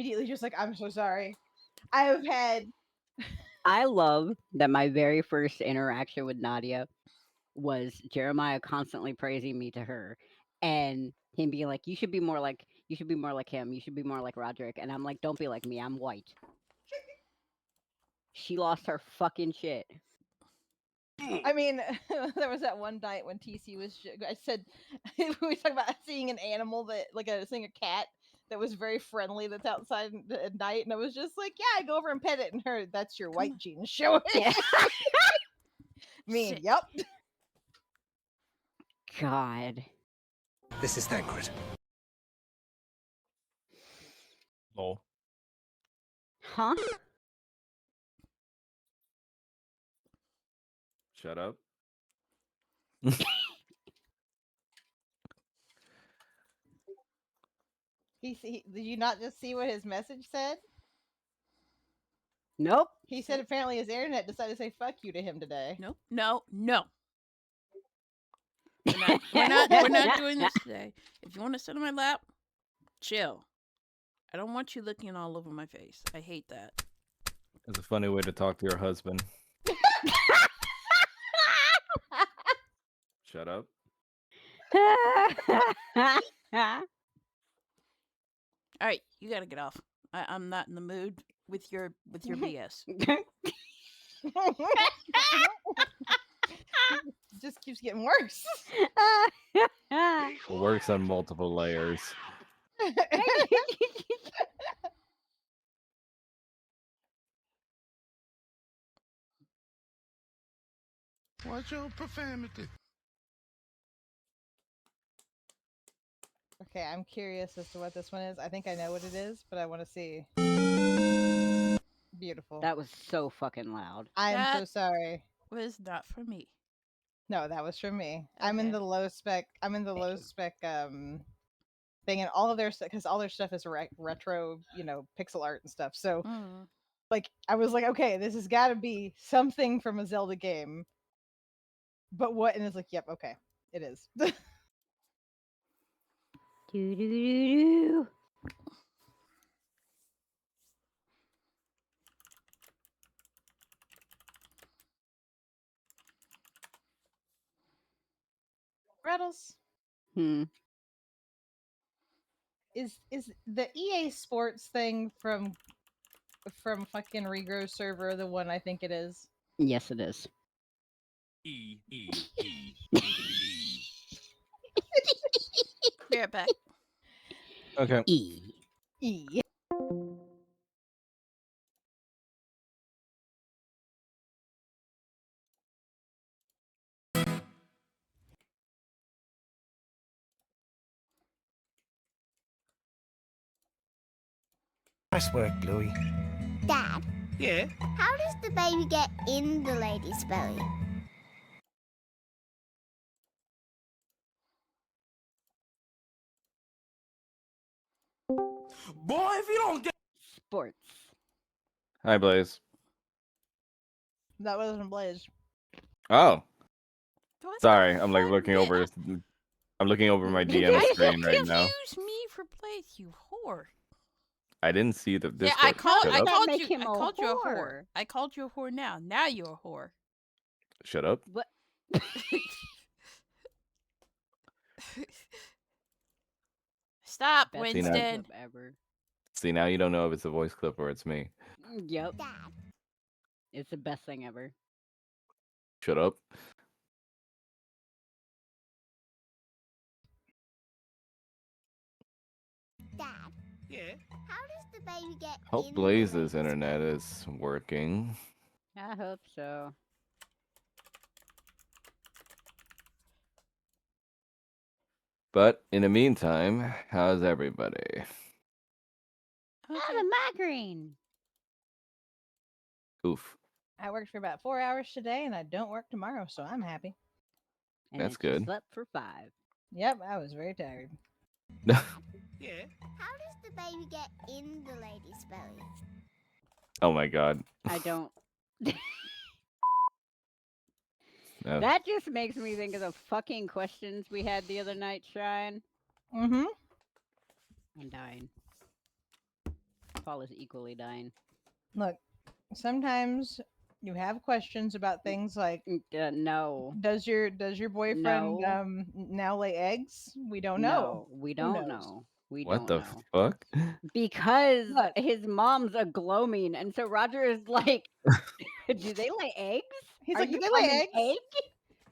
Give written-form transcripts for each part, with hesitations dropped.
immediately just like, I'm so sorry. I have had. I love that my very first interaction with Nadia was Jeremiah constantly praising me to her and him being like, you should be more like him. You should be more like Roderick. And I'm like, don't be like me. I'm white. She lost her fucking shit. I mean, there was that one night when TC was. I said we were talking about seeing an animal seeing a cat that was very friendly that's outside at night, and I was just like, yeah, I go over and pet it, and her, that's your white genes showing. Yeah. Me, Sick. yep. God. This is Thancred. Lol. Huh? Shut up. Did you not just see what his message said? Nope. He said apparently his internet decided to say "fuck you" to him today. No. We're not doing this today. If you want to sit on my lap, chill. I don't want you looking all over my face. I hate that. It's a funny way to talk to your husband. Shut up. All right, you gotta get off. I'm not in the mood with your BS. Just keeps getting worse. It works on multiple layers. Watch your profanity. Okay, I'm curious as to what this one is. I think I know what it is, but I want to see. Beautiful. That was so fucking loud. I am so sorry. Was not for me. No, that was from me. Okay. I'm in the low spec thing, and all of their stuff, because all their stuff is retro, pixel art and stuff. So, like, I was like, okay, this has got to be something from a Zelda game. But what? And it's like, yep, okay, it is. Do. Rattles. Is the EA Sports thing from fucking Regrow server the one I think it is? Yes, it is. Be right back. Okay. E. Nice work, Louis. Dad, Yeah? how does the baby get in the lady's belly? Boy, if you don't get Sports. Hi, Blaze. That wasn't Blaze. Oh, What sorry. the I'm like fuck, looking man? over. I'm looking over my DM screen right now. Confuse me for Blaze, you whore. I didn't see the. Yeah, I called Shut you up. a whore. I called you a whore now. Now you're a whore. Shut up. What? Stop, Best Winston. clip ever. See, now you don't know if it's a voice clip or it's me. Yep. Dad, It's the best thing ever. Shut up. Dad, Yeah? how does the baby get Hope in Blaze's the lady's internet belly? is working. I hope so. But in the meantime, how's everybody? I have a migraine. Oof. I worked for about 4 hours today, and I don't work tomorrow, so I'm happy. And That's then she good. slept for 5. Yep, I was very tired. Yeah? How does the baby get in the lady's belly? Oh my god. I don't. No. That just makes me think of the fucking questions we had the other night, Shrine. Mm-hmm. I'm dying. Paul is equally dying. Look, sometimes you have questions about things like No. does your boyfriend No. now lay eggs? We don't know. No, we Who don't knows? know. We What don't the know. fuck? Because Look, his mom's a gloaming, and so Roger is like, do they lay eggs? he's Are like, do you they lay an eggs? egg?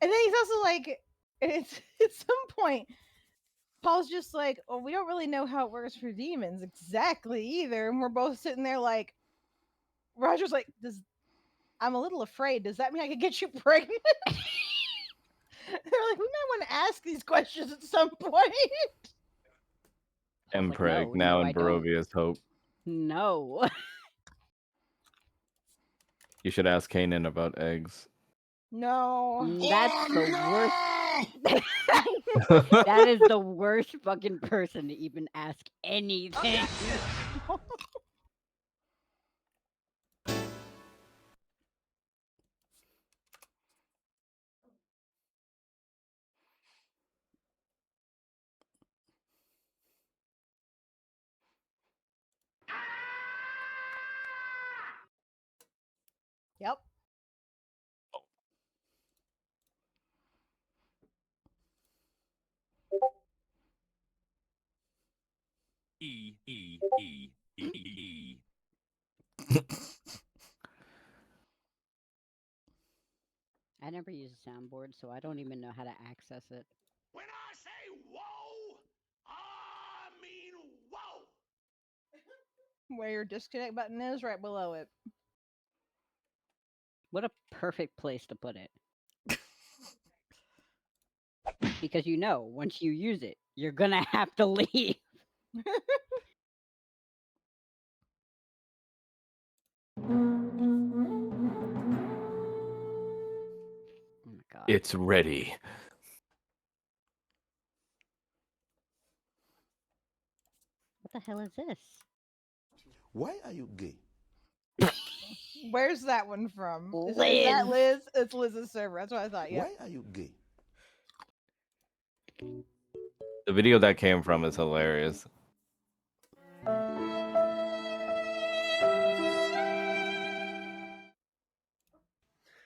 And then he's also like, it's at some point, Paul's just like, oh, we don't really know how it works for demons exactly either. And we're both sitting there like, Roger's like, I'm a little afraid. Does that mean I could get you pregnant? They're like, we might want to ask these questions at some point. M. like, Preg, no, now no, in I don't. Barovia's hope. No. You should ask Kanan about eggs. No. That's the worst. That is the worst fucking person to even ask anything. Yep. I never use a soundboard, so I don't even know how to access it. When I say whoa, I mean whoa. Where your disconnect button is, right below it. What a perfect place to put it. Because once you use it, you're gonna have to leave. Oh my god. It's ready. What the hell is this? Why are you gay? Where's that one from? Is that Liz. Liz? It's Liz's server. That's what I thought. Yeah. Why are you gay? The video that came from is hilarious.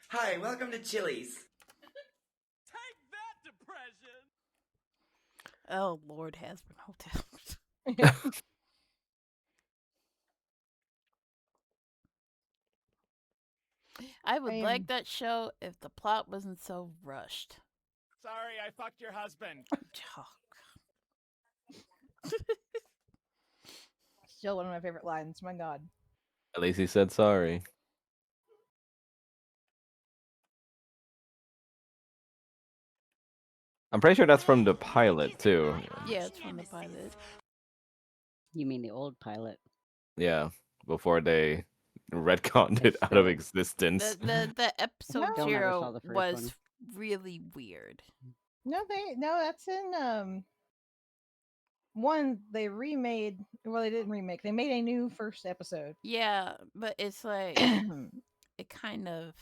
Hi, welcome to Chili's. Take that, depression. Oh, Lord Hasbro Hotel. I would like that show if the plot wasn't so rushed. Sorry, I fucked your husband. Oh, Still one of my favorite lines. My God. At least he said sorry. I'm pretty sure that's from the pilot too. yeah, it's from the pilot. You mean the old pilot? Yeah, before they retconned it out of existence. The episode No. Still never saw 0 the first was one. really weird. No, that's in one they remade. Well, they didn't remake. They made a new first episode. Yeah, but it's like and it kind of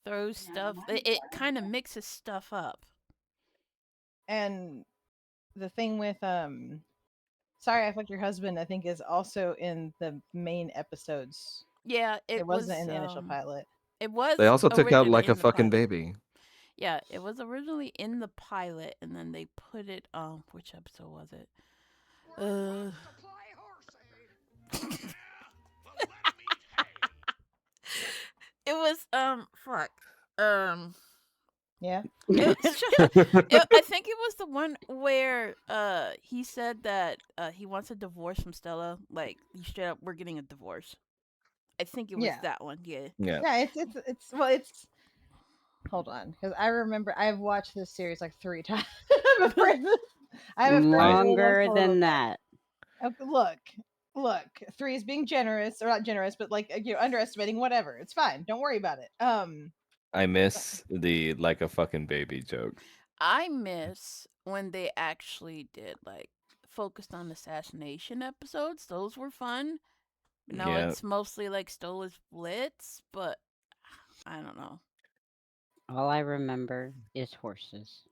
throws stuff. It kind of mixes stuff up. the thing with Sorry I Fucked Your Husband, I think, is also in the main episodes. Yeah, It wasn't in the initial pilot. It was. They also took out originally like in a the fucking pilot. baby. Yeah, it was originally in the pilot, and then they put it. Which episode was it? It was fuck. Yeah. I think it was the one where he said that he wants a divorce from Stella. Like, he straight up, we're getting a divorce. I think it was that one. Yeah. Yeah. Yeah, it's hold on, because I remember I've watched this series like 3 times. I have a friend Longer than that. Okay, look, 3 is being generous, or not generous, but like underestimating. Whatever, it's fine. Don't worry about it. I miss the like a fucking baby joke. I miss when they actually did like focused on assassination episodes. Those were fun. But now it's mostly like Stola's Blitz, but I don't know. All I remember is horses.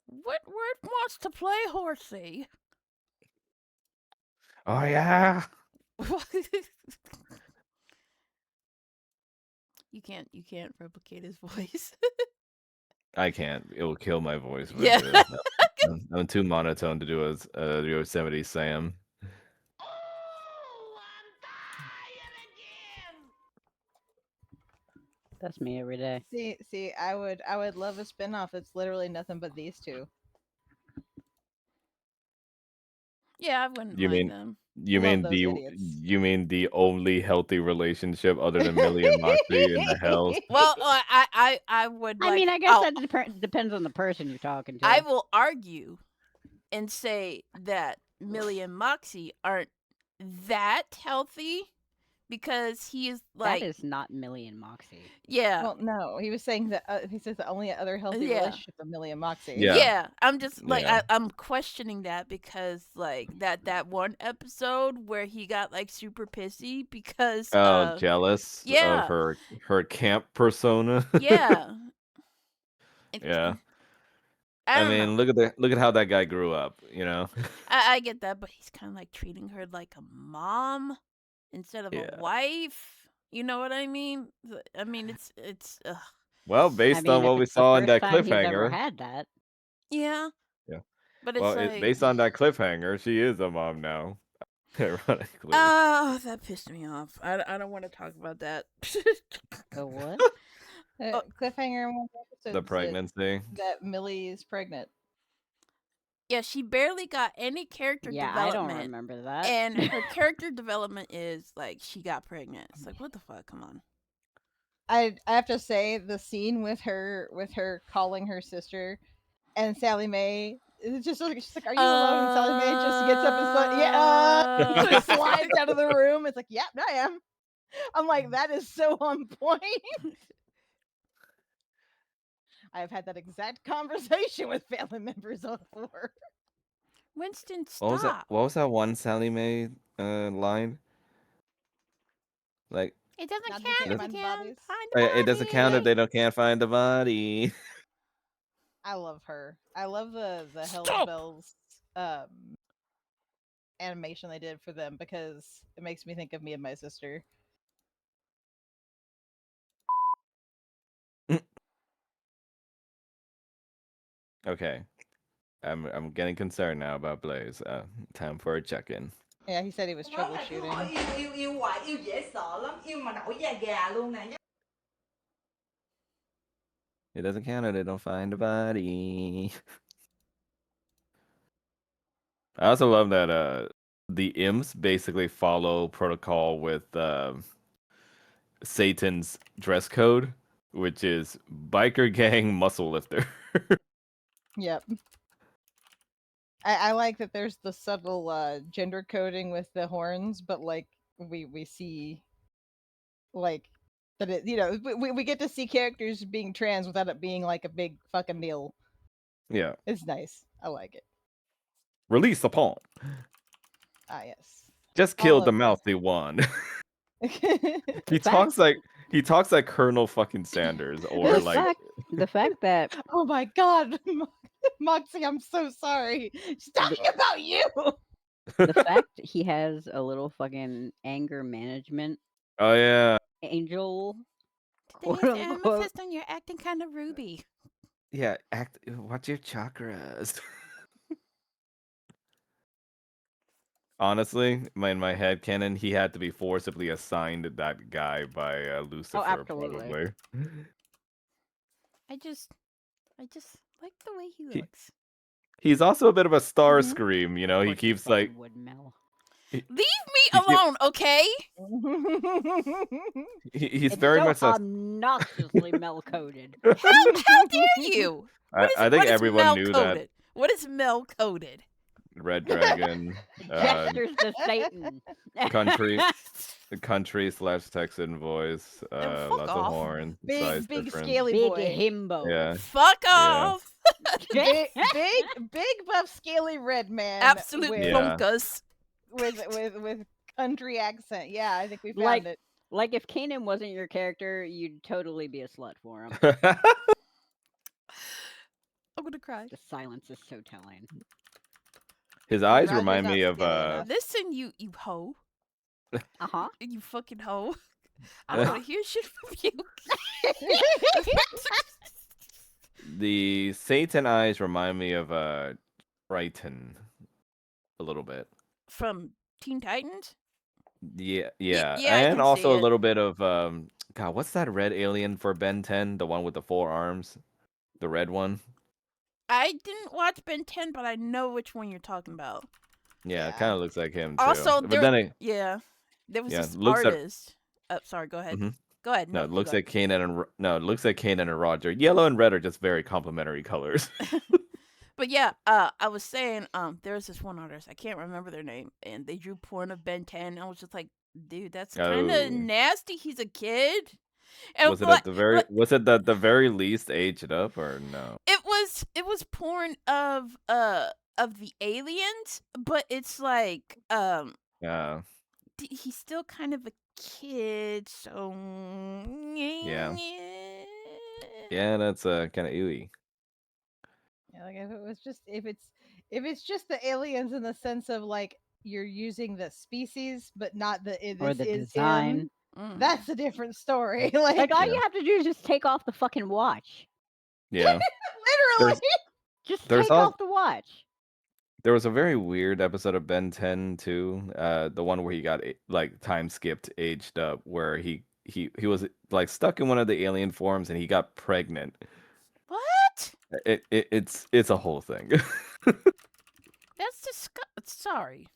What word wants to play horsey? Oh yeah. You can't replicate his voice. I can't. It will kill my voice if I Yeah. do. I'm too monotone to do a Yosemite Sam. Oh, I'm tired again. That's me every day. See, I would love a spinoff. It's literally nothing but these two. Yeah, I wouldn't You mind mean them. you Love mean those the idiots. you mean the only healthy relationship other than Millie and Moxie in the Hells? Well, I would I mean, like. I guess that depends on the person you're talking to. I will argue and say that Millie and Moxie aren't that healthy because he is That like, is not Millie and Moxie. yeah, Well, no, he was saying that he says the only other healthy yeah. relationship of Millie and Moxie. Yeah. Yeah, I'm just like Yeah. I'm questioning that because like that one episode where he got like super pissy because Oh, jealous of yeah, her camp persona. yeah. Yeah. I I don't know. mean, look at how that guy grew up, you know? I get that, but he's kind of like treating her like a mom instead of a Yeah. wife. You know what I mean? I mean, it's Well, I based mean, on if what we it's the saw in first that time he's ever cliffhanger. had that. yeah, Yeah. but Well, it's like, based on that cliffhanger, she is a mom now. Ironically. oh, that pissed me off. I don't want to talk about that. The what? Cliffhanger in one The episode pregnancy. that Millie is pregnant. Yeah, she barely got any character Yeah, I don't development. remember that. And her character development is like she got pregnant. It's like, what the fuck? Come on. I have to say the scene with her calling her sister and Sally Mae. It's just like she's like, "Are you alone?" And Sally Mae just gets up and just slides out of the room. It's like, "Yep, I am." I'm like, that is so on point. I've had that exact conversation with family members before. Winston, What was that? stop. What was that one Sally Mae line? Like, It doesn't Not count if find you the can't bodies. find the it doesn't count if body. they can't find the body. I love her. I love the Hell's Stop. Bells animation they did for them because it makes me think of me and my sister. Okay. I'm getting concerned now about Blaze. Time for a check-in. Yeah, he said he was troubleshooting. It doesn't count if they don't find the body. I also love that the imps basically follow protocol with Satan's dress code, which is biker gang muscle lifter. Yep. I like that there's the subtle gender coding with the horns, but like we see like that it we get to see characters being trans without it being like a big fucking deal. Yeah. It's nice. I like it. Release the palm. Ah, yes. Just All killed the of mouthy one. it. he talks like Colonel fucking Sanders or like the fact that Oh my god, Moxie, I'm so sorry. She's talking about you. the fact he has a little fucking anger management oh yeah. angel, quote Today's unquote. amethyst and you're acting kind of ruby. Yeah, watch your chakras. Honestly, in my head canon, he had to be forcibly assigned that guy by Lucifer, absolutely. probably. I just like the way he He- looks. He's also a bit of a star Mhm. scream, you know. Of He course you keeps like fucking would, Mel. Leave me he keep- alone, okay? he's It's very so much a. obnoxiously Mel coded. How dare you? I think what is everyone Mel knew coded? What is Mel coded? that Red Dragon, Gestures to Satan. country / Texan voice, fuck lots of off. horns, size big difference. scaly Big boy. himbo. Yeah. Fuck Yeah. off. big buff scaly red man. Absolute with, Yeah. plunkus. with country accent. Yeah, I think we found Like- it. Like if Kanan wasn't your character, you'd totally be a slut for him. I'm gonna cry. The silence is so telling. His eyes Roger's remind not me of skinny enough. Listen, you hoe. Uh-huh. You fucking hoe. I don't want to hear shit from you. the Satan eyes remind me of Triton a little bit. From Teen Titans? Yeah, I and can see also a it. little bit of God, what's that red alien for Ben 10? The one with the 4 arms, the red one. I didn't watch Ben 10, but I know which one you're talking about. Yeah, it Yeah. kind of looks like him too. Also, But there, then there was yeah, this looks at. artist. Oh, sorry, go ahead. Mhm. Go ahead. No, No, it you looks go. like Kanan it looks like Kanan and Roger. Yellow and red are just very complementary colors. But yeah, I was saying, there's this one artist, I can't remember their name, and they drew porn of Ben 10. I was just like, dude, that's kind of Oh. nasty. He's a kid. And Was it at the very least aged up or no? it was porn of the aliens, but it's like Yeah. he's still kind of a kid, so Yeah. Yeah, that's kind of ooey. Yeah, like if it's just the aliens in the sense of like you're using the species but not Or this the is design. him, that's a different story. Like all Yeah. you have to do is just take off the fucking watch. Yeah. literally. Just There's take all- off the watch. There was a very weird episode of Ben 10 too. The one where he got like time skipped, aged up, where he was like stuck in one of the alien forms and he got pregnant. What? It's a whole thing. That's disgusting. Sorry.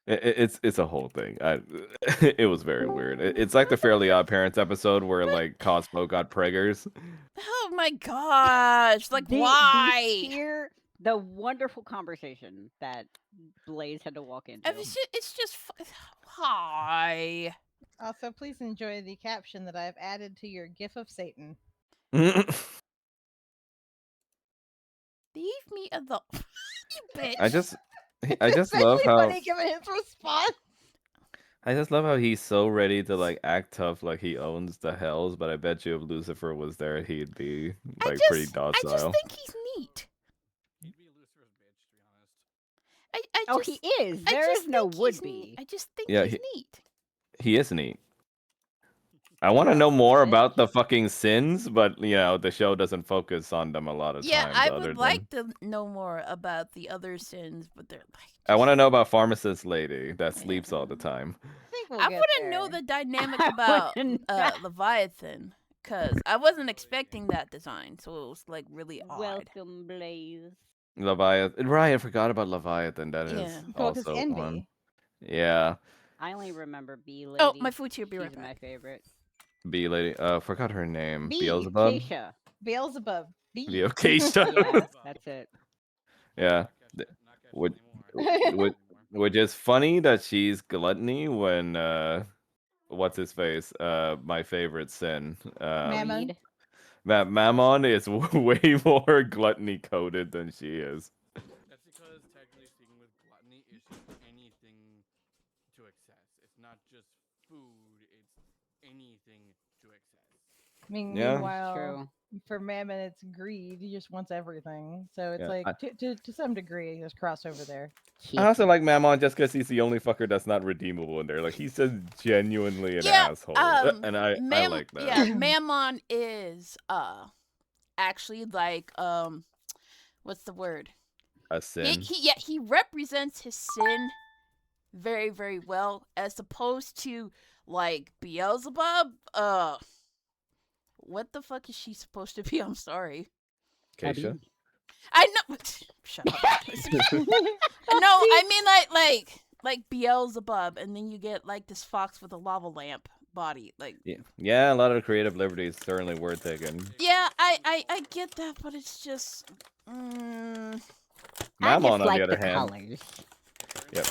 It's a whole thing. It was very weird. It's like the Fairly Odd Parents episode where like Cosmo got preggers. Oh my gosh! Like why? The wonderful conversation that Blaze had to walk into. It's just why. Also, please enjoy the caption that I've added to your GIF of Satan. Leave me alone, you bitch. I just Especially love how funny given his response. I just love how he's so ready to like act tough, like he owns the hells. But I bet you if Lucifer was there, he'd be like pretty docile. I just think he's neat. He'd be Lucifer's bitch, to be honest. He is. There is no would be. I just think Yeah, he's neat. He is neat. I want to know more about the fucking sins, but you know the show doesn't focus on them a lot of Yeah, times. I other would like to know more about the other sins, but they're like. I want to know about pharmacist lady that sleeps all the time. I wouldn't know the dynamic about Leviathan, because I wasn't expecting that design, so it was like really odd. Welcome, Blaze. Leviathan, right? I forgot about Leviathan. That is Well, 'cause also Envy. one. Yeah, I only remember B Lady. Oh, my food's here. Be right She's back. my favorite. B lady. Forgot her name. B, Beelzebub. Keisha. Beelzebub. B. Keisha. Yeah, that's it. Yeah. Which is funny that she's gluttony when what's his face? My favorite sin. Mammon. Mammon is way more gluttony coded than she is. That's because technically speaking, with gluttony, it's just anything to excess. It's not just food; it's anything to excess. I mean, Yeah. meanwhile, True. for Mammon, it's greed. He just wants everything. So it's Yeah, like, to some degree, there's crossover there. I also like Mammon just because he's the only fucker that's not redeemable in there. Like he's just genuinely an asshole, and I like that. Yeah, Mammon is actually like what's the word? A sin. He represents his sin very, very well, as opposed to like Beelzebub. What the fuck is she supposed to be? I'm sorry. Keisha. I know. Shut up. No, I mean like Beelzebub, and then you get like this fox with a lava lamp body. Like Yeah, a lot of creative liberties certainly worth taking. yeah, I get that, but it's just. Mammon, I just on like the other the hand. colors. Yep.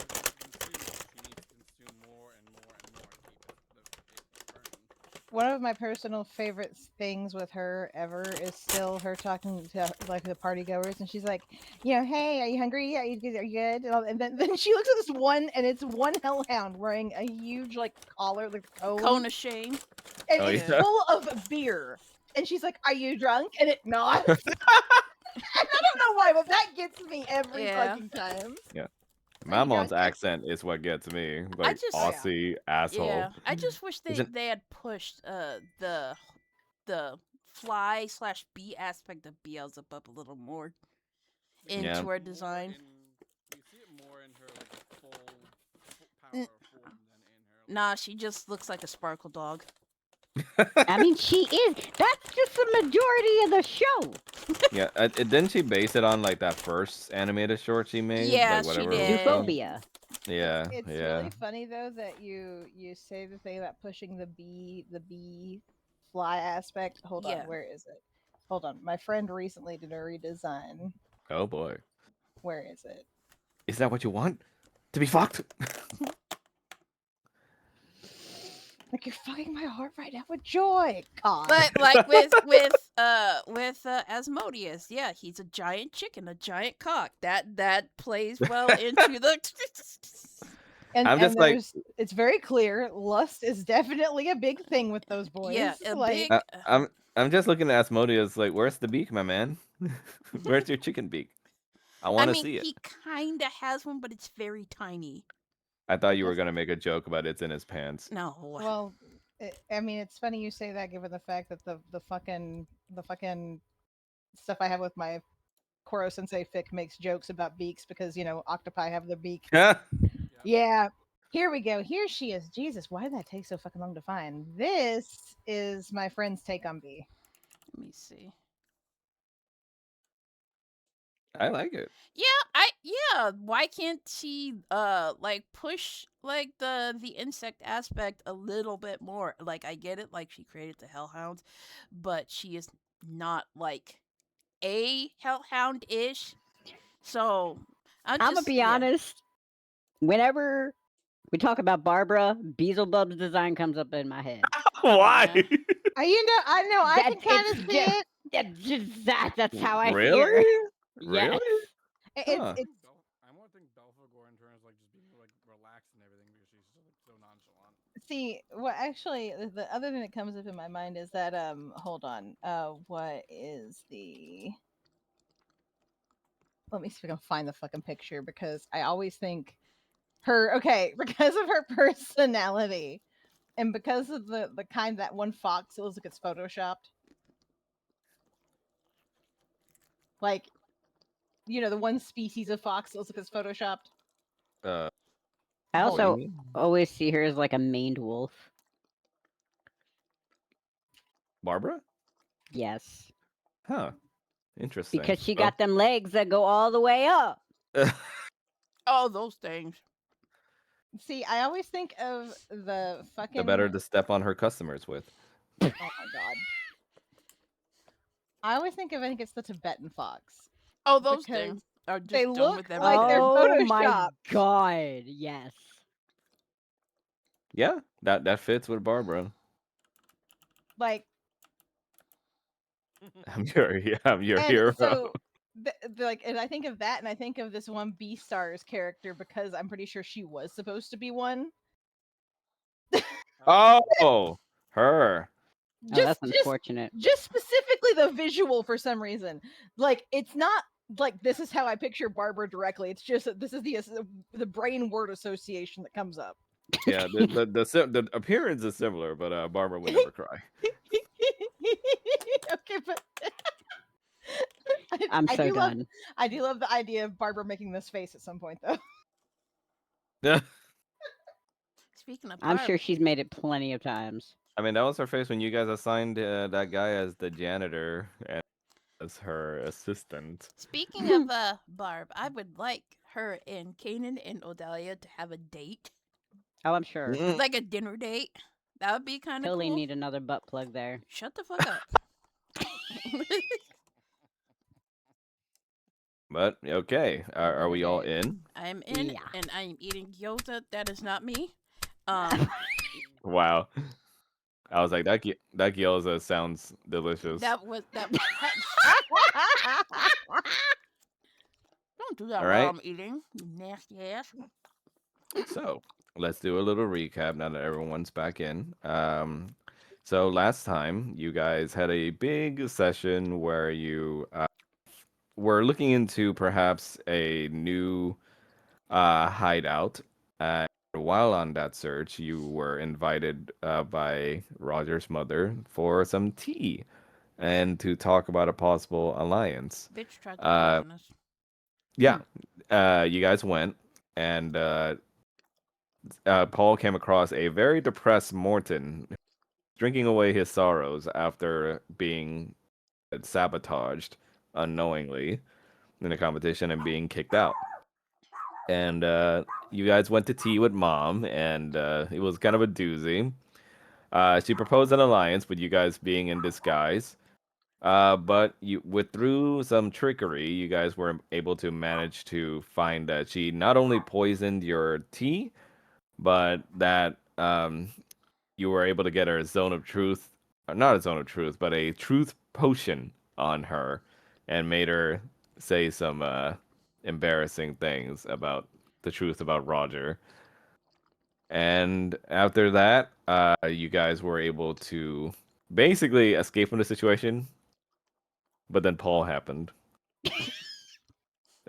One of my personal favorite things with her ever is still her talking to like the party goers, and she's like, you know, hey, are you hungry? Are you good? And then she looks at this one, and it's one hellhound wearing a huge like collar, like Cone of shame, and it's full of beer. And she's like, "Are you drunk?" And it nods. And I don't know why, but that gets me every Yeah. fucking time. Yeah. There you go. Mamon's accent is what gets me. Like just Aussie asshole. Yeah, I just wish Isn't they had pushed the fly/bee aspect of Beelzebub a little more Yeah. into her design. You see it more in her like full power N- form than in her. Nah, she just looks like a sparkle dog. I mean, she is. That's just the majority of the show. Yeah, didn't she base it on like that first animated short she made? Yeah, like she whatever it was did. called? Zoofobia. Yeah, It's yeah. really funny though that you say the thing about pushing the bee fly aspect. Hold on, Yeah. where is it? Hold on. My friend recently did a redesign. Oh boy. Where is it? Is that what you want? To be fucked? Like you're fucking my heart right now with joy. God. But like with Asmodeus, yeah, he's a giant chicken, a giant cock. That plays well into the. And I'm just like it's very clear lust is definitely a big thing with those boys. Yeah, a like, big. I'm just looking at Asmodeus like, where's the beak, my man? Where's your chicken beak? I want to see it. He kinda has one, but it's very tiny. I thought you were gonna make a joke about it's in his pants. No. Well, I mean, it's funny you say that, given the fact that the fucking stuff I have with my Koro Sensei fic makes jokes about beaks because octopi have the beak. Yeah. Here we go. Here she is. Jesus, why did that take so fucking long to find? This is my friend's take on bee. Let me see. I like it. Yeah, why can't she like push like the insect aspect a little bit more? Like I get it, like she created the hellhounds, but she is not like a hellhound ish. So I'm gonna be honest. Whenever we talk about Barbara, Beelzebub's design comes up in my head. Why? I know I can kind of see it. That's how I see Really? it. Really? It's I more think Belphegor in terms of like just being like relaxed and everything because she's so nonchalant. See, well, actually, the other thing that comes up in my mind is that hold on, what is the? Let me see if I can find the fucking picture because I always think her because of her personality and because of the kind that one fox it looks like it's photoshopped. Like, the one species of fox that looks like it's photoshopped. I also always see her as like a maned wolf. Barbara? Yes. Huh. Interesting. Because she got them legs that go all the way up. Oh, those things. See, I always think of the fucking. The better to step on her customers with. Oh my god. I always think it's the Tibetan fox. Oh, those things are just they done look with like they're photoshopped. Oh my god, yes. Yeah, that fits with Barbara. Like, I'm your hero. So, and I think of that, and I think of this one Beastars character because I'm pretty sure she was supposed to be one. Oh, her. That's unfortunate. Just specifically the visual for some reason. Like, it's not like this is how I picture Barbara directly. It's just that this is the brain word association that comes up. Yeah, the appearance is similar, but Barbara would never cry. Okay, but I'm so done. I do love the idea of Barbara making this face at some point, though. Yeah. Speaking of I'm sure she's made it plenty of times. I mean, that was her face when you guys assigned that guy as the janitor and as her assistant. Speaking of Barb, I would like her and Kanan and Odalia to have a date. Oh, I'm sure. Like a dinner date. That would be kind of Totally cool. need another butt plug there. Shut the fuck up. But okay, are we all in? I'm in, and I'm eating gyoza. That is not me. Wow. I was like, that gyoza sounds delicious. That was. Don't do that All while right. I'm eating, you nasty ass. So let's do a little recap now that everyone's back in. So last time you guys had a big session where you were looking into perhaps a new hideout. While on that search, you were invited by Roger's mother for some tea and to talk about a possible alliance. Bitch tried to Uh, poison us. yeah, you guys went, and Paul came across a very depressed Morton, drinking away his sorrows after being sabotaged unknowingly in a competition and being kicked out. And you guys went to tea with mom, and it was kind of a doozy. She proposed an alliance with you guys being in disguise. But with through some trickery, you guys were able to manage to find that she not only poisoned your tea, but that you were able to get her a zone of truth, not a zone of truth, but a truth potion on her, and made her say some embarrassing things about the truth about Roger. And after that, you guys were able to basically escape from the situation. But then Paul happened.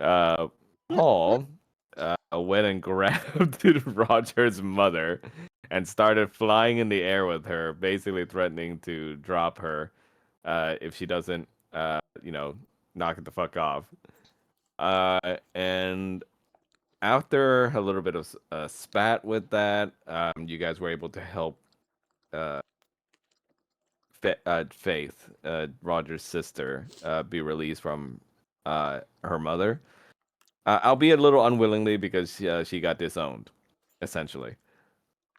Uh, Paul went and grabbed Roger's mother and started flying in the air with her, basically threatening to drop her if she doesn't, knock it the fuck off. And after a little bit of spat with that, you guys were able to help uh, Faith, Roger's sister, be released from her mother, albeit a little unwillingly because she got disowned, essentially.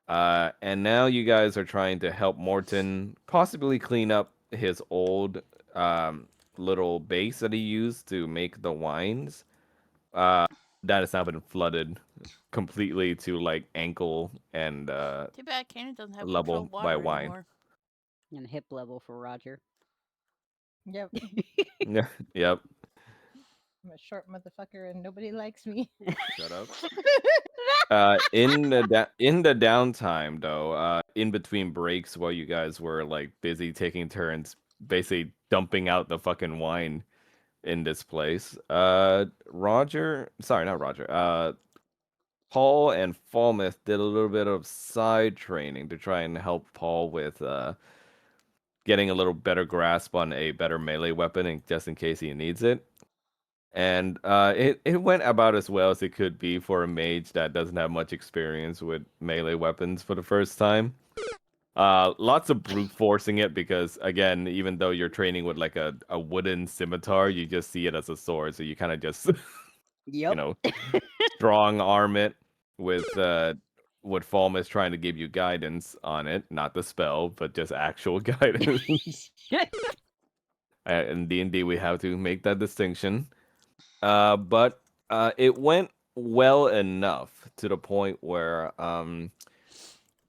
And now you guys are trying to help Morton possibly clean up his old um, little base that he used to make the wines. Uh, that has now been flooded completely to like ankle and Too bad Candy doesn't have level controlled by water wine. anymore. And hip level for Roger. Yep. Yeah. Yep. I'm a short motherfucker and nobody likes me. Shut up. In the downtime though, in between breaks while you guys were like busy taking turns, basically dumping out the fucking wine in this place. Roger, sorry, not Roger. Paul and Falmouth did a little bit of side training to try and help Paul with getting a little better grasp on a better melee weapon, just in case he needs it. And it went about as well as it could be for a mage that doesn't have much experience with melee weapons for the first time. Lots of brute forcing it because, again, even though you're training with like a wooden scimitar, you just see it as a sword. So you kind of just, Yep. strong arm it with what Falm is trying to give you guidance on it, not the spell, but just actual guidance. In D&D, we have to make that distinction. But it went well enough to the point where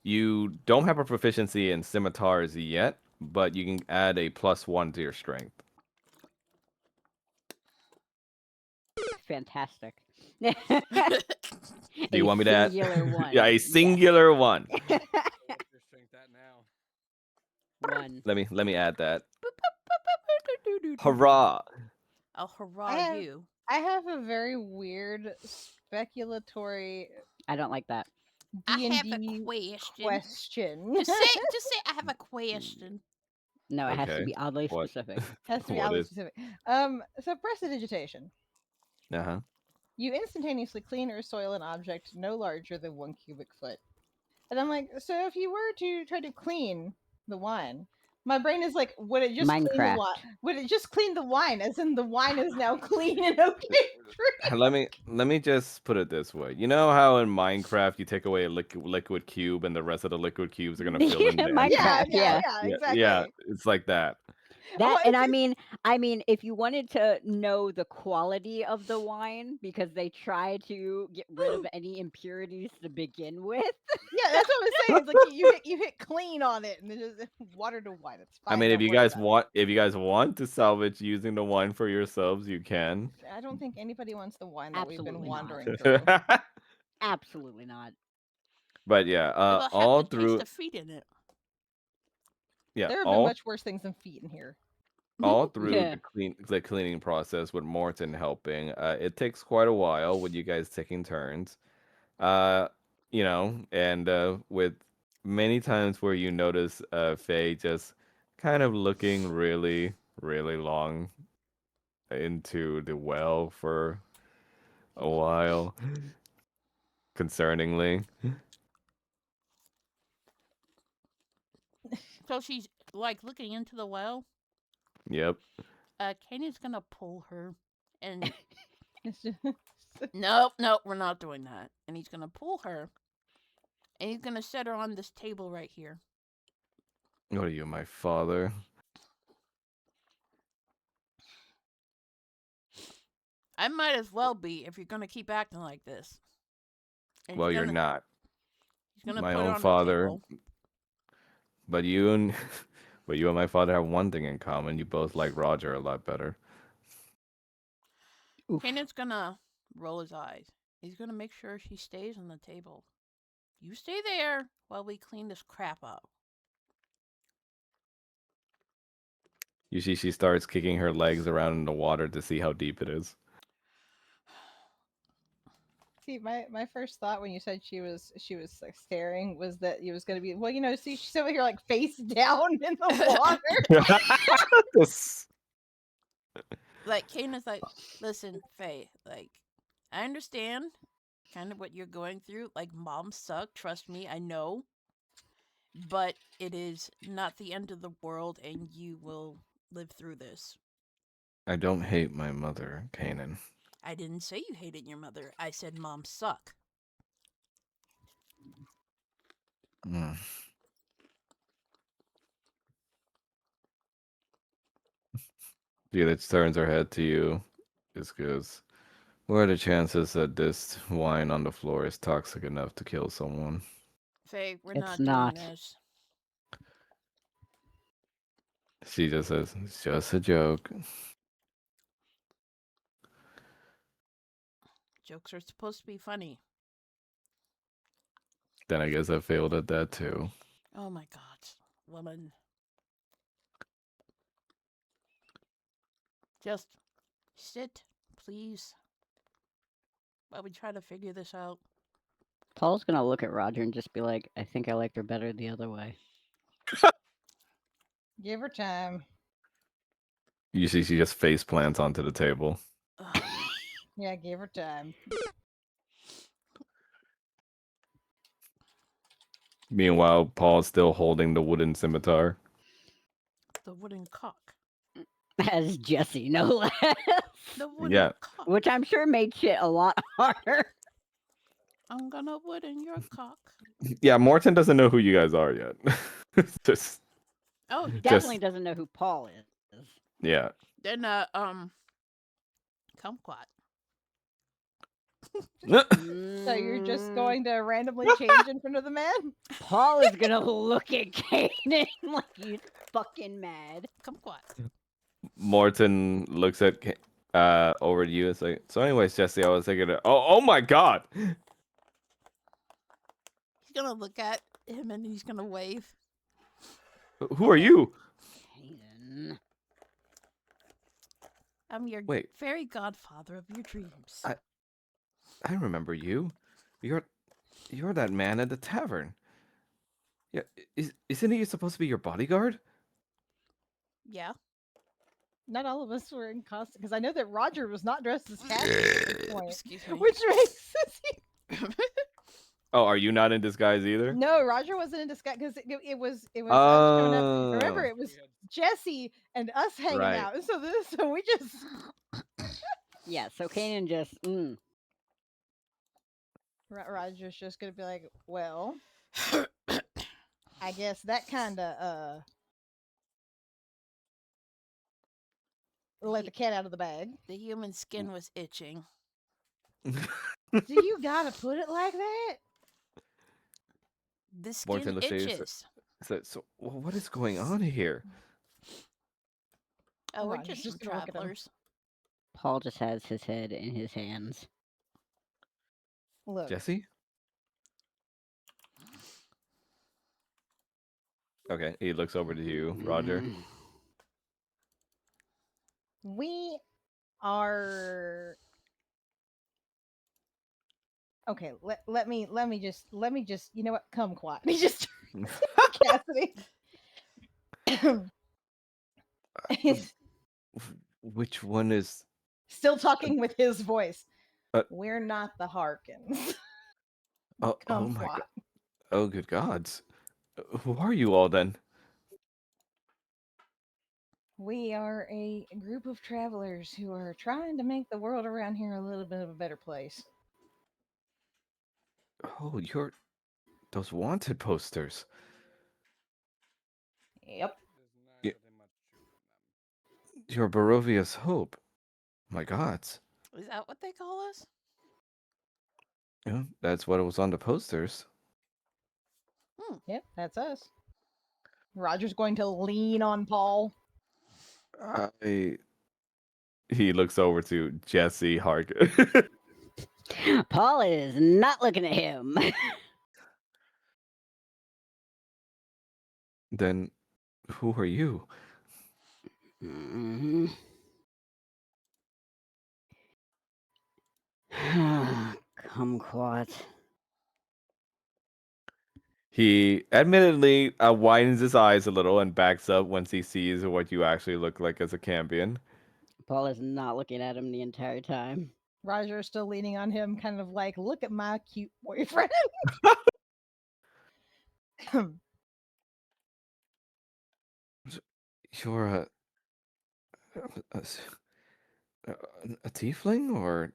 you don't have a proficiency in scimitars yet, but you can add a +1 to your strength. Fantastic. Do you want me to add? Singular one. Yeah, a singular one. What's your strength at now? One. Let me add that. Hurrah! Oh, hurrah, you. I have a very weird speculatory I don't like that. I have D&D a question. question. Just say I have a question. No, it has to Okay. be oddly What? specific. Has to be What oddly is? specific. So prestidigitation. Uh-huh. You instantaneously clean or soil an object no larger than 1 cubic foot. And I'm like, so if you were to try to clean the wine, my brain is like, would it just clean the Minecraft. wine? Would it just clean the wine, as in the wine is now clean and okay to drink? Let me just put it this way. You know how in Minecraft you take away a liquid cube and the rest of the liquid cubes are gonna fill in the Minecraft, Yeah, yeah. exactly. Yeah, it's like that. That Oh, and I mean, if you wanted to know the quality of the wine, because they try to get rid of any impurities to begin with. yeah, that's what I'm saying. It's like you hit clean on it, and then just water to wine. It's fine. I mean, Don't worry about it. if you guys want to salvage using the wine for yourselves, you can. I don't think anybody wants the wine that we've been Absolutely not. wandering through. Absolutely not. But yeah, It will have all the taste through of feet in it. yeah, There have been all much worse things than feet in here. all through Yeah. the cleaning process with Morton helping. It takes quite a while with you guys taking turns. Uh, and with many times where you notice Faye just kind of looking really, really long into the well for a while, concerningly. So she's like looking into the well. Yep. Kanan's gonna pull her, and It's just- nope, we're not doing that. And he's gonna pull her, and he's gonna set her on this table right here. What are you, my father? I might as well be if you're gonna keep acting like this. And Well, you're not he's gonna my put her own on the father, table. but you and but you and my father have one thing in common. You both like Roger a lot better. Oof. Kanan's gonna roll his eyes. He's gonna make sure she stays on the table. You stay there while we clean this crap up. You see, she starts kicking her legs around in the water to see how deep it is. See, my first thought when you said she was like staring was that it was going to be, well, see, she's over here like face down in the water. This- Like Kanan's like, listen, Faye, like, I understand kind of what you're going through. Like, moms suck, trust me, I know. But it is not the end of the world, and you will live through this. I don't hate my mother, Kanan. I didn't say you hated your mother. I said moms suck. Mm. Felix turns her head to you. Just goes, what are the chances that this wine on the floor is toxic enough to kill someone? Faye, we're It's not doing not. this. She just says, it's just a joke. Jokes are supposed to be funny. Then I guess I failed at that too. Oh my god, woman. Just sit, please, while we try to figure this out. Paul's gonna look at Roger and just be like, I think I liked her better the other way. Give her time. You see, she just face plants onto the table. Yeah, give her time. Meanwhile, Paul's still holding the wooden scimitar. The wooden cock. As Jesse, no less. The wooden Yeah. cock. Which I'm sure made shit a lot harder. I'm gonna wooden your cock. Yeah, Morton doesn't know who you guys are yet. Just, Oh, He definitely doesn't know who Paul is. yeah. then kumquat. So you're just going to randomly change in front of the man? Paul is gonna look at Kanan like he's fucking mad. Kumquat. Morton looks at over to you. It's like, so anyways, Jesse, I was thinking, oh my god. He's gonna look at him and he's gonna wave. Who are you? Kanan. I'm your Wait. fairy godfather of your dreams. I remember you. You're that man at the tavern. Yeah, isn't he supposed to be your bodyguard? Yeah. Not all of us were in costume because I know that Roger was not dressed as Cassie at this point, Excuse me. which makes sense. Oh, are you not in disguise either? No, Roger wasn't in disguise because it was I was coming up. Remember, Oh, it was Jesse and us hanging Right. out, so we just Yeah, so Kanan just Roger's just gonna be like, well, I guess that kind of let the cat out of the bag. The human skin was itching. Do you gotta put it like that? The skin Morton looks at you, itches. so what is going on here? Oh, we're Roger's just some just gonna look at him. travelers. Paul just has his head in his hands. Look, Jesse? Okay, he looks over to you, Roger. We are okay. Let me just you know what? Come quiet. He just Cassidy. He's Which one is? still talking with his voice. Uh, We're not the Harkins. oh Come my quiet. god! Oh good gods! Who are you all then? We are a group of travelers who are trying to make the world around here a little bit of a better place. Oh, you're those wanted posters. Yep. There's not Y- really much truth in them. You're Barovia's hope. My gods! Is that what they call us? Yeah, that's what it was on the posters. Yep, that's us. Roger's going to lean on Paul. I. He looks over to Jesse Harkin. Paul is not looking at him. Then, who are you? Mhm. Kumquat. He admittedly widens his eyes a little and backs up once he sees what you actually look like as a champion. Paul is not looking at him the entire time. Roger is still leaning on him, kind of like, look at my cute boyfriend. You're a, a tiefling, or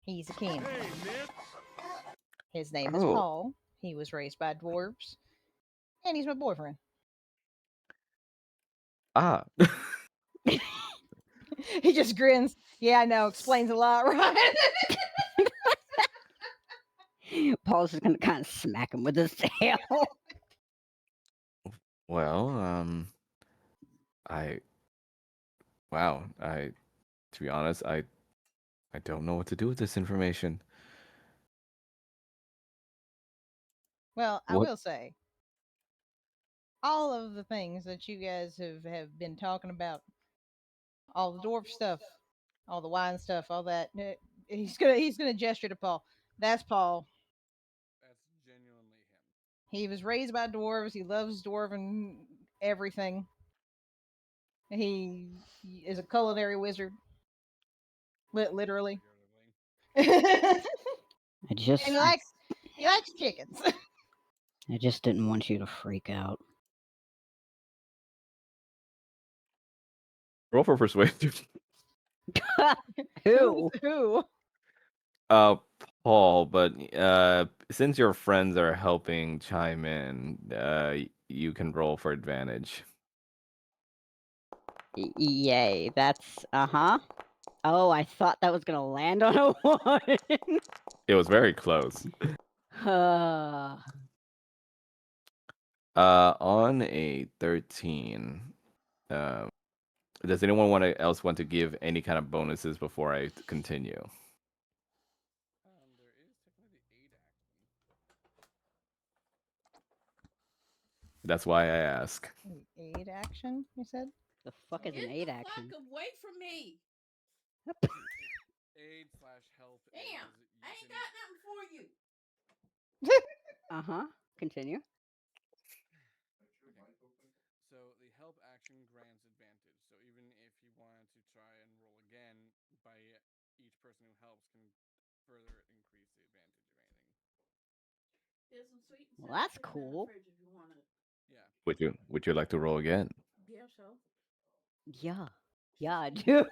He's a king. Hey, miss! His name is oh Paul. He was raised by dwarves. And he's my boyfriend. ah. He just grins. Yeah, I know. Explains a lot, right? Paul's just gonna kind of smack him with his tail. Well, I wow, I to be honest, I don't know what to do with this information. Well, I What? will say, all of the things that you guys have been talking about, all the dwarf stuff, all the wine stuff, all that. He's gonna gesture to Paul. That's Paul. That's genuinely him. He was raised by dwarves. He loves dwarven everything. He is a culinary wizard, literally. And I just, he likes chickens. I just didn't want you to freak out. Roll for persuasion. Who? Who? Uh, Paul, but since your friends are helping chime in, you can roll for advantage. Yay, that's Oh, I thought that was gonna land on a 1. It was very close. On a 13, does anyone else want to give any kind of bonuses before I continue? There is technically the 8 action. That's why I ask. Aid action, you said? The fuck is an 8 action? Fuck away from me! Aid slash help. Damn! I ain't got nothing for you. Continue. So the help action grants advantage. So even if you wanted to try and roll again, by each person who helps can further increase the advantage of anything. There's some sweet and Well, that's cool. fridge if you want it. Yeah. Would you like to roll again? Yeah, so. Yeah. Yeah, I do.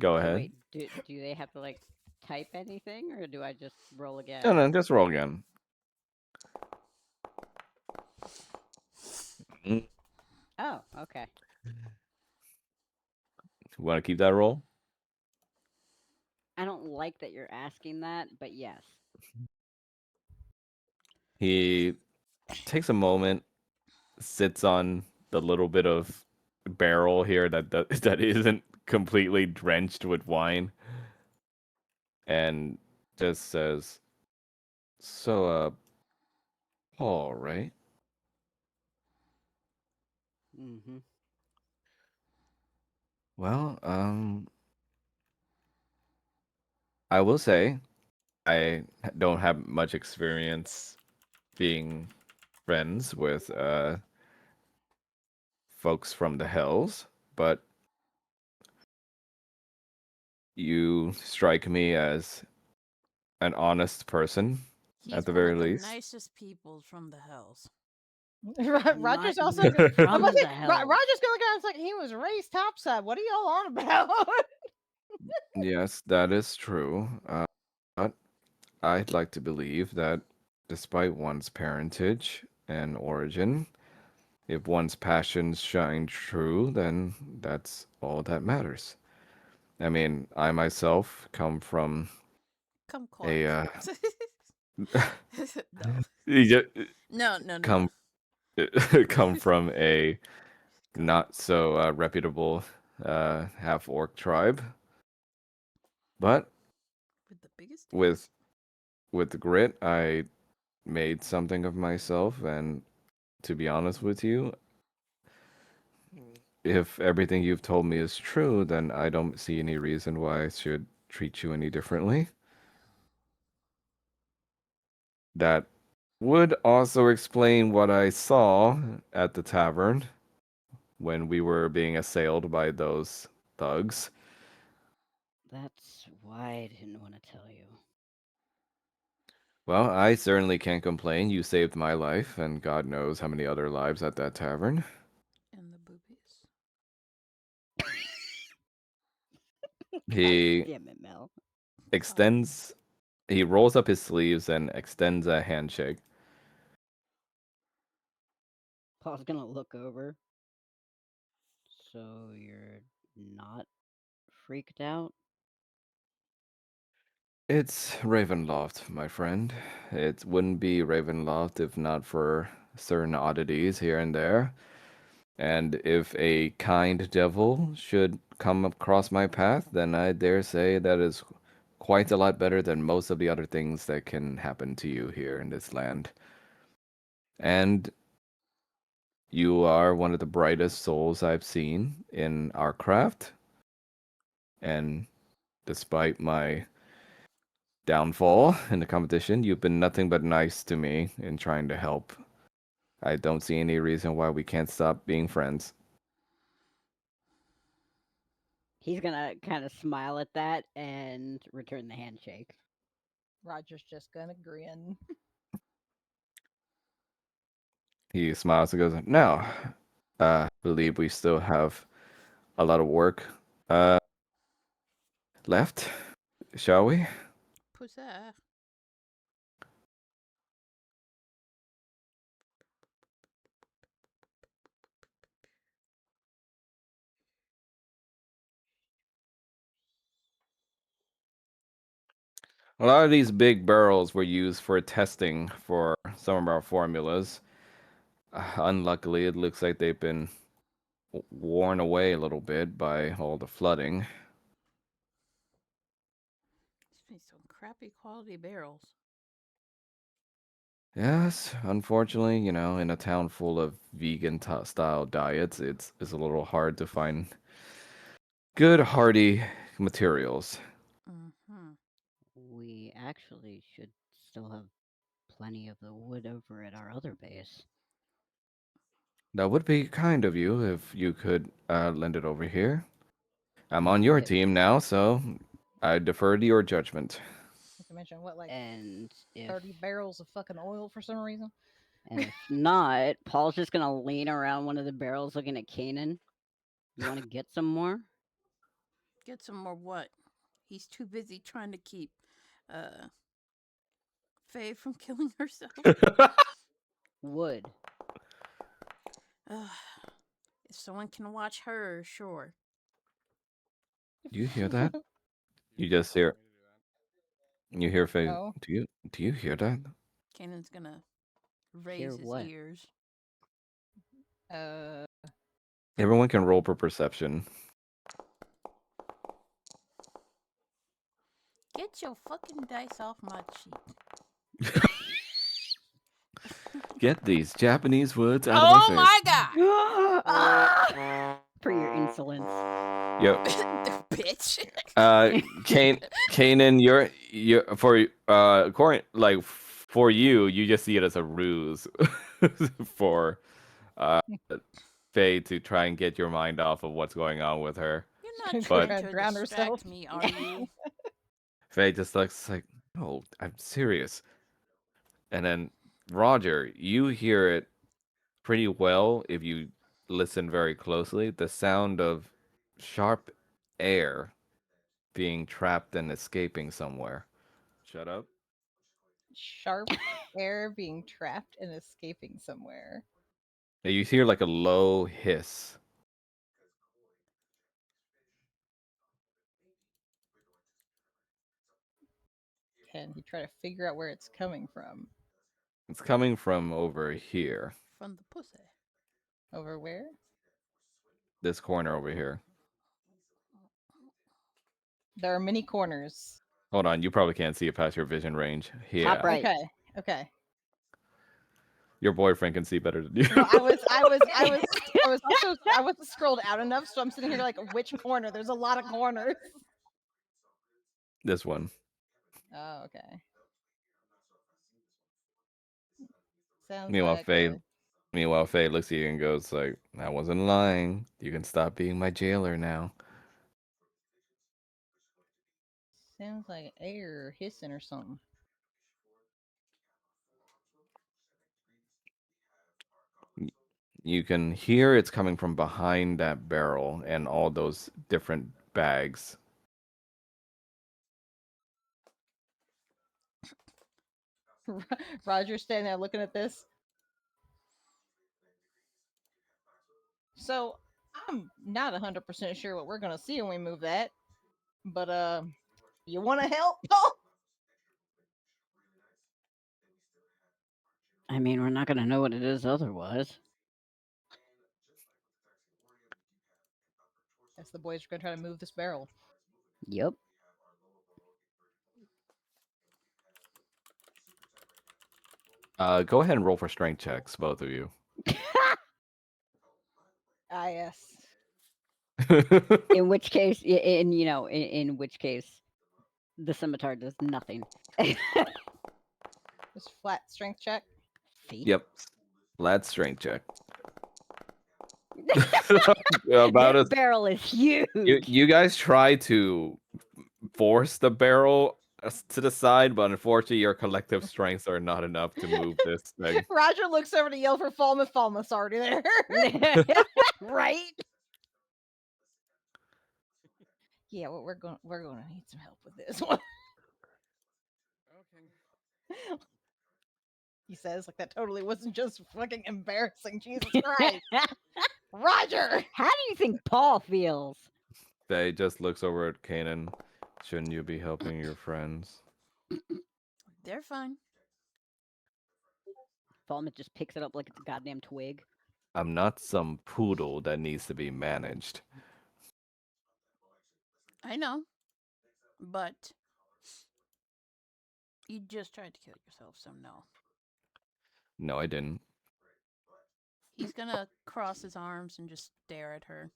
Go So ahead. wait, do they have to like type anything, or do I just roll again? No, just roll again. Oh, okay. Want to keep that roll? I don't like that you're asking that, but yes. He takes a moment, sits on the little bit of barrel here that isn't completely drenched with wine, and just says, "So, Paul, right? Mm-hmm. Well, I will say I don't have much experience being friends with folks from the Hells, but you strike me as an honest person at He's the one very of the least. nicest people from the Hells. Roger's Not also even good. I'm about from to the say, Hells. Roger's gonna look at us like he was raised topside. What are y'all on about? Yes, that is true. But I'd like to believe that despite one's parentage and origin, if one's passions shine true, then that's all that matters. I mean, I myself come from Come quiet. a No. you get- No, no, no, no. come come from a Come not so reputable half orc tribe, but with the biggest with tits. with the grit, I made something of myself, and to be honest with you, if everything you've told me is true, then I don't see any reason why I should treat you any differently. That would also explain what I saw at the tavern when we were being assailed by those thugs. That's why I didn't want to tell you. Well, I certainly can't complain. You saved my life, and God knows how many other lives at that tavern. And the boobies. God He damn it, Mel. extends, he rolls up his sleeves and extends a handshake. Paul's gonna look over. So you're not freaked out? It's Ravenloft, my friend. It wouldn't be Ravenloft if not for certain oddities here and there. And if a kind devil should come across my path, then I dare say that is quite a lot better than most of the other things that can happen to you here in this land. And you are one of the brightest souls I've seen in our craft. And despite my downfall in the competition, you've been nothing but nice to me in trying to help. I don't see any reason why we can't stop being friends. He's gonna kind of smile at that and return the handshake. Roger's just gonna grin. He smiles and goes, "Now, believe we still have a lot of work left, shall we?" Pussy. A lot of these big barrels were used for testing for some of our formulas. Unluckily, it looks like they've been worn away a little bit by all the flooding. It's been some crappy quality barrels. Yes, unfortunately, in a town full of vegan style diets, it's a little hard to find good, hearty materials. Mm-hmm. We actually should still have plenty of the wood over at our other base. That would be kind of you if you could lend it over here. I'm on your team now, so I defer to your judgment. Not to mention what, like And if 30 barrels of fucking oil for some reason. and if not, Paul's just gonna lean around one of the barrels looking at Kanan. You want to get some more? Get some more what? He's too busy trying to keep Faye from killing herself. Wood. If someone can watch her, sure. You hear that? You just hear. You hear Faye. Oh. Do you hear that? Kanan's gonna raise Hear his what? ears. Uh, Everyone can roll for perception. Get your fucking dice off my cheek. Get these Japanese words out of my Oh face. my god! For your insolence. Yep. Bitch. Kanan, you're for like for you just see it as a ruse for Faye to try and get your mind off of what's going on with her. You're not Go trying try to to drown herself. distract me, are you? Faye just looks like, no, I'm serious. And then Roger, you hear it pretty well if you listen very closely. The sound of sharp air being trapped and escaping somewhere. Shut up. Sharp air being trapped and escaping somewhere. And you hear like a low hiss. Can he try to figure out where it's coming from? It's coming from over here. From the pussy. Over where? This corner over here. There are many corners. Hold on, you probably can't see it past your vision range. Yeah. Top right. Okay. Your boyfriend can see better than you. Well, I wasn't scrolled out enough, so I'm sitting here like, which corner? There's a lot of corners. This one. Oh, okay. Sounds Meanwhile, like Faye looks at you and goes like, I wasn't lying. You can stop being my jailer now. sounds like air hissing or something. You can hear it's coming from behind that barrel and all those different bags. Roger's standing there looking at this. So I'm not 100% sure what we're gonna see when we move that, but you want to help? I mean, we're not gonna know what it is otherwise. Guess the boys are gonna try to move this barrel. Yep. Go ahead and roll for strength checks, both of you. Ah, yes. In which case, in which case, the scimitar does nothing. Just flat strength check. See? Yep. Flat strength check. About This as barrel is huge. you guys try to force the barrel to the side, but unfortunately your collective strengths are not enough to move this thing. Roger looks over to yell for Falmouth. Falmouth's already there. Right? Yeah, well, we're gonna need some help with this one. Okay. He says, like that totally wasn't just fucking embarrassing. Jesus Christ, Roger. How do you think Paul feels? They just looks over at Kanan. Shouldn't you be helping your friends? They're fine. Falmouth just picks it up like it's a goddamn twig. I'm not some poodle that needs to be managed. I know. But you just tried to kill yourself, so no. No, I didn't. He's gonna cross his arms and just stare at her.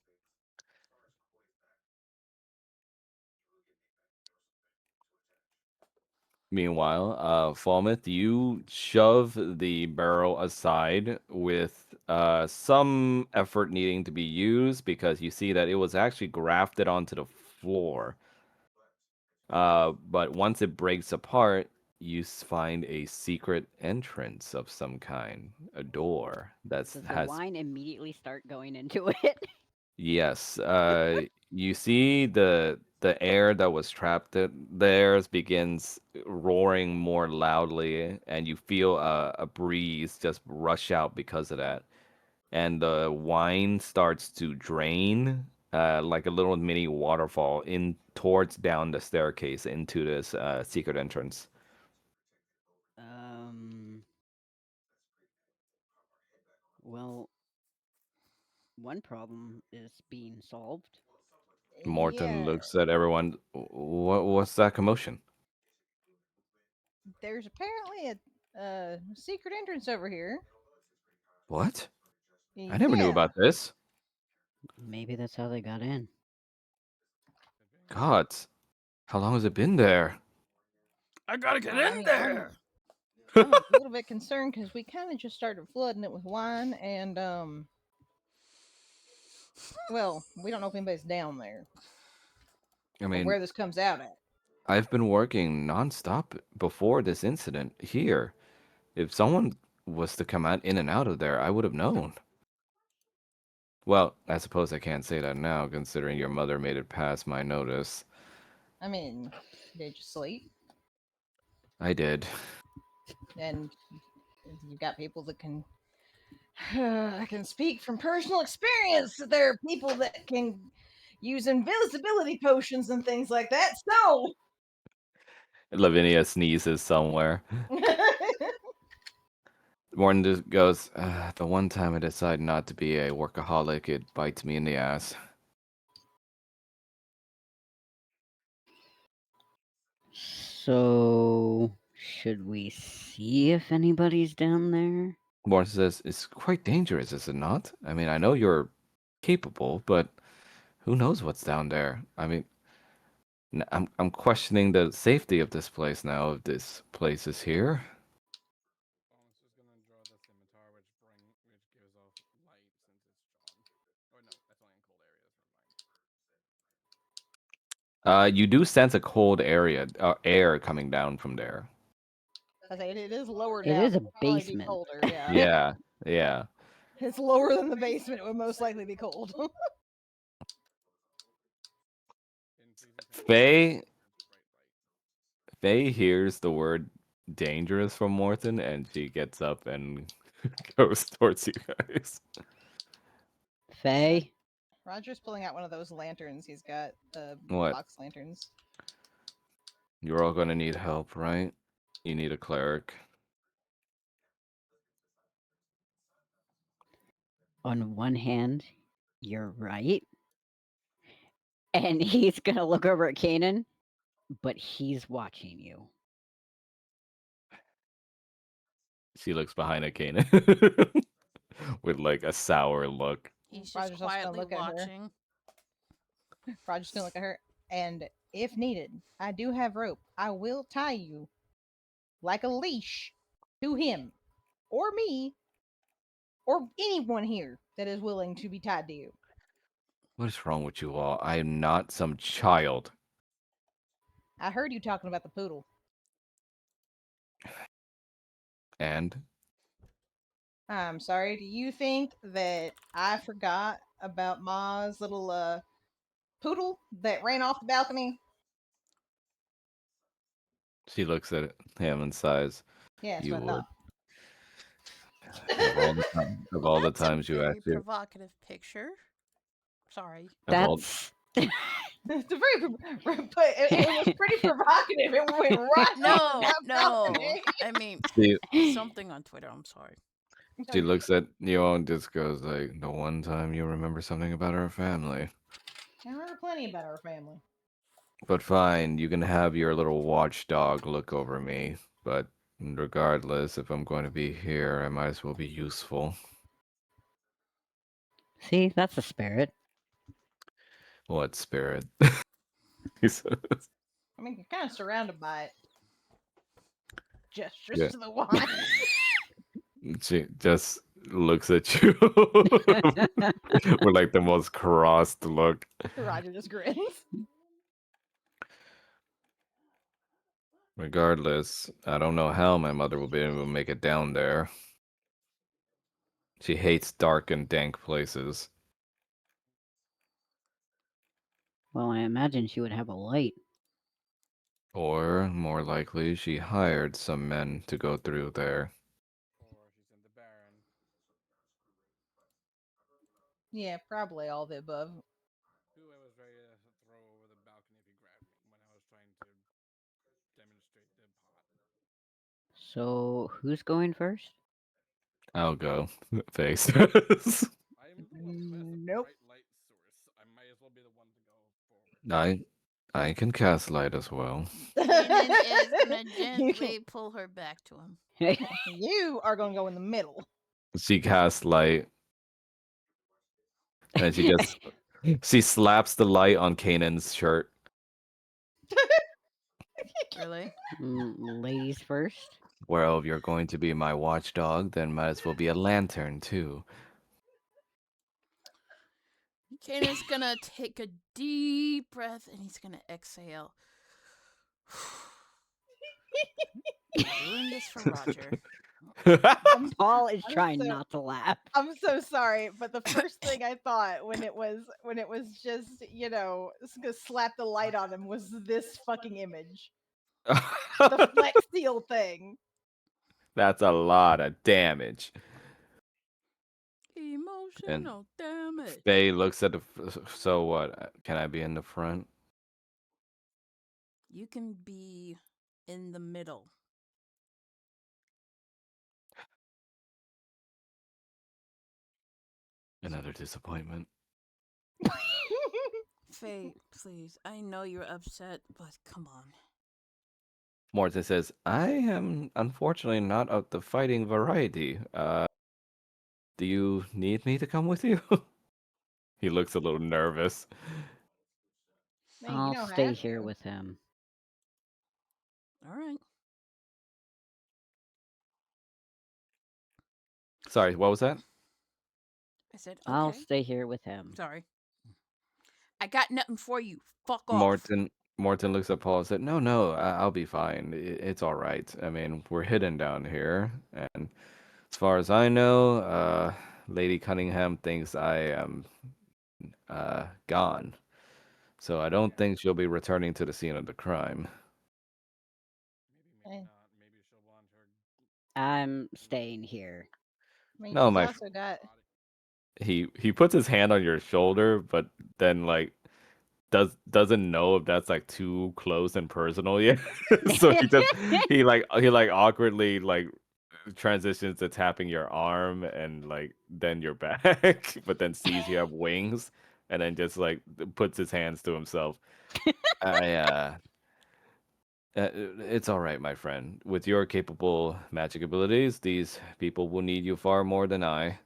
Meanwhile, Falmouth, you shove the barrel aside with some effort needing to be used because you see that it was actually grafted onto the floor. But once it breaks apart, you find a secret entrance of some kind, a door Does the has. wine immediately start going into it? Yes, you see the air that was trapped there begins roaring more loudly, and you feel a breeze just rush out because of that. And the wine starts to drain, like a little mini waterfall in towards down the staircase into this secret entrance. Well, one problem is being solved. Morton Yeah, looks at everyone. What's that commotion? there's apparently a secret entrance over here. What? I never knew Yeah. about this. Maybe that's how they got in. God, how long has it been there? I gotta get I in mean, there. I'm a little bit concerned because we kind of just started flooding it with wine, and well, we don't know if anybody's down there I or mean, where this comes out at. I've been working nonstop before this incident here. If someone was to come out in and out of there, I would have known. Well, I suppose I can't say that now, considering your mother made it past my notice. I mean, did you sleep? I did. And you've got people that can I can speak from personal experience that there are people that can use invisibility potions and things like that. So, Lavinia sneezes somewhere. Morton just goes, the one time I decide not to be a workaholic, it bites me in the ass. So, should we see if anybody's down there? Morton says, it's quite dangerous, is it not? I mean, I know you're capable, but who knows what's down there? I mean, I'm questioning the safety of this place now, if this place is here. Almost just gonna draw the scimitar, which gives off light since it's drawn. Or no, that's only in cold areas. Never mind. You do sense a cold air coming down from there. I say it is lower It down. is It a would probably be basement. colder. Yeah. Yeah, yeah. It's lower than the basement. It would most likely be cold. Faye Faye hears the word dangerous from Morton, and she gets up and goes towards you guys. Faye? Roger's pulling out one of those lanterns. He's got What? box lanterns. You're all gonna need help, right? You need a cleric. On one hand, you're right. And he's gonna look over at Kanan, but he's watching you. She looks behind at Kanan with like a sour look. He's just Roger's also gonna quietly look at her. watching. Roger's gonna look at her, and if needed, I do have rope. I will tie you like a leash to him, or me, or anyone here that is willing to be tied to you. What is wrong with you all? I am not some child. I heard you talking about the poodle. And I'm sorry. Do you think that I forgot about Ma's little poodle that ran off the balcony? she looks at him and sighs. Yes, You but would. not. Of all the That's a times you very actually. provocative picture. Sorry. That's It's a very, but it was pretty provocative. It went right No, off that no. balcony. I mean, She, something on Twitter. I'm sorry. she looks at you and just goes like, the one time you remember something about our family. I remember plenty about our family. But fine, you can have your little watchdog look over me. But regardless, if I'm going to be here, I might as well be useful. See, that's the spirit. What spirit? He says. I mean, you're kind of surrounded by it. Gestures Yeah. to the wine. She just looks at you with like the most crossed look. Roger just grins. Regardless, I don't know how my mother will be able to make it down there. She hates dark and dank places. Well, I imagine she would have a light. Or, more likely, she hired some men to go through there. Or she's in the Baron. Yeah, probably all the above. Who I was ready to throw over the balcony if he grabbed me when I was trying to demonstrate the pot. So, who's going first? I'll go. Face. I am the one with the Nope. bright light source. I might as well be the one to go forward. I can cast light as well. Kanan is gonna gently pull her back to him. You are going to go in the middle. She casts light, and she slaps the light on Kanan's shirt. Really? Ladies first. Well, if you're going to be my watchdog, then might as well be a lantern too. Kanan's gonna take a deep breath and he's gonna exhale. I'm doing this for Roger. Paul is trying not to laugh. I'm so sorry, but the first thing I thought when it was just slap the light on him was this fucking image, the Flex Seal thing. That's a lot of damage. Emotional damage. Faye looks at the. So what? Can I be in the front? You can be in the middle. Another disappointment. Faye, please. I know you're upset, but come on. Morton says, I am unfortunately not of the fighting variety. Do you need me to come with you? He looks a little nervous. Man, I'll stay here with him. All right. Sorry, what was that? I said, okay. I'll stay here with him. Sorry. I got nothing for you. Fuck off. Morton looks at Paul and said, No, I'll be fine. It's all right. I mean, we're hidden down here, and as far as I know, Lady Cunningham thinks I am gone. So I don't think she'll be returning to the scene of the crime. Maybe not. Maybe she'll want her. I'm staying here. I mean, No, she's my also got. He puts his hand on your shoulder, but then like doesn't know if that's like too close and personal yet. So he awkwardly like transitions to tapping your arm and like then your back, but then sees you have wings and then just like puts his hands to himself. It's all right, my friend. With your capable magic abilities, these people will need you far more than I.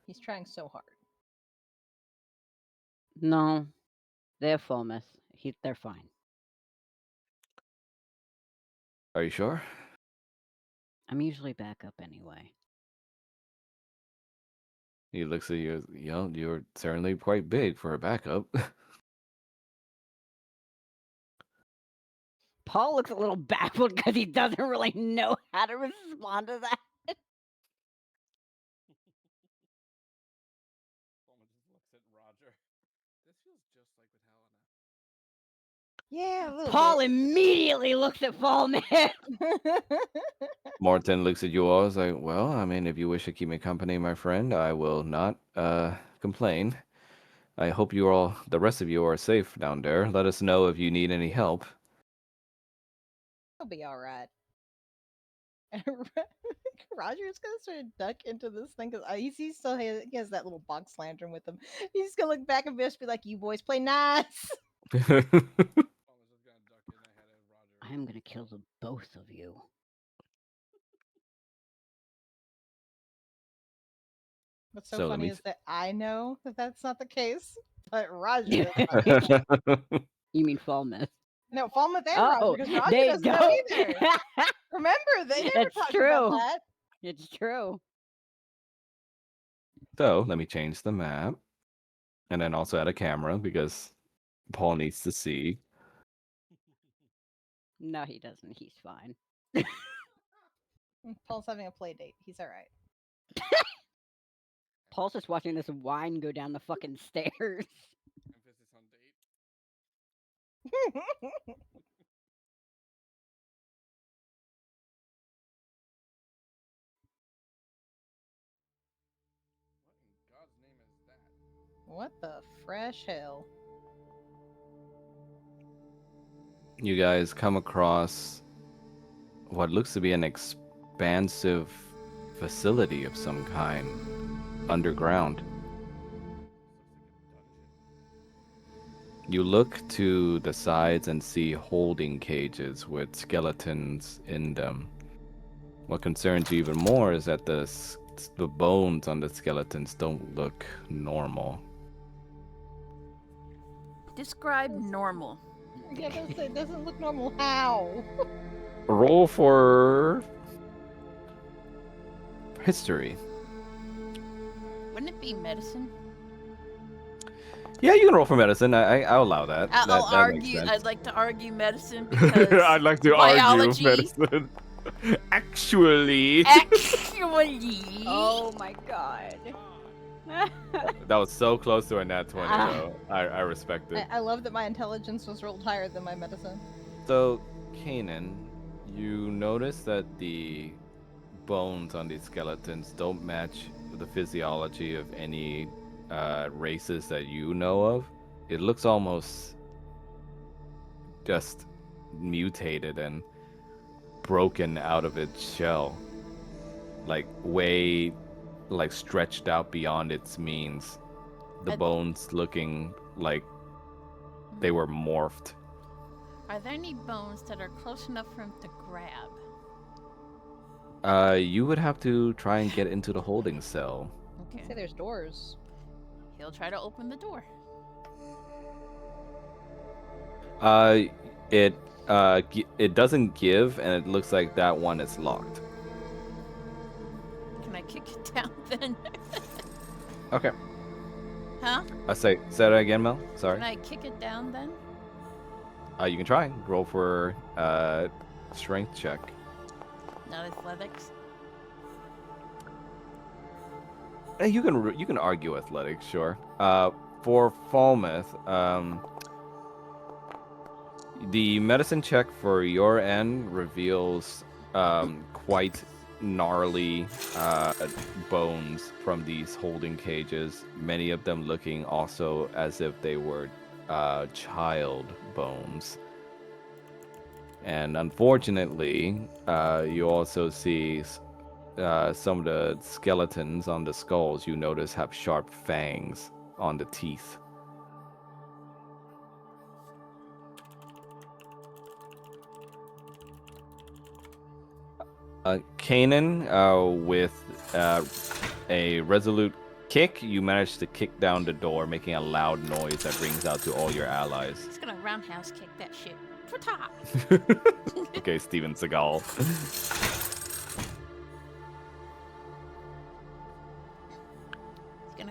He's trying so hard. No, they're famous. They're fine. Are you sure? I'm usually back up anyway. He looks at you. You're certainly quite big for a backup. Paul looks a little baffled because he doesn't really know how to respond to that. Coleman just looks at Roger. This feels just like with Helena. Yeah, a little Paul bit. immediately looks at Fallman. Morton looks at you all as like, well, I mean, if you wish to keep me company, my friend, I will not complain. I hope the rest of you are safe down there. Let us know if you need any help. He'll be all right. Roger's gonna sort of duck into this thing because he still has that little box lantern with him. He's gonna look back and just be like, "You boys play nice." I'm gonna kill the both of you. What's so funny is that I know that that's not the case, but Roger does not. You mean Falmouth? No, Falmouth and Roger, because Roger doesn't know either. Remember, they never talked about that. It's true. So let me change the map, and then also add a camera because Paul needs to see. No, he doesn't. He's fine. Paul's having a play date. He's all right. Paul's just watching this wine go down the fucking stairs. Emphasis on date. What in God's name is that? What the fresh hell? You guys come across what looks to be an expansive facility of some kind underground. You look to the sides and see holding cages with skeletons in them. What concerns you even more is that the the bones on the skeletons don't look normal. Describe normal. Yeah, it doesn't look normal. How? Roll for history. Wouldn't it be medicine? Yeah, you can roll for medicine. I'll allow that. I'll That makes argue. sense. I'd like to argue medicine because I'd like to biology. argue medicine. Actually. Actually. Oh my god. That was so close to a nat 20, though. I respect it. I love that my intelligence was rolled higher than my medicine. So, Kanan, you notice that the bones on these skeletons don't match the physiology of any races that you know of. It looks almost just mutated and broken out of its shell. Like, way, like, stretched out beyond its means. The bones looking like they were morphed. Are there any bones that are close enough for him to grab? You would have to try and get into the holding cell. Okay. Say there's doors. He'll try to open the door. It doesn't give, and it looks like that one is locked. Can I kick it down then? Okay. Huh? Say that again, Mel. Sorry. Can I kick it down then? You can try. Roll for strength check. Not athletics. You can argue athletics, sure. For Falmouth, the medicine check for your end reveals quite gnarly bones from these holding cages. Many of them looking also as if they were child bones. And unfortunately, you also see some of the skeletons on the skulls you notice have sharp fangs on the teeth. Kanan, with a resolute kick, you manage to kick down the door, making a loud noise that rings out to all your allies. He's gonna roundhouse kick that shit. Pata! Okay, Steven Seagal.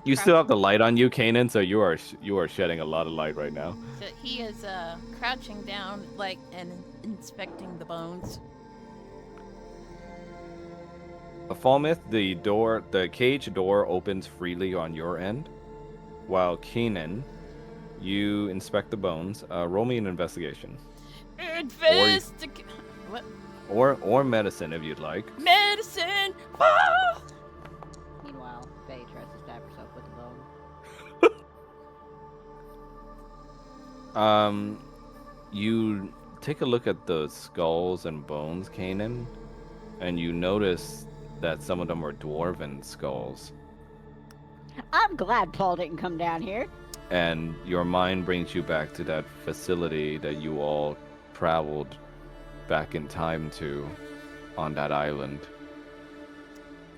You still have the light on you, Kanan, so you are shedding a lot of light right now. So he is crouching down, like, and inspecting the bones. Falmouth, the cage door opens freely on your end, while Kanan, you inspect the bones. Roll me an investigation. What? Or medicine if you'd like. Medicine! Ah! Meanwhile, Faye tries to stab herself with a bone. You take a look at the skulls and bones, Kanan, and you notice that some of them are dwarven skulls. I'm glad Paul didn't come down here. And your mind brings you back to that facility that you all traveled back in time to on that island.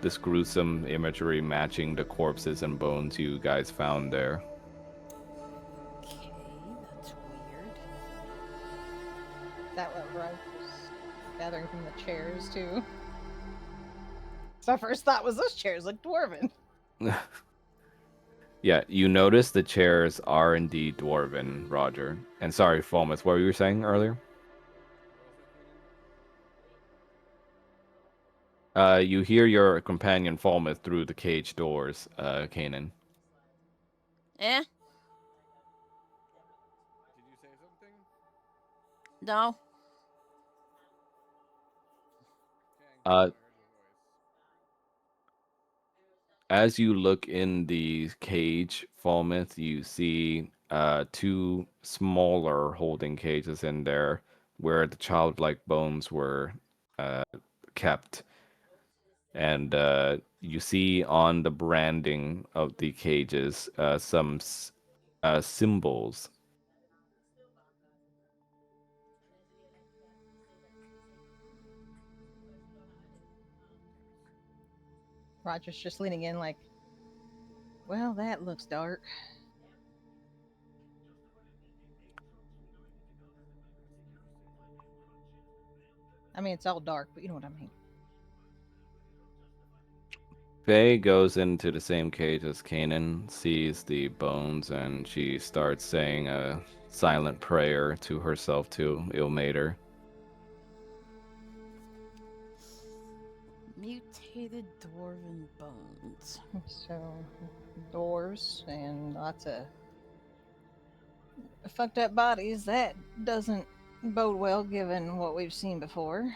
This gruesome imagery matching the corpses and bones you guys found there. Okay, that's weird. That what Rose was gathering from the chairs too. So my first thought was those chairs look dwarven. Yeah, you notice the chairs are indeed dwarven, Roger. And sorry, Falmouth, what were you saying earlier? You hear your companion Falmouth through the cage doors, Kanan. Eh? Did you say something? No. Uh, As you look in the cage, Falmouth, you see two smaller holding cages in there where the childlike bones were kept. And you see on the branding of the cages some symbols. Roger's just leaning in, like, well, that looks dark. I mean, it's all dark, but you know what I mean. Faye goes into the same cage as Kanan, sees the bones, and she starts saying a silent prayer to herself to Ilmater. Mutated dwarven bones. So, doors and lots of fucked up bodies. That doesn't bode well given what we've seen before.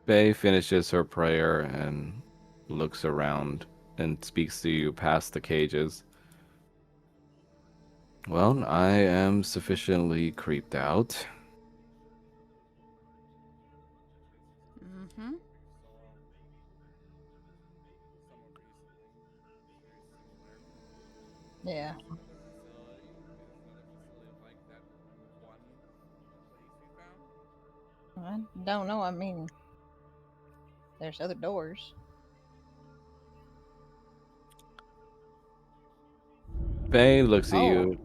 Faye finishes her prayer and looks around and speaks to you past the cages. Well, I am sufficiently creeped out. Mm-hmm. Yeah. Another facility? Is another facility like that one place we found? I don't know. I mean, there's other doors. Faye looks at Oh. you.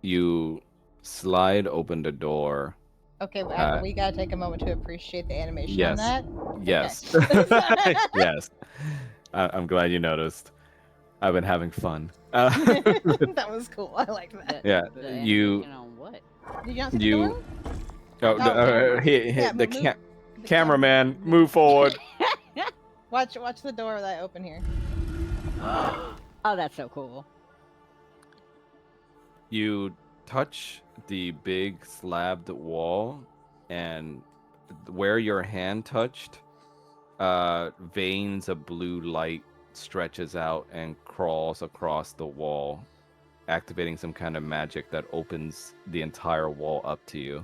You slide open the door. Okay, Uh, we gotta take a moment to appreciate the animation on yes. that. Yes. Okay. Yes. I'm glad you noticed. I've been having fun. That was cool. I like that. Yeah, The you animation on what? Did you not see the you. door? Oh, Oh, camera. Yeah, the move. The cameraman, move forward. Watch the door that I open here. Oh, that's so cool. You touch the big slabbed wall, and where your hand touched, veins of blue light stretches out and crawls across the wall, activating some kind of magic that opens the entire wall up to you.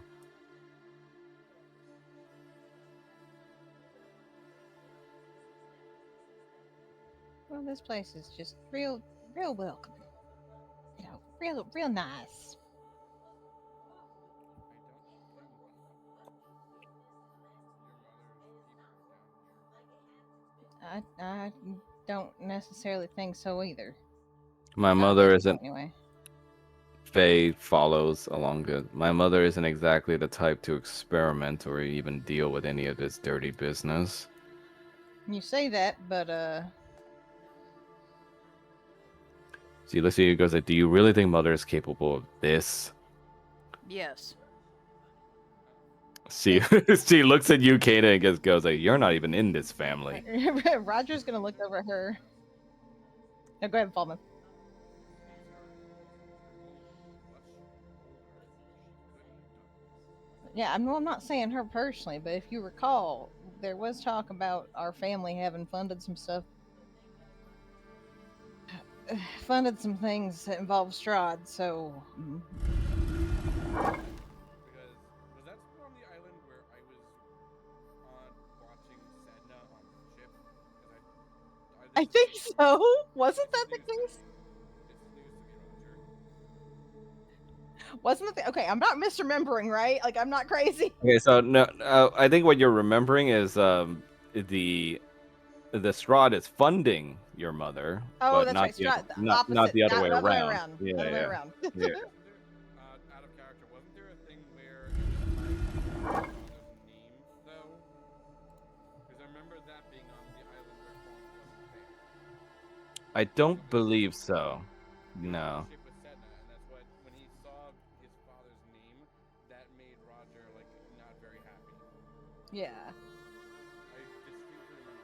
Well, this place is just real welcoming. You know, real nice. I don't necessarily think so either. My Not at mother this isn't. point, anyway. Faye follows along it. My mother isn't exactly the type to experiment or even deal with any of this dirty business. You say that, but She looks at you and goes like, "Do you really think mother is capable of this?" Yes. She she looks at you, Kana, and goes like, "You're not even in this family." Roger's gonna look over at her. No, go ahead, Fallman. Yeah, I'm not saying her personally, but if you recall, there was talk about our family having funded some stuff, funded some things that involve Strahd. So, Because was that still on the island where I was on watching Sedna on the ship? Because I think so. Wasn't that the case? It's news to me, Roger. Wasn't it? Okay, I'm not misremembering, right? Like, I'm not crazy. Okay, so no, I think what you're remembering is the Strahd is funding your mother, Oh, but that's not right. the Strahd, not the other way other way around. around. Yeah, Other way yeah, around. yeah. Out of character, wasn't there a thing where it was tied to your father's name, though? Because I remember that being on the island where Fawn wasn't there. I don't believe so. No. Ship with Sedna, and that's what when he saw his father's name, that made Roger like not very happy. Yeah. I distinctly remember.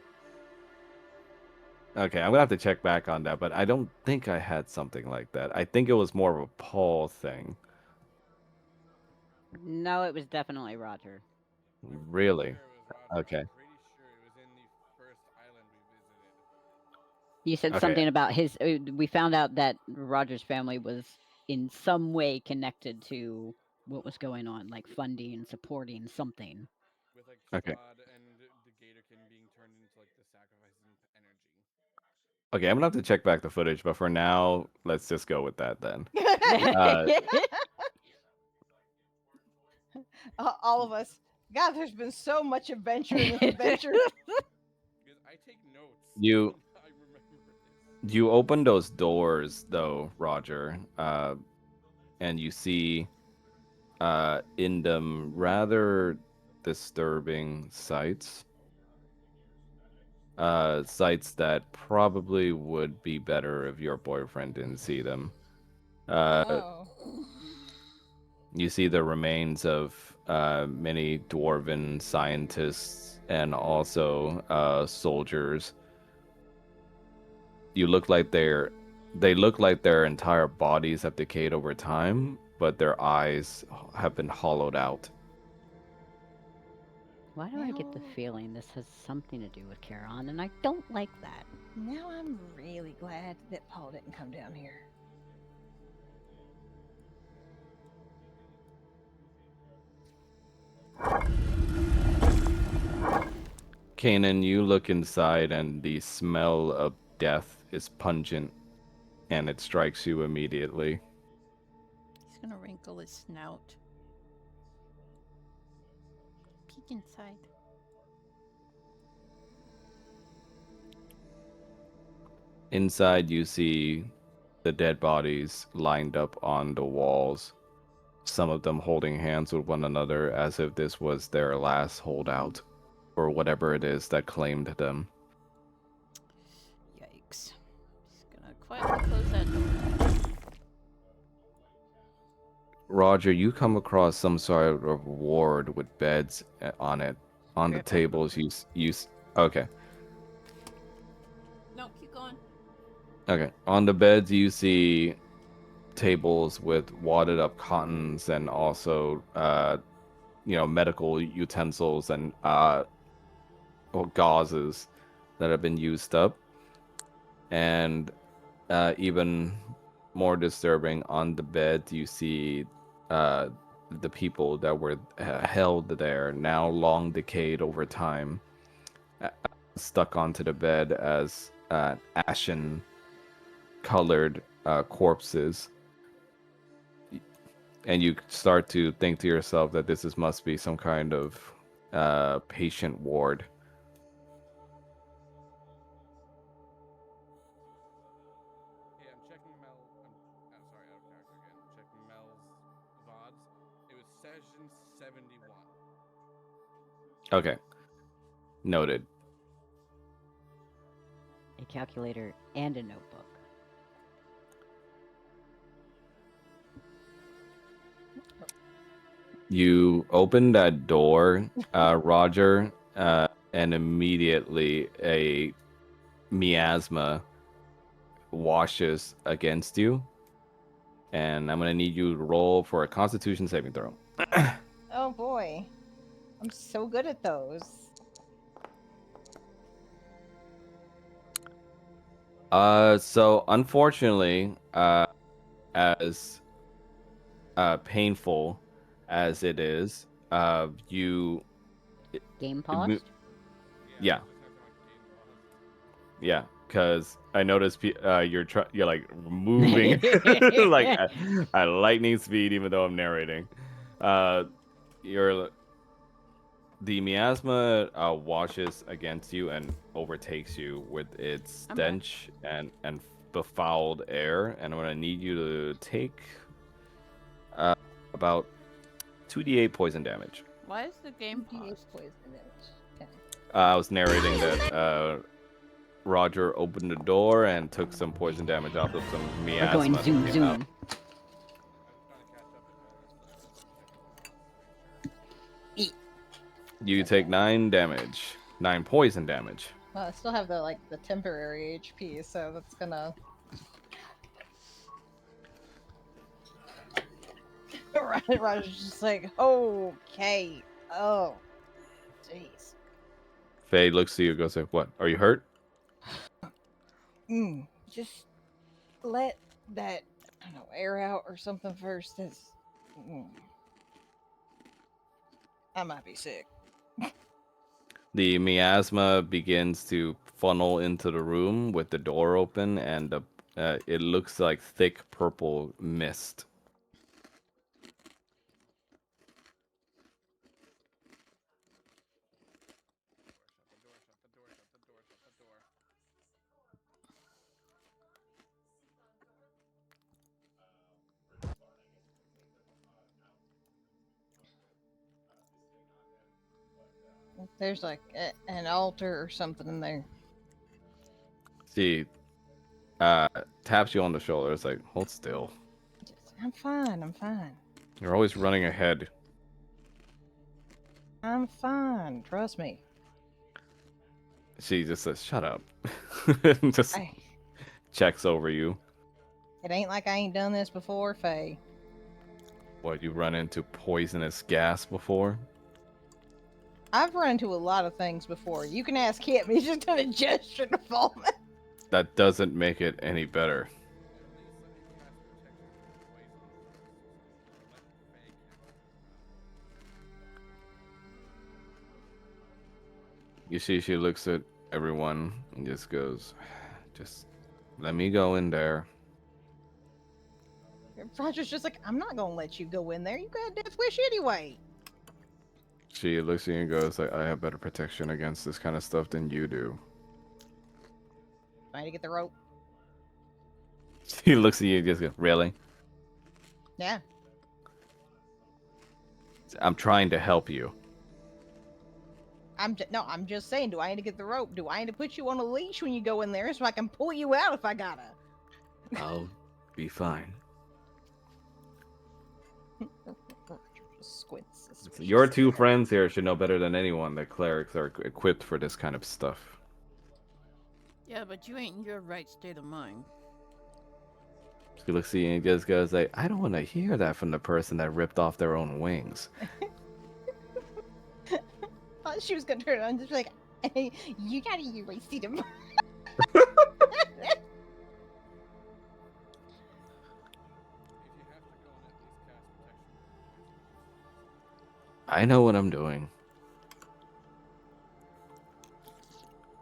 Okay, I'm gonna have to check back on that, but I don't think I had something like that. I think it was more of a Paul thing. No, it was definitely Roger. Really? Okay. I'm pretty sure it was in the first island we visited. You said Okay. something about his. We found out that Roger's family was in some way connected to what was going on, like funding and supporting something. With like Okay. Strahd and the Gatorkin being turned into like the sacrificing energy. Okay, I'm gonna have to check back the footage, but for now, let's just go with that then. All of us. God, there's been so much adventure in this adventure. Because I take notes. You I remember this. you open those doors though, Roger, and you see in them rather disturbing sights. Sights that probably would be better if your boyfriend didn't see them. Oh. You see the remains of many dwarven scientists and also soldiers. They look like their entire bodies have decayed over time, but their eyes have been hollowed out. Why do I get the feeling this has something to do with Charon, and I don't like that. Now I'm really glad that Paul didn't come down here. Kanan, you look inside and the smell of death is pungent and it strikes you immediately. He's gonna wrinkle his snout. Peek inside. Inside, you see the dead bodies lined up on the walls, some of them holding hands with one another as if this was their last holdout, or whatever it is that claimed them. Yikes. He's gonna quietly close that door. Roger, you come across some sort of ward with beds on it. On the tables, okay. No, keep going. Okay. On the beds, you see tables with wadded up cottons and also, medical utensils and gauzes that have been used up. And even more disturbing, on the bed, you see the people that were held there, now long decayed over time, stuck onto the bed as ashen colored corpses. And you start to think to yourself that must be some kind of patient ward. Hey, I'm checking Mel. I'm sorry, out of character again. I'm checking Mel's VODs. It was session 71. Okay. Noted. A calculator and a notebook. You open that door, Roger, and immediately a miasma washes against you. And I'm going to need you to roll for a Constitution saving throw. Oh boy. I'm so good at those. So unfortunately, as painful as it is, you Game paused? Yeah. Yeah, because I noticed you're like moving like at lightning speed, even though I'm narrating. You're the miasma washes against you and overtakes you with its stench and befouled air, and I'm gonna need you to take about 2d8 poison damage. Why is the game paused? Poison damage. Okay. I was narrating that Roger opened the door and took some poison damage off of some miasma. We're going zoom zoom. You take 9 damage. 9 poison damage. Well, I still have the temporary HP, so that's gonna. Roger's just like, okay. Oh, jeez. Faye looks to you and goes like, what? Are you hurt? Just let that, I don't know, air out or something first. I might be sick. The miasma begins to funnel into the room with the door open, and it looks like thick purple mist. There's like an altar or something in there. She taps you on the shoulder. It's like, hold still. I'm fine. I'm fine. You're always running ahead. I'm fine. Trust me. She just says, shut up. Just I, checks over you. it ain't like I ain't done this before, Faye. What, you run into poisonous gas before? I've run into a lot of things before. You can ask him. He's just done a gesture to Fallman. That doesn't make it any better. You see, she looks at everyone and just goes, just let me go in there. Roger's just like, I'm not gonna let you go in there. You got a death wish anyway. She looks at you and goes, like, I have better protection against this kind of stuff than you do. Trying to get the rope. She looks at you and just goes, really? Yeah. I'm trying to help you. I'm just saying, do I need to get the rope? Do I need to put you on a leash when you go in there so I can pull you out if I gotta? I'll be fine. Squints. Your two friends here should know better than anyone that clerics are equipped for this kind of stuff. Yeah, but you ain't in your right state of mind. She looks at you and just goes like, I don't want to hear that from the person that ripped off their own wings. She was gonna turn around and just be like, hey, you gotta use my state of mind. I know what I'm doing.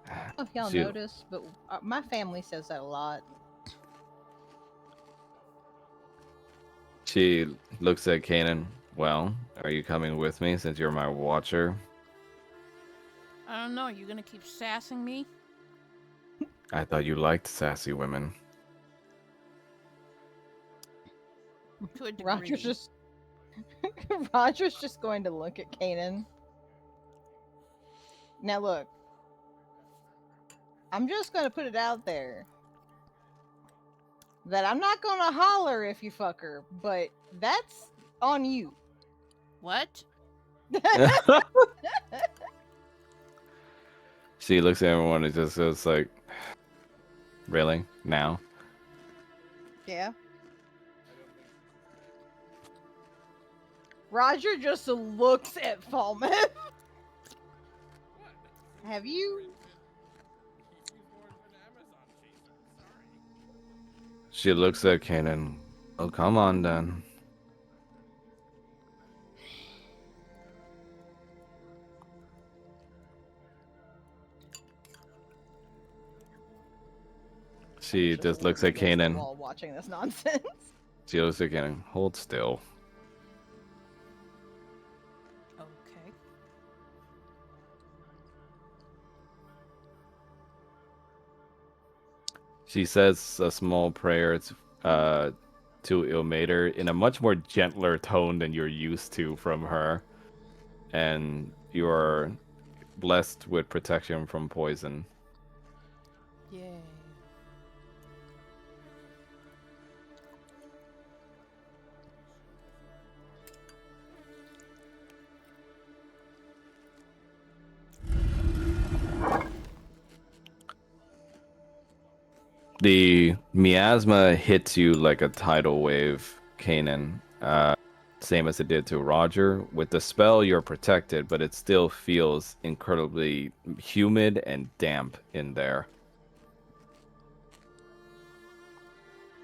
I don't know if y'all See, notice, but my family says that a lot. she looks at Kanan. Well, are you coming with me since you're my watcher? I don't know. You gonna keep sassing me? I thought you liked sassy women. To a degree. Roger's just going to look at Kanan. Now look, I'm just gonna put it out there that I'm not gonna holler if you fuck her, but that's on you. What? She looks at everyone and just goes like, really? Now? Yeah. Roger just looks at Fallman. Have you? She looks at Kanan. Oh, come on then. She just looks at Kanan. While watching this nonsense. She looks at Kanan. Hold still. Okay. She says a small prayer to Ilmater in a much more gentler tone than you're used to from her. And you are blessed with protection from poison. Yay. The miasma hits you like a tidal wave, Kanan. Same as it did to Roger. With the spell, you're protected, but it still feels incredibly humid and damp in there.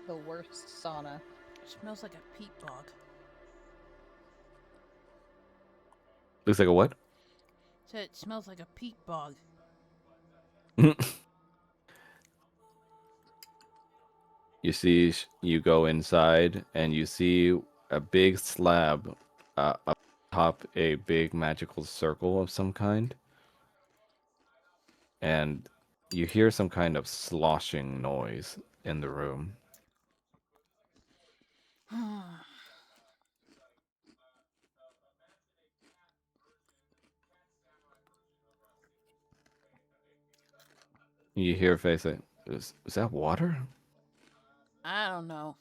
The worst sauna. It smells like a peat bog. Looks like a what? So it smells like a peat bog. You see, you go inside and you see a big slab up top, a big magical circle of some kind. And you hear some kind of sloshing noise in the room. You hear Faye say, is that water? I don't know.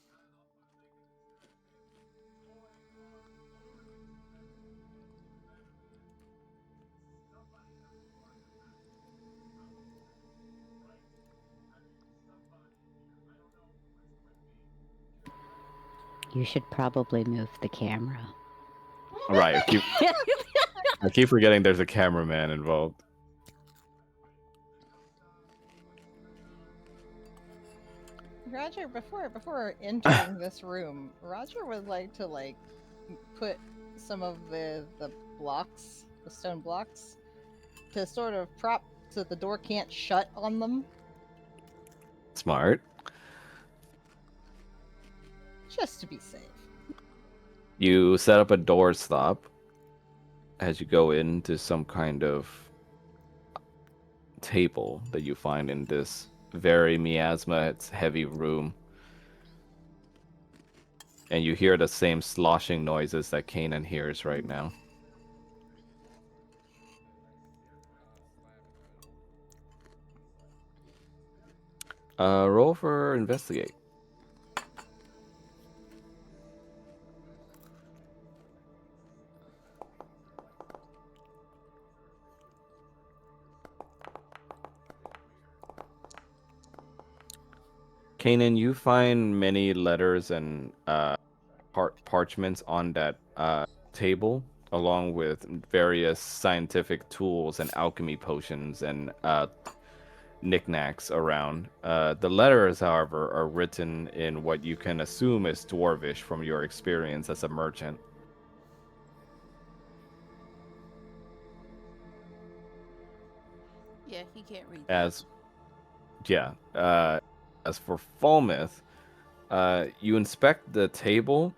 You should probably move the camera. Right. I keep forgetting there's a cameraman involved. Roger, before entering this room, Roger would like to put some of the blocks, the stone blocks, to sort of prop so the door can't shut on them. Smart. Just to be safe. You set up a door stop as you go into some kind of table that you find in this very miasma, it's heavy room. And you hear the same sloshing noises that Kanan hears right now. Roll for investigate. Kanan, you find many letters and parchments on that table, along with various scientific tools and alchemy potions and knickknacks around. The letters, however, are written in what you can assume is Dwarvish from your experience as a merchant. Yeah, he can't read As for Falmouth, you inspect the table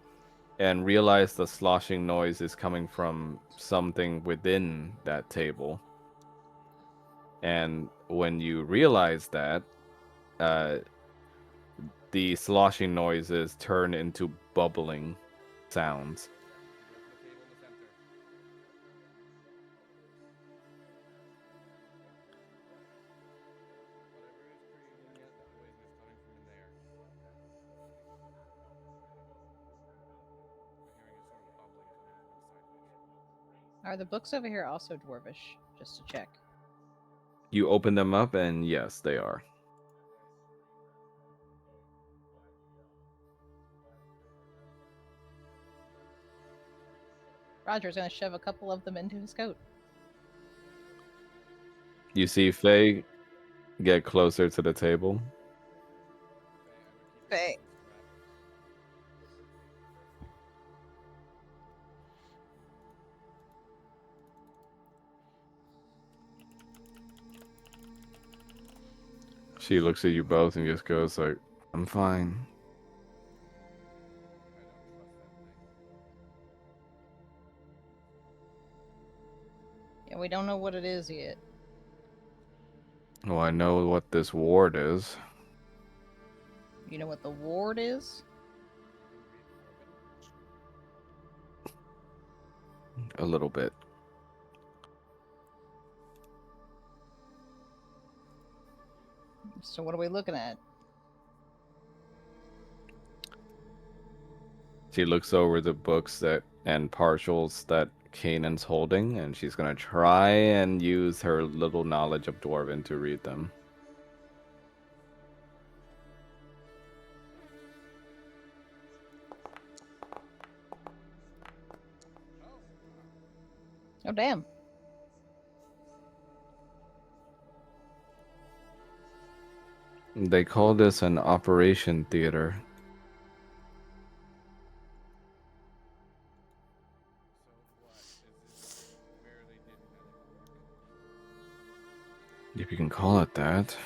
and realize the sloshing noise is coming from something within that table. And when you realize that, the sloshing noises turn into bubbling sounds. Are the books over here also Dwarvish? Just to check. You open them up, and yes, they are. Roger's gonna shove a couple of them into his coat. You see Faye get closer to the table. Faye. She looks at you both and just goes like, I'm fine. Yeah, we don't know what it is yet. Well, I know what this ward is. You know what the ward is? A little bit. So what are we looking at? She looks over the books and partials that Kanan's holding, and she's gonna try and use her little knowledge of Dwarven to read them. Oh, damn. They call this an operation theater. If you can call it that.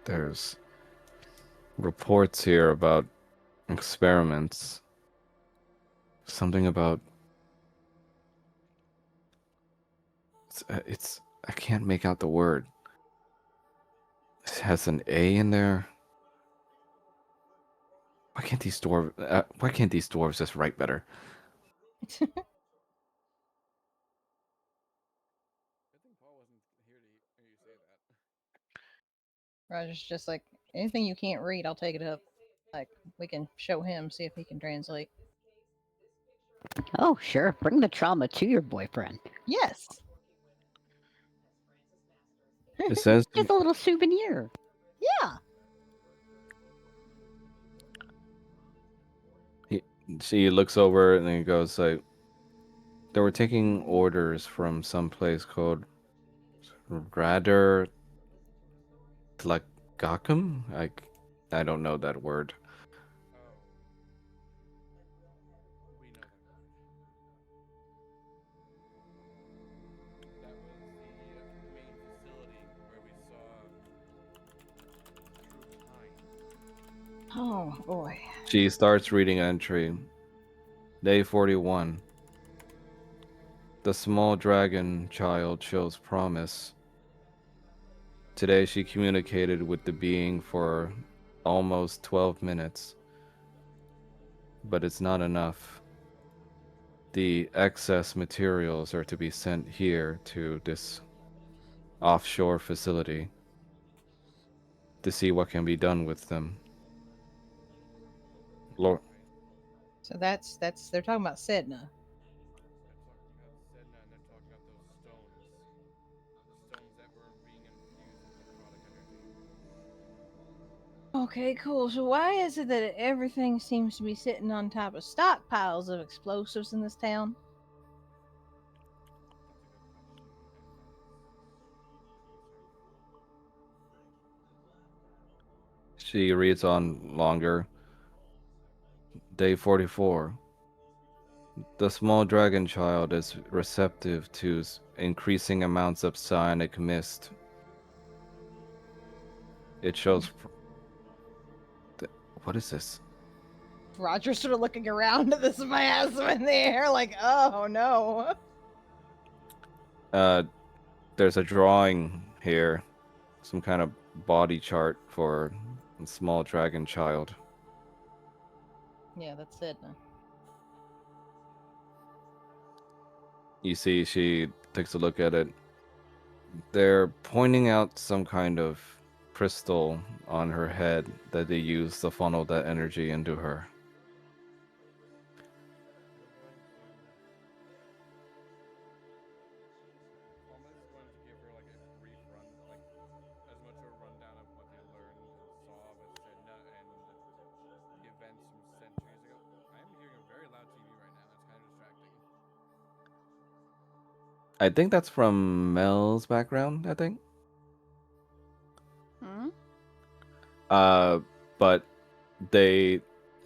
There's reports here about experiments. Something about... It's I can't make out the word. It has an A in there. Why can't these dwarves just write better? Roger's just like, anything you can't read, I'll take it up. Like, we can show him, see if he can translate. Oh, sure. Bring the trauma to your boyfriend. Yes. It says It's a little souvenir. Yeah. she looks over and then goes like, they were taking orders from some place called Radar Tlagakum? I don't know that word. Oh. We know that word. That was the main facility where we saw True Pine. Oh boy. She starts reading entry. Day 41. The small dragon child shows promise. Today she communicated with the being for almost 12 minutes. But it's not enough. The excess materials are to be sent here to this offshore facility to see what can be done with them. Lord, So that's they're talking about Sedna. They're talking about Sedna and they're talking about those stones. Stones that were being infused with necrotic energy. Okay, cool. So why is it that everything seems to be sitting on top of stockpiles of explosives in this town? That's a good question, and that is answered. she reads on longer. Day 44. The small dragon child is receptive to increasing amounts of psionic mist. It shows. What is this? Roger's sort of looking around at this miasma in the air, like, oh no. There's a drawing here, some kind of body chart for a small dragon child. Yeah, that's Sedna. You see, she takes a look at it. They're pointing out some kind of crystal on her head that they use to funnel that energy into her. Thomas going to give her like a brief run, like as much of a rundown of what they learned and saw with Sedna and the events from centuries ago. I am hearing a very loud TV right now. It's kind of distracting. I think that's from Mel's background, I think. Hmm? But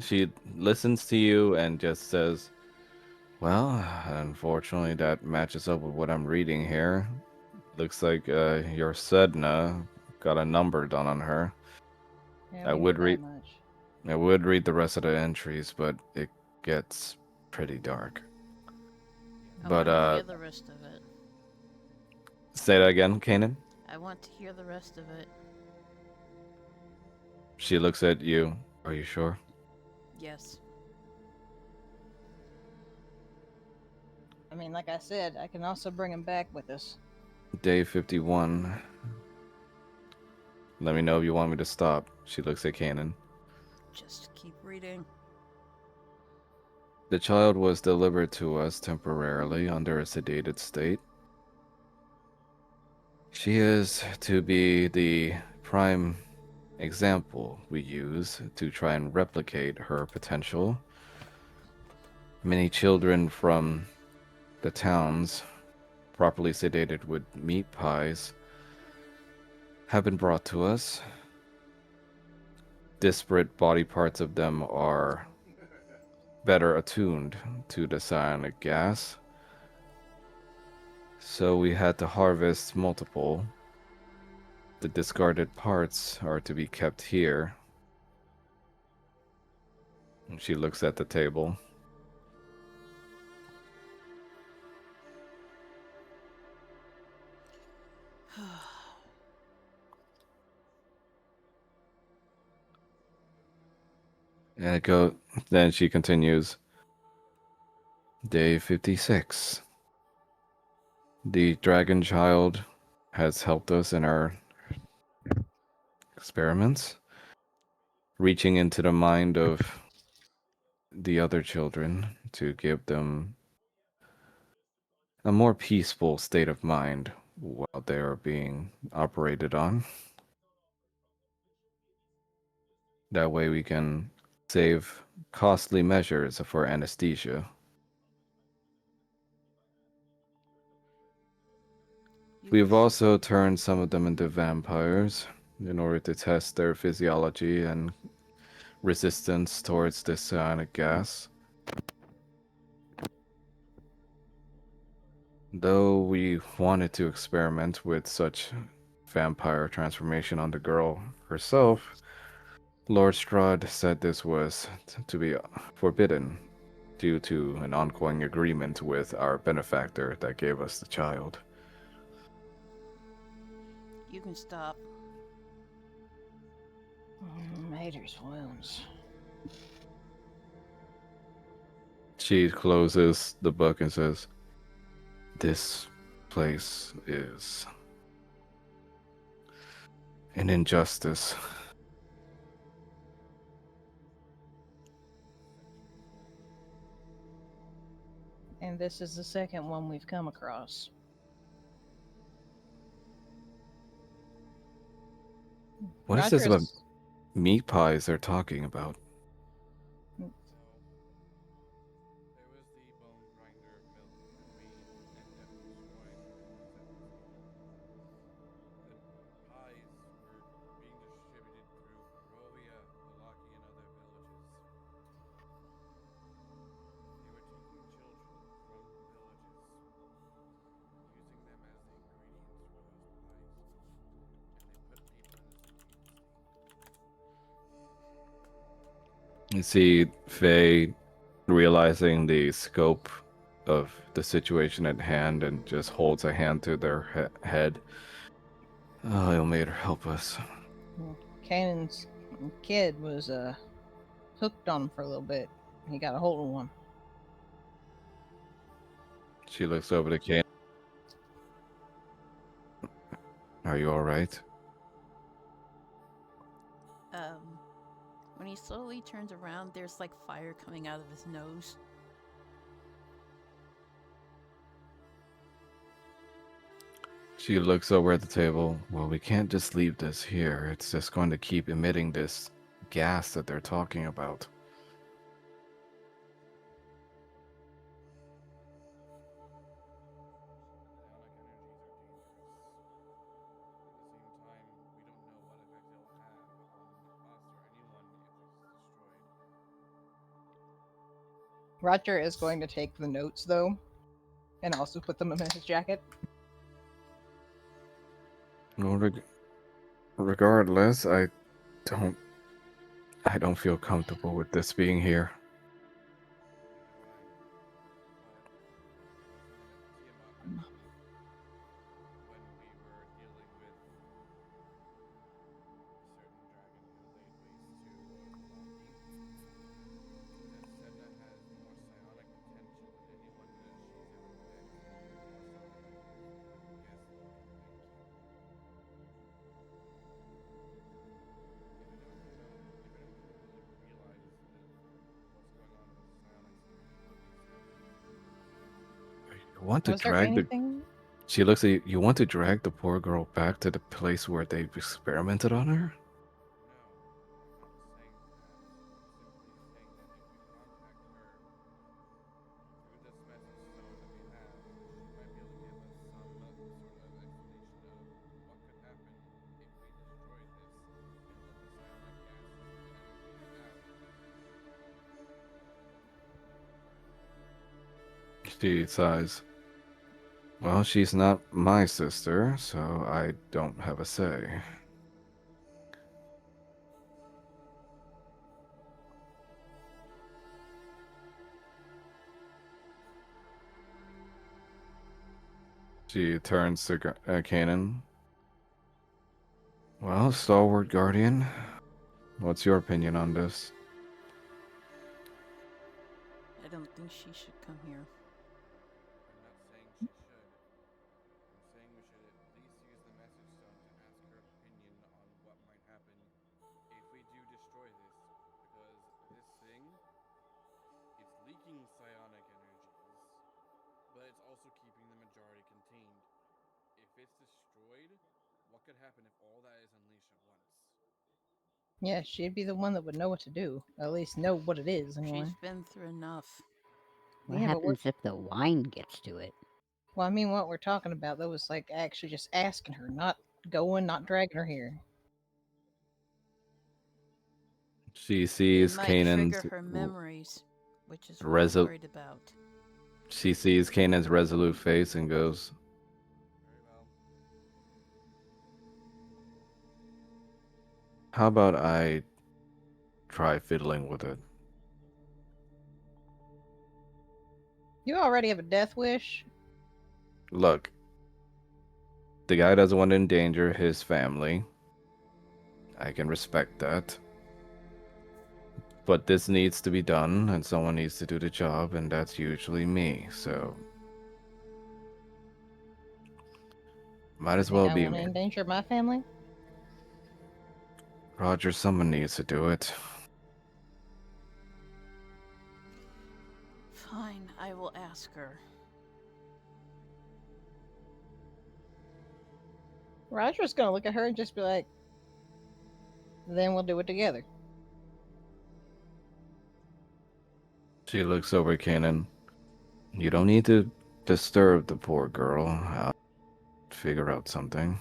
she listens to you and just says, well, unfortunately that matches up with what I'm reading here. Looks like your Sedna got a number done on her. Yeah, I we know would that read much. I would read the rest of the entries, but it gets pretty dark. I But want to hear the rest of it. say that again, Kanan. I want to hear the rest of it. She looks at you. Are you sure? Yes. I mean, like I said, I can also bring him back with us. Day 51. Let me know if you want me to stop. She looks at Kanan. Just keep reading. The child was delivered to us temporarily under a sedated state. She is to be the prime example we use to try and replicate her potential. Many children from the towns, properly sedated with meat pies, have been brought to us. Disparate body parts of them are better attuned to the psionic gas. So we had to harvest multiple. The discarded parts are to be kept here. She looks at the table. And then she continues. Day 56. The dragon child has helped us in our experiments, reaching into the mind of the other children to give them a more peaceful state of mind while they are being operated on. That way we can save costly measures for anesthesia. We've also turned some of them into vampires in order to test their physiology and resistance towards this cyanic gas. Though we wanted to experiment with such vampire transformation on the girl herself, Lord Strahd said this was to be forbidden due to an ongoing agreement with our benefactor that gave us the child. You can stop. Mater's wounds. She closes the book and says, "This place is an injustice." And this is the second one we've come across. What is this about meat pies they're talking about? You see Faye realizing the scope of the situation at hand and just holds a hand to their head. Oh, Ilmater, help us. Kanan's kid was hooked on him for a little bit. He got a hold of one. She looks over to Kanan. Are you alright? When he slowly turns around, there's like fire coming out of his nose. She looks over at the table. Well, we can't just leave this here. It's just going to keep emitting this gas that they're talking about. Roger is going to take the notes, though, and also put them in his jacket. Well, regardless, I don't feel comfortable with this being here. You want to drag the... She looks at you. You want to drag the poor girl back to the place where they've experimented on her? She sighs. Well, she's not my sister, so I don't have a say. She turns to Kanan. Well, stalwart guardian, what's your opinion on this? I don't think she should come here. emitting psionic energies, but it's also keeping the majority contained. If it's destroyed, what could happen if all that is unleashed at once? Yeah, she'd be the one that would know what to do. At least know what it is, anyway. She's been through enough. What Yeah, but happens if the wine gets to it? well, I mean, what we're talking about though is like actually just asking her, not going, not dragging her here. She It sees might trigger Kanan's her memories, which is what I'm resol- worried about. She sees Kanan's resolute face and goes, Very well. "How about I try fiddling with it?" You already have a death wish. Look, the guy doesn't want to endanger his family. I can respect that. But this needs to be done, and someone needs to do the job, and that's usually me, so might You as think well I be want to me. endanger my family? Roger, someone needs to do it. Fine, I will ask her. Roger's gonna look at her and just be like, "Then we'll do it together." She looks over at Kanan. You don't need to disturb the poor girl. I'll figure out something.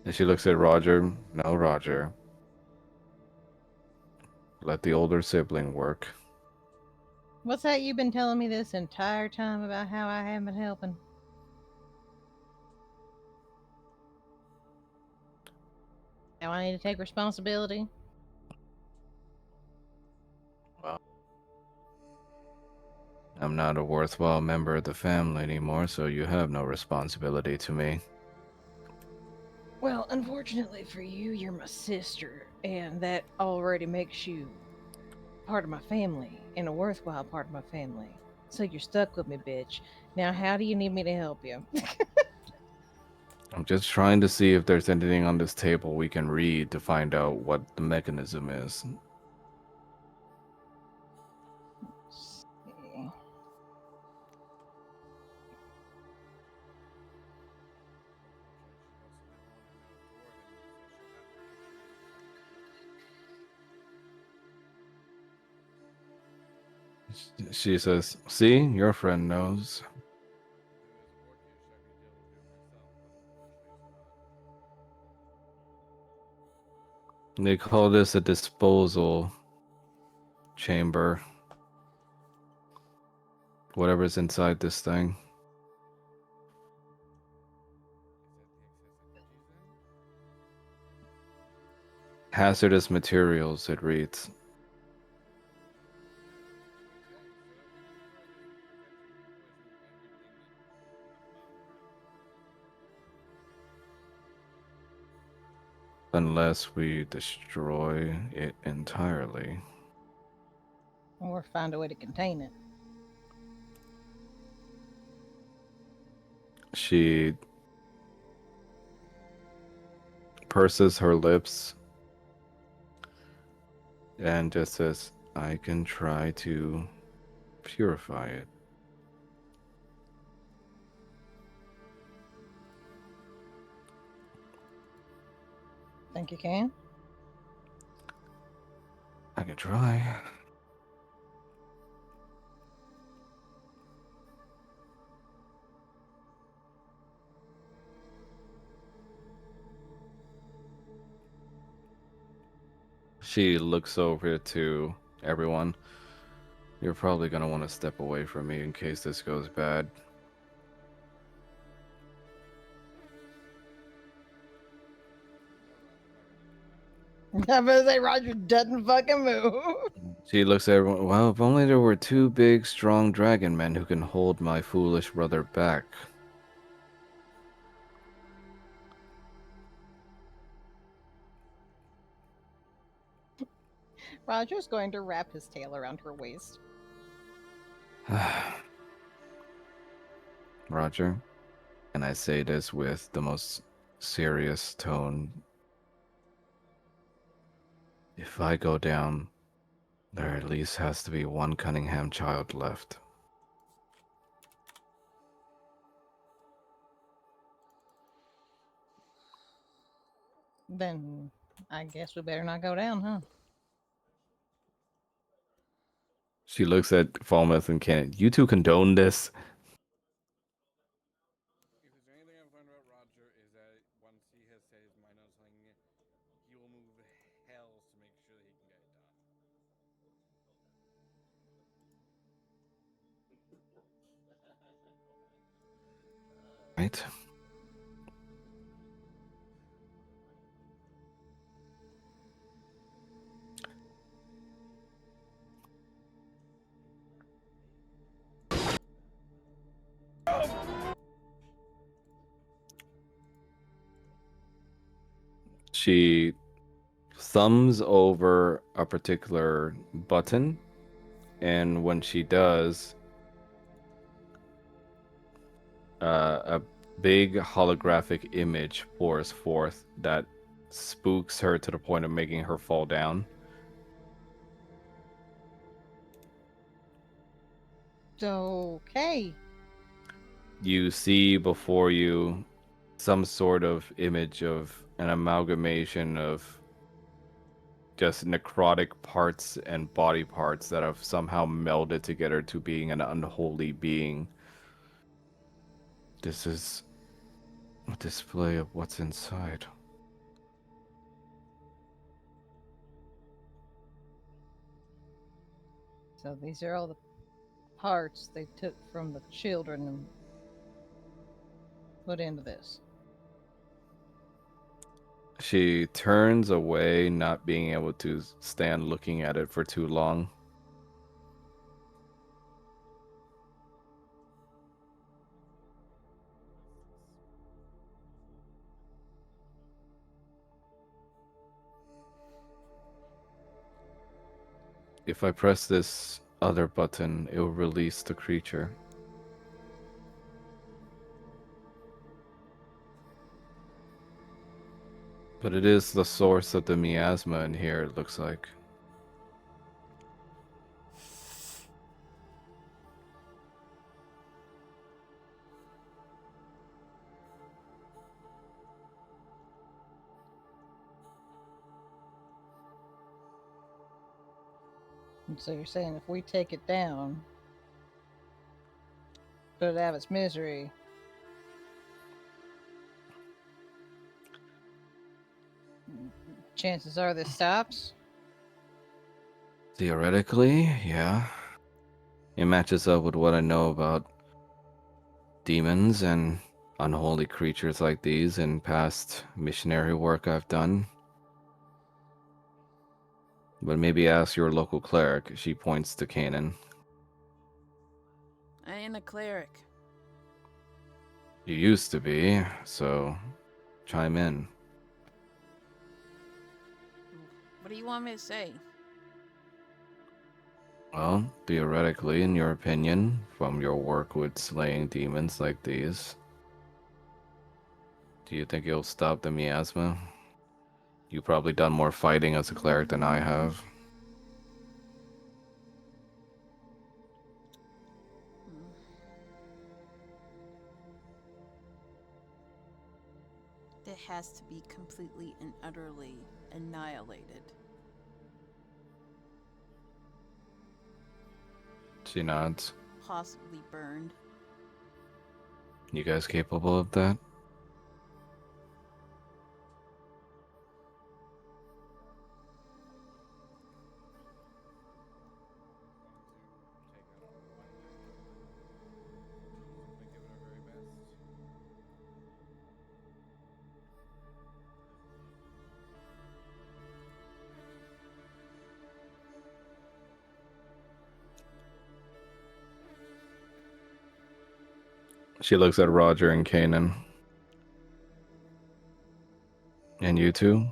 And she looks at Roger. No, Roger. Let the older sibling work. What's that you've been telling me this entire time about how I haven't been helping? Now I need to take responsibility. Well, I'm not a worthwhile member of the family anymore, so you have no responsibility to me. Well, unfortunately for you, you're my sister, and that already makes you part of my family and a worthwhile part of my family. So you're stuck with me, bitch. Now, how do you need me to help you? I'm just trying to see if there's anything on this table we can read to find out what the mechanism is. Let's see. She says, "See, your friend knows." They call this a disposal chamber. Whatever's inside this thing. Hazardous materials, it reads. Unless we destroy it entirely. Or find a way to contain it. She purses her lips and just says, I can try to purify it. Think you can? I can try. She looks over to everyone. You're probably going to want to step away from me in case this goes bad. I'm gonna say Roger doesn't fucking move. She looks at everyone. Well, if only there were two big, strong dragon men who can hold my foolish brother back. Roger's going to wrap his tail around her waist. Roger, and I say this with the most serious tone If I go down, there at least has to be one Cunningham child left. Then I guess we better not go down, huh? She looks at Falmouth and Cannon. You two condone this? If there's anything I've learned about Roger is that once he has set his mind on something, he will move hells to make sure that he can get it done. Right? She thumbs over a particular button, and when she does, a big holographic image pours forth that spooks her to the point of making her fall down. Okay. You see before you some sort of image of an amalgamation of just necrotic parts and body parts that have somehow melded together to being an unholy being. This is a display of what's inside. So these are all the parts they took from the children and put into this. She turns away, not being able to stand looking at it for too long. If I press this other button, it will release the creature. But it is the source of the miasma in here, it looks like. And so you're saying if we take it down, put it out of its misery, chances are this stops? Theoretically, yeah. It matches up with what I know about demons and unholy creatures like these in past missionary work I've done. But maybe ask your local cleric. She points to Kanan. I ain't a cleric. You used to be, so chime in. What do you want me to say? Well, theoretically, in your opinion, from your work with slaying demons like these, do you think it'll stop the miasma? You've probably done more fighting as a cleric than I have. It has to be completely and utterly annihilated. She nods. Possibly burned. You guys capable of that? She looks at Roger and Kanan. And you two?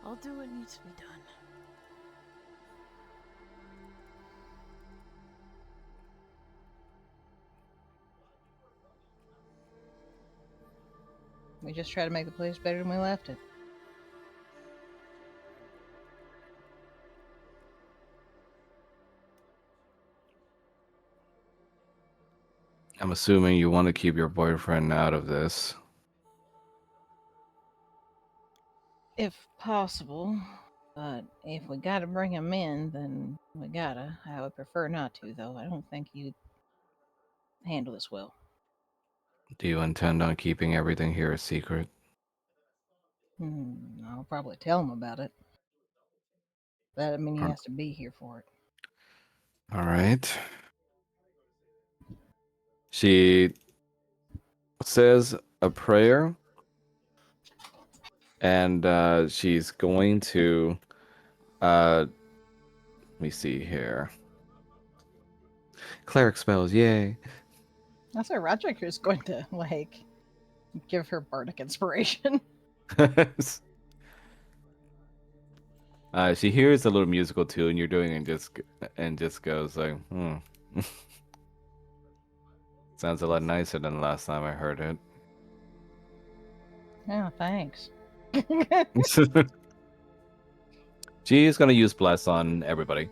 I'll do what needs to be done. We just try to make the place better than we left it. I'm assuming you want to keep your boyfriend out of this. If possible. But if we gotta bring him in, then we gotta. I would prefer not to, though. I don't think you'd handle this well. Do you intend on keeping everything here a secret? I'll probably tell him about it. That doesn't mean he Ar- has to be here for it. All right. She says a prayer, and she's going to. Let me see here. Cleric spells, yay! I say Roderick is going to give her bardic inspiration. She hears a little musical tune you're doing, and just goes like, Sounds a lot nicer than the last time I heard it. Oh, thanks. She's gonna use bless on everybody.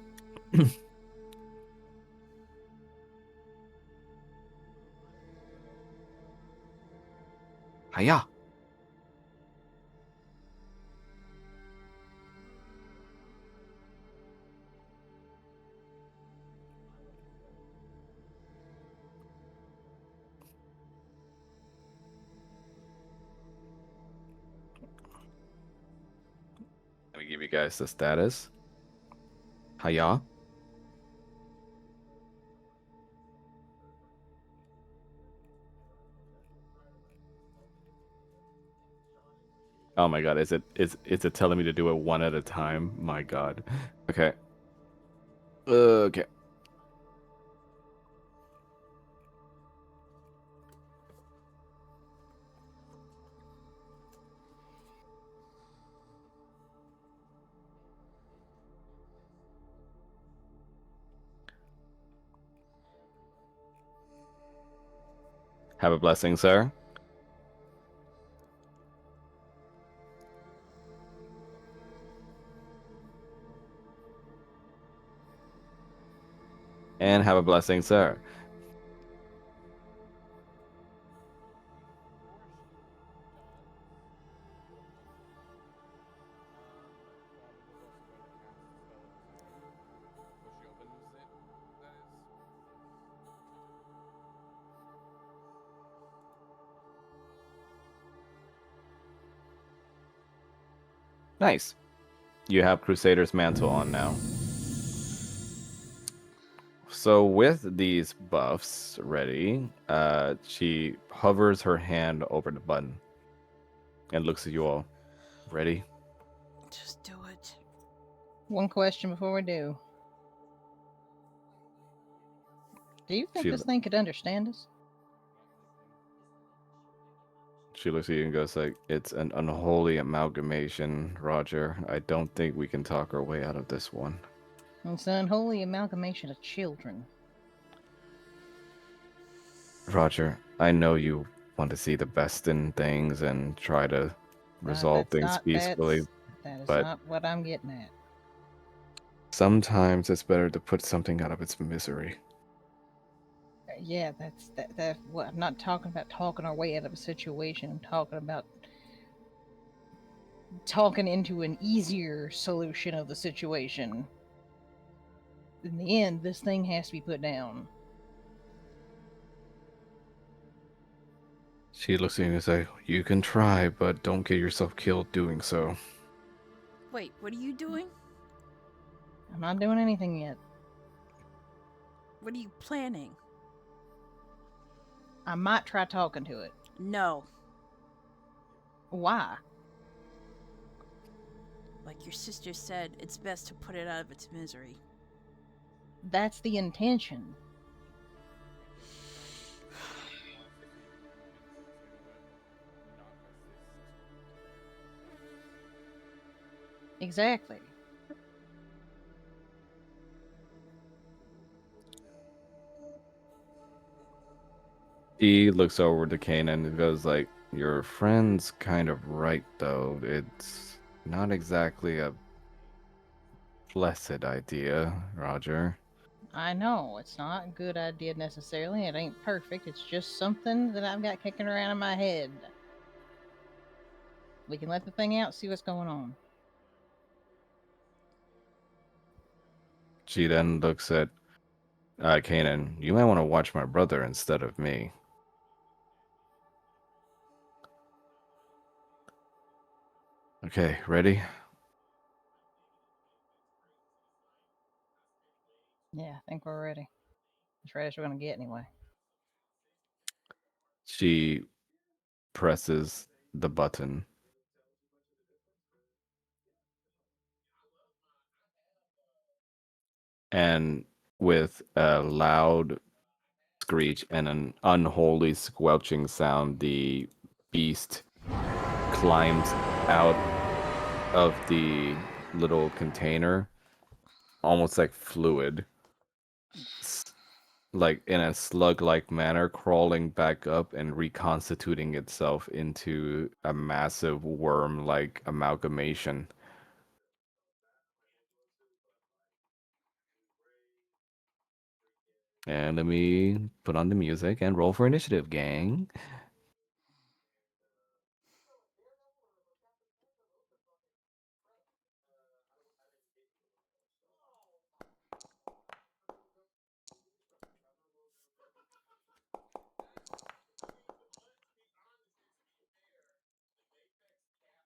Hiya. Let me give you guys the status. Hiya. Oh my god, is it telling me to do it one at a time? My god. Okay. Okay. Have a blessing, sir. And have a blessing, sir. Nice. You have Crusader's Mantle on now. So with these buffs ready, she hovers her hand over the button and looks at you all. Ready? Just do it. One question before we do. Do you think this thing could understand us? She looks at you and goes like, "It's an unholy amalgamation, Roger. I don't think we can talk our way out of this one." It's an unholy amalgamation of children. Roger, I know you want to see the best in things and try to resolve things peacefully, That is but not what I'm getting at. sometimes it's better to put something out of its misery. Yeah, that. What I'm not talking about talking our way out of a situation. I'm talking about talking into an easier solution of the situation. In the end, this thing has to be put down. She looks at you and says, "You can try, but don't get yourself killed doing so." Wait, what are you doing? I'm not doing anything yet. What are you planning? I might try talking to it. No. Why? Like your sister said, it's best to put it out of its misery. That's the intention. Exactly. He looks over to Kanan and goes like, "Your friend's kind of right, though. It's not exactly a blessed idea, Roger." I know it's not a good idea necessarily. It ain't perfect. It's just something that I've got kicking around in my head. We can let the thing out, see what's going on. She then looks at Kanan. You might want to watch my brother instead of me. Okay, ready? Yeah, I think we're ready. As ready as we're gonna get anyway. She presses the button. And with a loud screech and an unholy squelching sound, the beast climbs out of the little container, almost like fluid, like in a slug-like manner, crawling back up and reconstituting itself into a massive worm-like amalgamation. And let me put on the music and roll for initiative, gang.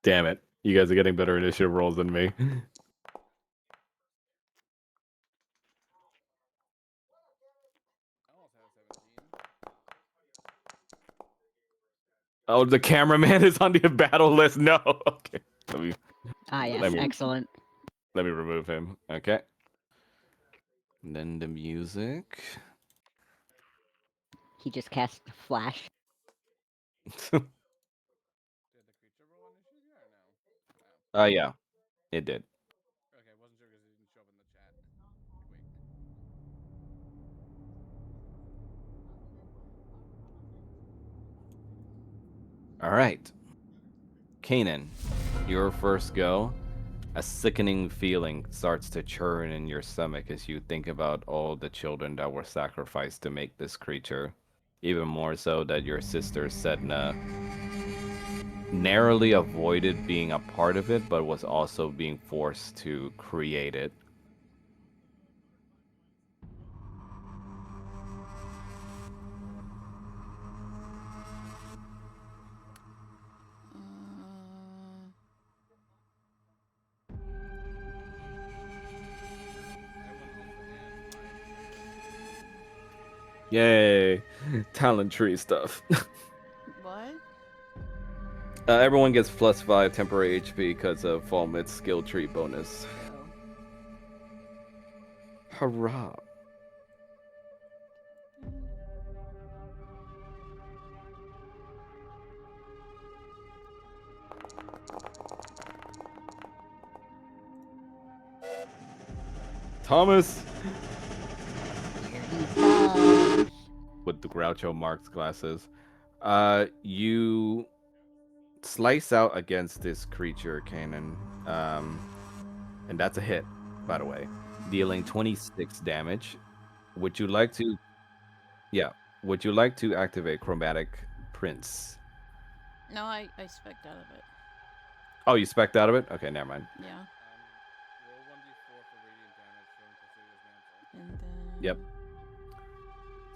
Damn it. You guys are getting better initiative rolls than me. Oh, the cameraman is on the battle list. No. Okay. Yes, excellent. Let me remove him. Okay. And then the music. He just cast Flash. Yeah. It did. Okay, wasn't sure because it didn't show up in the chat. All right. Kanan, your first go. A sickening feeling starts to churn in your stomach as you think about all the children that were sacrificed to make this creature. Even more so that your sister Sedna narrowly avoided being a part of it, but was also being forced to create it. Yay! Talent tree stuff. What? Everyone gets +5 temporary HP because of Falmit's skill tree bonus. Hurrah! Thomas! With the Groucho Marx glasses. You slice out against this creature, Kanan. And that's a hit, by the way. Dealing 26 damage. Would you like to... Yeah. Would you like to activate Chromatic Prince? No, I spec'd out of it. Oh, you spec'd out of it? Okay, never mind. Yeah. Roll 1d4 for radiant damage from Crusader's Mantle. And then... Yep.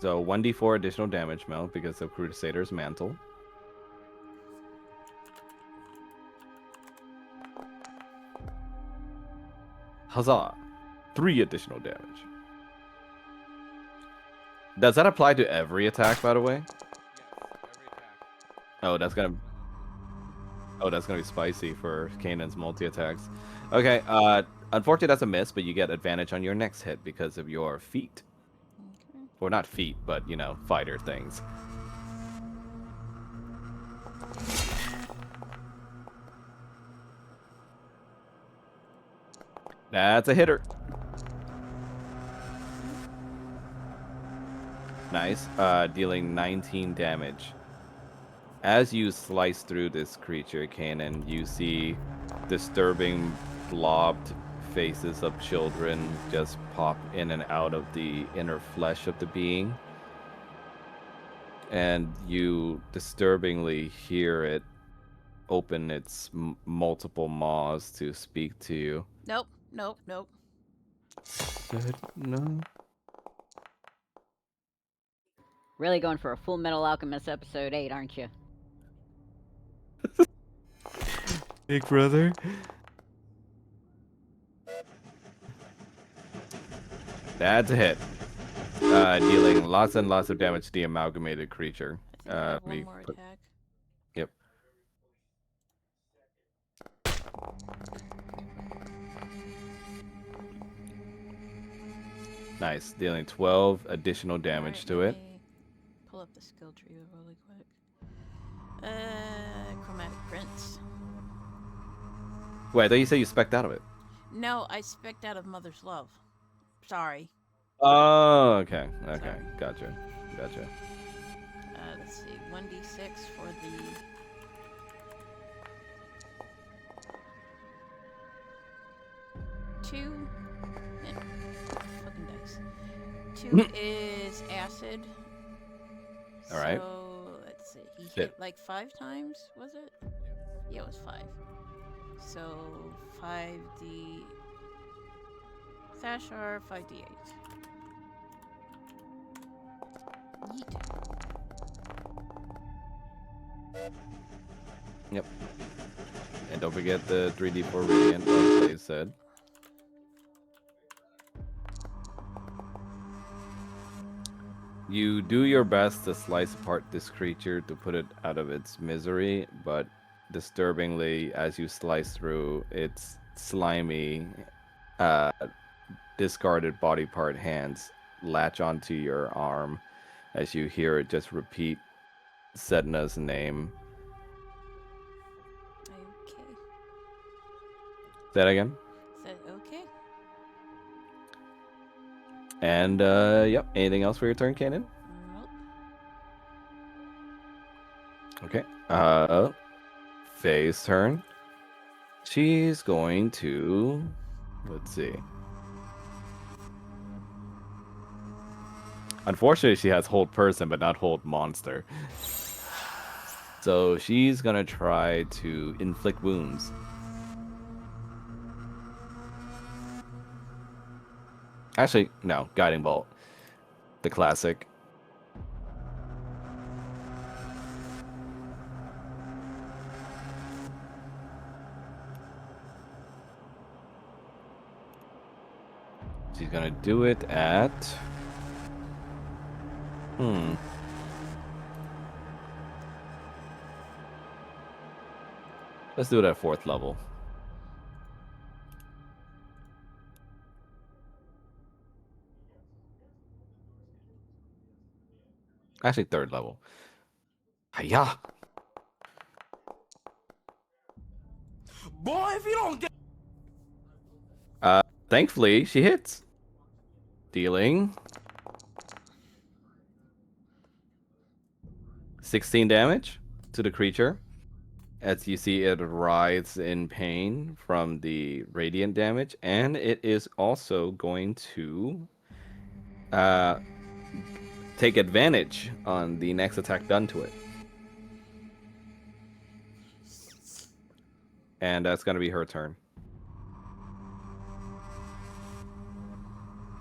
So 1d4 additional damage, Mel, because of Crusader's Mantle. Huzzah! 3 additional damage. Does that apply to every attack, by the way? Yes, every attack. Oh, that's gonna be spicy for Kanan's multi-attacks. Okay, unfortunately that's a miss, but you get advantage on your next hit because of your feet. Okay. Or not feet, but, you know, fighter things. That's a hitter. Nice. Dealing 19 damage. As you slice through this creature, Kanan, you see disturbing blobbed faces of children just pop in and out of the inner flesh of the being. And you disturbingly hear it open its multiple maws to speak to you. Nope, nope, nope. Said no. Really going for a Full Metal Alchemist episode 8, aren't you? Big brother. That's a hit. Dealing lots and lots of damage to the amalgamated creature. I think I have one more attack. Yep. Nice. Dealing 12 additional damage to it. Pull up the skill tree really quick. Chromatic Prince. Wait, I thought you said you spec'd out of it. No, I spec'd out of Mother's Love. Sorry. Oh, okay. Okay. Sorry. Gotcha. Let's see. 1d6 for the... Two... fucking dice. 2 is acid. Alright. So, let's see. He Hit. hit like 5 times, was it? Yeah, it was 5. So, 5d... Thashar, 5d8. Yeet. Yep. And don't forget the 3d4 radiant, like they said. You do your best to slice apart this creature to put it out of its misery, but disturbingly, as you slice through its slimy, discarded body part hands latch onto your arm as you hear it just repeat Sedna's name. Okay. Say that again? Said okay. And, yep. Anything else for your turn, Kanan? Nope. Okay. Faye's turn. She's going to... Let's see. Unfortunately, she has hold person, but not hold monster. So she's gonna try to inflict wounds. Actually, no. Guiding Bolt. The classic. She's gonna do it at... Let's do it at 4th level. Actually, 3rd level. Hiya! Boy, if you don't get... Thankfully, she hits. Dealing 16 damage to the creature. As you see, it writhes in pain from the radiant damage, and it is also going to take advantage on the next attack done to it. And that's going to be her turn.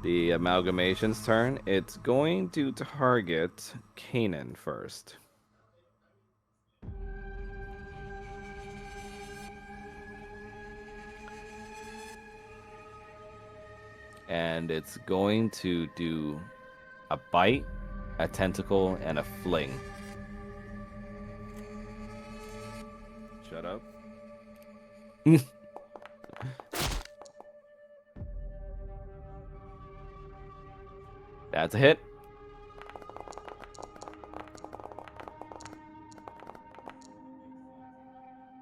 The amalgamation's turn. It's going to target Kanan first. And it's going to do a bite, a tentacle, and a fling. Shut up. That's a hit.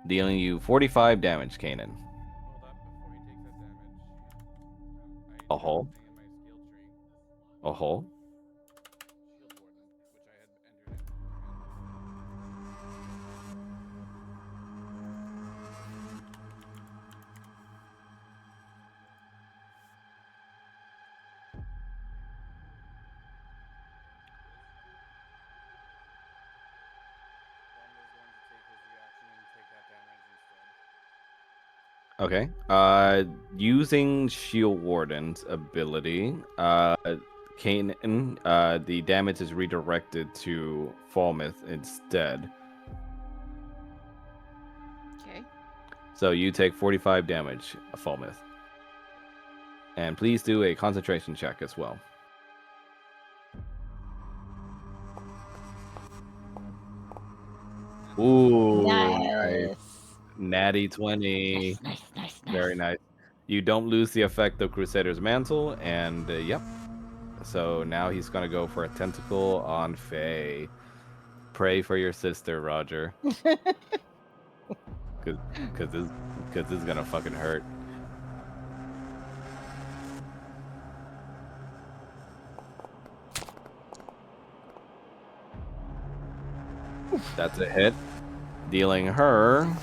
Dealing you 45 damage, Kanan. Hold up before he takes that damage. A hole? In my skill tree. A hole? Shield Warden, which I had entered in beforehand. Okay. Using Shield Warden's ability, Kanan, the damage is redirected to Falmouth instead. Okay. So you take 45 damage, Falmouth. And please do a concentration check as well. Ooh, nice. Nice. Natty 20. Nice. Very nice. You don't lose the effect of Crusader's Mantle, and yep. So now he's gonna go for a tentacle on Faye. Pray for your sister, Roger. Cause this is gonna fucking hurt. That's a hit, dealing her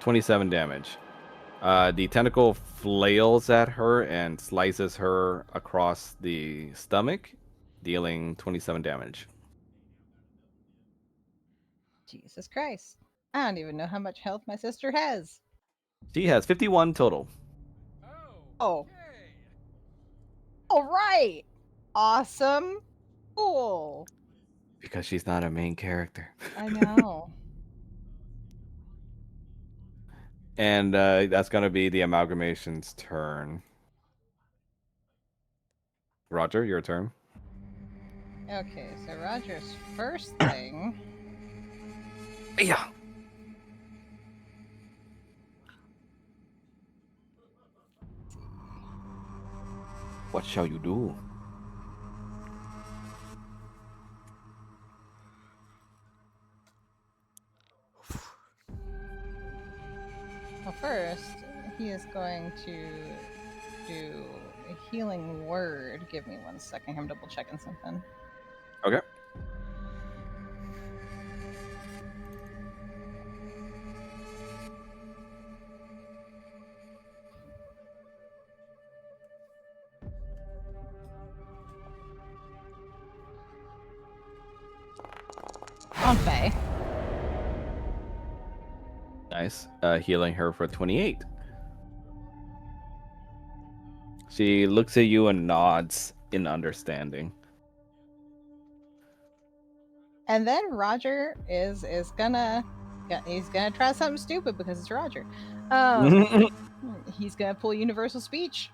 27 damage. The tentacle flails at her and slices her across the stomach, dealing 27 damage. Jesus Christ. I don't even know how much health my sister has. She has 51 total. Oh. Okay. All right. Awesome. Cool. Because she's not a main character. I know. And that's going to be the Amalgamation's turn. Roger, your turn. Okay, so Roger's first thing. Yeah. What shall you do? Well, first, he is going to do a healing word. Give me 1 second. I'm double checking something. Okay. On Faye. Nice. Healing her for 28. She looks at you and nods in understanding. And then Roger is gonna he's gonna try something stupid because it's Roger. He's gonna pull universal speech.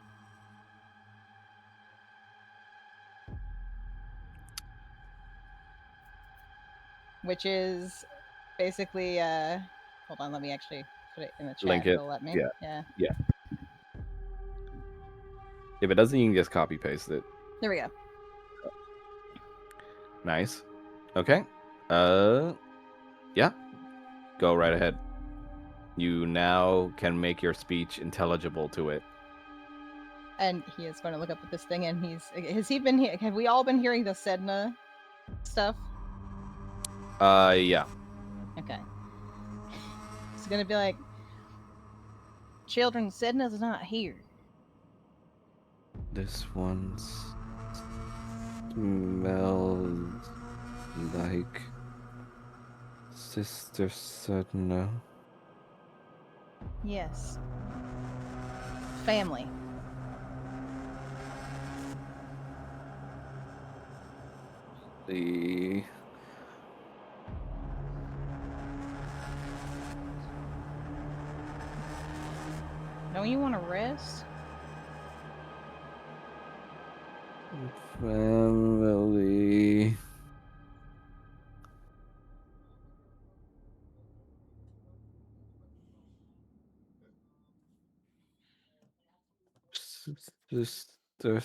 Which is basically hold on, let me actually put it in the chat. Link it. It'll let me. Yeah. If it doesn't, you can just copy paste it. There we go. Nice. Okay. Yeah. Go right ahead. You now can make your speech intelligible to it. And he is going to look up at this thing, and has he been here? Have we all been hearing the Sedna stuff? Yeah. Okay. It's gonna be like, children, Sedna's not here. This one smells like Sister Sedna. Yes. Family. The Don't you want to rest? family. Sister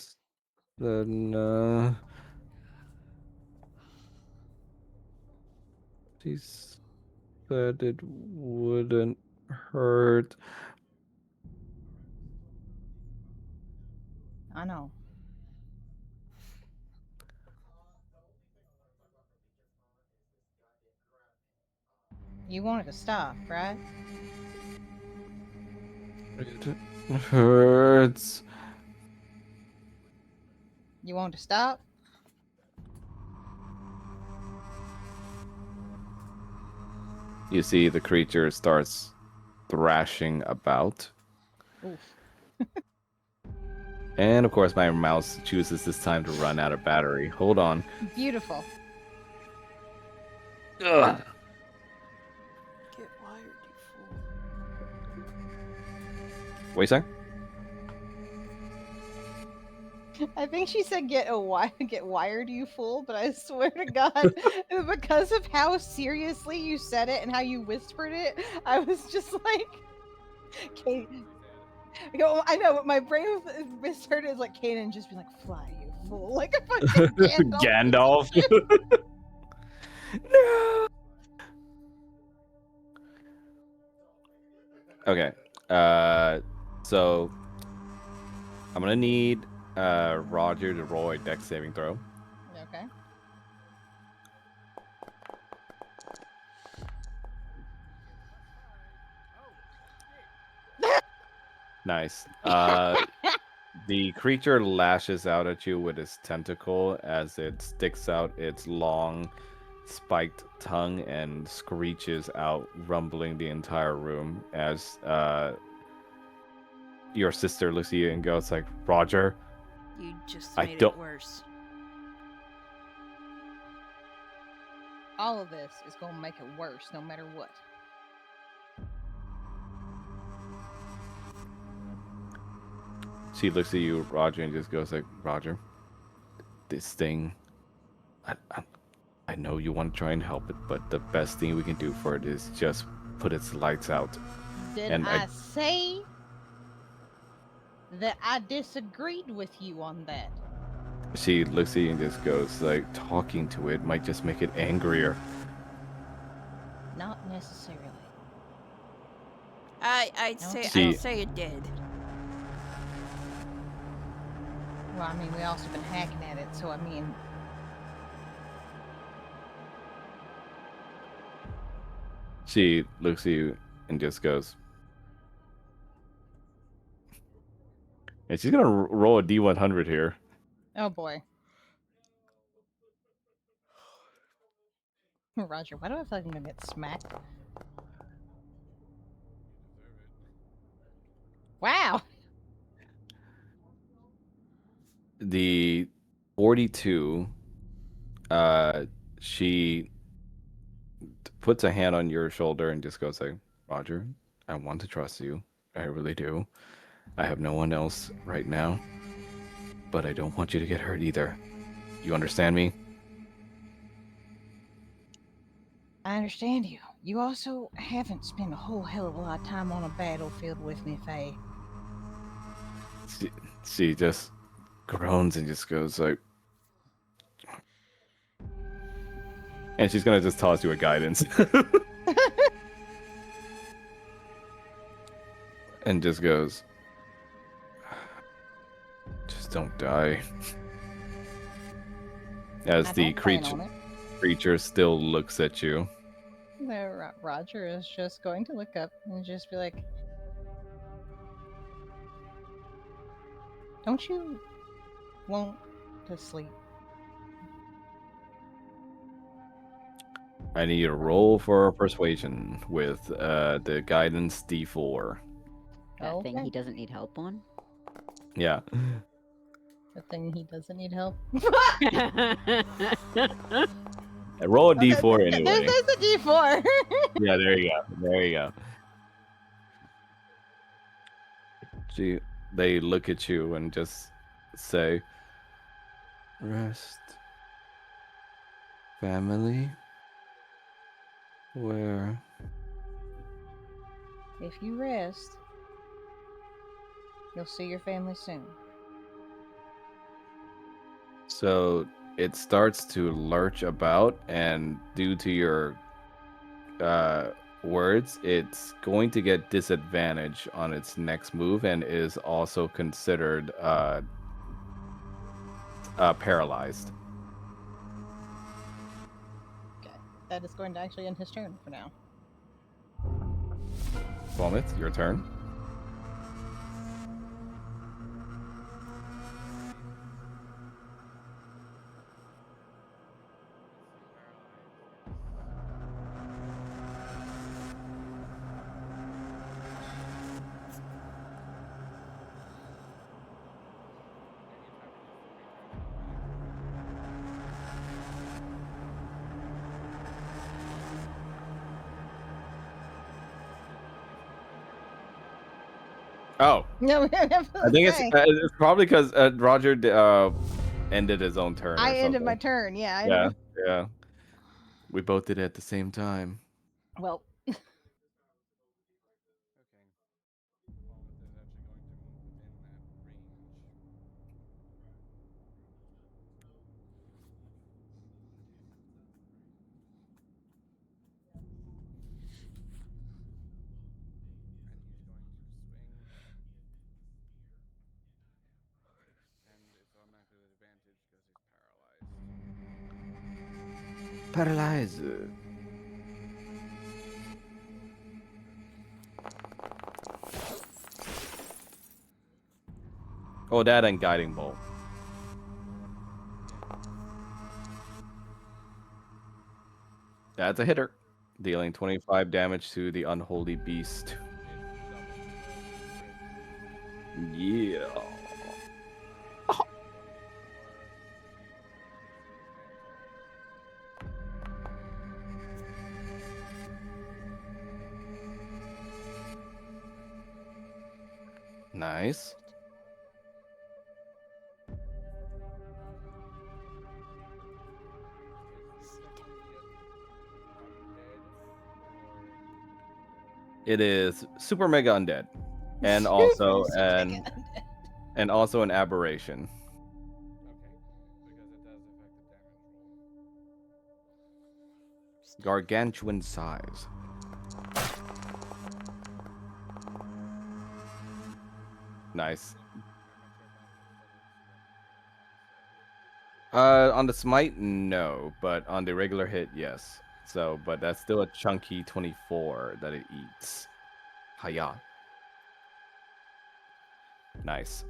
Sedna. She said it wouldn't hurt. I know. You wanted to stop, right? It hurts. You wanted to stop? You see the creature starts thrashing about. Oof. And of course, my mouse chooses this time to run out of battery. Hold on. Beautiful. Ugh. Get wired, you fool. Wait a sec. I think she said get wired, you fool, but I swear to God, because of how seriously you said it and how you whispered it, I was just like, Kate. I know, but my brain misheard it as like Kanan just be like, fly, you fool. Like a fucking Gandalf. Gandalf. No. Okay. So I'm gonna need Roger to roll a dex saving throw. Okay. Nice. The creature lashes out at you with its tentacle as it sticks out its long, spiked tongue and screeches out, rumbling the entire room as your sister looks at you and goes like, Roger, You just I made don't- it worse. All of this is gonna make it worse no matter what. She looks at you, Roger, and just goes like, Roger, this thing, I know you want to try and help it, but the best thing we can do for it is just put its lights out. Did And I say that I disagreed with you on that? She looks at you and just goes like, talking to it might just make it angrier. Not necessarily. I'd No. say it did. Well, I mean, we also been hacking at it, so I mean, She looks at you and just goes, and she's gonna roll a D100 here. oh boy. Roger, why do I feel like I'm gonna get smacked? Wow. The 42, she puts a hand on your shoulder and just goes like, Roger, I want to trust you. I really do. I have no one else right now, but I don't want you to get hurt either. You understand me? I understand you. You also haven't spent a whole hell of a lot of time on a battlefield with me, Faye. She just groans and just goes like, and she's gonna just toss you a guidance. And just goes, just don't die. As the creature still looks at you. Roger is just going to look up and just be like, don't you want to sleep? I need you to roll for persuasion with the guidance D4. That thing he doesn't need help on? Yeah. The thing he doesn't need help. Roll a D4 anyway. There's a D4. Yeah, there you go. There you go. They look at you and just say, rest. Family? Where? If you rest, you'll see your family soon. So it starts to lurch about, and due to your words, it's going to get disadvantage on its next move and is also considered paralyzed. Okay. That is going to actually end his turn for now. Vomit, your turn. Oh, No, I think it's probably because Roger ended his own turn. I or ended something. my turn. Yeah, I Yeah, know. yeah. We both did it at the same time. Well, Okay. Wombat is actually going to move within that range. And he's going to swing. And it's automatically an advantage because he's paralyzed. Paralyzed. Oh, that and guiding bolt. That's a hitter, dealing 25 damage to the unholy beast. Yeah. Nice. It is super mega undead, and also and also an aberration. Okay, because it does affect the damage roll. Gargantuan size. Nice. On the smite, no, but on the regular hit, yes. So, but that's still a chunky 24 that it eats. Hiya. Nice.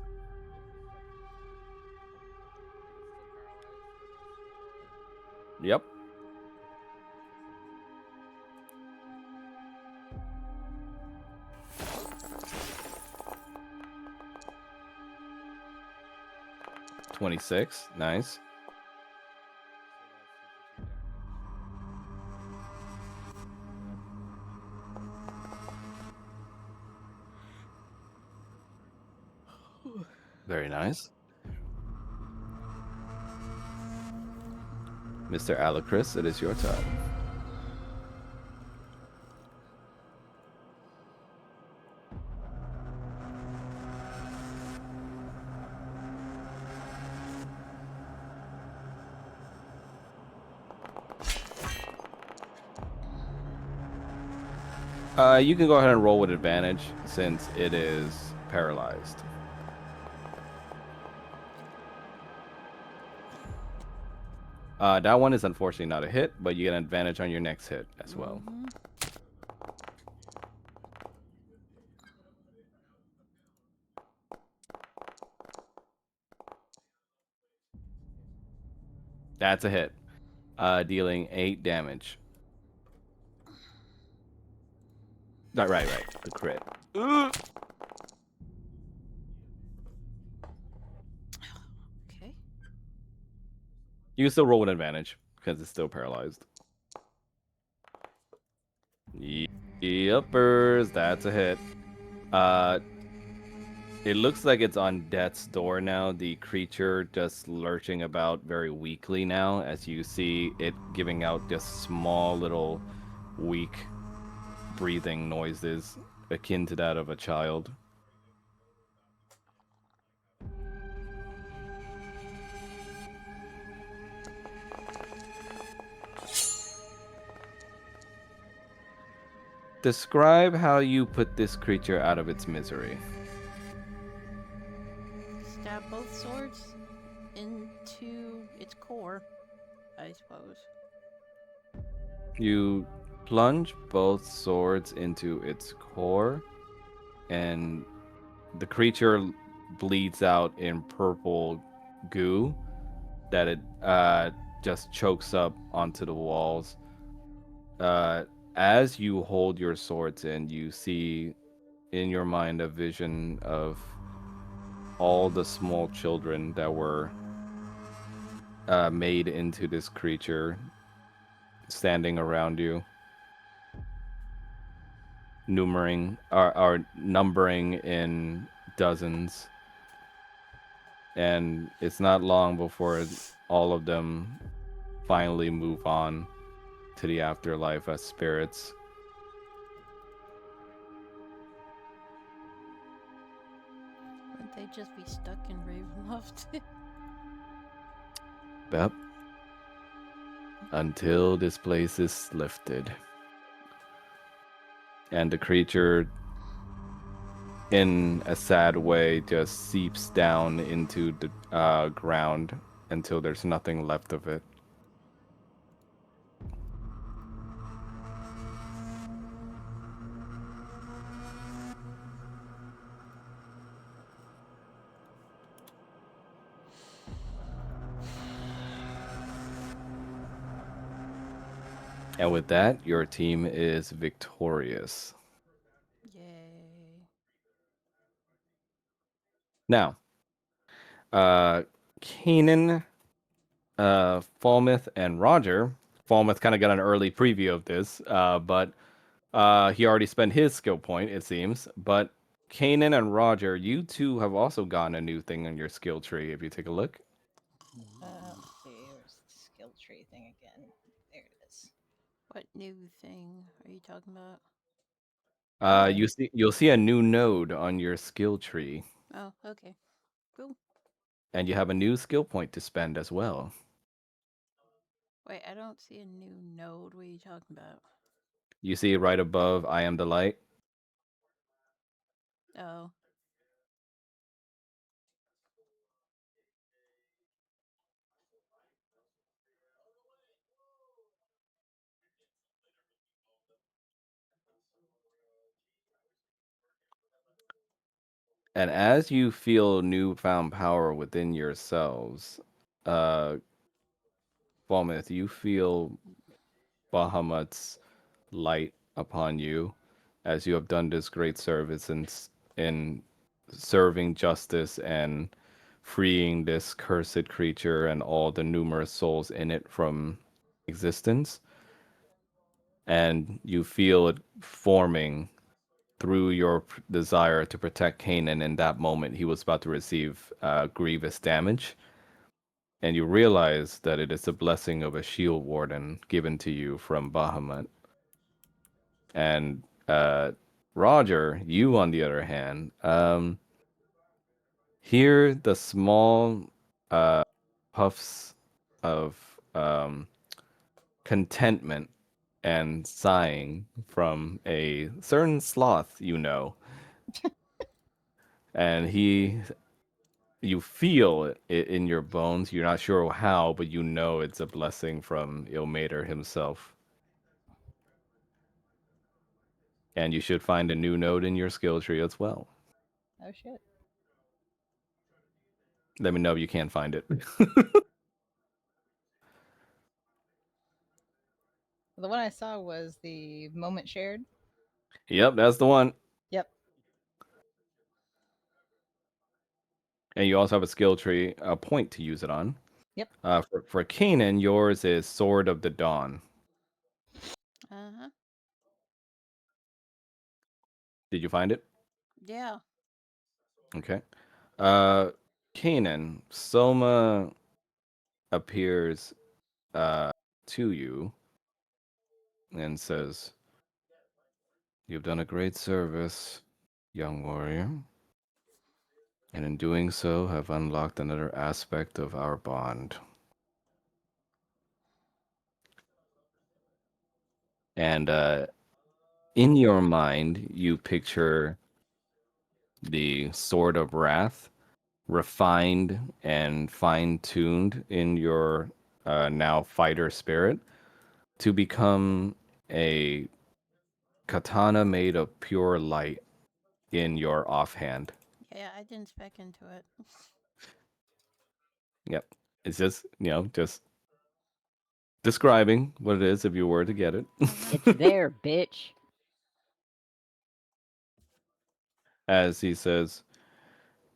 Yep. $26. Nice. Very nice. Mr. Alacris, it is your turn. You can go ahead and roll with advantage since it is paralyzed. That one is unfortunately not a hit, but you get an advantage on your next hit as well. That's a hit. Dealing 8 damage. Right. The crit. Okay. You can still roll with advantage because it's still paralyzed. Yuppers, that's a hit. It looks like it's on death's door now. The creature just lurching about very weakly now, as you see it giving out just small little weak breathing noises akin to that of a child. Describe how you put this creature out of its misery. Stab both swords into its core, I suppose. You plunge both swords into its core, and the creature bleeds out in purple goo that it just chokes up onto the walls. As you hold your swords in, you see in your mind a vision of all the small children that were made into this creature standing around you. are numbering in dozens, and it's not long before all of them finally move on to the afterlife as spirits. Wouldn't they just be stuck in Ravenloft? Yep. Until this place is lifted. And the creature, in a sad way, just seeps down into the ground until there's nothing left of it. And with that, your team is victorious. Yay. Now, Kanan, Falmouth, and Roger. Falmouth kind of got an early preview of this, but he already spent his skill point, it seems. But Kanan and Roger, you two have also gotten a new thing on your skill tree. If you take a look, Let's see. Where's the skill tree thing again? There it is. What new thing are you talking about? you'll see a new node on your skill tree, Oh, okay. Cool. and you have a new skill point to spend as well. Wait, I don't see a new node. What are you talking about? You see right above "I am the light." Oh. And as you feel newfound power within yourselves, uh, Falmouth, you feel Bahamut's light upon you, as you have done this great service in serving justice and freeing this cursed creature and all the numerous souls in it from existence. And you feel it forming through your desire to protect Kanan. In that moment, he was about to receive grievous damage. And you realize that it is a blessing of a shield warden given to you from Bahamut. And Roger, you on the other hand, hear the small puffs of contentment and sighing from a certain sloth you know. And you feel it in your bones. You're not sure how, but you know it's a blessing from Ilmater himself. And you should find a new node in your skill tree as well. Oh shit. Let me know if you can't find it. The one I saw was the moment shared. Yep, that's the one. Yep. And you also have a skill tree, a point to use it on. Yep. For Kanan, yours is Sword of the Dawn. Uh-huh. Did you find it? Yeah. Okay. Kanan, Soma appears to you and says, "You've done a great service, young warrior, and in doing so have unlocked another aspect of our bond." And in your mind, you picture the Sword of Wrath refined and fine-tuned in your now fighter spirit to become a katana made of pure light in your offhand. Yeah, I didn't spec into it. Yep. It's just, just describing what it is if you were to get it. It's there, bitch. As he says,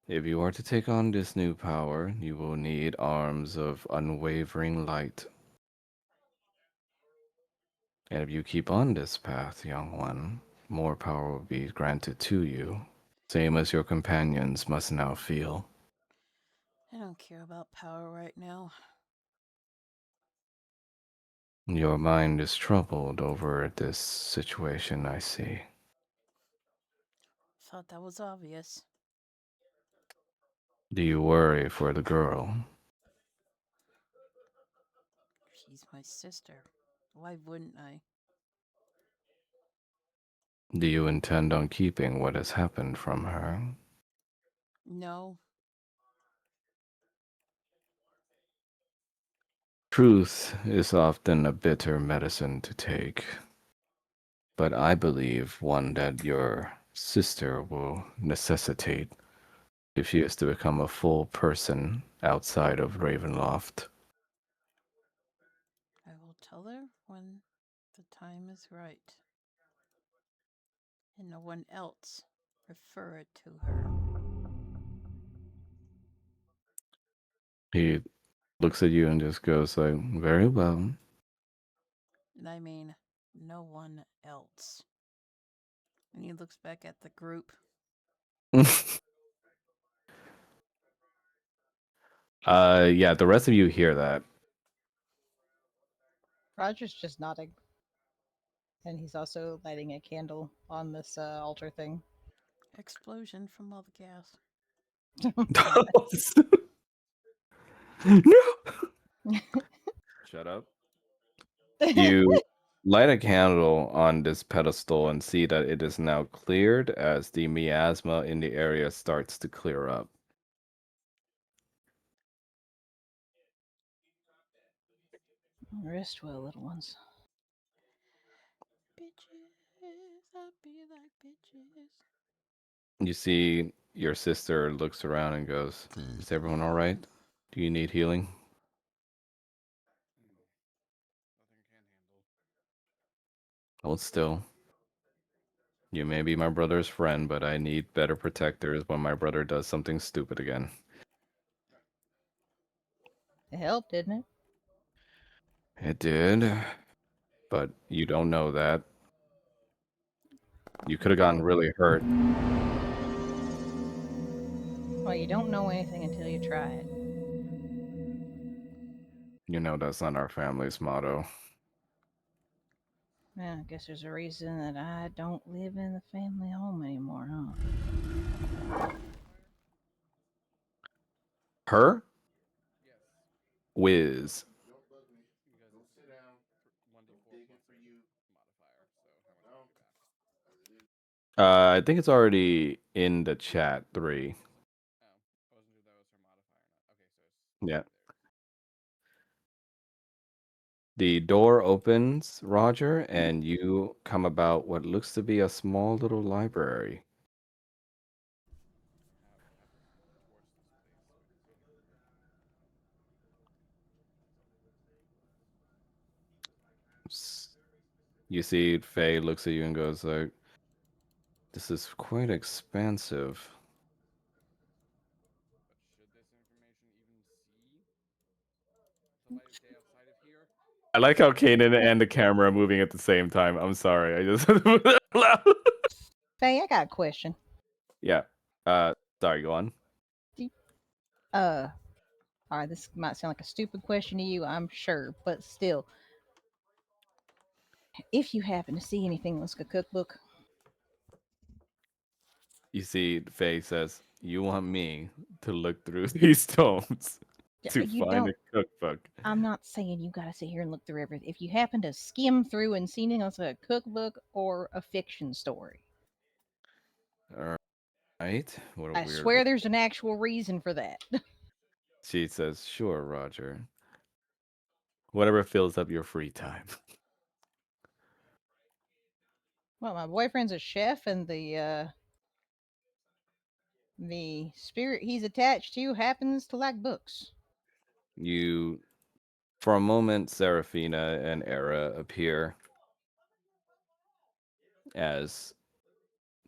"If you are to take on this new power, you will need arms of unwavering light. And if you keep on this path, young one, more power will be granted to you, same as your companions must now feel. I don't care about power right now. Your mind is troubled over this situation, I see. Thought that was obvious. Do you worry for the girl? She's my sister. Why wouldn't I? Do you intend on keeping what has happened from her? No. Truth is often a bitter medicine to take, but I believe one that your sister will necessitate if she is to become a full person outside of Ravenloft. I will tell her when the time is right. And no one else refer it to her. He looks at you and just goes like, very well. And I mean, no one else. And he looks back at the group. Yeah, the rest of you hear that. Roger's just nodding. And he's also lighting a candle on this altar thing. Explosion from all the gas. No! Shut up. You light a candle on this pedestal and see that it is now cleared as the miasma in the area starts to clear up. Rest well, little ones. Bitches, I be like bitches. You see your sister looks around and goes, is everyone all right? Do you need healing? Nothing can handle. Hold still. You may be my brother's friend, but I need better protectors when my brother does something stupid again. It helped, didn't it? It did, but you don't know that. You could have gotten really hurt. Well, you don't know anything until you try it. You know that's not our family's motto. Yeah, I guess there's a reason that I don't live in the family home anymore, huh? Her? Yes. Wiz. Because it's 1d4 plus a modifier, so how much do that? I think it's already in the chat 3. Oh, I wasn't sure that was her modifier or not. Okay, so it's Yeah. there. The door opens, Roger, and you come about what looks to be a small little library. Have her torch this You see Faye looks at you and goes like, this is quite expansive. But should this information even see? So if I stay outside of here. I like how Kanan and the camera are moving at the same time. I'm sorry. I just Faye, I got a question. Yeah. Sorry, go on. Uh, all right, this might sound like a stupid question to you, I'm sure, but still, if you happen to see anything like a cookbook, You see Faye says, you want me to look through these tomes to you find a don't. cookbook. I'm not saying you got to sit here and look through everything. If you happen to skim through and see anything else like a cookbook or a fiction story, All right. What a I weird. swear there's an actual reason for that. She says, sure, Roger. Whatever fills up your free time. Well, my boyfriend's a chef, and the spirit he's attached to happens to like books. You, for a moment, Seraphina and Era appear as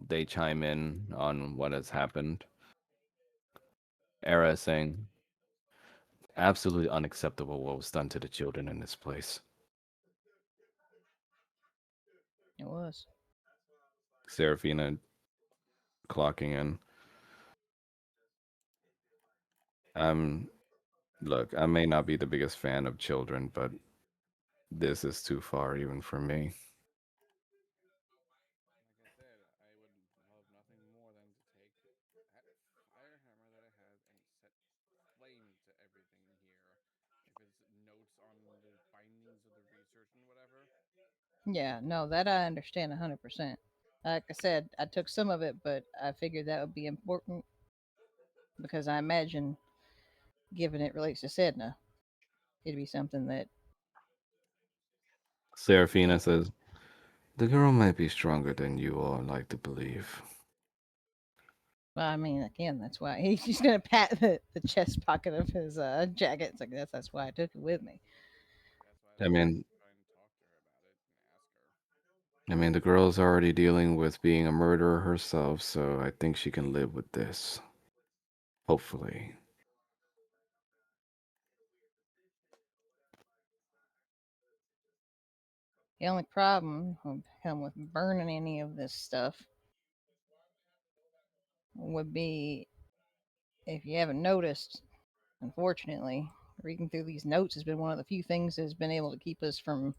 they chime in on what has happened. Era saying, absolutely unacceptable what was done to the children in this place. It was. Serafina clocking in. Look, I may not be the biggest fan of children, but this is too far even for me. Like I said, I would love nothing more than to take that fire hammer that I have and set flame to everything in here. If it's notes on the bindings of the research and whatever. Yeah, no, that I understand 100%. Like I said, I took some of it, but I figured that would be important because I imagine, given it relates to Sedna, it'd be something that. Serafina says, the girl might be stronger than you all like to believe. Well, I mean, again, that's why he's just gonna pat the chest pocket of his jacket. It's like that's why I took it with me. That's why I I said mean, try and talk to her about it and ask her. the girl's already dealing with being a murderer herself, so I think she can live with this. Hopefully. The only problem would come with burning any of this stuff would be, if you haven't noticed, unfortunately, reading through these notes has been one of the few things that has been able to keep us from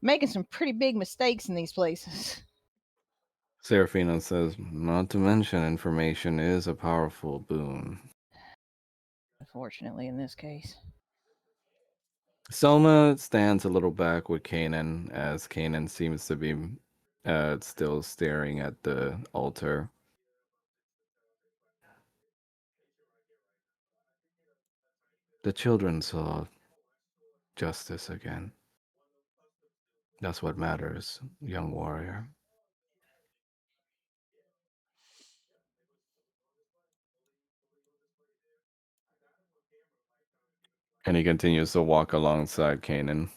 making some pretty big mistakes in these places. Serafina says, not to mention information is a powerful boon. Unfortunately, in this case. Selma stands a little back with Kanan as Kanan seems to be still staring at the altar. The children saw justice again. That's what matters, young warrior. And he continues to walk alongside Kanan.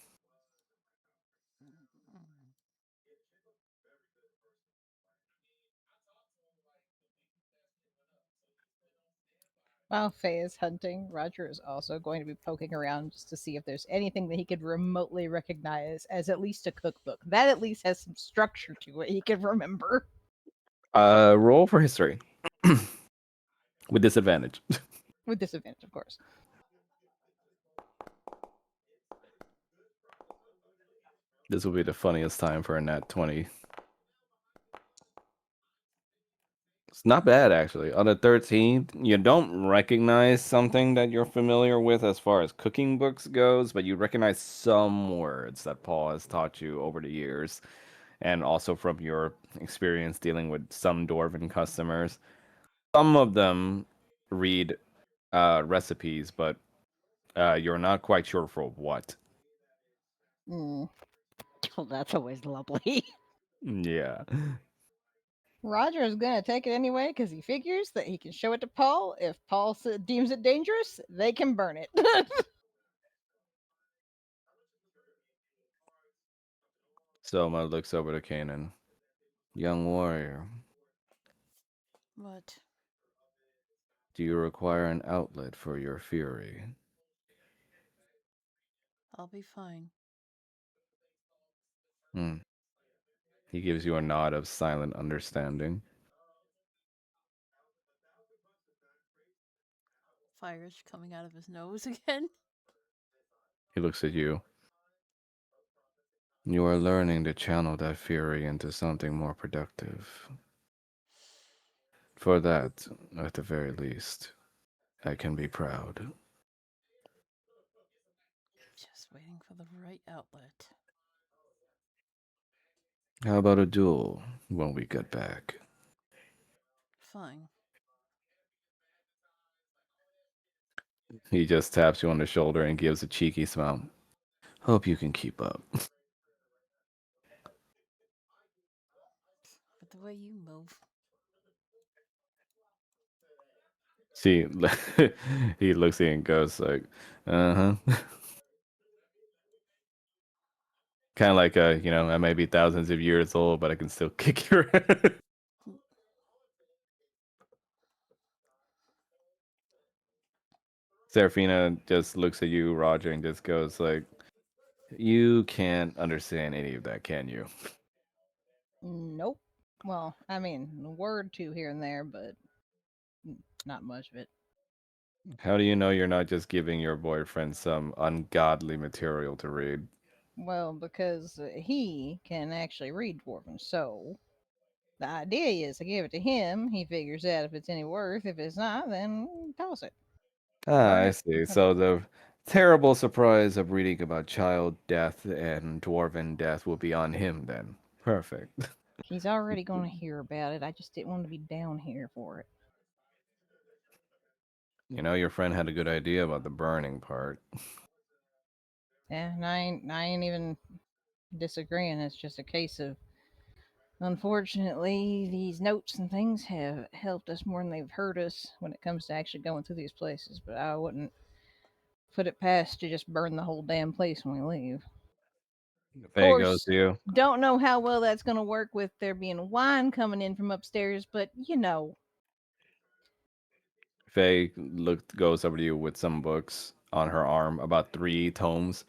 While Faye is hunting, Roger is also going to be poking around just to see if there's anything that he could remotely recognize as at least a cookbook. That at least has some structure to it he can remember. Roll for history. With disadvantage. With disadvantage, of course. This will be the funniest time for a nat 20. It's not bad, actually. On the 13th, you don't recognize something that you're familiar with as far as cooking books goes, but you recognize some words that Paul has taught you over the years, and also from your experience dealing with some dwarven customers. Some of them read recipes, but you're not quite sure for what. Mm. Oh, that's always lovely. Yeah. Roger is going to take it anyway because he figures that he can show it to Paul. If Paul deems it dangerous, they can burn it. Selma looks over to Kanan. Young warrior, What? do you require an outlet for your fury? I'll be fine. Hmm. He gives you a nod of silent understanding. Fire's coming out of his nose again. He looks at you. You are learning to channel that fury into something more productive. For that, at the very least, I can be proud. Just waiting for the right outlet. How about a duel when we get back? Fine. He just taps you on the shoulder and gives a cheeky smile. Hope you can keep up. But the way you move. See, he looks at you and goes like, uh-huh. Kind of like, I may be thousands of years old, but I can still kick your ass. Serafina just looks at you, Roger, and just goes like, you can't understand any of that, can you? Nope. Well, I mean, a word two here and there, but not much of it. How do you know you're not just giving your boyfriend some ungodly material to read? Well, because he can actually read Dwarven, so the idea is to give it to him. He figures out if it's any worth. If it's not, then toss it. Ah, Burn I it. see. So the terrible surprise of reading about child death and dwarven death will be on him then. Perfect. He's already going to hear about it. I just didn't want to be down here for it. You know, your friend had a good idea about the burning part. Yeah, and I ain't even disagreeing. It's just a case of, unfortunately, these notes and things have helped us more than they've hurt us when it comes to actually going through these places. But I wouldn't put it past to just burn the whole damn place when we leave. Of Faye goes course, to you. don't know how well that's going to work with there being wine coming in from upstairs, but you know. Faye goes over to you with some books on her arm, about 3 tomes.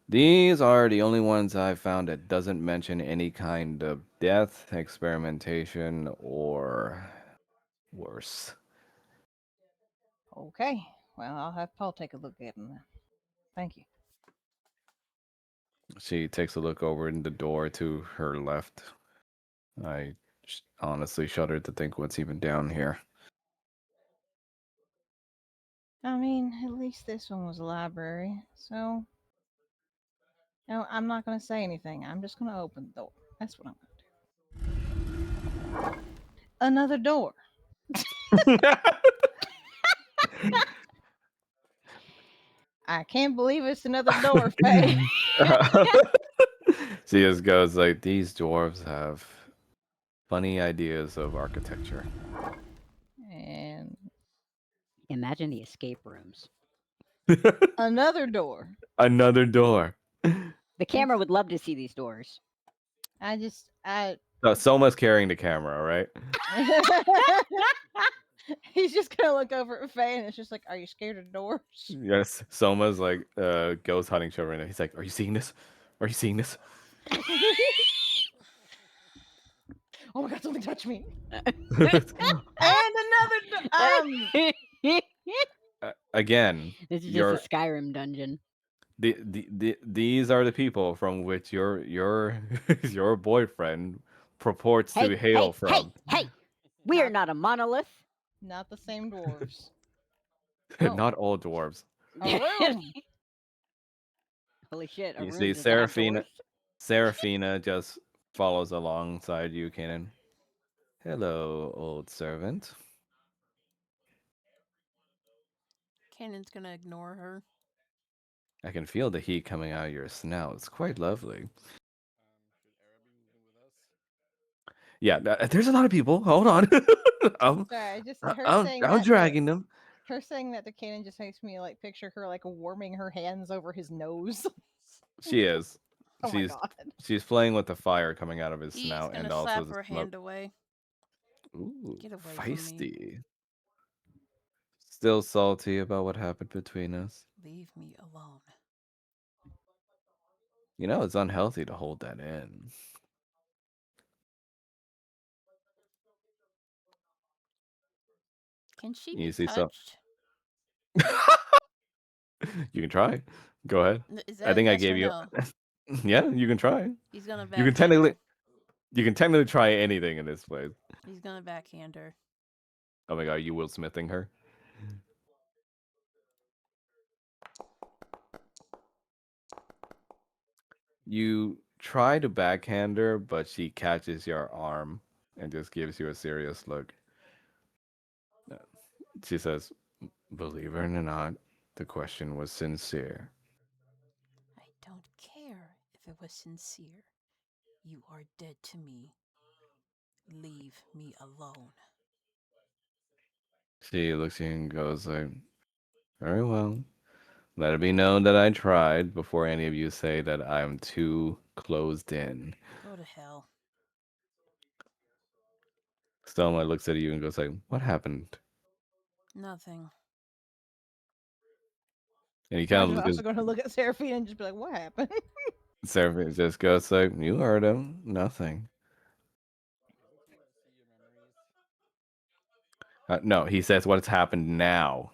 These are the only ones I've found that doesn't mention any kind of death, experimentation, or worse. Okay, well, I'll have Paul take a look at them then. Thank you. She takes a look over in the door to her left. I honestly shudder to think what's even down here. I mean, at least this one was a library, so. No, I'm not going to say anything. I'm just going to open the door. That's what I'm going to do. Another door. I can't believe it's another door, Faye. She just goes like, these dwarves have funny ideas of architecture. And Imagine the escape rooms. another door. Another door. The camera would love to see these doors. I Soma's carrying the camera, right? He's just gonna look over at Faye and it's just like, are you scared of doors? Yes. Soma's like ghost hunting children. He's like, are you seeing this? Are you seeing this? Oh my god, something touched me. And another Again, This is just a Skyrim dungeon. These are the people from which your your boyfriend purports to hail from. Hey! We are not a monolith. Not the same dwarves. Not all dwarves. A room. Holy shit! You see, Seraphina just follows alongside you, Kanan. Hello, old servant. Kanan's gonna ignore her. I can feel the heat coming out of your snout. It's quite lovely. Yeah, there's a lot of people. Hold on. Sorry, I'm dragging them. Her saying that to Kanan just makes me like picture her like warming her hands over his nose. She is. Oh my god. She's playing with the fire coming out of his He's snout gonna and also slap the her smoke. hand away. Ooh, Get away feisty. from me. Still salty about what happened between us. Leave me alone. You know, it's unhealthy to hold that in. Can she You be see touched? You can try. Go ahead. Is that I think I yes gave or you. no? Yeah, you can try. He's gonna You can backhand her. you can technically try anything in this place. He's gonna backhand her. Oh my god, you Will Smithing her? You try to backhand her, but she catches your arm and just gives you a serious look. She says, believe it or not, the question was sincere. I don't care if it was sincere. You are dead to me. Leave me alone. She looks at you and goes like, very well. Let it be known that I tried before any of you say that I'm too closed in. Go to hell. Stoma looks at you and goes like, what happened? Nothing. And he I'm kind just of also going to look at Seraphine and just be like, what happened? Seraphine just goes like, you heard him. Nothing. No, he says what's happened now.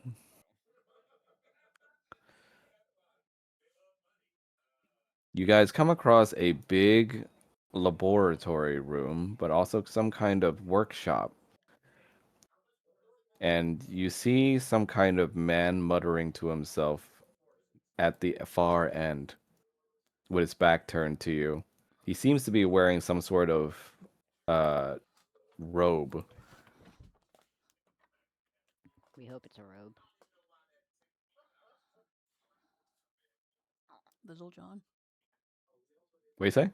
You guys come across a big laboratory room, but also some kind of workshop. And you see some kind of man muttering to himself at the far end with his back turned to you. He seems to be wearing some sort of uh, robe. We hope it's a robe. Little John. What do you say?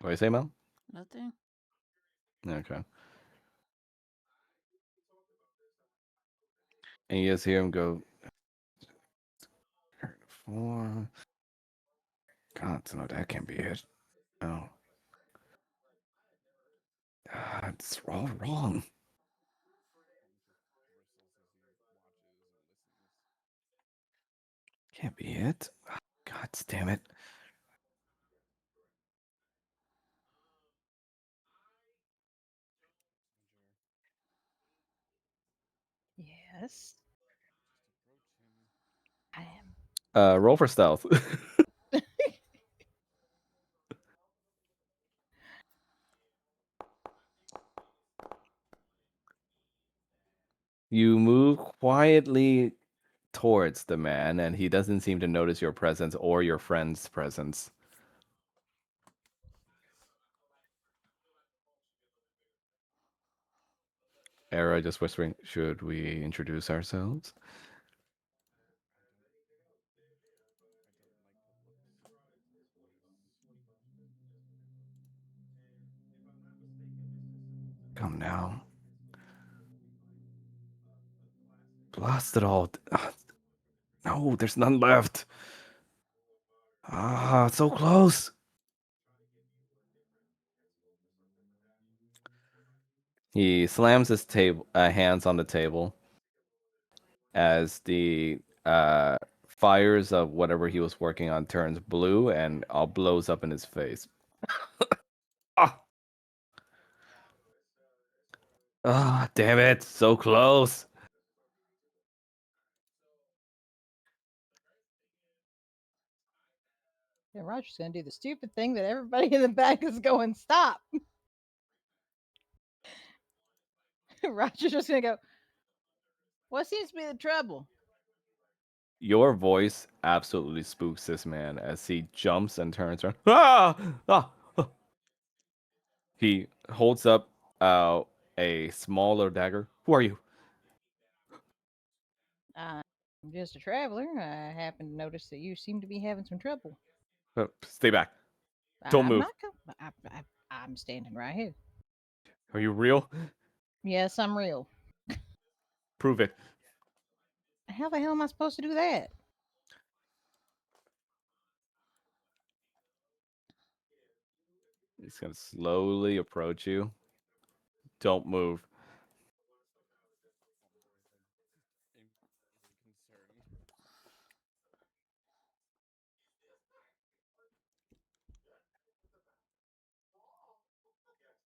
What do you say, Mel? Nothing. Okay. And you just hear him go, four. God, no, that can't be it. No. It's all wrong. Can't be it. God damn it. Yes. I am. Roll for stealth. You move quietly towards the man, and he doesn't seem to notice your presence or your friend's presence. Era just whispering, should we introduce ourselves? Come now. Blast it all. No, there's none left. Ah, so close. He slams his table hands on the table as the fires of whatever he was working on turns blue and all blows up in his face. Ah, damn it, so close. Yeah, Roger's gonna do the stupid thing that everybody in the back is going, stop. Roger's just gonna go, what seems to be the trouble? Your voice absolutely spooks this man as he jumps and turns around. Ah! Ah! Ah! He holds up a smaller dagger. Who are you? I'm just a traveler. I happen to notice that you seem to be having some trouble. Stay back. Don't I'm move. not I'm standing right here. Are you real? Yes, I'm real. Prove it. How the hell am I supposed to do that? He's gonna slowly approach you. Don't move.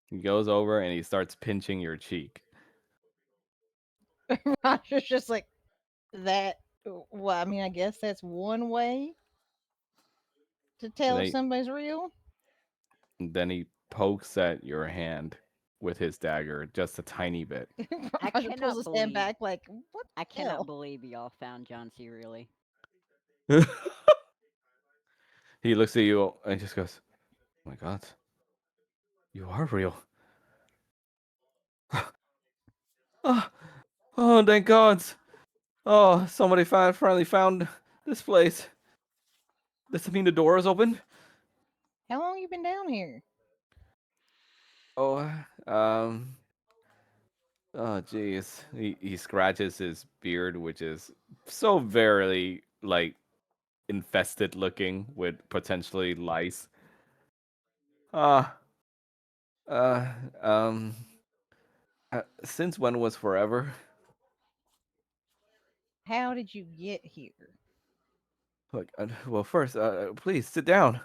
He goes over and he starts pinching your cheek. Roger's just like, that. Well, I mean, I guess that's one way to And tell if somebody's real. then he pokes at your hand with his dagger just a tiny bit. I Roger pulls cannot his hand believe back, like, what I the hell? cannot believe y'all found John C. Really. He looks at you and just goes, "Oh my God, you are real." Oh, oh, thank God. Oh, somebody finally found this place. Does it mean the door is open? How long you been down here? Oh, um, oh, jeez. He scratches his beard, which is so very, like, infested looking with potentially lice. Ah, uh, um, since when was forever? How did you get here? Look, well, first, please sit down.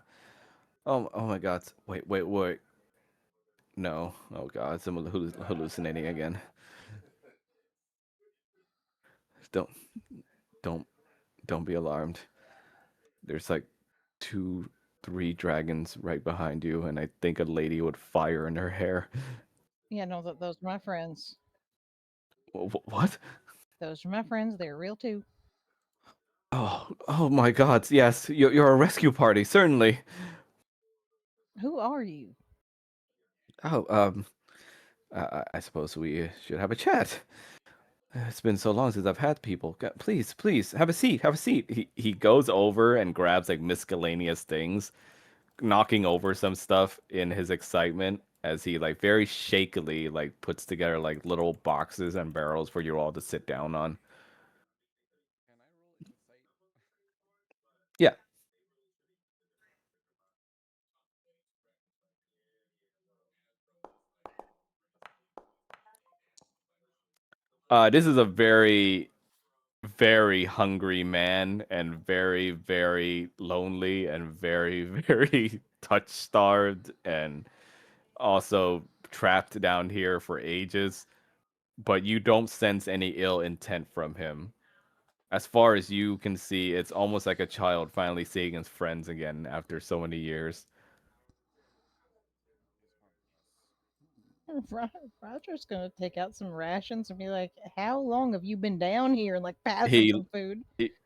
Oh my God. Wait. No. Oh god, I'm hallucinating again. Don't don't don't be alarmed. There's like two, three dragons right behind you, and I think a lady with fire in her hair. Yeah, no, those are my friends. What? Those are my friends. They're real too. Oh my God! Yes, you're a rescue party, certainly. Who are you? Oh, I suppose we should have a chat. It's been so long since I've had people. Please, please, have a seat. Have a seat. He goes over and grabs like miscellaneous things, knocking over some stuff in his excitement as he like very shakily like puts together like little boxes and barrels for you all to sit down on. Can I roll insight? Yeah. This is a very, very hungry man and very, very lonely and very, very touch starved and also trapped down here for ages. But you don't sense any ill intent from him. As far as you can see, it's almost like a child finally seeing his friends again after so many years. Roger's gonna take out some rations and be like, "How long have you been down here?" And like pass him He some food.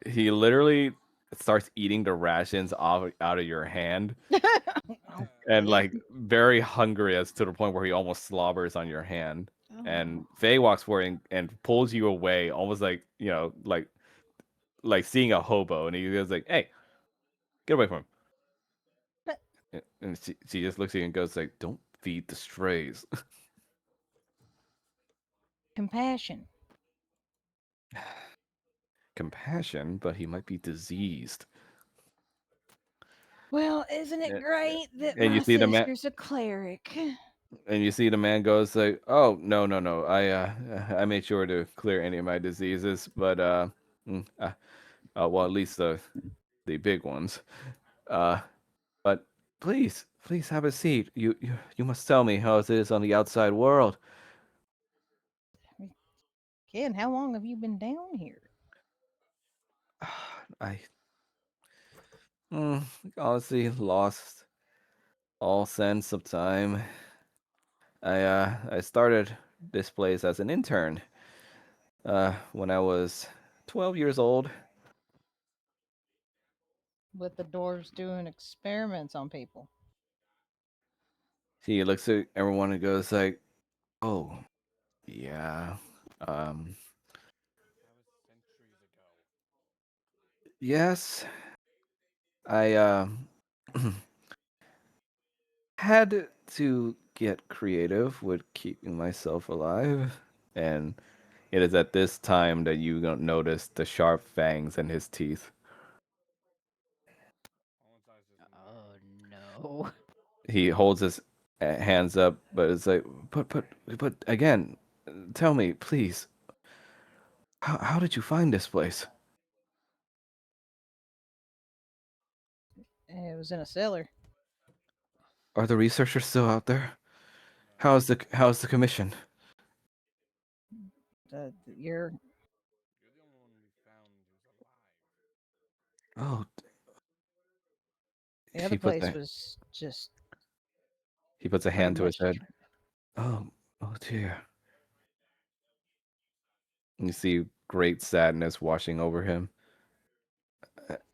he literally starts eating the rations off out of your hand Oh, and good. like very hungry as to the point where he almost slobbers on your hand. Oh. And Faye walks forward and pulls you away, almost like like seeing a hobo, and he goes like, "Hey, get away from him!" But And she just looks at you and goes like, "Don't feed the strays." compassion. Compassion, but he might be diseased. Well, isn't it Eh, great that And you my see the man, sister's a cleric? and you see the man goes like, "Oh no, no, no! I made sure to clear any of my diseases, but mm, well, at least the big ones. Uh, but please have a seat. You must tell me how it is on the outside world." Ken, how long have you been down here? I honestly lost all sense of time. I started this place as an intern when I was 12 years old. With the dwarves doing experiments on people. He looks at everyone and goes like, "Oh, yeah. Um, That was centuries ago. yes. I had to get creative with keeping myself alive, and it is at this time that you don't notice the sharp fangs in his teeth. Owen's eyes just Oh narrow. no. He holds his hands up, but it's like, but again, tell me, please, how did you find this place? It was in a cellar. Are the researchers still out there? No. How's the commission? You're You're the only one we found who's alive. Oh, the other he puts place a was just he puts a pretty hand to his much head. Oh, oh dear. You see great sadness washing over him.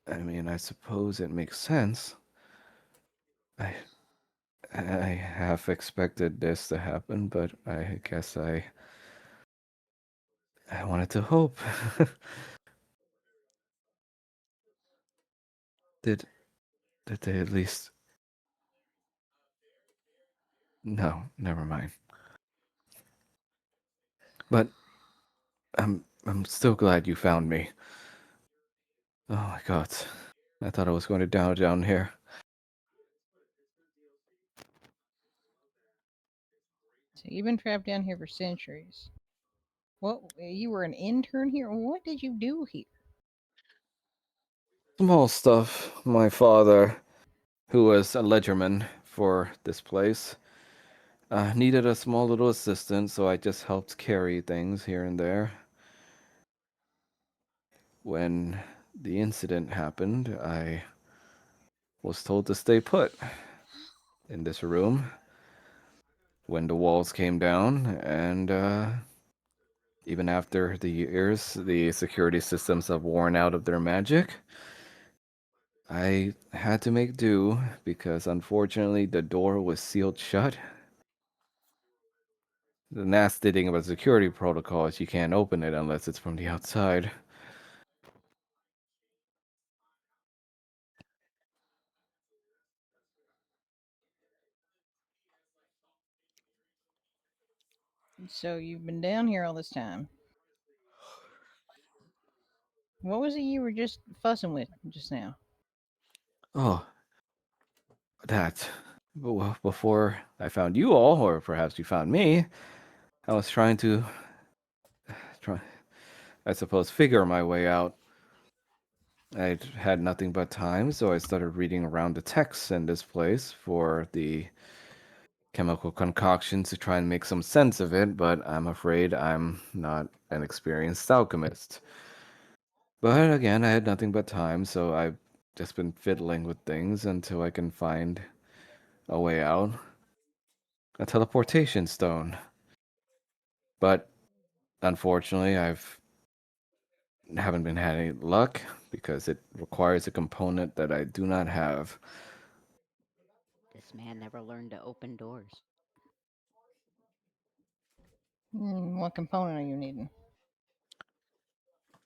I mean, I suppose it makes sense. I I half expected this to happen, but I guess I wanted to hope. Did did they at least? No, never mind. But I'm still glad you found me. Oh my God, I thought I was going to down here. so you've been trapped down here for centuries. What you were an intern here? What did you do here? Small stuff. My father, who was a ledgerman for this place, I needed a small little assistant, so I just helped carry things here and there. When the incident happened, I was told to stay put in this room when the walls came down, and even after the years, the security systems have worn out of their magic. I had to make do because unfortunately the door was sealed shut. The nasty thing about security protocol is you can't open it unless it's from the outside. So you've been down here all this time. What was it you were just fussing with just now? Oh, that. Before I found you all, or perhaps you found me, I was trying to, try, I suppose, figure my way out. I had nothing but time, so I started reading around the texts in this place for the chemical concoctions to try and make some sense of it, but I'm afraid I'm not an experienced alchemist. But again, I had nothing but time, so I've just been fiddling with things until I can find a way out. A teleportation stone. But unfortunately, I've haven't been having any luck because it requires a component that I do not have. This man never learned to open doors. What component are you needing?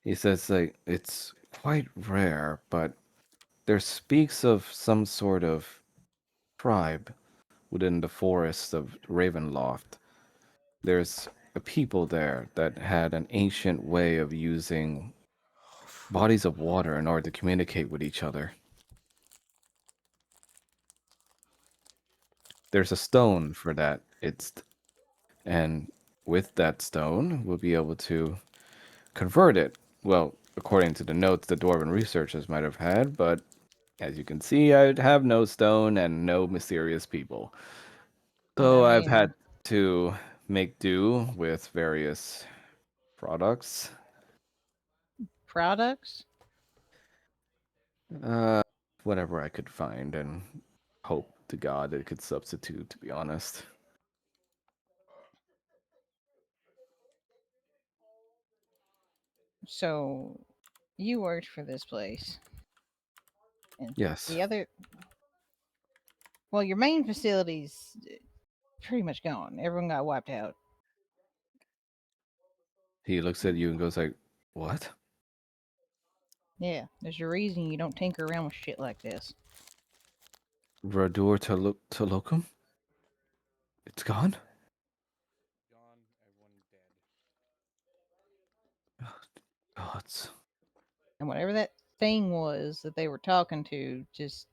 He says like it's quite rare, but there speaks of some sort of tribe within the forests of Ravenloft. There's a people there that had an ancient way of using bodies of water in order to communicate with each other. There's a stone for that. And with that stone, we'll be able to convert it. Well, according to the notes the dwarven researchers might have had, but as you can see, I have no stone and no mysterious people. I So I've mean, had to make do with various products. products? Uh, whatever I could find and hope to God it could substitute, to be honest. So you worked for this place. And Yes. the other, well, your main facility's pretty much gone. Everyone got wiped out. He looks at you and goes like, "What?" Yeah, there's a reason you don't tinker around with shit like this. Radur Tolocum? It's gone? Gone, everyone dead. Gods. And whatever that thing was that they were talking to, just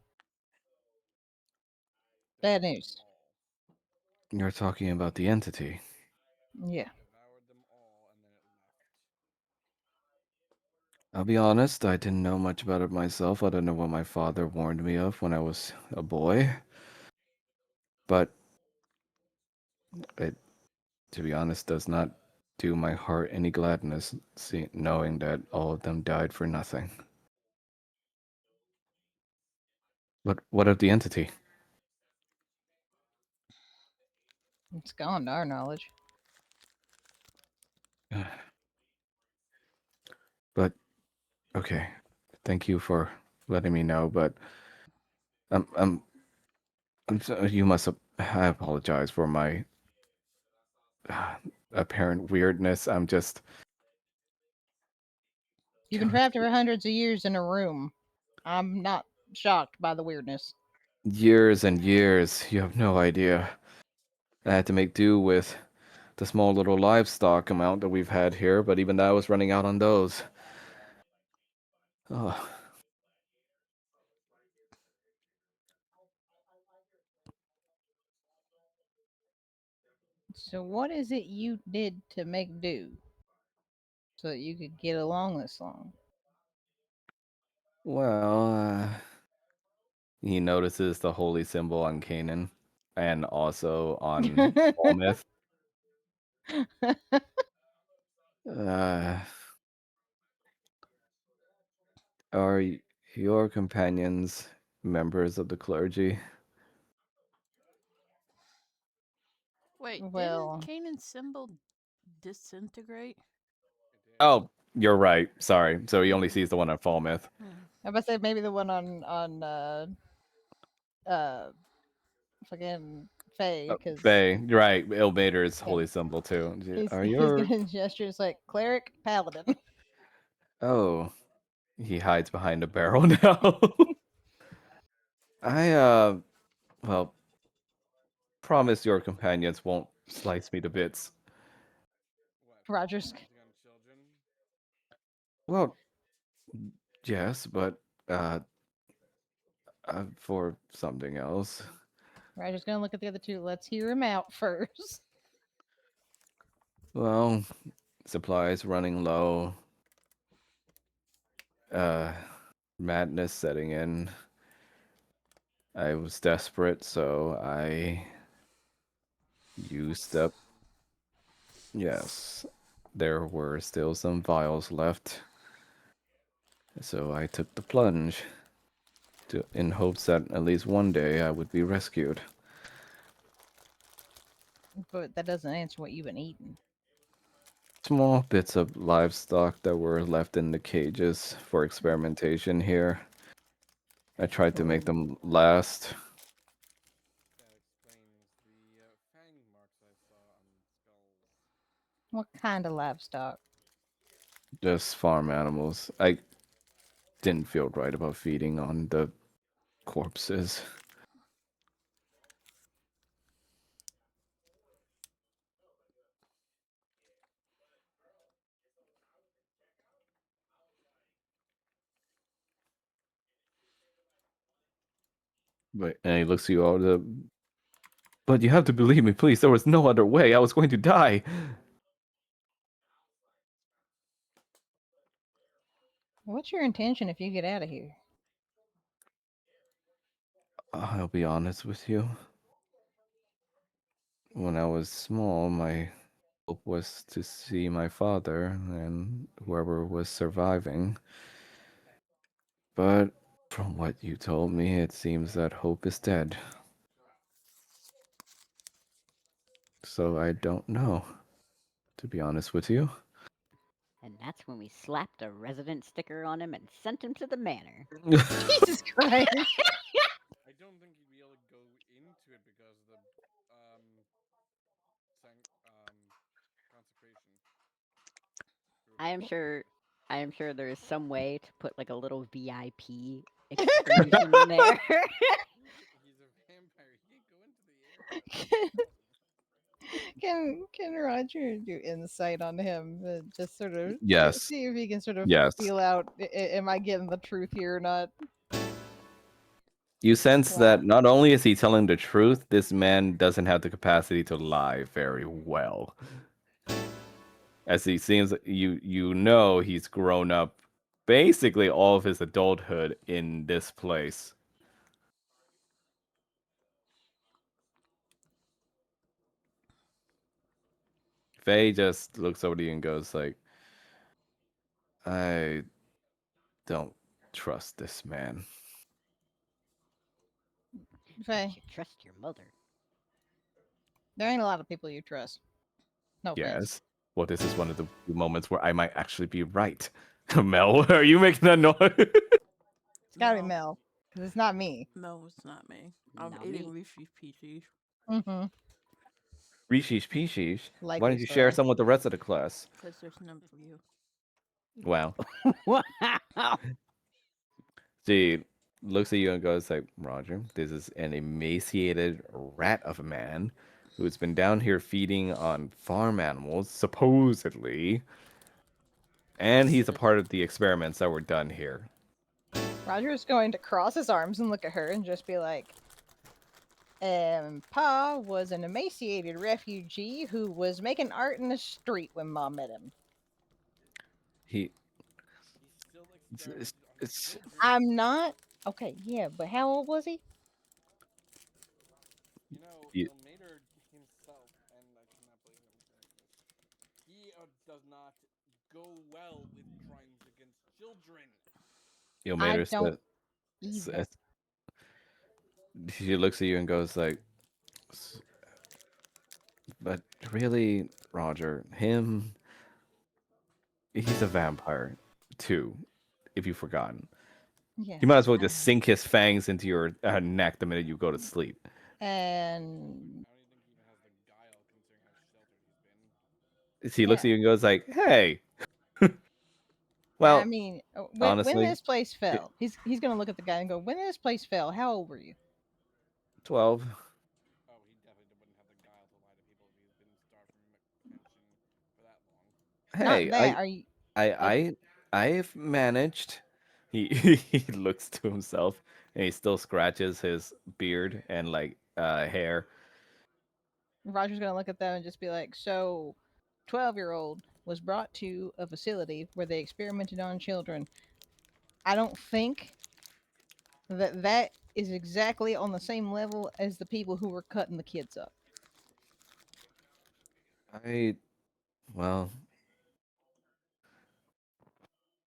bad Devoured them news. all. You're talking about the entity. Yeah. Devoured them all, and then it left. I'll be honest, I didn't know much about it myself. I don't know what my father warned me of when I was a boy. But it, to be honest, does not do my heart any gladness knowing that all of them died for nothing. But what of the entity? It's gone to our knowledge. But okay, thank you for letting me know. But I'm, I'm, you must. I apologize for my apparent weirdness. I'm just You've been trapped for hundreds of years in a room. I'm not shocked by the weirdness. years and years. You have no idea. I had to make do with the small little livestock amount that we've had here, but even that was running out on those. Oh, So what is it you did to make do so that you could get along this long? well, he notices the holy symbol on Canaan. and also on Fall Myth. Uh, are your companions members of the clergy? Wait, didn't Well, Kanan's symbol disintegrate? Oh, you're right. Sorry. So he only Hmm. sees the one on Fall Myth. I must say maybe the one on uh fucking Faye, because Faye, right. Ilmater's yeah, holy symbol too. Are he's your gonna gesture. It's like cleric, paladin. Oh, he hides behind a barrel now. I well, promise your companions won't slice me to bits. What, for Rogers experimenting on children? Well, yes, but uh, for something else. Rogers gonna look at the other two. Let's hear him out first. Well, supplies running low. Uh, madness setting in. I was desperate, so I used up. Yes, there were still some vials left, so I took the plunge in hopes that at least one day I would be rescued. But that doesn't answer what you've been eating. Small bits of livestock that were left in the cages for experimentation here. I tried to make them last. That explains the fang marks I saw on skulls. What kind of livestock? Just farm animals. I didn't feel right about feeding on the corpses. But and he looks at you all but you have to believe me, please. There was no other way. I was going to die. What's your intention if you get out of here? I'll be honest with you. When I was small, my hope was to see my father and whoever was surviving. But from what you told me, it seems that hope is dead. So I don't know, to be honest with you. And that's when we slapped a resident sticker on him and sent him to the manor. Jesus Christ! I don't think you'd be able to go into it because of the consecration. I am Removal. sure I am sure there is some way to put like a little VIP exclusion in there. He's a vampire. He can't go into the area. Can Roger do insight on him? Just sort of Yes. see if he can sort of Yes. feel out. Am I getting the truth here or not? You sense Wow. that not only is he telling the truth, this man doesn't have the capacity to lie very well. As he seems, you know he's grown up basically all of his adulthood in this place. Faye just looks over to you and goes like, I don't trust this man. Faye, You trust your mother. there ain't a lot of people you trust. No offense. Yes. Well, this is one of the few moments where I might actually be right. Mel, are you making that noise? It's gotta be No. Mel, because it's not me. No, it's not me. I'm Not eating me. Reese's Pieces Mm-hmm. Rishish Pishish. Why Likely don't you share story. some with the rest of the class? because there's none for you. Wow. Wow. She looks at you and goes like, Roger, this is an emaciated rat of a man who's been down here feeding on farm animals, supposedly. And he's a part of the experiments that were done here. Roger is going to cross his arms and look at her and just be like, Pa was an emaciated refugee who was making art in the street when Mom met him. He He still it's, experimented on the it's children. I'm not. Okay, yeah, but how old was he? You know, He, Mater himself, and I cannot blame him for this. He does not go well with crimes against children. I Mater don't said, either. she looks at you and goes like, but really, Roger, he's a vampire too, if you've forgotten. You might as Yes. well just sink his fangs into your neck the minute you go to sleep. And I don't even think he even has the guile, considering how sheltered he's He looks yeah. at you and goes like, "Hey, I well, mean, when honestly, this place fell, he's gonna look at the guy and go, "When this place fell, how old were you?" 12. Oh, he definitely wouldn't have the guile to lie to people if he's been starved from pension for that long. Not Hey, that. Are you I, like I, I've managed." He he looks to himself and he still scratches his beard and like hair. Roger's gonna look at them and just be like, "So, 12-year-old was brought to a facility where they experimented on children. I don't think that is exactly on the same level as the people who were cutting the kids up." I well,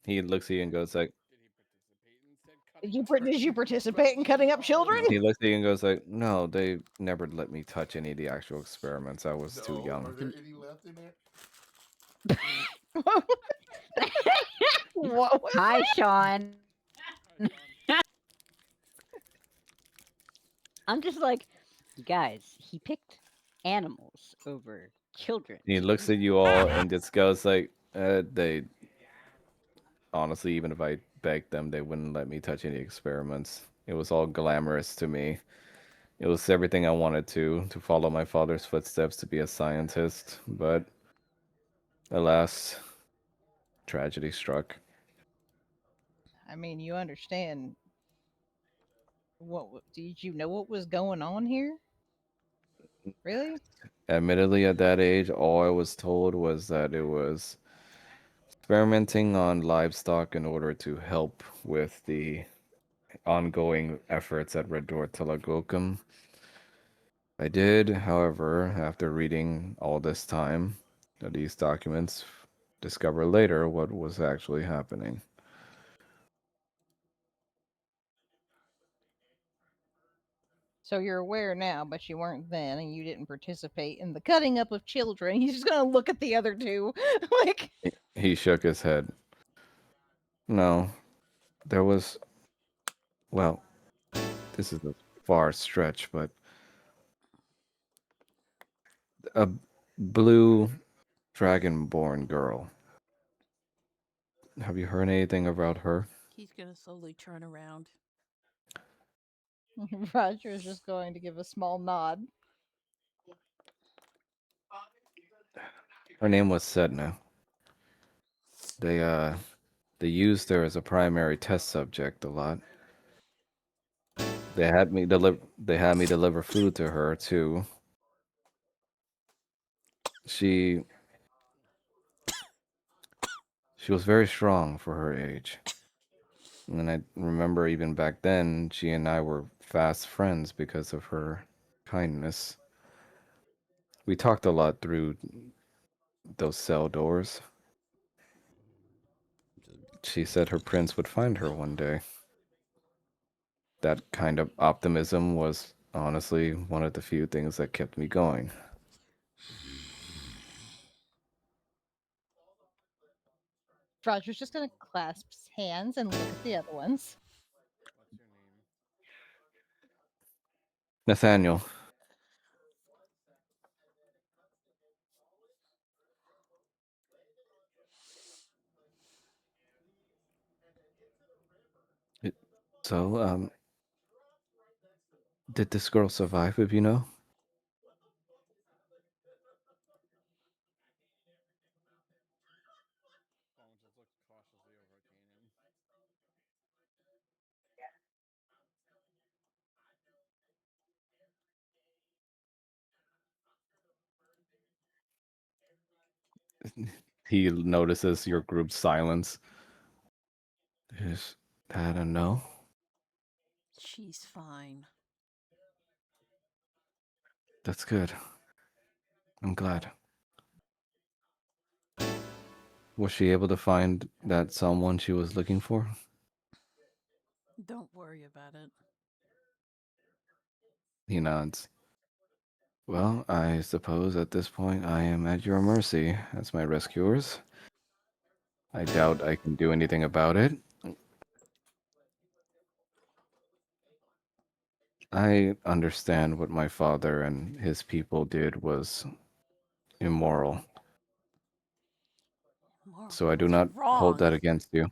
he looks at you and goes like, Did he participate in said cutting up? Did you participate in cutting up children? he looks at you and goes like, "No, they never let me touch any of the actual experiments. I was too No, are young." there any left in there? What was Hi, that? Sean. Hi, Sean. I'm just like, guys, he picked animals over children. He looks at you all and just goes like, they honestly, even if I begged them, they wouldn't let me touch any experiments. It was all glamorous to me. It was everything I wanted to follow my father's footsteps to be a scientist, but alas, tragedy struck. I mean, you understand did you know what was going on here? Really? Admittedly, at that age, all I was told was that it was experimenting on livestock in order to help with the ongoing efforts at Red Door Telagocum. I did, however, after reading all this time, these documents, discover later what was actually happening. So you're aware now, but you weren't then, and you didn't participate in the cutting up of children. He's just gonna look at the other two, like, He shook his head. No, there was, well, this is a far stretch, but a blue dragonborn girl. Have you heard anything about her? He's gonna slowly turn around. Roger is just going to give a small nod. Her name was Sedna. They they used her as a primary test subject a lot. They had me deliver food to her too. She she was very strong for her age. And I remember even back then she and I were fast friends because of her kindness. We talked a lot through those cell doors. She said her prince would find her one day. That kind of optimism was honestly one of the few things that kept me going. Roger's just gonna clasp his hands and look at the other ones. What's your name? Nathaniel, it- so did this girl survive, if you know? Bones just looks cautiously over at Kanan. He notices your group's silence. Is that a no? She's fine. That's good. I'm glad. Was she able to find that someone she was looking for? Don't worry about it. He nods. Well, I suppose at this point I am at your mercy as my rescuers. I doubt I can do anything about it. I understand what my father and his people did was immoral, so I do It's not hold wrong. that against you.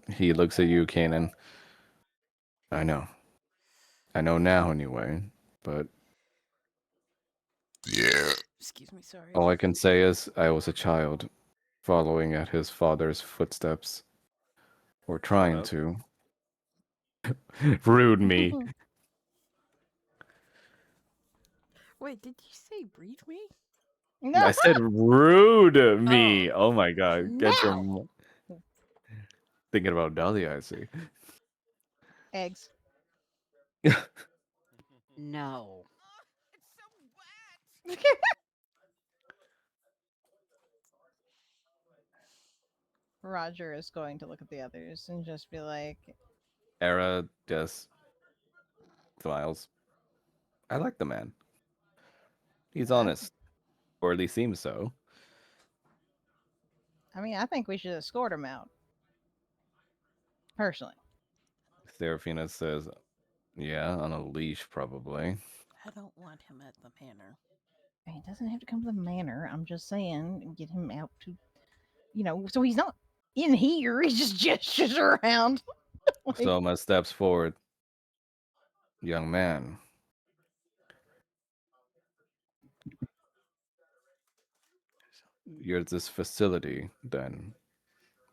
He looks at you, Kanan. I know. I know now, anyway, but Excuse me, sorry. all I can say is I was a child, following at his father's footsteps, or trying to. Rude me. Wait, did you say breed me? No, I said rude Oh. me. Oh my god. Get your no. thinking about Dahlia, I see. Eggs. No. It's so wet. Roger is going to look at the others and just be like, Era just smiles. I like the man. He's I, honest, or at least seems so. I mean, I think we should escort him out. Personally. Serafina says, yeah, on a leash, probably. I don't want him at the manor. He doesn't have to come to the manor. I'm just saying, get him out to, so he's not in here. He just gestures around. Like, Soma steps forward. Young man, you're at this facility, then.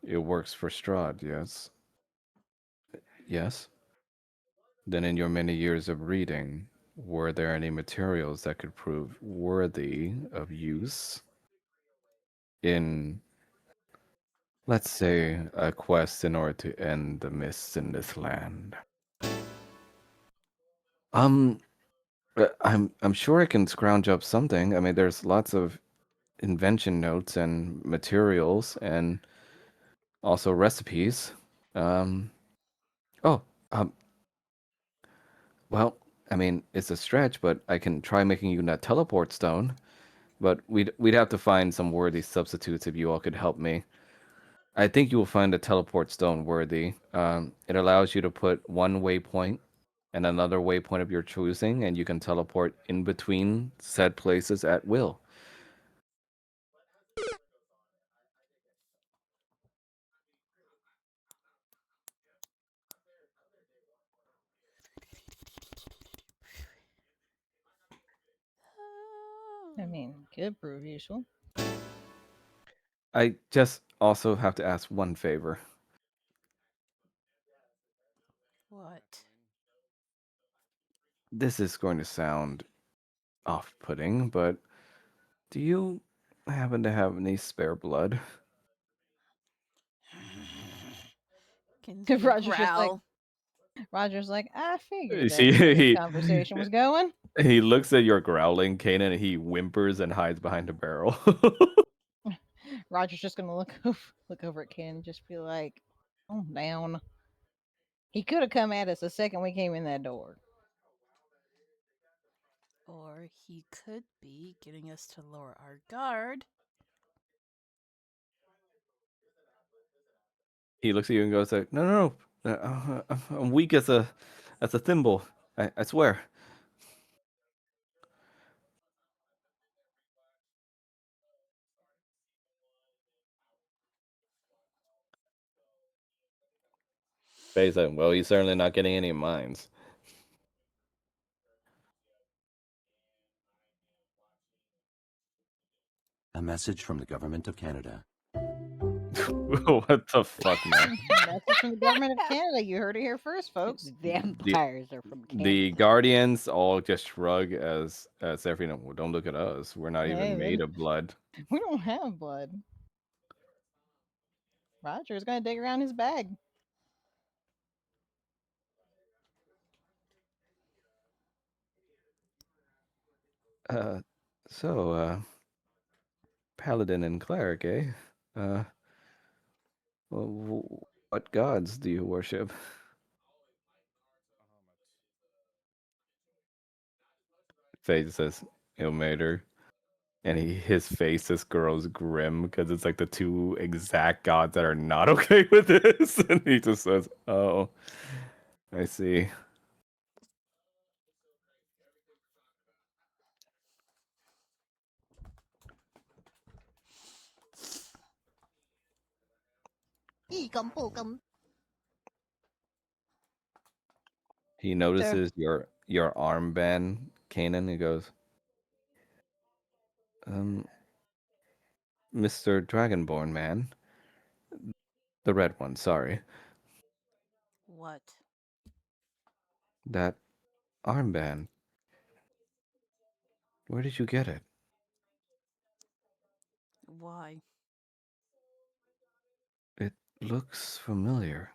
It works for Strahd, yes? Yes? Then in your many years of reading, were there any materials that could prove worthy of use in, let's say, a quest in order to end the mists in this land? Um, I'm sure I can scrounge up something. I mean, there's lots of invention notes and materials and also recipes. Um, oh, um, well, I mean, it's a stretch, but I can try making you that teleport stone. But we'd have to find some worthy substitutes if you all could help me. I think you will find the teleport stone worthy. It allows you to put one waypoint and another waypoint of your choosing, and you can teleport in between said places at will. I mean, could prove useful. I just also have to ask one favor. What? This is going to sound off-putting, but do you happen to have any spare blood? Can see a Roger's just like, growl. I figured She that's where this he, conversation was going. he looks at your growling, Kanan, and he whimpers and hides behind a barrel. Roger's just gonna look over at Ken and just be like, "Oh, down." He could have come at us the second we came in that door. Or he could be getting us to lower our guard. He looks at you and goes like, "No, no, no. I'm weak as a thimble. I swear." Faye's like, "Well, he's certainly not getting any of mines." A message from the government of Canada. What the fuck, man? Message from the government of Canada. You heard it here first, folks. Vampires are from The Canada. Guardians all just shrug as everyone. Well, don't look at us. We're not Hey, even made of blood. we don't have blood. Roger's gonna dig around his bag. Uh, so, paladin and cleric, eh? Uh, what gods do you worship? Faith says, Ilmater. And his face just grows grim because it's like the two exact gods that are not okay with this. And he just says, oh, I see. He notices your armband, Kanan. He goes, Mr. Dragonborn man. The red one, sorry. What? That armband. Where did you get it? Why? It looks familiar.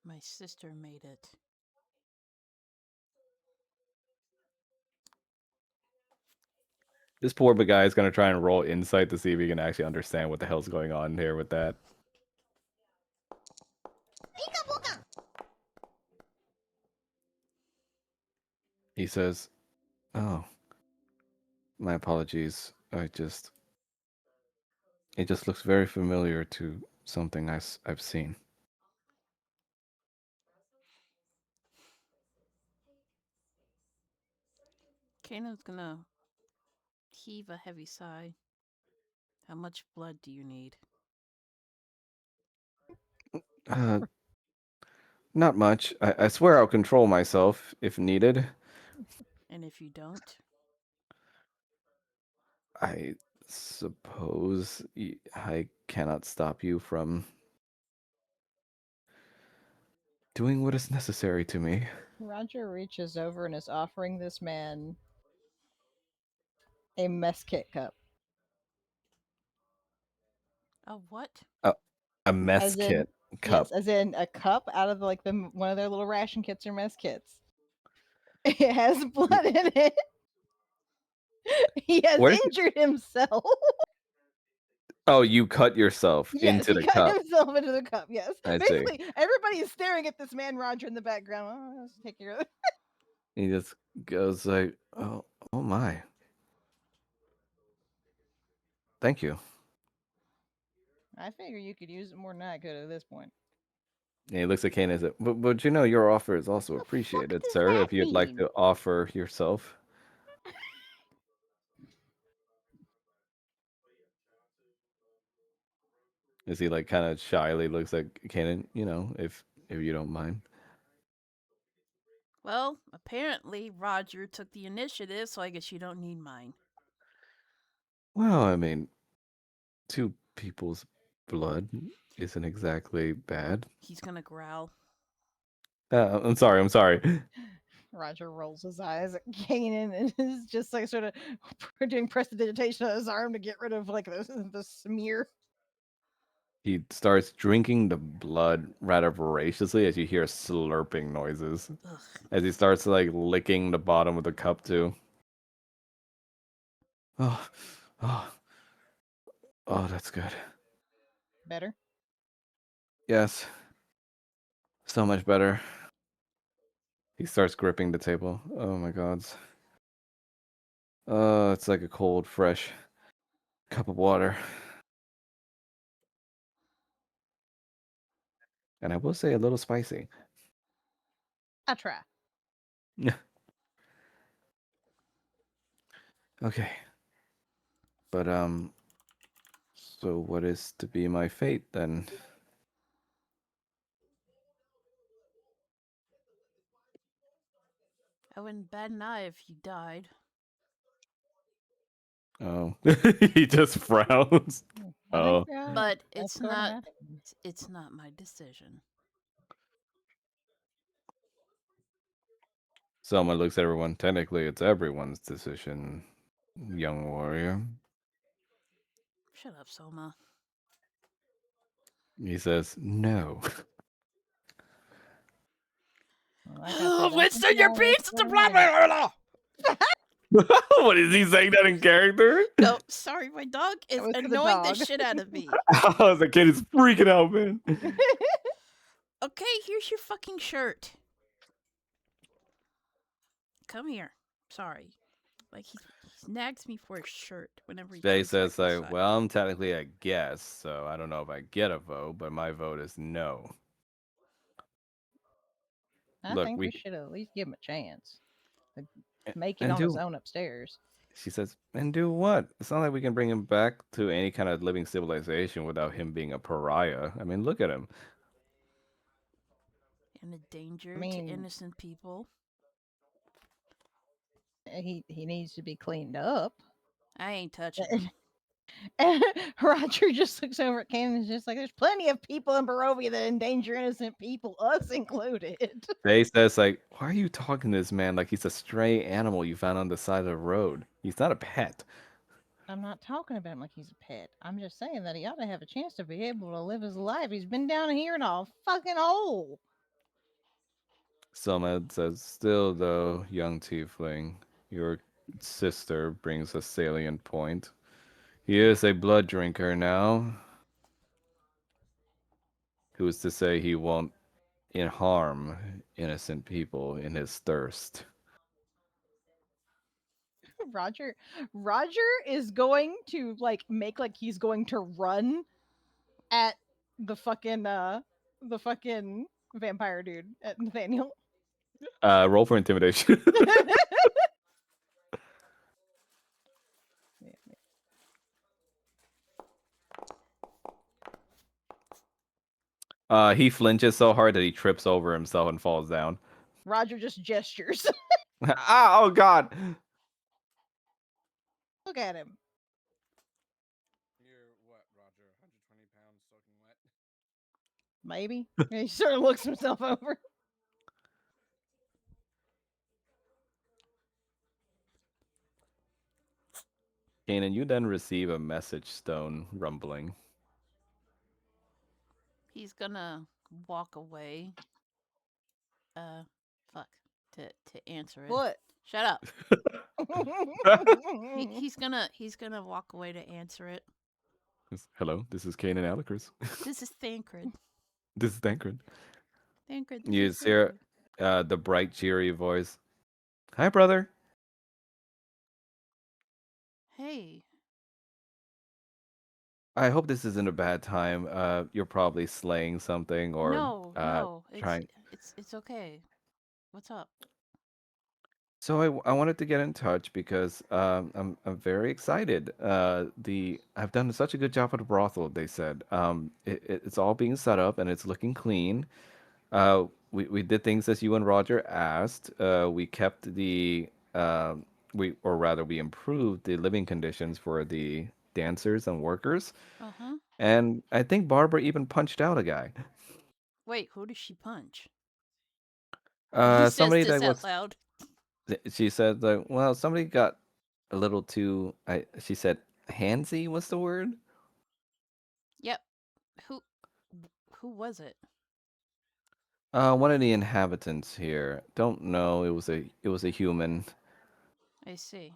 My sister made it. This poor guy is going to try and roll insight to see if he can actually understand what the hell's going on here with that. He says, oh, my apologies. It just looks very familiar to something I've seen. Kanan's gonna heave a heavy sigh. How much blood do you need? Not much. I swear I'll control myself if needed. And if you don't? I suppose I cannot stop you from doing what is necessary to me. Roger reaches over and is offering this man a mess kit cup. A what? A mess As kit in, cup. yes, as in a cup out of like one of their little ration kits or mess kits. It has blood in it. He has injured himself. Oh, you cut yourself Yes, into he the cut cup. himself into the cup. Yes, I basically see. everybody is staring at this man Roger in the background. Oh, let's take care of it. He just goes like, "Oh my, thank you." I figure you could use it more than I could at this point. And he looks at Kane and says, but you know, your offer is also appreciated, sir, if you'd like to offer yourself. Is he like kind of shyly looks like Kanan, you know, if you don't mind. Well, apparently Roger took the initiative, so I guess you don't need mine. Well, I mean, two people's blood isn't exactly bad. He's gonna growl. I'm sorry. Roger rolls his eyes at Kanan and is just like sort of doing prestidigitation on his arm to get rid of like the smear. He starts drinking the blood rather voraciously as you hear slurping noises. Ugh. As he starts like licking the bottom of the cup too. Oh, that's good. Better? Yes. So much better. He starts gripping the table. Oh my gods. It's like a cold, fresh cup of water. And I will say a little spicy. I try. Yeah. Okay. But so what is to be my fate then? I wouldn't bat an eye if you died. Oh. He just frowns. Oh. But it's not my decision. Selma looks at everyone. Technically, it's everyone's decision, young warrior. Shut up, Selma. He says, no. Winston, you're being such a blah blah blah. What is he saying that in character? No, sorry, my dog is was to the annoying the dog. shit out of me. I was a kid is freaking out, man. Okay, here's your fucking shirt. Come here. Sorry. Like he nags me for his shirt whenever he Jay comes back says like, inside. well, I'm technically a guest, so I don't know if I get a vote, but my vote is no. I Look, think we we should at least give him a chance. To a- make it and on his do own upstairs. she says, and do what? It's not like we can bring him back to any kind of living civilization without him being a pariah. I mean, look at him. And a danger I to mean, innocent people. he needs to be cleaned up. I ain't touching him. And Roger just looks over at Cannon and is just like, there's plenty of people in Barovia that endanger innocent people, us included. Jay says like, why are you talking to this man like he's a stray animal you found on the side of the road? He's not a pet. I'm not talking about him like he's a pet. I'm just saying that he ought to have a chance to be able to live his life. He's been down here in a fucking hole. Selma says, still though, young tiefling, your sister brings a salient point. He is a blood drinker now. Who's to say he won't harm innocent people in his thirst? Roger Roger is going to make like he's going to run at the fucking vampire dude at Nathaniel. Roll for intimidation. He flinches so hard that he trips over himself and falls down. Roger just gestures. Ah, oh god. Look at him. You're what, Roger? 120 pounds soaking wet? Maybe. He sort of looks himself over. Kanan, you then receive a message stone rumbling. He's gonna walk away. Fuck. To answer it. What? Shut up. He's gonna walk away to answer it. Hello, this is Kanan Alicris. This is Thancred. This is Thancred. Thancred. You hear the bright, cheery voice. Hi, brother. Hey. I hope this isn't a bad time. You're probably slaying something or No. trying. It's okay. What's up? So I wanted to get in touch because I'm very excited. I've done such a good job at the brothel. They said it's all being set up and it's looking clean. We did things as you and Roger asked. We kept we improved the living conditions for the dancers and workers. Uh-huh. And I think Barbara even punched out a guy. Wait, who does she punch? He says Somebody this that out was. loud. She said like, well, somebody got a little too. She said handsy was the word. Yep. Who was it? One of the inhabitants here. Don't know. It was a human. I see.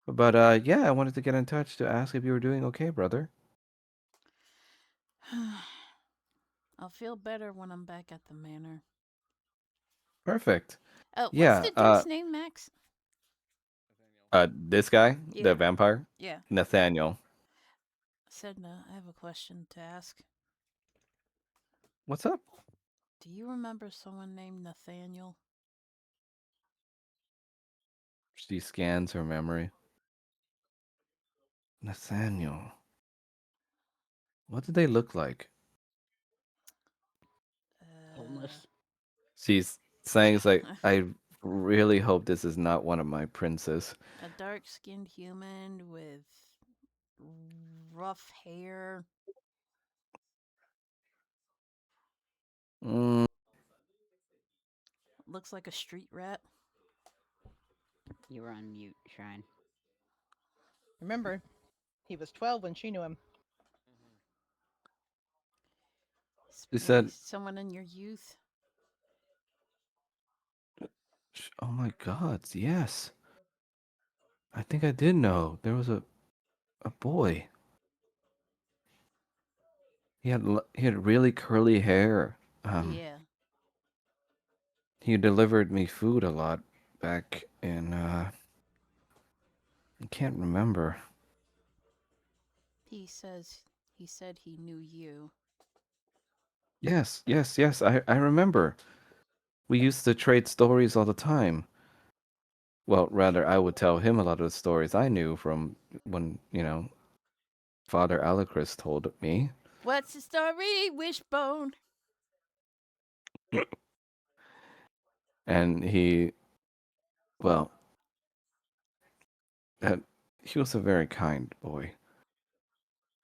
But yeah, I wanted to get in touch to ask if you were doing okay, brother. I'll feel better when I'm back at the manor. Perfect. What's Yeah. the dude's name, Max? This guy, Yeah. the vampire, Yeah. Nathaniel. Sedna, I have a question to ask. What's up? Do you remember someone named Nathaniel? She scans her memory. Nathaniel. What did they look like? Homeless. She's saying it's like, I really hope this is not one of my princes. A dark-skinned human with rough hair. Mm, Looks like a street rat. You were on mute, Shrine. Remember, he was 12 when she knew him. She said, someone in your youth. Oh my God, yes. I think I did know. There was a boy. He had really curly hair. Yeah. He delivered me food a lot back in I can't remember. He said he knew you. Yes, yes, yes. I remember. We used to trade stories all the time. Well, rather, I would tell him a lot of the stories I knew from when, Father Alucris told me. What's the story, Wishbone? And well, that he was a very kind boy.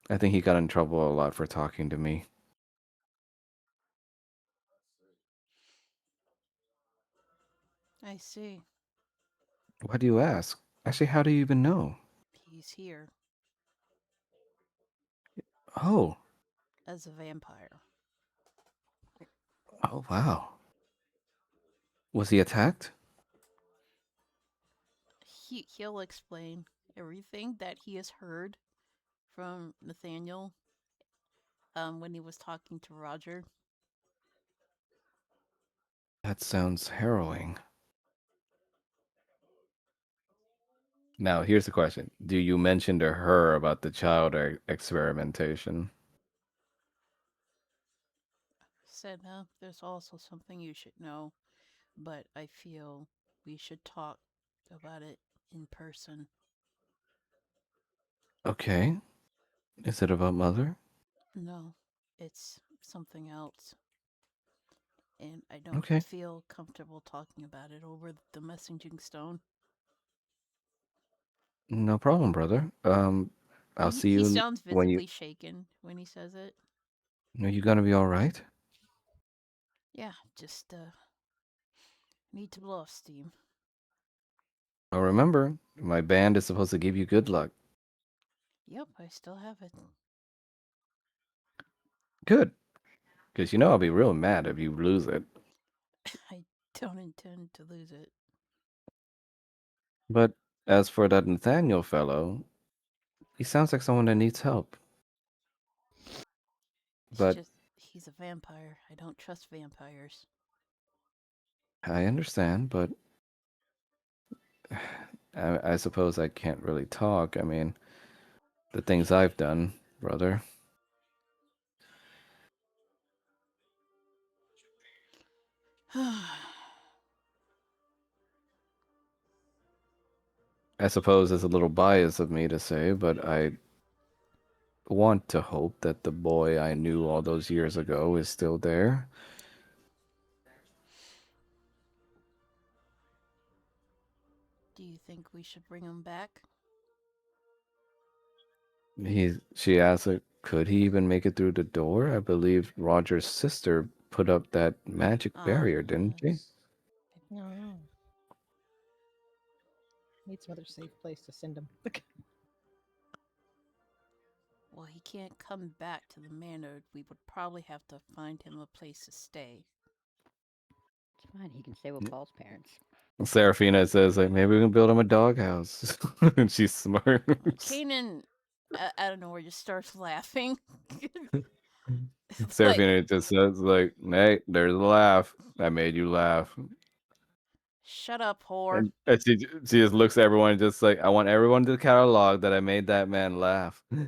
I think he got in trouble a lot for talking to me. I see. Why do you ask? Actually, how do you even know? He's here Oh, as a vampire. oh wow. Was he attacked? He'll explain everything that he has heard from Nathaniel when he was talking to Roger. That sounds harrowing. Now, here's the question. Do you mention to her about the child experimentation? Said, there's also something you should know, but I feel we should talk about it in person. Okay. Is it about mother? No, it's something else. And I don't Okay. feel comfortable talking about it over the messaging stone. No problem, brother. I'll see He you sounds when you. visibly shaken when he says it. Are you gonna be all right? Yeah, just need to blow off steam. Oh, remember, my band is supposed to give you good luck. Yep, I still have it. Good, because I'll be real mad if you lose it. I don't intend to lose it. But as for that Nathaniel fellow, he sounds like someone that needs help. It's But just he's a vampire. I don't trust vampires. I understand, but I suppose I can't really talk. I mean, the things I've done, brother. I suppose it's a little biased of me to say, but I want to hope that the boy I knew all those years ago is still there. Do you think we should bring him back? She asked, like, could he even make it through the door? I believe Roger's sister put up that magic barrier, didn't she? No. Need some other safe place to send him. Well, he can't come back to the manor. We would probably have to find him a place to stay. It's fine. He can stay with Paul's parents. Serafina says, like, maybe we can build him a doghouse. And she smirks. Kanan, out of nowhere, just starts laughing. like, Serafina just says, like, hey, there's a laugh. I made you laugh. shut up, whore. And she just looks at everyone and just like, I want everyone to catalog that I made that man laugh. Wait,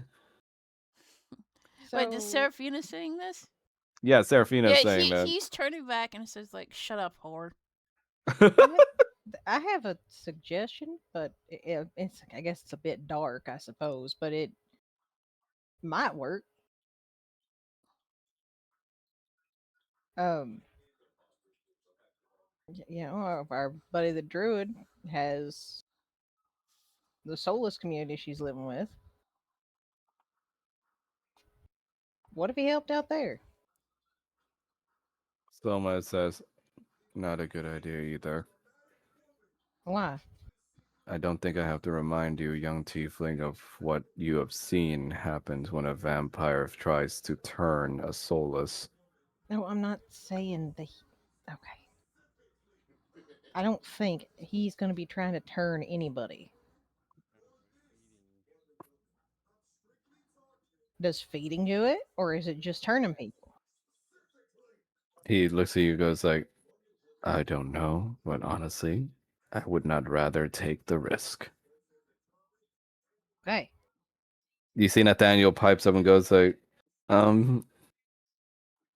is So Serafina saying this? Yeah, Serafina's Yeah, saying that. he's turning back and says like, "Shut up, whore." I have a suggestion, but it's I guess it's a bit dark, I suppose, but it might work. Um, our buddy the druid has the soulless community she's living with. What if he helped out there? Soma says, not a good idea either. Why? I don't think I have to remind you, young tiefling, of what you have seen happens when a vampire tries to turn a soulless. No, I'm not saying the. Okay. I don't think he's going to be trying to turn anybody. Does feeding do it, or is it just turning people? He looks at you, goes like, I don't know, but honestly, I would not rather take the risk. Okay. You see Nathaniel pipes up and goes like, um,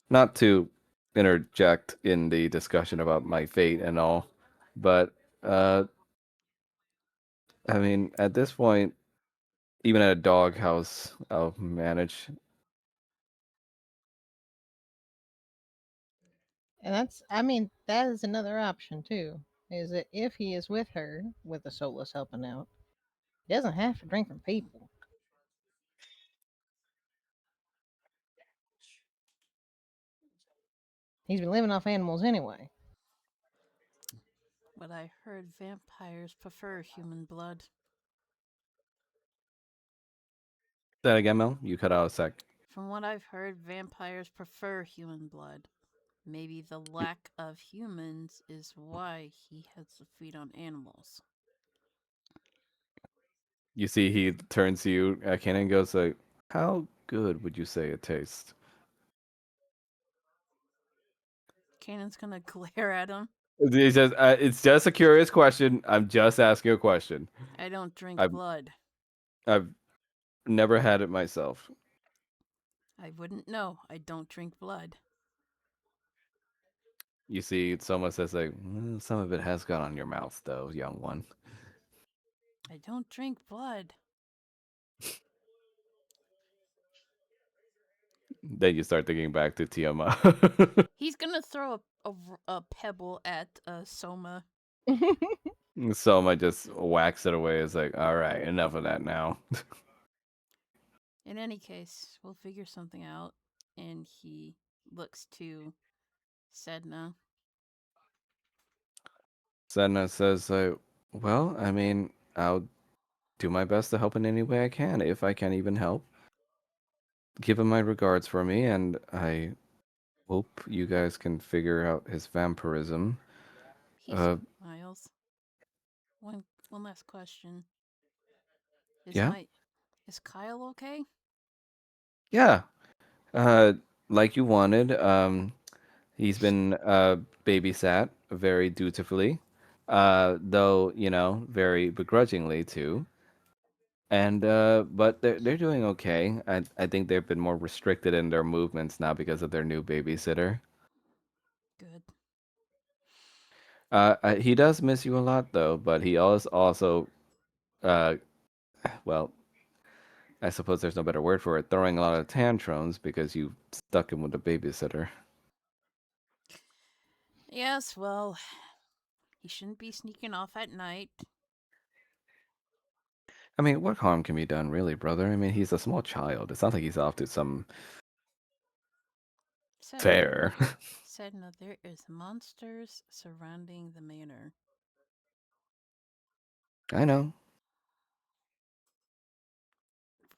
not to interject in the discussion about my fate and all, but I mean, at this point, even at a doghouse, I'll manage. And I mean, that is another option too. Is that if he is with her, with the soulless helping out, he doesn't have to drink from people. He's been living off animals anyway. But I heard vampires prefer human blood. That again, Mel? You cut out a sec. From what I've heard, vampires prefer human blood. Maybe the lack of humans is why he has to feed on animals. You see, he turns to you, Ken, and goes like, "How good would you say it tastes?" Kanan's gonna glare at him. It's just a curious question. I'm just asking a question. I don't drink I've blood. I've never had it myself. I wouldn't know. I don't drink blood. You see, someone says like, some of it has gone on your mouth, though, young one. I don't drink blood. Then you start thinking back to Tiamat. He's gonna throw a pebble at Soma. Soma just whacks it away. It's like, all right, enough of that now. In any case, we'll figure something out. And he looks to Sedna. Sedna says like, well, I mean, I'll do my best to help in any way I can, if I can even help. Give him my regards for me, and I hope you guys can figure out his vampirism. He smiles. One last question. Yeah? Is Kyle okay? Yeah. Like you wanted. He's been babysat very dutifully. Though, very begrudgingly too. And but they're doing okay. I think they've been more restricted in their movements now because of their new babysitter. Good. He does miss you a lot though, but he also uh well, I suppose there's no better word for it, throwing a lot of tantrums because you stuck him with a babysitter. Yes, well, he shouldn't be sneaking off at night. I mean, what harm can be done, really, brother? I mean, he's a small child. It's not like he's off to some fair. Sedna, there is monsters surrounding the manor. I know.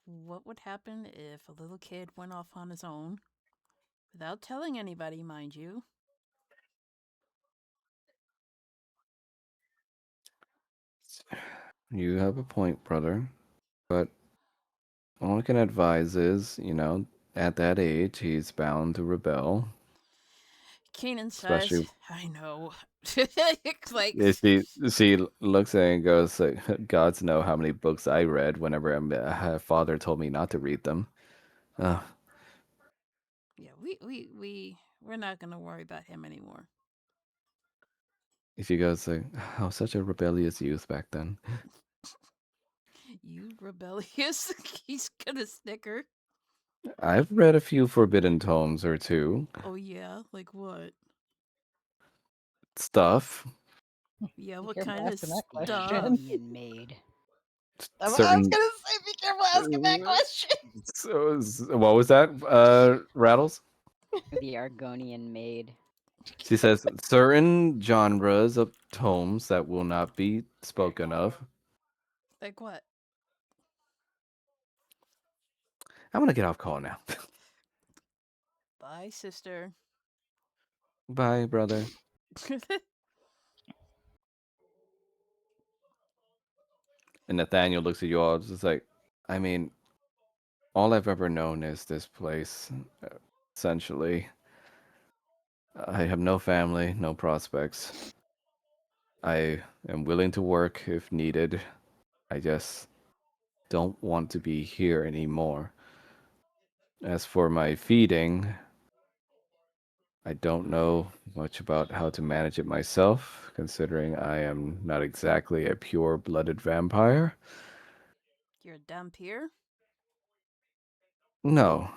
What would happen if a little kid went off on his own? Without telling anybody, mind you. You have a point, brother. But all I can advise is, at that age, he's bound to rebel. Kanan says, Especially I know. if she looks at it and goes, like, Gods know how many books I read whenever my father told me not to read them. Yeah, we're not gonna worry about him anymore. She goes like, "Oh, such a rebellious youth back then." You rebellious? He's gonna snicker. I've read a few forbidden tomes or two. Oh yeah, like what? Stuff. Yeah, Be what careful kind of asking that stuff? Argonian maid. I was Certain. gonna say, be careful asking that question. So, what was that? Rattles. The Argonian maid. She says certain genres of tomes that will not be spoken of. Like what? I'm gonna get off call now. Bye, sister. Bye, brother. And Nathaniel looks at you all. It's just like, I mean, all I've ever known is this place. Essentially, I have no family, no prospects. I am willing to work if needed. I just don't want to be here anymore. As for my feeding, I don't know much about how to manage it myself, considering I am not exactly a pure-blooded vampire. You're a dampier? No,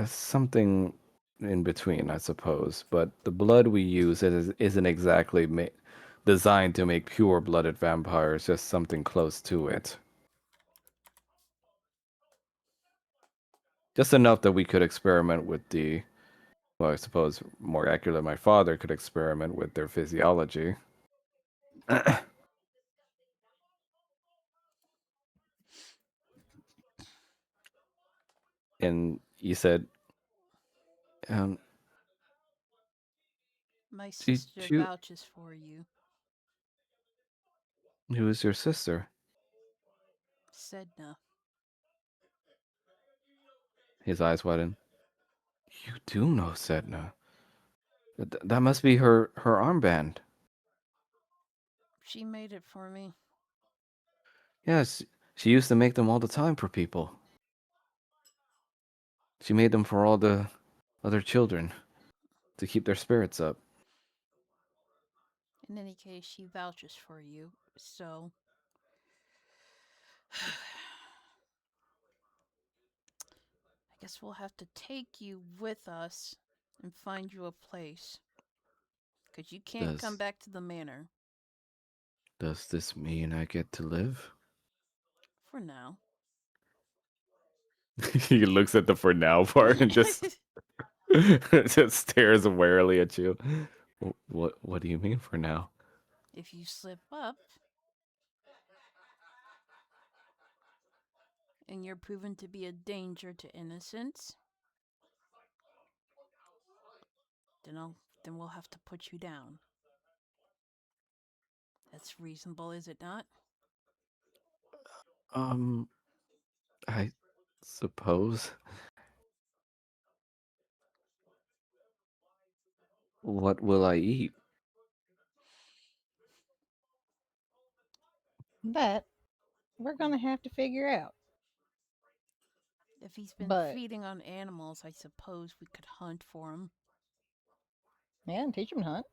something in between, I suppose. But the blood we use isn't exactly designed to make pure-blooded vampires, just something close to it. Just enough that we could experiment with well, I suppose more accurately, my father could experiment with their physiology. And you said, um, My did sister you, vouches for you. who is your sister? Sedna. His eyes widen. You do know Sedna. That must be her armband. She made it for me. Yes, she used to make them all the time for people. She made them for all the other children to keep their spirits up. In any case, she vouches for you, so. I guess we'll have to take you with us and find you a place. Because you can't come back to the manor. Does this mean I get to live? For now. He looks at the for now part and just just stares warily at you. What do you mean for now? If you slip up and you're proven to be a danger to innocents, then we'll have to put you down. That's reasonable, is it not? I suppose. What will I eat? That we're gonna have to figure out. If he's been But feeding on animals, I suppose we could hunt for him. yeah, and teach him to hunt.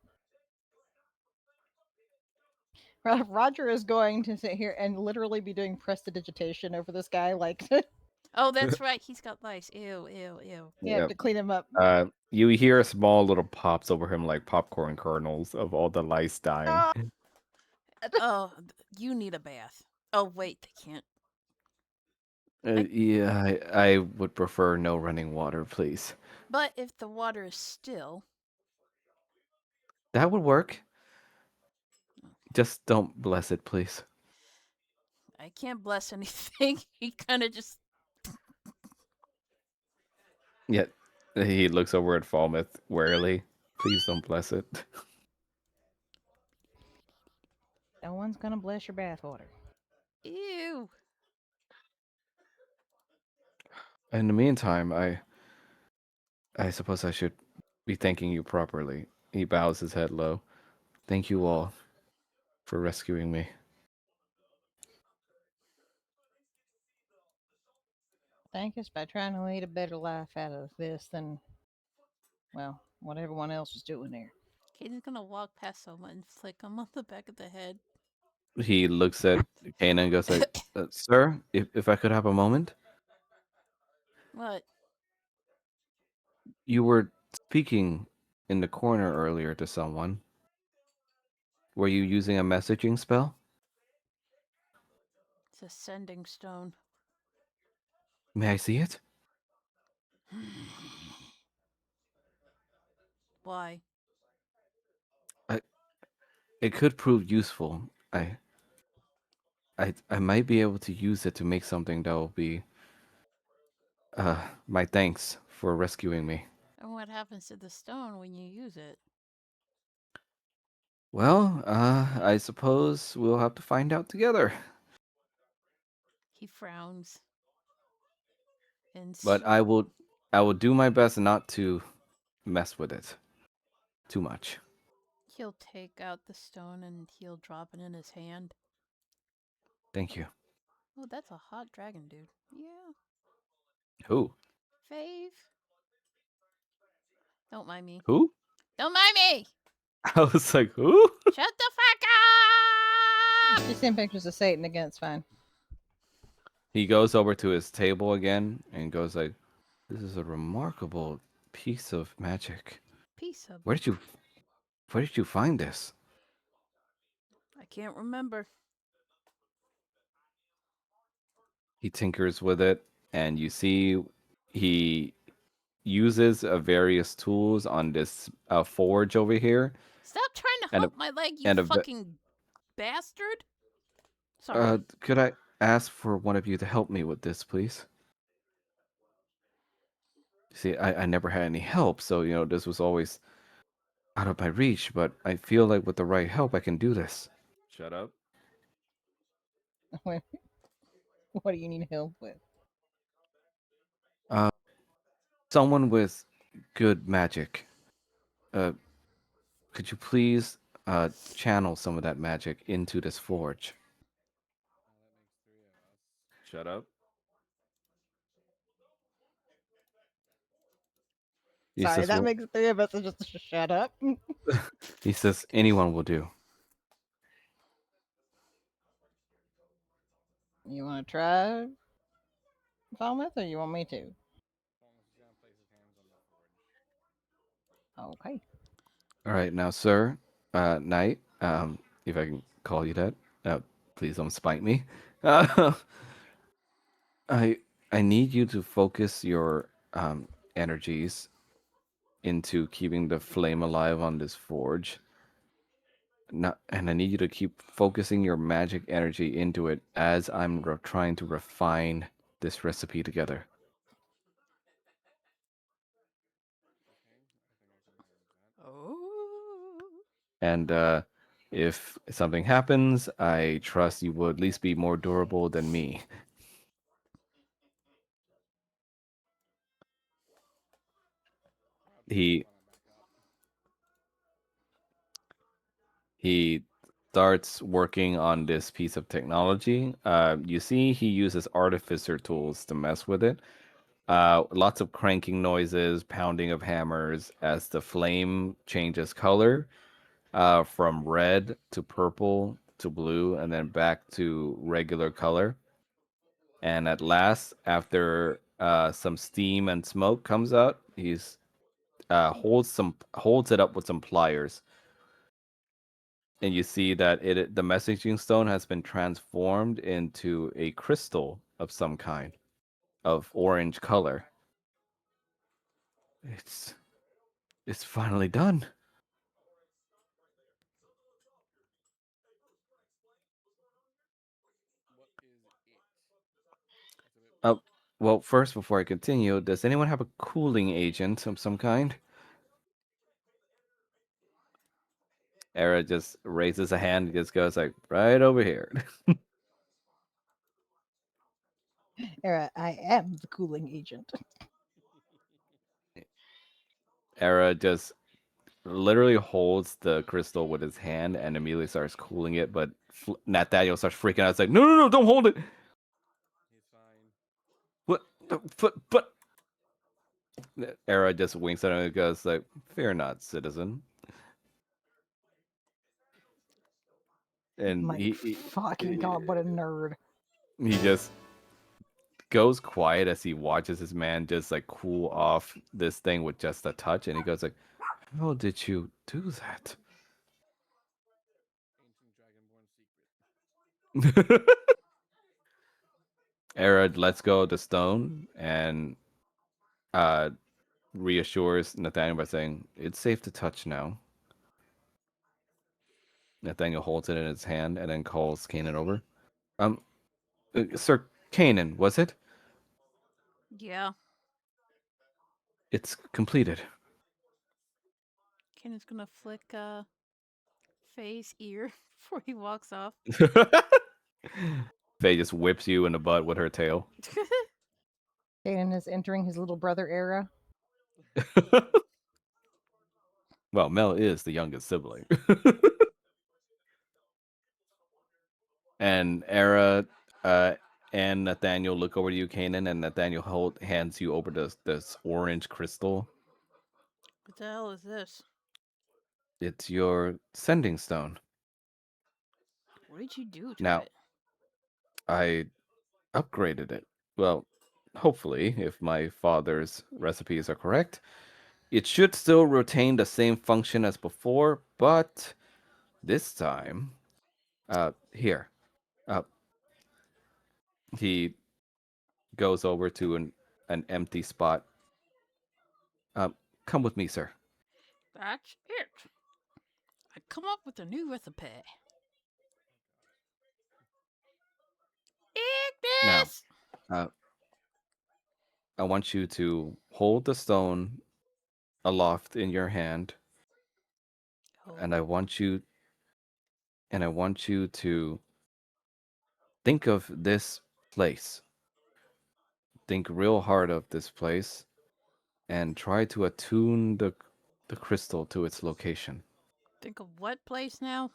Roger is going to sit here and literally be doing prestidigitation over this guy, like Oh, that's right. He's got lice. Ew, ew, ew. you have Yep. to clean him up. You hear small little pops over him like popcorn kernels of all the lice dying. Oh, Oh, you need a bath. Oh, wait, they can't. Yeah, I would prefer no running water, please. But if the water is still. That would work. Just don't bless it, please. I can't bless anything. He kind of just. Yet he looks over at Falmouth warily. Please don't bless it. no one's gonna bless your bathwater. Ew. In the meantime, I suppose I should be thanking you properly. He bows his head low. Thank you all for rescuing me. Thank us by trying to lead a better life out of this than, well, what everyone else was doing there. Katie's gonna walk past someone and flick him on the back of the head. He looks at Kana and goes like, "Sir, if I could have a moment." What? You were speaking in the corner earlier to someone. Were you using a messaging spell? It's a sending stone. May I see it? Why? I, it could prove useful. I might be able to use it to make something that will be my thanks for rescuing me. And what happens to the stone when you use it? Well, I suppose we'll have to find out together. He frowns. And But I will do my best not to mess with it too much. he'll take out the stone and he'll drop it in his hand. Thank you. Oh, that's a hot dragon, dude. Yeah. Who? Fave. Don't mind me. Who? Don't mind me! I was like, who? Shut the fuck up! Just send pictures of Satan again. It's fine. He goes over to his table again and goes like, "This is a remarkable piece of magic. Piece of. Where did you find this?" I can't remember. He tinkers with it, and you see he uses various tools on this forge over here. Stop trying to And hump my leg, you and fucking bastard! Sorry. could I ask for one of you to help me with this, please? See, I never had any help, so this was always out of my reach. But I feel like with the right help, I can do this. Shut up. What do you need help with? Uh, someone with good magic. Could you please channel some of that magic into this forge? Shut up. He Sorry, says, that well, makes three of us. So just shut up. he says, anyone will do. You want to try, Falmouth, or you want me to? Okay. All right, now, sir, Knight, if I can call you that, please don't spite me. Uh, I I need you to focus your energies into keeping the flame alive on this forge. And I need you to keep focusing your magic energy into it as I'm trying to refine this recipe together. Oh. And if something happens, I trust you will at least be more durable than me. He he starts working on this piece of technology. You see, he uses artificer tools to mess with it. Lots of cranking noises, pounding of hammers as the flame changes color from red to purple to blue and then back to regular color. And at last, after some steam and smoke comes out, he's holds it up with some pliers, and you see that the messaging stone has been transformed into a crystal of some kind of orange color. It's it's finally done. Uh, well, first, before I continue, does anyone have a cooling agent of some kind? Era just raises a hand and just goes like, right over here. Era, I am the cooling agent. Era just literally holds the crystal with his hand and immediately starts cooling it, but Nathaniel starts freaking out. It's like, no, no, no, don't hold it. He's fine. What? But. Era just winks at him and goes like, "Fear not, citizen." And My fucking god, what a nerd. he just goes quiet as he watches his man just like cool off this thing with just a touch, and he goes like, "How did you do that?" Ancient dragonborn secret. Era lets go of the stone and uh reassures Nathaniel by saying, "It's safe to touch now." Nathaniel holds it in his hand and then calls Kanan over. Um, Sir Kanan, was it? Yeah. It's completed. Kanan's gonna flick face ear before he walks off. Faye just whips you in the butt with her tail. Kanan is entering his little brother era. Well, Mel is the youngest sibling. And Era and Nathaniel look over to you, Kanan, and Nathaniel hands you over this orange crystal. What the hell is this? It's your sending stone. What did you do to Now, it? I upgraded it. Well, hopefully, if my father's recipes are correct. It should still retain the same function as before, but this time, here, uh, he goes over to an empty spot. Uh, Come with me, sir. That's it. I come up with a new recipe. Now, Ignis! uh, I want you to hold the stone aloft in your hand, and I Oh, want you to think of this place. Think real hard of this place, and try to attune the crystal to its location. think of what place now?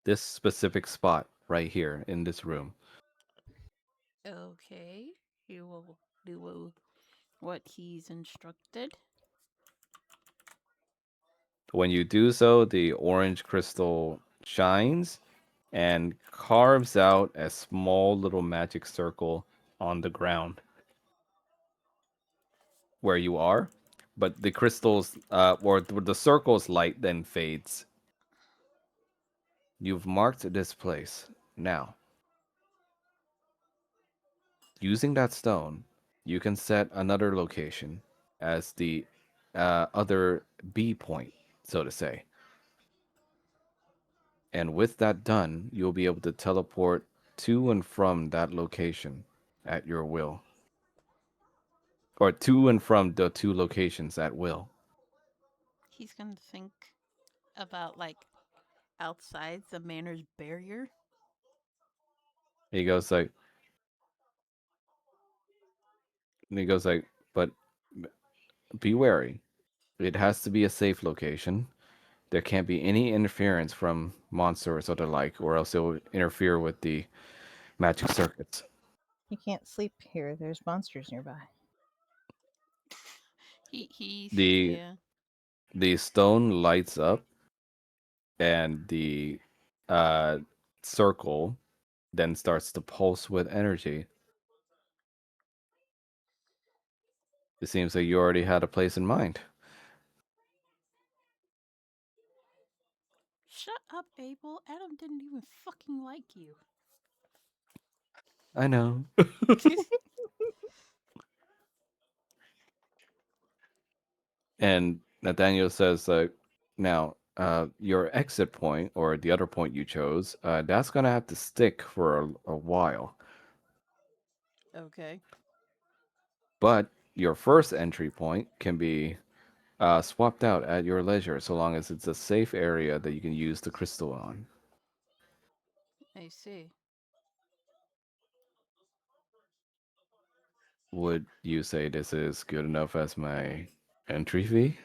This specific spot right here in this room. Okay, he will do what he's instructed. When you do so, the orange crystal shines and carves out a small little magic circle on the ground where you are. But the crystals, or the circle's light then fades. You've marked this place. Now, using that stone, you can set another location as the other B point, so to say. And with that done, you'll be able to teleport to and from that location at your will. Or to and from the two locations at will. He's gonna think about like outside the manor's barrier. He goes like, but be wary. It has to be a safe location. There can't be any interference from monsters or the like, or else it will interfere with the magic circuits. You can't sleep here. There's monsters nearby. He's The yeah. the stone lights up, and the uh, circle then starts to pulse with energy. It seems like you already had a place in mind. Shut up, Abel. Adam didn't even fucking like you. I know. And Nathaniel says, now, your exit point, or the other point you chose, that's going to have to stick for a while. Okay. But your first entry point can be swapped out at your leisure, so long as it's a safe area that you can use the crystal on. I see. Would you say this is good enough as my entry fee?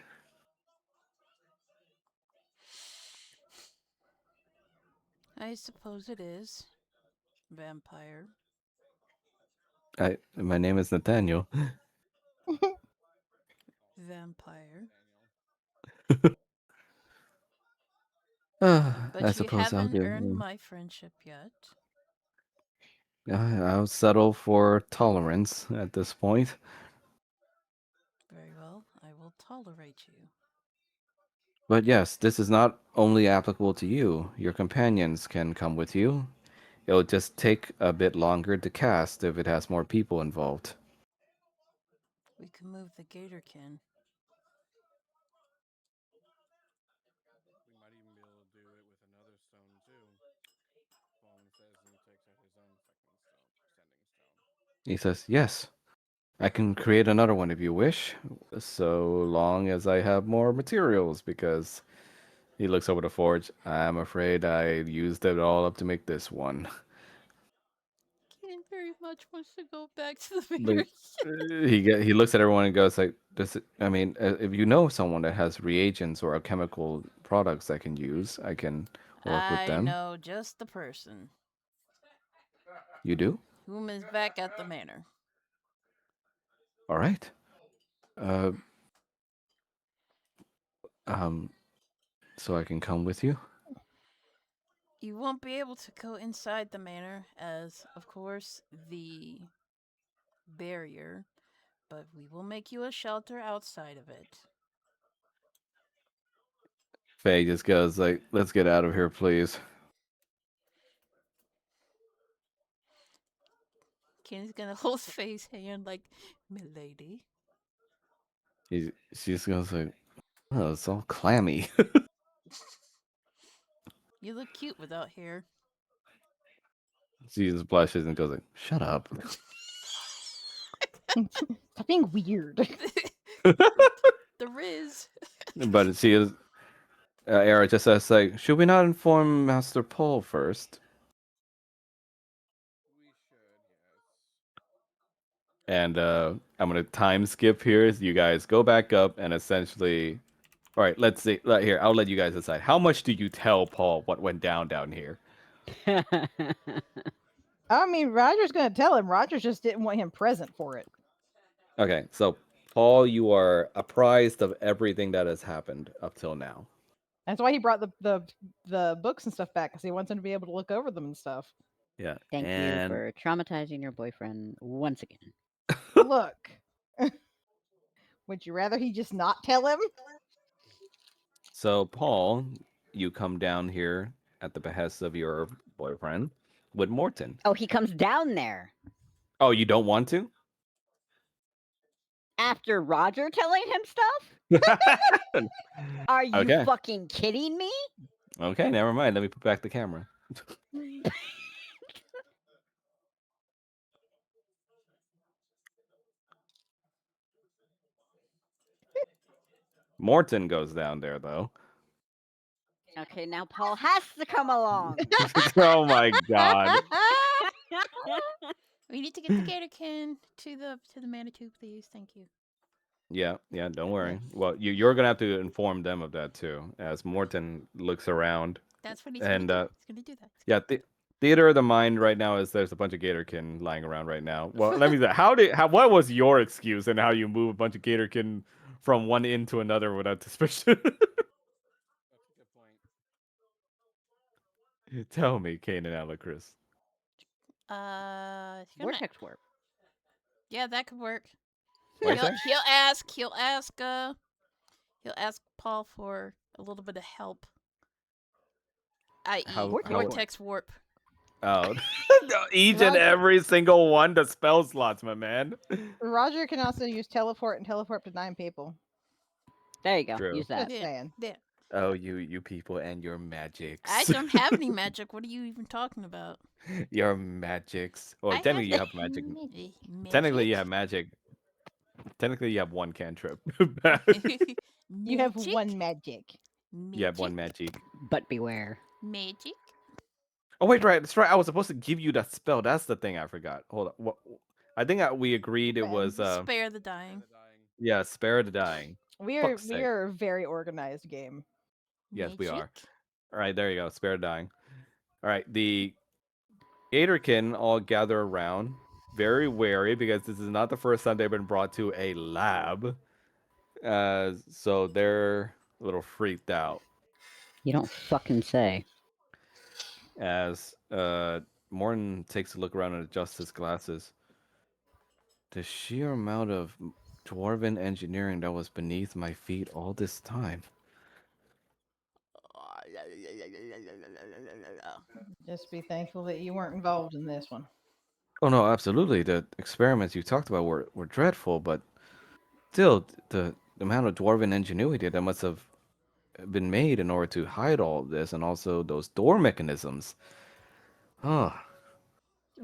I suppose it is. Vampire. My name is Nathaniel. Vampire. I But you suppose I'll haven't give. earned my friendship yet. I'll settle for tolerance at this point. Very well. I will tolerate you. But yes, this is not only applicable to you. Your companions can come with you. It'll just take a bit longer to cast if it has more people involved. We can move the Gatorkin. We might even be able to do it with another stone too. Bond says, and he takes out his own fucking sending stone. He says, yes, I can create another one if you wish, so long as I have more materials, because He looks over the forge. I'm afraid I used it all up to make this one. Keaton very much wants to go back to the Like, manor. he looks at everyone and goes like, "Does it, I mean, if you know someone that has reagents or chemical products I can use, I can work with I them." know just the person. You do? Whom is back at the manor. All right. Uh, um, so I can come with you? You won't be able to go inside the manor, as, of course, the barrier, but we will make you a shelter outside of it. Faye just goes like, "Let's get out of here, please." Kenny's gonna hold Faye's hand like, "Milady." She just goes like, "Oh, it's all clammy." You look cute without hair. She just blushes and goes like, "Shut up." Stop being weird. The Riz. But she is. Era just says like, "Should we not inform Master Paul first?" We should, yes. And I'm gonna time skip here. So you guys go back up and essentially, all right. Let's see. Here, I'll let you guys decide. How much do you tell Paul what went down here? I mean, Roger's gonna tell him. Rogers just didn't want him present for it. Okay, so Paul, you are apprised of everything that has happened up till now. That's why he brought the books and stuff back, because he wants him to be able to look over them and stuff. Yeah, Thank you for traumatizing your boyfriend once again. Look, would you rather he just not tell him? So Paul, you come down here at the behest of your boyfriend with Morton. Oh, he comes down there Oh, you don't want to? after Roger telling him stuff? Are you Okay. fucking kidding me? Okay, never mind. Let me put back the camera. Morton goes down there though. Okay, now Paul has to come along. Oh my god. We need to get the Gatorkin to the Manitou, please. Thank you. Yeah, don't worry. Yes. Well, you're gonna have to inform them of that too, as Morton looks around. That's what he's And gonna do. He's gonna do that. yeah, theater of the mind right now is there's a bunch of Gatorkin lying around right now. Well, let me say, what was your excuse and how you move a bunch of Gatorkin from one end to another without suspicion? That's a good point. Tell me, Kane and Alacris. Vortex warp. Yeah, that could work. What you say? He'll ask Paul for a little bit of help. I.e. Vortex warp. Oh, each and Roger. every single one, the spell slots, my man. Roger can also use teleport and teleport to 9 people. There you go. True. Use that. Just saying. Yeah. Oh, you people and your magics. I don't have any magic. What are you even talking about? Your magics. Well, technically you have magic. Technically you have magic. Technically you have one cantrip. You have one magic. You have one magic. But beware. Magic? Oh wait, right. That's right. I was supposed to give you that spell. That's the thing I forgot. Hold on. What? I think we agreed it was Spare the dying. yeah, spare the dying. We are a very organized game. Yes, we are. All right, there you go. Spare the dying. All right, the Gatorkin all gather around, very wary because this is not the first time they've been brought to a lab. So they're a little freaked out. You don't fucking say. As Morton takes a look around and adjusts his glasses. The sheer amount of dwarven engineering that was beneath my feet all this time. Just be thankful that you weren't involved in this one. Oh no, absolutely. The experiments you talked about were dreadful, but still, the amount of dwarven ingenuity that must have been made in order to hide all of this, and also those door mechanisms. Oh,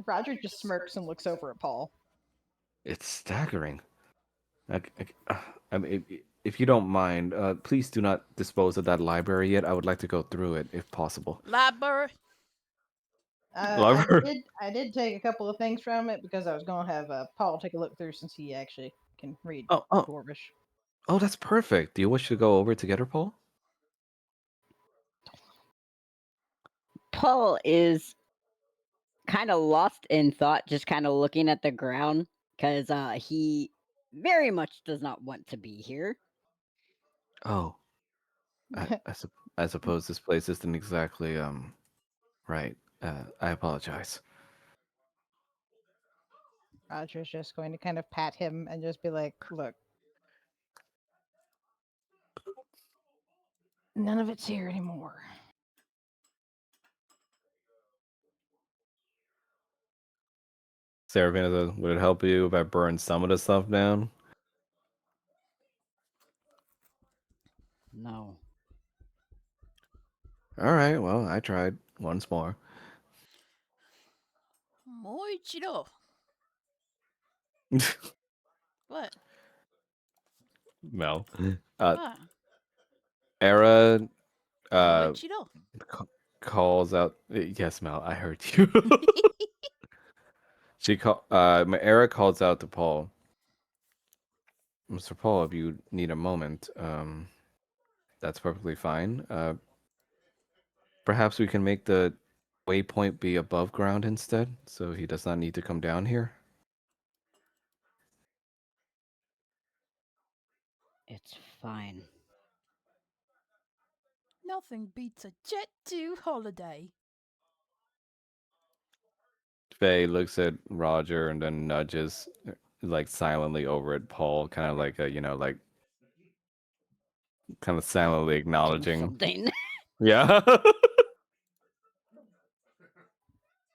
Roger just smirks and looks over at Paul. it's staggering. I mean, if you don't mind, please do not dispose of that library yet. I would like to go through it if possible. Library. Library? I did take a couple of things from it because I was gonna have Paul take a look through since he actually can read Oh, Dwarvish. oh, that's perfect. Do you wish to go over together, Paul? Paul is kind of lost in thought, just kind of looking at the ground because he very much does not want to be here. Oh, I suppose this place isn't exactly right. I apologize. Roger's just going to kind of pat him and just be like, "Look, none of it's here anymore." Seraphina says, would it help you if I burn some of the stuff down? No. All right, well, I tried once more. Moichiro. What? Mel. What? Era Moichiro. calls out. Yes, Mel, I heard you. Era calls out to Paul. Mr. Paul, if you need a moment, that's perfectly fine. Perhaps we can make the waypoint be above ground instead, so he does not need to come down here. It's fine. Nothing beats a Jet 2 holiday. Faye looks at Roger and then nudges, like silently over at Paul, kind of like like kind of silently Do acknowledging. something. Yeah.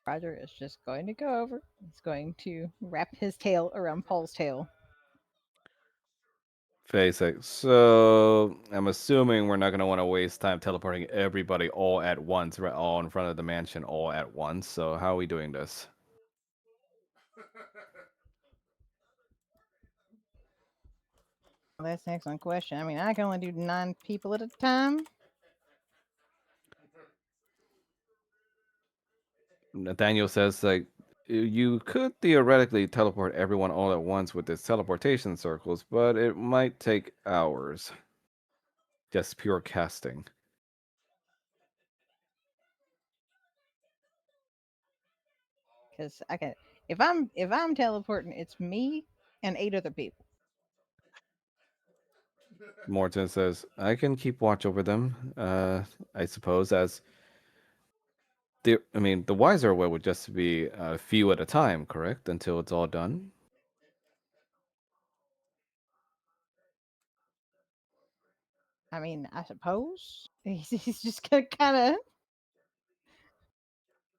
Roger is just going to go over. He's going to wrap his tail around Paul's tail. Faye's like, so I'm assuming we're not gonna want to waste time teleporting everybody all at once, right? All in front of the mansion, all at once. So how are we doing this? Well, that's an excellent question. I mean, I can only do 9 people at a time. Nathaniel says, like, you could theoretically teleport everyone all at once with this teleportation circles, but it might take hours. Just pure casting. Because I can, if I'm teleporting, it's me and 8 other people. Morton says, I can keep watch over them, I suppose, as the wiser way would just be a few at a time, correct? Until it's all done? I mean, I suppose he's just gonna kind of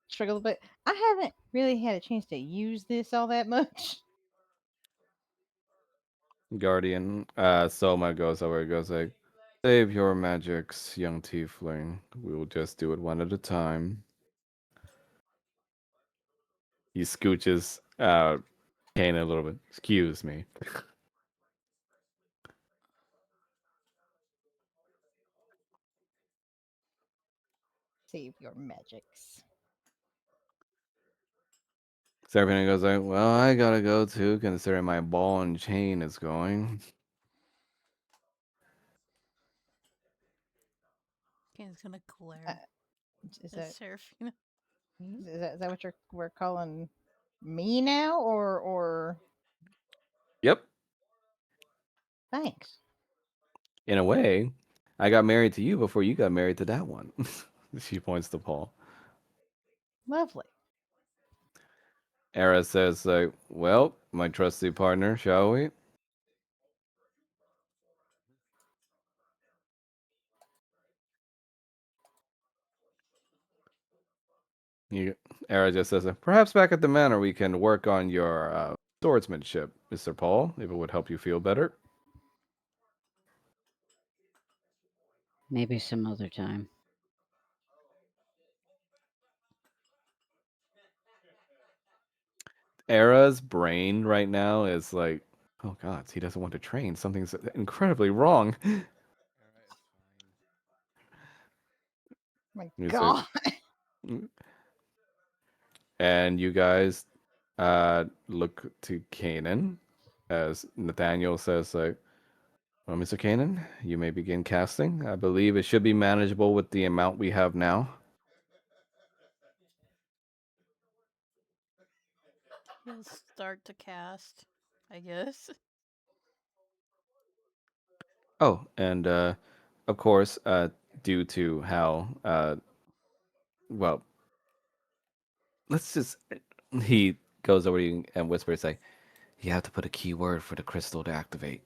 struggle a bit. I haven't really had a chance to use this all that much. Guardian, Soma goes over, goes like, save your magics, young tiefling. We will just do it one at a time. He scooches Kane a little bit. Excuse me. Save your magics. Seraphina goes like, well, I gotta go too, considering my ball and chain is going. Kane's gonna glare Is at that Seraphina. is that what we're calling me now, or? Yep. Thanks. In a way, I got married to you before you got married to that one. She points to Paul. Lovely. Era says, like, well, my trusty partner, shall we? Era just says, perhaps back at the manor we can work on your swordsmanship, Mr. Paul, if it would help you feel better. Maybe some other time. Era's brain right now is like Oh God, he doesn't want to train. Something's incredibly wrong. Alright, My He's like, God. "Mm." And you guys look to Kanan as Nathaniel says, like, well, Mr. Kanan, you may begin casting. I believe it should be manageable with the amount we have now. He'll start to cast, I guess. Oh, and of course, due to how, well, let's just. He goes over to you and whispers, like, you have to put a keyword for the crystal to activate.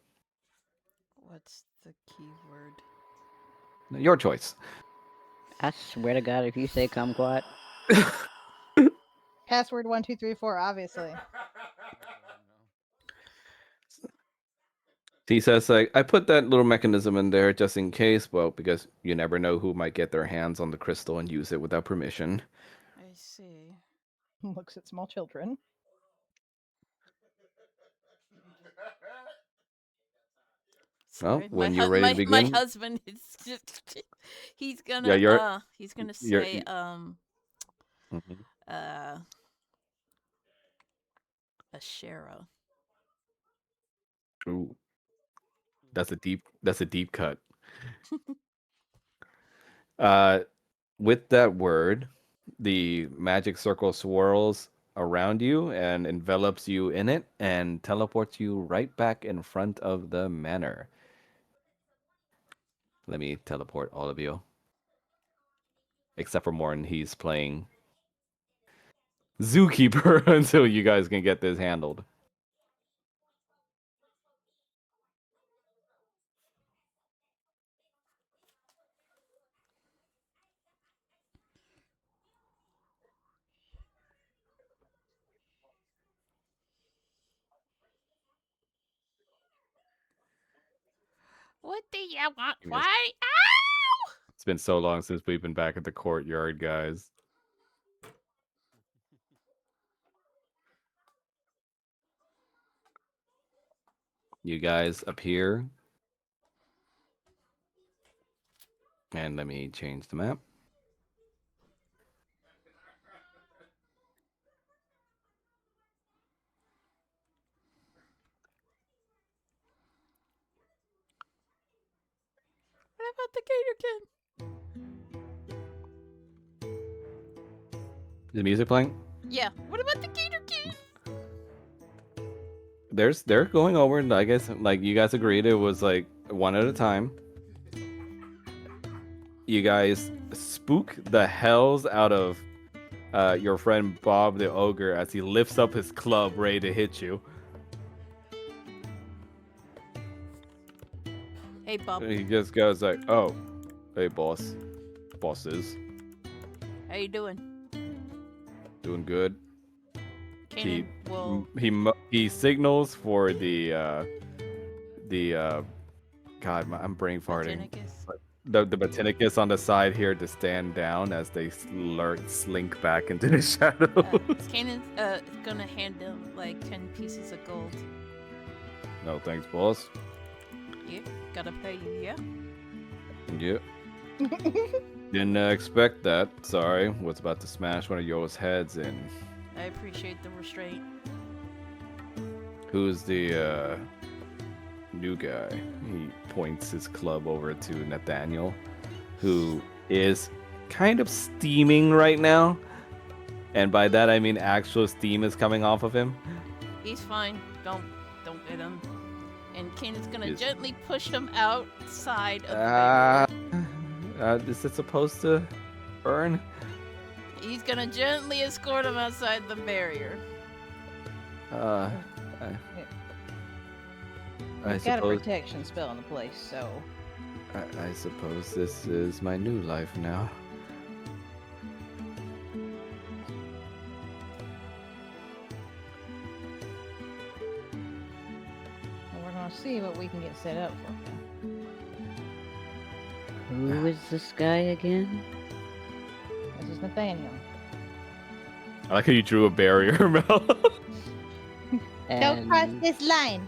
What's the keyword? Your choice. I swear to God, if you say kumquat, Password 1234, obviously. He says, like, I put that little mechanism in there just in case, well, because you never know who might get their hands on the crystal and use it without permission. I see. Looks at small children. Well, Sorry, when you're ready to my begin, husband is just he's yeah, gonna you're, say Mhm. uh a Shara. Ooh, that's a deep cut. Uh, with that word, the magic circle swirls around you and envelops you in it and teleports you right back in front of the manor. Let me teleport all of you. Except for Morton, he's playing Zookeeper until you guys can get this handled. What do you want? Yes. Why? Ow! It's been so long since we've been back at the courtyard, guys. You guys appear. And let me change the map. What about the Gatorkin? Is the music playing? Yeah. What about the Gatorkin? They're going over, and I guess like you guys agreed it was like one at a time. You guys spook the hells out of your friend Bob the Ogre as he lifts up his club ready to hit you. Hey, Bob. And he just goes like, "Oh, hey, boss, bosses, How you doing? doing good." Kanan will. He signals for the God, I'm brain farting. Botanicus? The Botanicus on the side here to stand down as they slink back into the shadows. Kanan's gonna hand him like 10 pieces of gold. No thanks, boss. Yeah, gotta pay you, yeah? Yeah. Didn't expect that. Sorry, was about to smash one of yours heads in. I appreciate the restraint. Who's the new guy? He points his club over to Nathaniel, who is kind of steaming right now. And by that I mean actual steam is coming off of him. He's fine. Don't get him. And Kanan's gonna Yes. gently push him outside of the barrier. Is it supposed to burn? He's gonna gently escort him outside the barrier. I We've got a suppose protection spell in the place, so I suppose this is my new life now. we're gonna see what we can get set up for you. who is this guy again? This is Nathaniel. I like how you drew a barrier, Mel. Don't cross this line.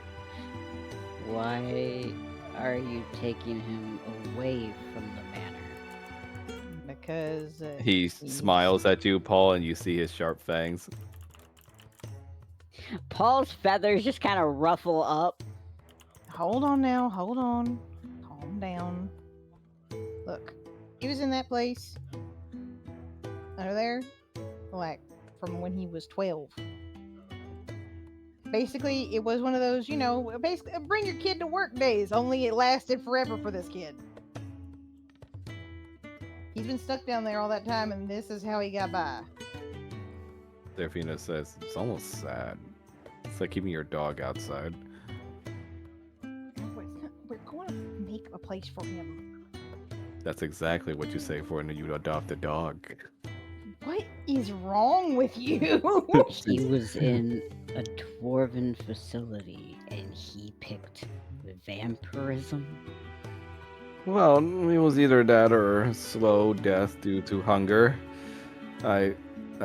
Why are you taking him away from the manor? Because He smiles at you, Paul, and you see his sharp fangs. Paul's feathers just kind of ruffle up. Hold on now, hold on. Calm down. Look, he was in that place under there, like, from when he was 12. Basically, it was one of those, basically, bring your kid to work days, only it lasted forever for this kid. He's been stuck down there all that time, and this is how he got by. Serafina says, it's almost sad. It's like keeping your dog outside. We're going to make a place for him. That's exactly what you say for when you adopt a dog. What is wrong with you? He was in a dwarven facility, and he picked vampirism. Well, it was either that or slow death due to hunger. I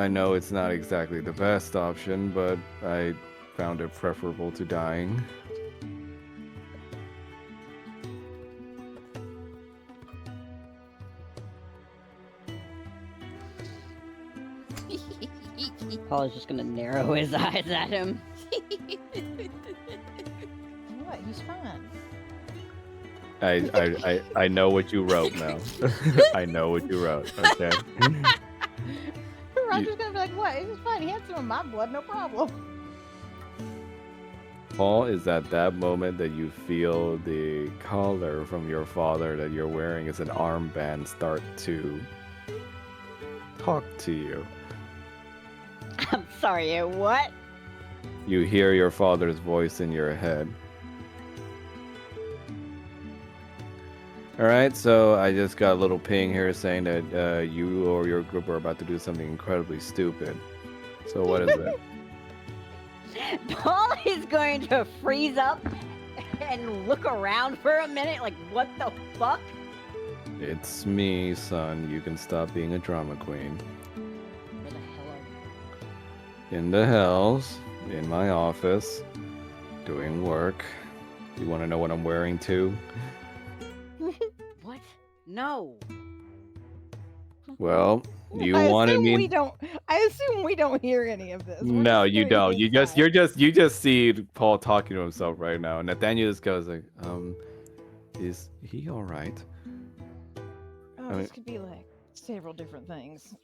know it's not exactly the best option, but I found it preferable to dying. Paul is just gonna narrow his eyes at him. What? He's fine. I know what you wrote now. I know what you wrote. Okay. Roger's gonna be like, what? It's fine. He had some of my blood, no problem. Paul, is at that moment that you feel the collar from your father that you're wearing as an armband start to talk to you. I'm sorry, what? You hear your father's voice in your head. Alright, so I just got a little ping here saying that you or your group are about to do something incredibly stupid. So what is it? Paul is going to freeze up and look around for a minute like, what the fuck? It's me, son. You can stop being a drama queen. Where the hell are you? In the hells, in my office, doing work. You want to know what I'm wearing too? What? No. Well, you I wanted assume me. I assume we don't hear any of this. We're No, just you hearing don't. his You side. just see Paul talking to himself right now. And Nathaniel just goes like, is he all right? Oh, I mean- this could be like several different things.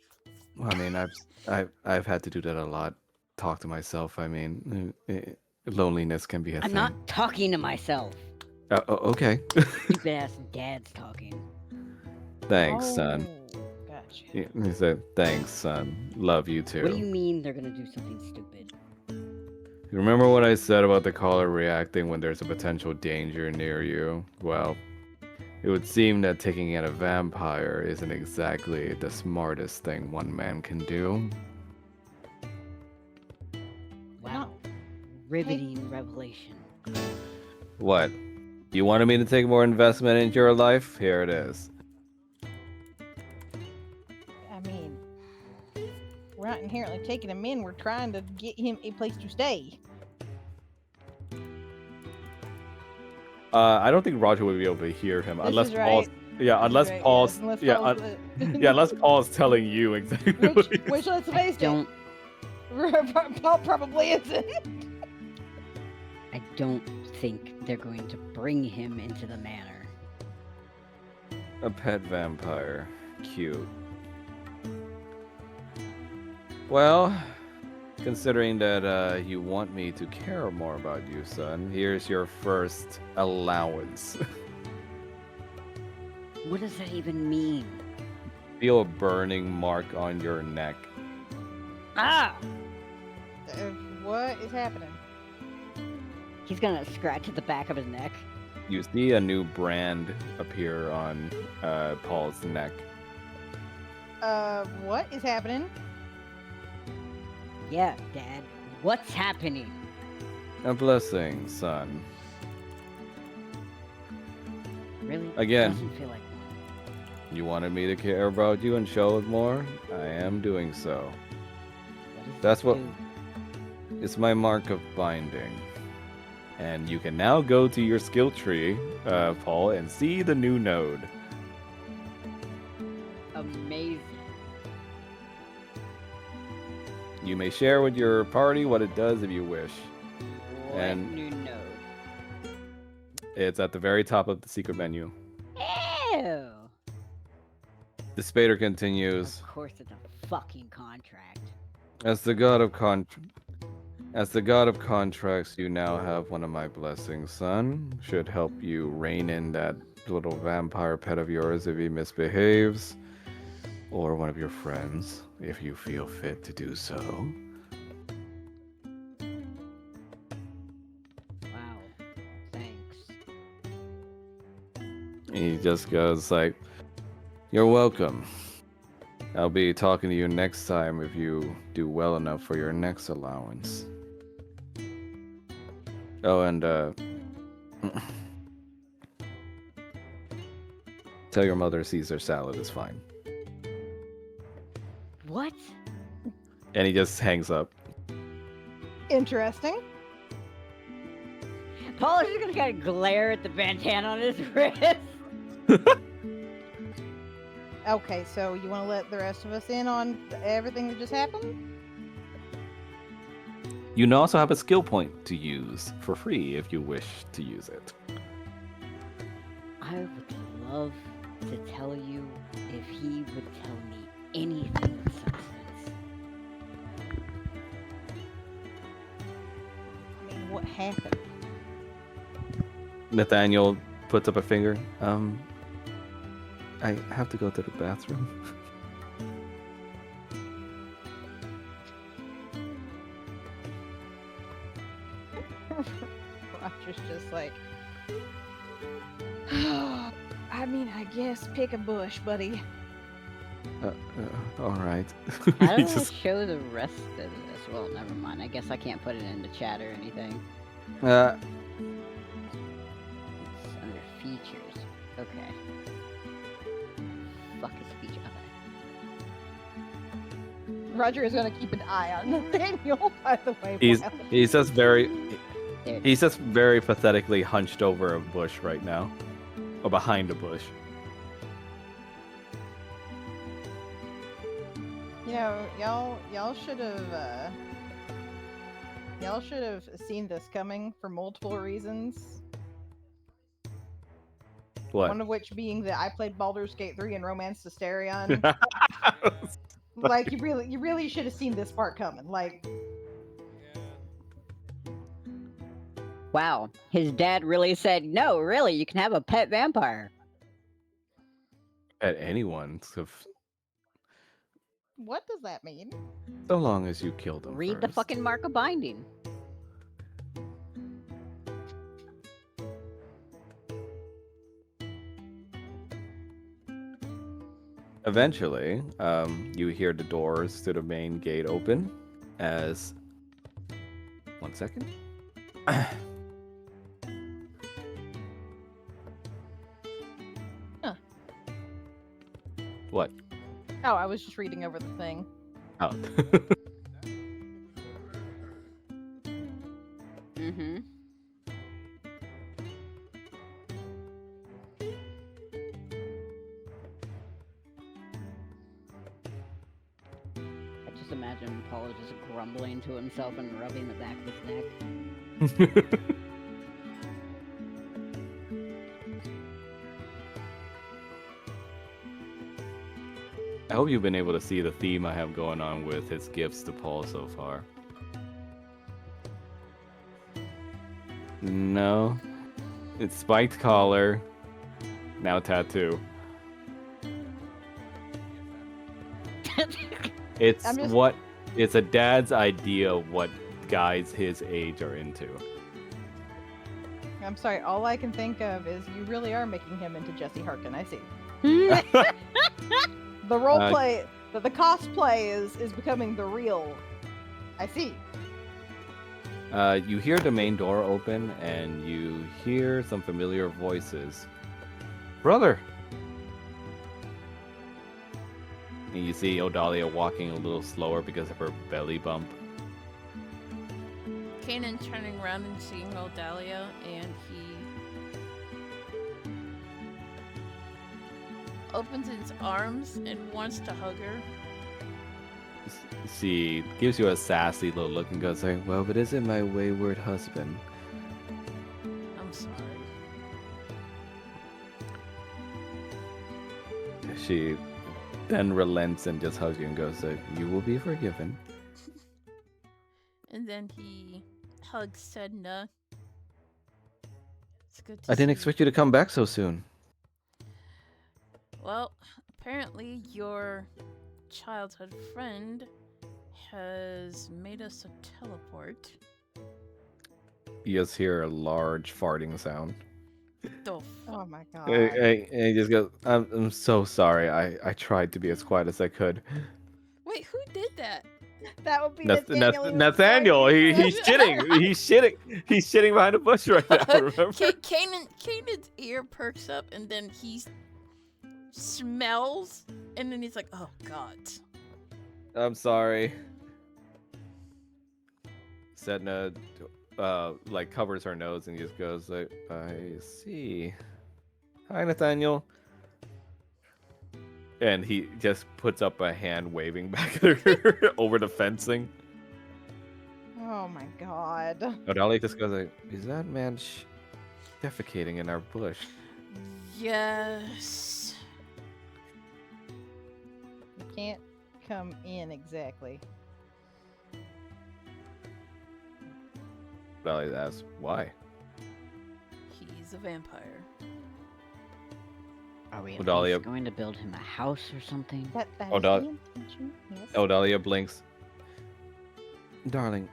Well, I mean, I've had to do that a lot. Talk to myself. I mean, loneliness can be a I'm thing. not talking to myself. Okay. Stupid ass dad's talking. Thanks, son. Oh, gotcha. He said, thanks, son. Love you too. What do you mean they're gonna do something stupid? You remember what I said about the caller reacting when there's a potential danger near you? Well, it would seem that taking out a vampire isn't exactly the smartest thing one man can do. Wow. Riveting revelation. What? You wanted me to take more investment into your life? Here it is. I mean, we're not inherently taking him in. We're trying to get him a place to stay. I don't think Roger would be able to hear him This unless is Paul's. right. Yeah, unless Right, Paul's. yes, unless Yeah, Paul's, yeah, unless Paul's telling you exactly. which let's face Don't it, Paul probably isn't. I don't think they're going to bring him into the manor. A pet vampire. Cute. Well, considering that you want me to care more about you, son, here's your first allowance. What does that even mean? Feel a burning mark on your neck. Ah! What is happening? He's gonna scratch at the back of his neck. You see a new brand appear on Paul's neck. What is happening? Yeah, Dad. What's happening? A blessing, son. Really? Again. Doesn't feel like one. You wanted me to care about you and show it more? I am doing so. What does That's this what- do? It's my mark of binding. And you can now go to your skill tree, Paul, and see the new node. Amazing. You may share with your party what it does if you wish. What And new node? it's at the very top of the secret menu. Ew. The Spader continues. Of course, it's a fucking contract. As the god of contracts, you now have one of my blessings, son. Should help you rein in that little vampire pet of yours if he misbehaves, or one of your friends, if you feel fit to do so. Wow. Thanks. He just goes like, "You're welcome. I'll be talking to you next time if you do well enough for your next allowance." Oh, and tell your mother Caesar salad is fine. What? And he just hangs up. Interesting. Paul is just gonna kind of glare at the bandana on his wrist. Okay, so you want to let the rest of us in on everything that just happened? You can also have a skill point to use for free if you wish to use it. I would love to tell you if he would tell me anything of substance. I mean, what happened? Nathaniel puts up a finger. I have to go to the bathroom. Roger's just like, I mean, I guess pick a bush, buddy. All right. How He do I just- show the rest of this? Well, never mind. I guess I can't put it into chat or anything. uh, It's under features. Okay. Fuck is feature. Okay. Roger is going to keep an eye on Nathaniel, by the way. he's while- he's just very There. he's just very pathetically hunched over a bush right now, or behind a bush. You know, y'all should have seen this coming for multiple reasons. What? One of which being that I played Baldur's Gate 3 and Romance Asterion. Like you really should have seen this part coming. Like, Wow. His dad really said, no, really, you can have a pet vampire. At anyone, what does that mean? so long as you kill them. Read the first. fucking mark of binding. Eventually, you hear the doors to the main gate open as... 1 second. Huh. What? Oh, I was just reading over the thing. Oh. Mm-hmm. I just imagine Paul just grumbling to himself and rubbing the back of his neck. I hope you've been able to see the theme I have going on with his gifts to Paul so far. No. It's spiked collar. Now tattoo. It's I'm just- what... It's a dad's idea of what guys his age are into. I'm sorry, all I can think of is you really are making him into Jesse Harkin. I see. The role play, the cosplay is becoming the real. I see. You hear the main door open, and you hear some familiar voices. Brother! And you see Odalia walking a little slower because of her belly bump. Kanan turning around and seeing Odalia, and he opens his arms and wants to hug her. She gives you a sassy little look and goes like, well, but isn't my wayward husband? I'm sorry. She then relents and just hugs you and goes like, you will be forgiven. And then he hugs Sedna. It's good to I didn't see expect you to come back so soon. Well, apparently your childhood friend has made us a teleport. You just hear a large farting sound. The Oh my god. And he just goes, I'm so sorry. I tried to be as quiet as I could. Wait, who did that? That would be Nathaniel. Nathaniel, he's shitting. He's shitting. He's shitting behind a bush right now, remember? Kanan's ear perks up, and then he smells, and then he's like, oh god. I'm sorry. Sedna like covers her nose and just goes like, I see. Hi, Nathaniel. And he just puts up a hand waving back at her over the fencing. Oh my god. Odalia just goes like, is that man defecating in our bush? Yes. You can't come in exactly. Odalia asks, why? He's a vampire. Are we at Odalia- least going to build him a house or something? That is Odal- the intention, yes. Odalia blinks. Darling,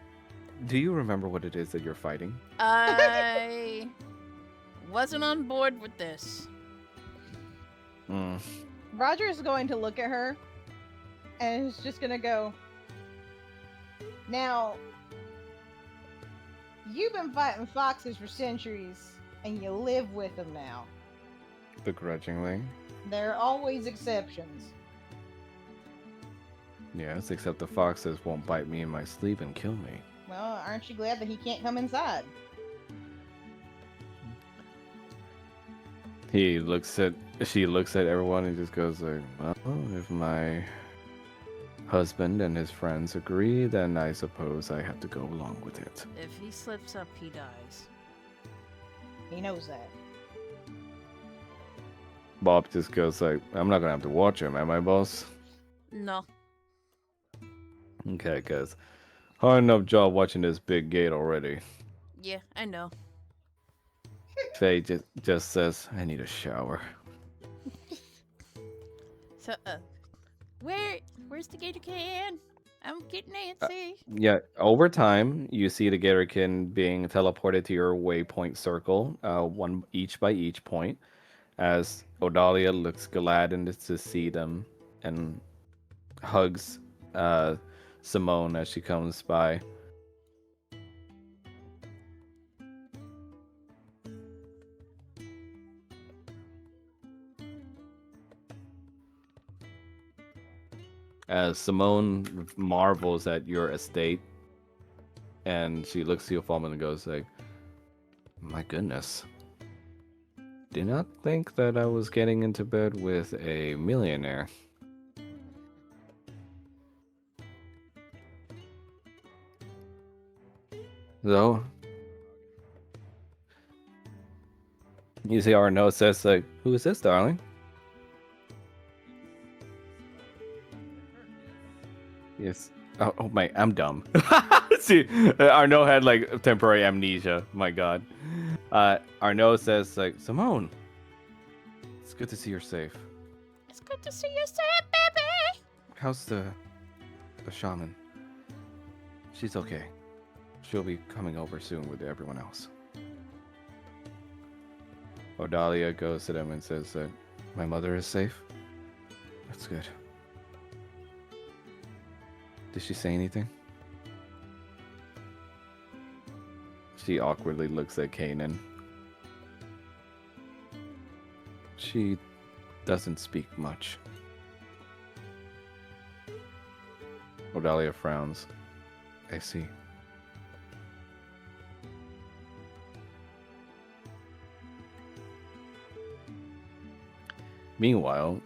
do you remember what it is that you're fighting? I wasn't on board with this. Roger is going to look at her and is just gonna go, now, you've been fighting foxes for centuries and you live with them now. Begrudgingly. There are always exceptions. Yes, except the foxes won't bite me in my sleep and kill me. Well, aren't you glad that he can't come inside? She looks at everyone and just goes like, well, if my husband and his friends agree, then I suppose I have to go along with it. If he slips up, he dies. He knows that. Bob just goes like, I'm not gonna have to watch him, am I, boss? No. Okay, cause hard enough job watching this big gate already. Yeah, I know. Faye just says, I need a shower. So, where's the Gator Can? I'm getting Nancy. Yeah, over time, you see the Gatorkin being teleported to your waypoint circle, one each by each point, as Odalia looks glad to see them and hugs Simone as she comes by. As Simone marvels at your estate, and she looks to you for a moment and goes like, my goodness. Did not think that I was getting into bed with a millionaire. So, you see Arnaud says like, who is this, darling? Yes. Oh my, I'm dumb. See, Arnaud had like temporary amnesia. My God. Arnaud says like, Simone, it's good to see you're safe. It's good to see you safe, baby. How's the shaman? She's okay. She'll be coming over soon with everyone else. Odalia goes to them and says that my mother is safe. That's good. Did she say anything? She awkwardly looks at Kanan. She doesn't speak much. Odalia frowns. I see. Meanwhile,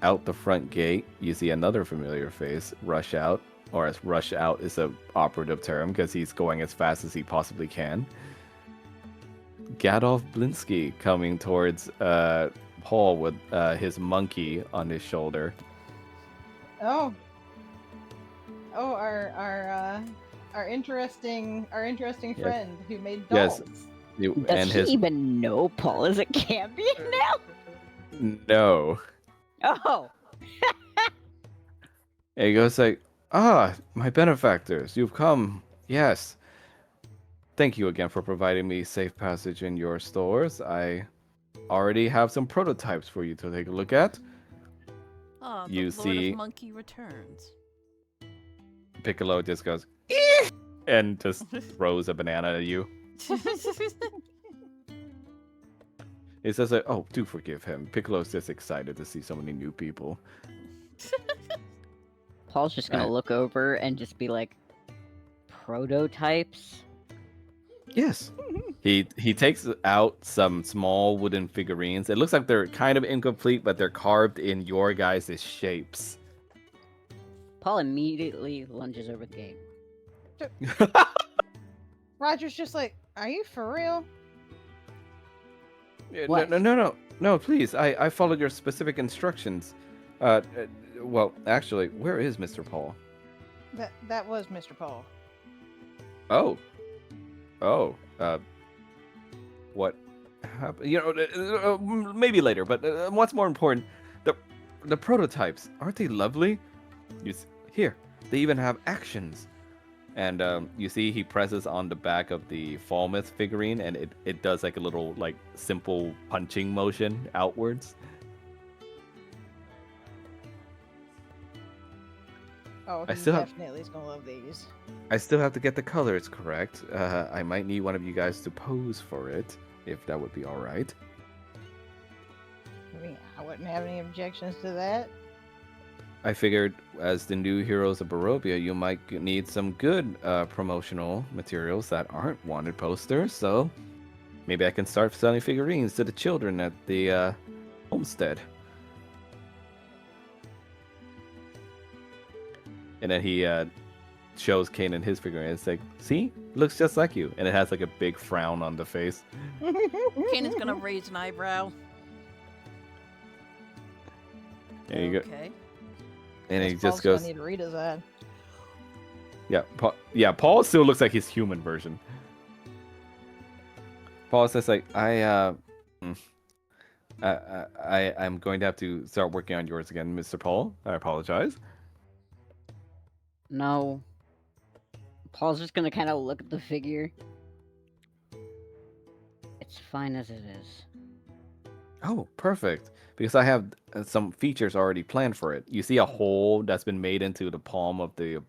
out the front gate, you see another familiar face rush out, or as rush out is a operative term because he's going as fast as he possibly can. Gadolf Blinsky coming towards Paul with his monkey on his shoulder. Oh, our interesting friend who made dolls. Yes. Does he even know Paul is a champion now? No. Oh. And he goes like, my benefactors, you've come. Yes. Thank you again for providing me safe passage in your stores. I already have some prototypes for you to take a look at. Oh, the You Lord see- of Monkey returns. Piccolo just goes, "Eh," and just throws a banana at you. He says like, oh, do forgive him. Piccolo's just excited to see so many new people. Paul's just gonna look over and just be like, prototypes? Yes. He takes out some small wooden figurines. It looks like they're kind of incomplete, but they're carved in your guys' shapes. Paul immediately lunges over the gate. Roger's just like, are you for real? What? No, please. I followed your specific instructions. Well, actually, where is Mr. Paul? That was Mr. Paul. Oh, what happened? You know, maybe later. But what's more important, the prototypes, aren't they lovely? Here, they even have actions. And you see he presses on the back of the Falmouth figurine, and it does like a little like simple punching motion outwards. Oh, I he still have- definitely is gonna love these. I still have to get the colors correct. I might need one of you guys to pose for it, if that would be all right. I mean, I wouldn't have any objections to that. I figured as the new heroes of Barovia, you might need some good promotional materials that aren't wanted posters, so maybe I can start selling figurines to the children at the homestead. And then he shows Kanan his figurine. It's like, see? Looks just like you. And it has like a big frown on the face. Kanan's gonna raise an eyebrow. There you go. Okay. And he Guess just Paul's goes, gonna need to read his ad. yeah, Paul still looks like his human version. Paul says like, I'm going to have to start working on yours again, Mr. Paul. I apologize. No. Paul's just gonna kind of look at the figure. It's fine as it is. Oh, perfect. Because I have some features already planned for it. You see a hole that's been made into the palm of the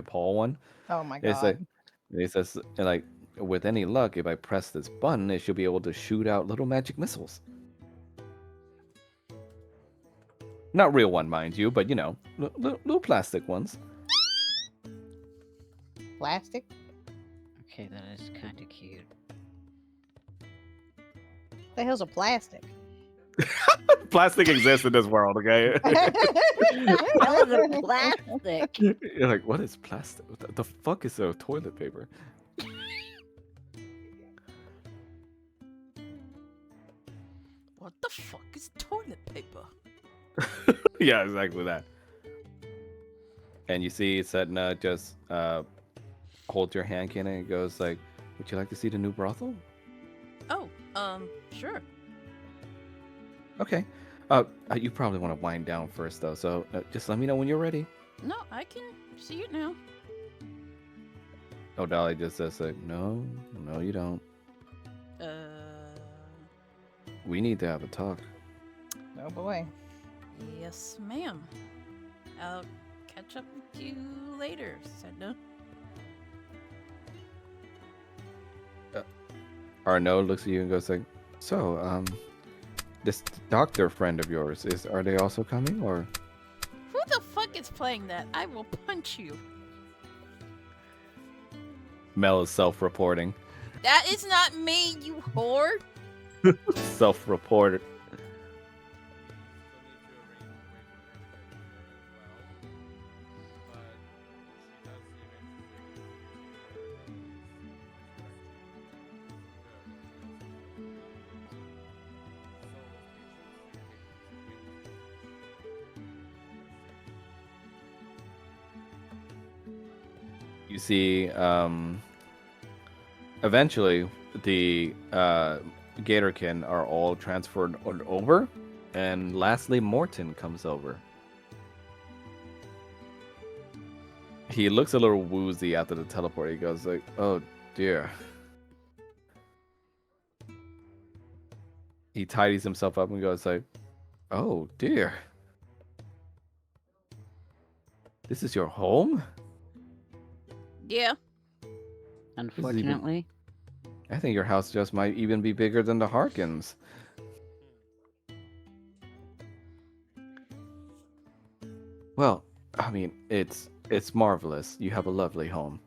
Paul one. Oh my It's like, god. it says like, with any luck, if I press this button, it should be able to shoot out little magic missiles. Not real one, mind you, but you know, little plastic ones. Plastic? Okay, that is kind of cute. The hell's a plastic? Plastic exists in this world, okay? That was a plastic. You're like, what is plastic? What the fuck is a toilet paper? What the fuck is toilet paper? Yeah, exactly that. And you see Setna just hold your hand, Ken, and it goes like, would you like to see the new brothel? Oh, sure. Okay. You probably want to wind down first, though, so just let me know when you're ready. No, I can see it now. Oh, Dolly just says like, no, you don't. We need to have a talk. Oh boy. Yes, ma'am. I'll catch up with you later, Sedna. Arnaud looks at you and goes like, so, this doctor friend of yours, are they also coming, or? Who the fuck is playing that? I will punch you. Mel is self-reporting. That is not me, you whore. Self-reported. You see, eventually the Gatorkin are all transferred over, and lastly Morton comes over. He looks a little woozy after the teleport. He goes like, "Oh dear." He tidies himself up and goes like, "Oh dear. This is your home?" Yeah. Unfortunately. I think your house just might even be bigger than the Harkins. Well, I mean, it's marvelous. You have a lovely home.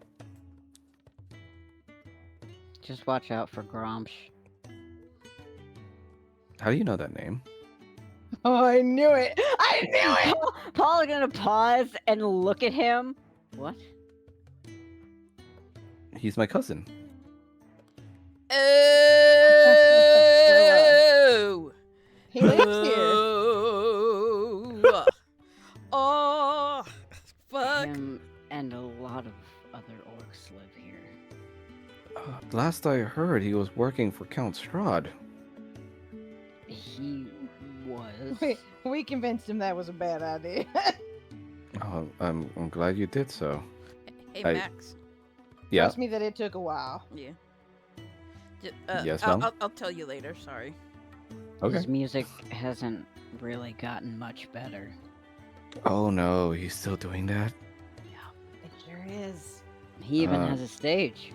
Just watch out for Gromsh. How do you know that name? Oh, I knew it! I knew it! Paul is gonna pause and look at him. What? He's my cousin. Oh. He lives here. Oh, fuck. Him and a lot of other orcs live here. Last I heard, he was working for Count Strahd. He was. We convinced him that was a bad idea. Oh, I'm glad you did so. Hey, Max. Yeah. Trust me that it took a while. Yeah. Yes, ma'am? I'll tell you later. Sorry. Okay. His music hasn't really gotten much better. Oh no, he's still doing that? It sure is. He even has a stage.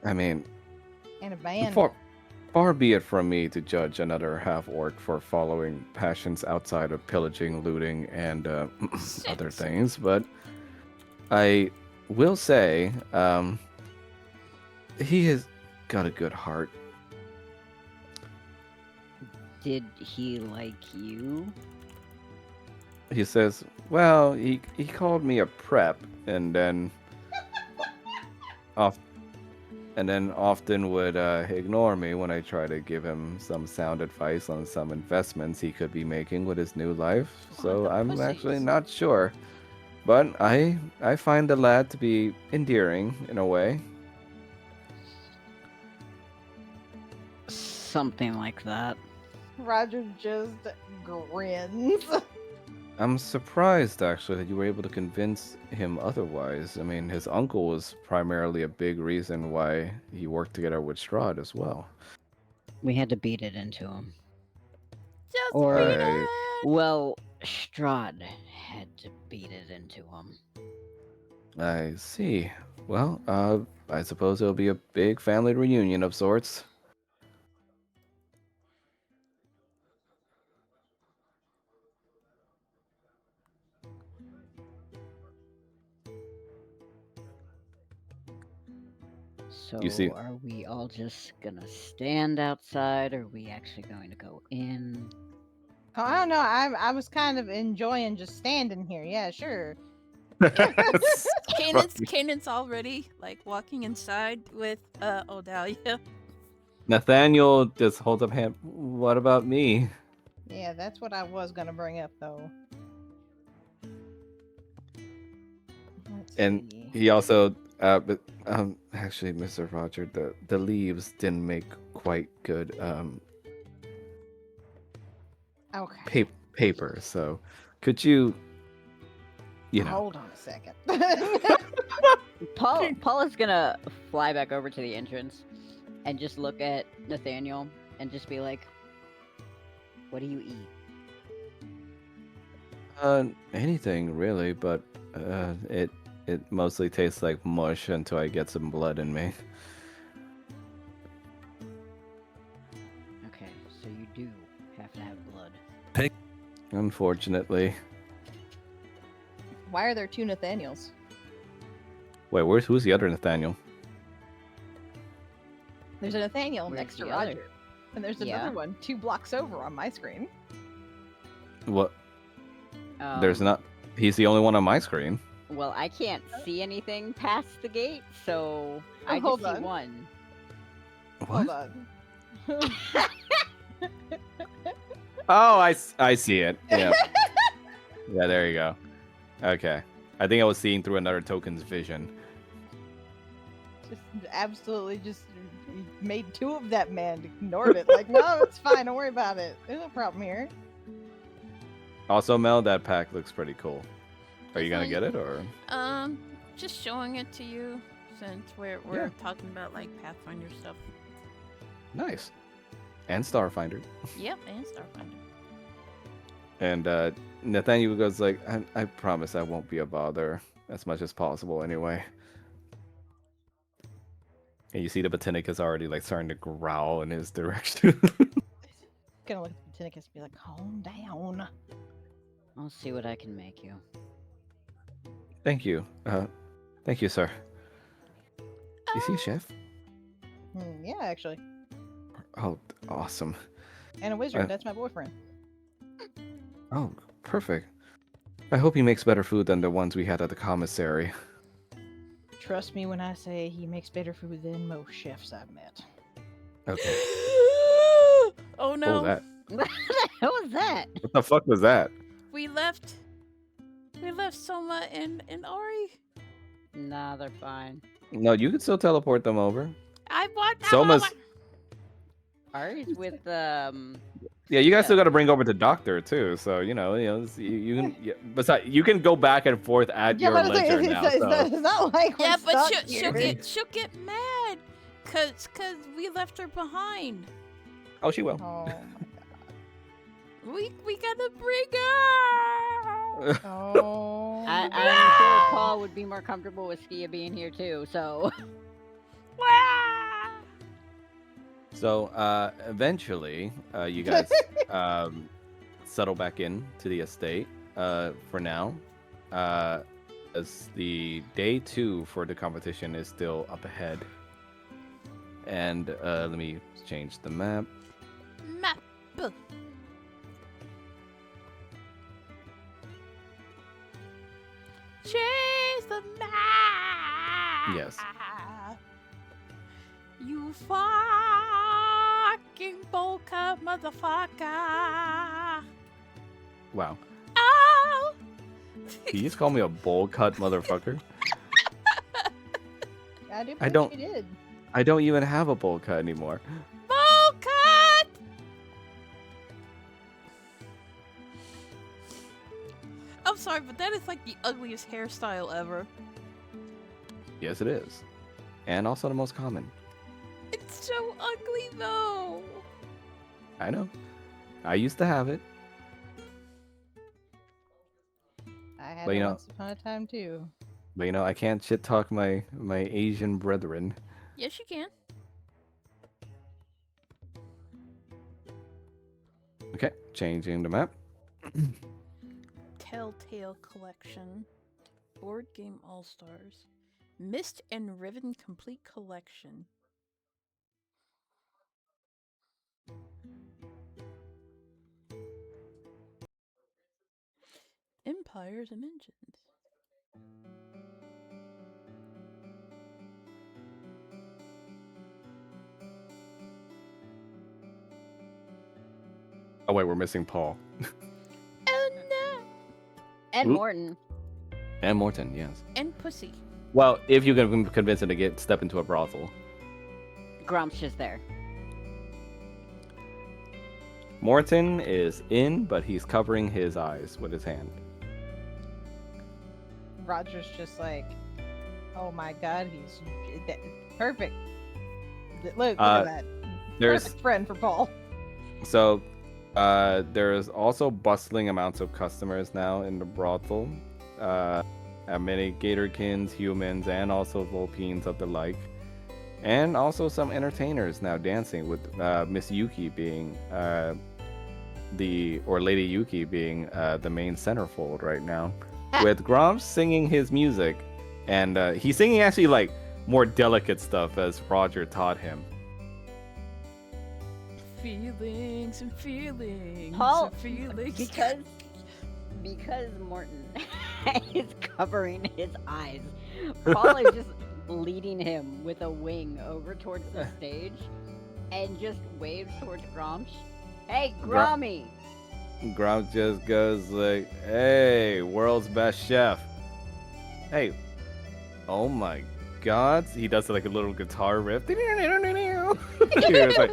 I mean, And a band. far be it from me to judge another half-orc for following passions outside of pillaging, looting, and other things, but I will say, he has got a good heart. Did he like you? He says, well, he called me a prep, and then often would ignore me when I try to give him some sound advice on some investments he could be making with his new life. So I'm actually not sure. But I find the lad to be endearing in a way. Something like that. Roger just grins. I'm surprised, actually, that you were able to convince him otherwise. I mean, his uncle was primarily a big reason why he worked together with Strahd as well. We had to beat it into him. Just Or, beat it. well, Strahd had to beat it into him. I see. Well, I suppose it'll be a big family reunion of sorts. So, You see- are we all just gonna stand outside, or are we actually going to go in? Oh, I don't know. I was kind of enjoying just standing here. Yeah, sure. Kanan's already like walking inside with Odalia. Nathaniel just holds up hand. What about me? Yeah, that's what I was gonna bring up though. Let's And see. he also, but actually, Mr. Roger, the leaves didn't make quite good Okay. paper. So, could you, Hold on a second. Paul is gonna fly back over to the entrance and just look at Nathaniel and just be like, "What do you eat?" Anything really, but it mostly tastes like mush until I get some blood in me. Okay, so you do have to have blood. Unfortunately. Why are there two Nathaniels? Wait, who's the other Nathaniel? There's a Nathaniel Where's next to the other? Roger. And there's Yeah. another one 2 blocks over on my screen. What? There's not. He's the only one on my screen. Well, I can't see anything past the gate, so I just hold see on. one. Hold on. Oh, I see it. Yeah. Yeah, there you go. Okay. I think I was seeing through another token's vision. Just absolutely just made two of that man. Ignored it. Like, no, it's fine. Don't worry about it. There's no problem here. Also, Mel, that pack looks pretty cool. Are you gonna get it or? Just showing it to you since we're talking about like Pathfinder stuff. Nice. And Starfinder. Yep, and Starfinder. And Nathaniel goes like, I promise I won't be a bother as much as possible anyway. And you see the Botanicus already like starting to growl in his direction. Gonna look at the Botanicus and be like, calm down. I'll see what I can make you. Thank you. Thank you, sir. Is he a chef? Yeah, actually. Oh, awesome. And a wizard. That's my boyfriend. Oh, perfect. I hope he makes better food than the ones we had at the commissary. Trust me when I say he makes better food than most chefs I've met. Okay. Oh no. What was that? What the hell was that? What the fuck was that? We left Soma and Ori. Nah, they're fine. No, you can still teleport them over. I want Soma's. Ari's with Yeah, you guys still got to bring over the doctor too. So you can. Yeah, besides, you can go back and forth at your leisure now. It's not like yeah, we're but stuck here. she'll get mad, cause we left her behind. Oh, she will. Oh my god. We gotta bring her. Oh. I'm sure Paul would be more comfortable with Skia being here too. So. So eventually, you guys settle back in to the estate. For now, as the day 2 for the competition is still up ahead. And let me change the map. Map. Chase the map. Yes. You fucking bowl cut motherfucker. Wow. Oh. Did you just call me a bowl cut motherfucker? I don't. You did. I don't even have a bowl cut anymore. Bowl cut. I'm sorry, but that is like the ugliest hairstyle ever. Yes, it is. And also the most common. It's so ugly though. I know. I used to have it. I had But, it once upon a time too. But I can't shit talk my Asian brethren. Yes, you can. Okay, changing the map. Telltale Collection. Board Game All-Stars. Mist and Riven Complete Collection. Empires and Engines. Oh wait, we're missing Paul. Oh no! And Oop. Morton. And Morton, yes. And Pussy. Well, if you can convince him to step into a brothel. Grump's just there. Morton is in, but he's covering his eyes with his hand. Roger's just like, oh my god, he's perfect. Look at that. There's Perfect friend for Paul. So, there's also bustling amounts of customers now in the brothel. Many Gatorkins, humans, and also Vulpines of the like. And also some entertainers now dancing with Miss Yuki being Lady Yuki being the main centerfold right now. With Gromps singing his music. And he's singing actually like more delicate stuff as Roger taught him. Feelings and feelings. Paul, and feelings. Because Morton is covering his eyes, Paul is just leading him with a wing over towards the stage and just waves towards Gromsh. Hey, Grommy! Gromp just goes like, hey, world's best chef. Hey, oh my gods, he does like a little guitar riff. It's like,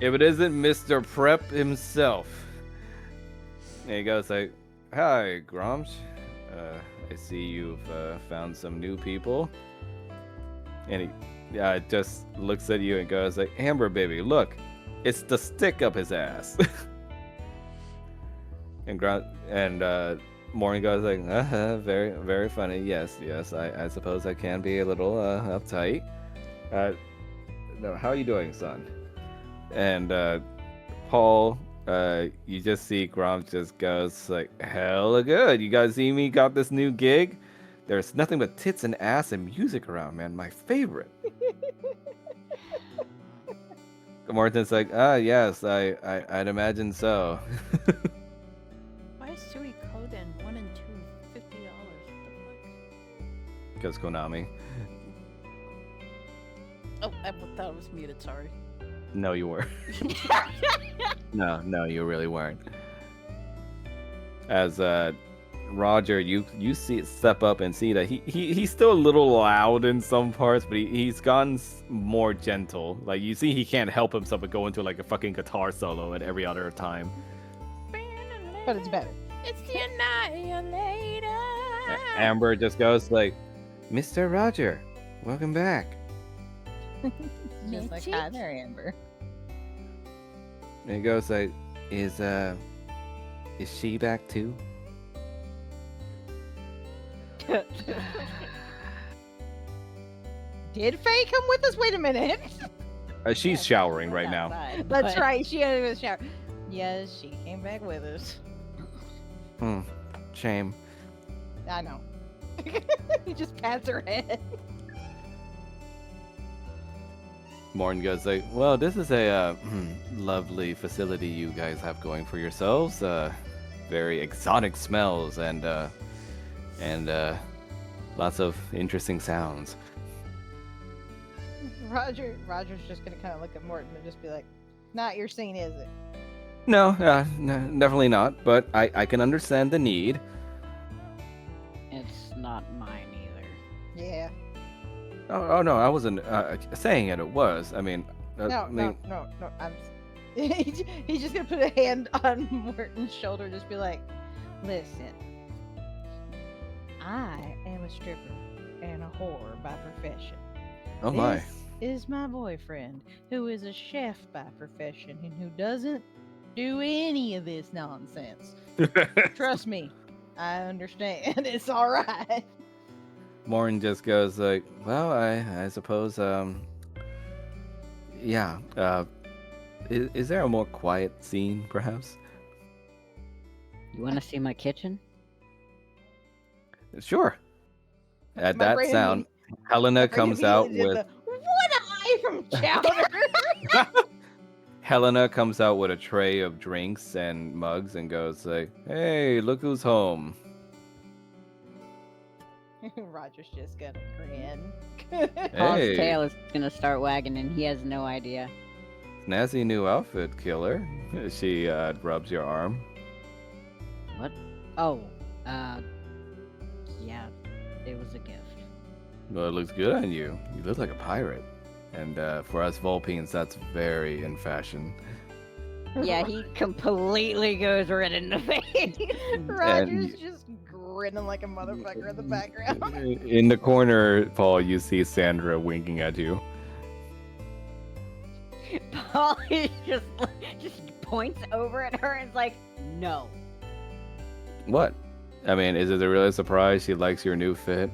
if it isn't Mr. Prep himself. And he goes like, "Hi, Gromsh. I see you've found some new people." And he just looks at you and goes like, "Amber, baby, look, it's the stick up his ass." and Morgan goes like, very, very funny. Yes, I suppose I can be a little uptight. No, how are you doing, son? And Paul, you just see Grom just goes like, hella good. You guys see me got this new gig? There's nothing but tits and ass and music around, man. My favorite. Martin's like, yes, I'd imagine so. Why is Sui Koden 1 and 2 $50? What the fuck? Because Konami. Oh, I thought it was muted. Sorry. No, you were. No, you really weren't. As Roger, you step up and see that he's still a little loud in some parts, but he's gotten more gentle. Like you see, he can't help himself but go into like a fucking guitar solo at every other time. But it's better. It's the Annihilator. Amber just goes like, "Mr. Roger, welcome back." Just like, hi there, Amber. And he goes like, is she back too? Did Faye come with us? Wait a minute. She's showering right now. That's right. She had a shower. Yes, she came back with us. Shame. I know. He just pats her head. Morton goes like, well, this is a lovely facility you guys have going for yourselves. Very exotic smells and lots of interesting sounds. Roger's just gonna kind of look at Morton and just be like, "Not your scene, is it?" No, definitely not. But I can understand the need. It's not mine either. Yeah. Oh no, I wasn't saying it. It was. I mean, No. I'm. He's just gonna put a hand on Morton's shoulder, and just be like, "Listen, I am a stripper and a whore by profession. Oh my. This is my boyfriend, who is a chef by profession and who doesn't do any of this nonsense. Trust me, I understand. It's all right." Morton just goes like, well, I suppose, yeah. Is there a more quiet scene, perhaps? You want to see my kitchen? Sure. At My that brain sound, Helena comes out immediately with... did what am I from Chowder? Helena comes out with a tray of drinks and mugs and goes like, hey, look who's home. Roger's just gonna grin. Paul's Hey, tail is gonna start wagging, and he has no idea. snazzy new outfit, killer. She rubs your arm. What? Oh, yeah, it was a gift. Well, it looks good on you. You look like a pirate. And for us Vulpines, that's very in fashion. Yeah, he completely goes red in the face. Roger's just grinning like a motherfucker in the background. In the corner, Paul, you see Sandra winking at you. Paul is just points over at her and is like, no. What? I mean, is it a really surprise she likes your new fit?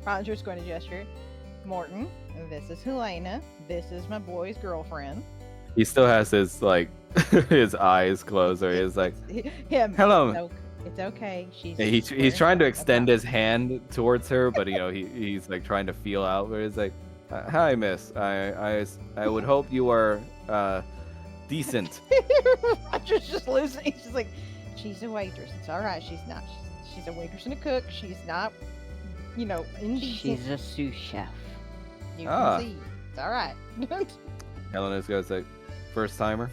Roger's going to gesture. Morton, this is Helena. This is my boy's girlfriend. He still has his, like, his eyes closed, or he's like, Him. hello. It's okay. He's trying to extend his hand towards her, but you know he's like trying to feel out. Where he's like, "Hi, miss. I would hope you are decent." Roger's just losing. He's just like, she's a waitress. It's all right. She's not. She's a waitress and a cook. She's not, indecent. She's a sous chef. You can see. It's all right. Helena's goes like, first timer.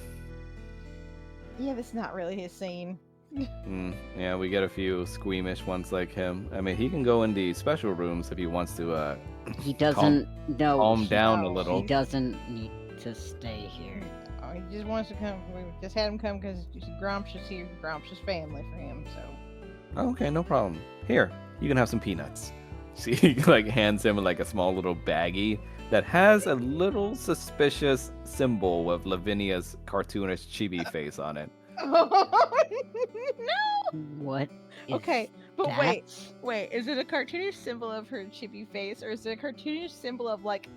Yeah, this is not really his scene. Yeah, we get a few squeamish ones like him. I mean, he can go in the special rooms if he wants to He doesn't. No, calm down a no, little. he doesn't need to stay here. Oh, he just wants to come. We just had him come because Grumps is here. Grumps is family for him. So. Okay, no problem. Here, you can have some peanuts. She like hands him like a small little baggie that has a little suspicious symbol with Lavinia's cartoonish chibi face on it. No. What? Okay, but that? wait. Is it a cartoonish symbol of her chibi face, or is it a cartoonish symbol of like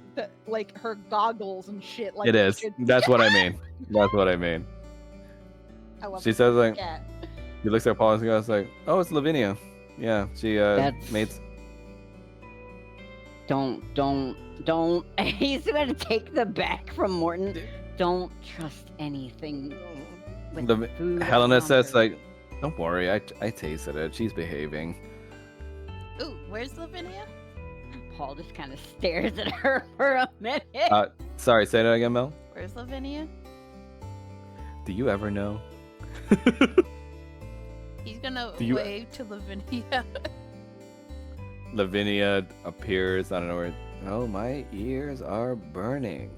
her goggles and shit? Like It is. That's what I mean. That's what I mean. I love She says like, cat. he looks at Paul and goes like, "Oh, it's Lavinia. Yeah, she That's- made." Don't. He's gonna take the bag from Morton. Don't trust anything with food. Helena around says her. like, "Don't worry, I tasted it. She's behaving." Ooh, where's Lavinia? Paul just kind of stares at her for a minute. Sorry, say that again, Mel. Where's Lavinia? Do you ever know? He's gonna Do you- wave to Lavinia. Lavinia appears. I don't know where. Oh, my ears are burning.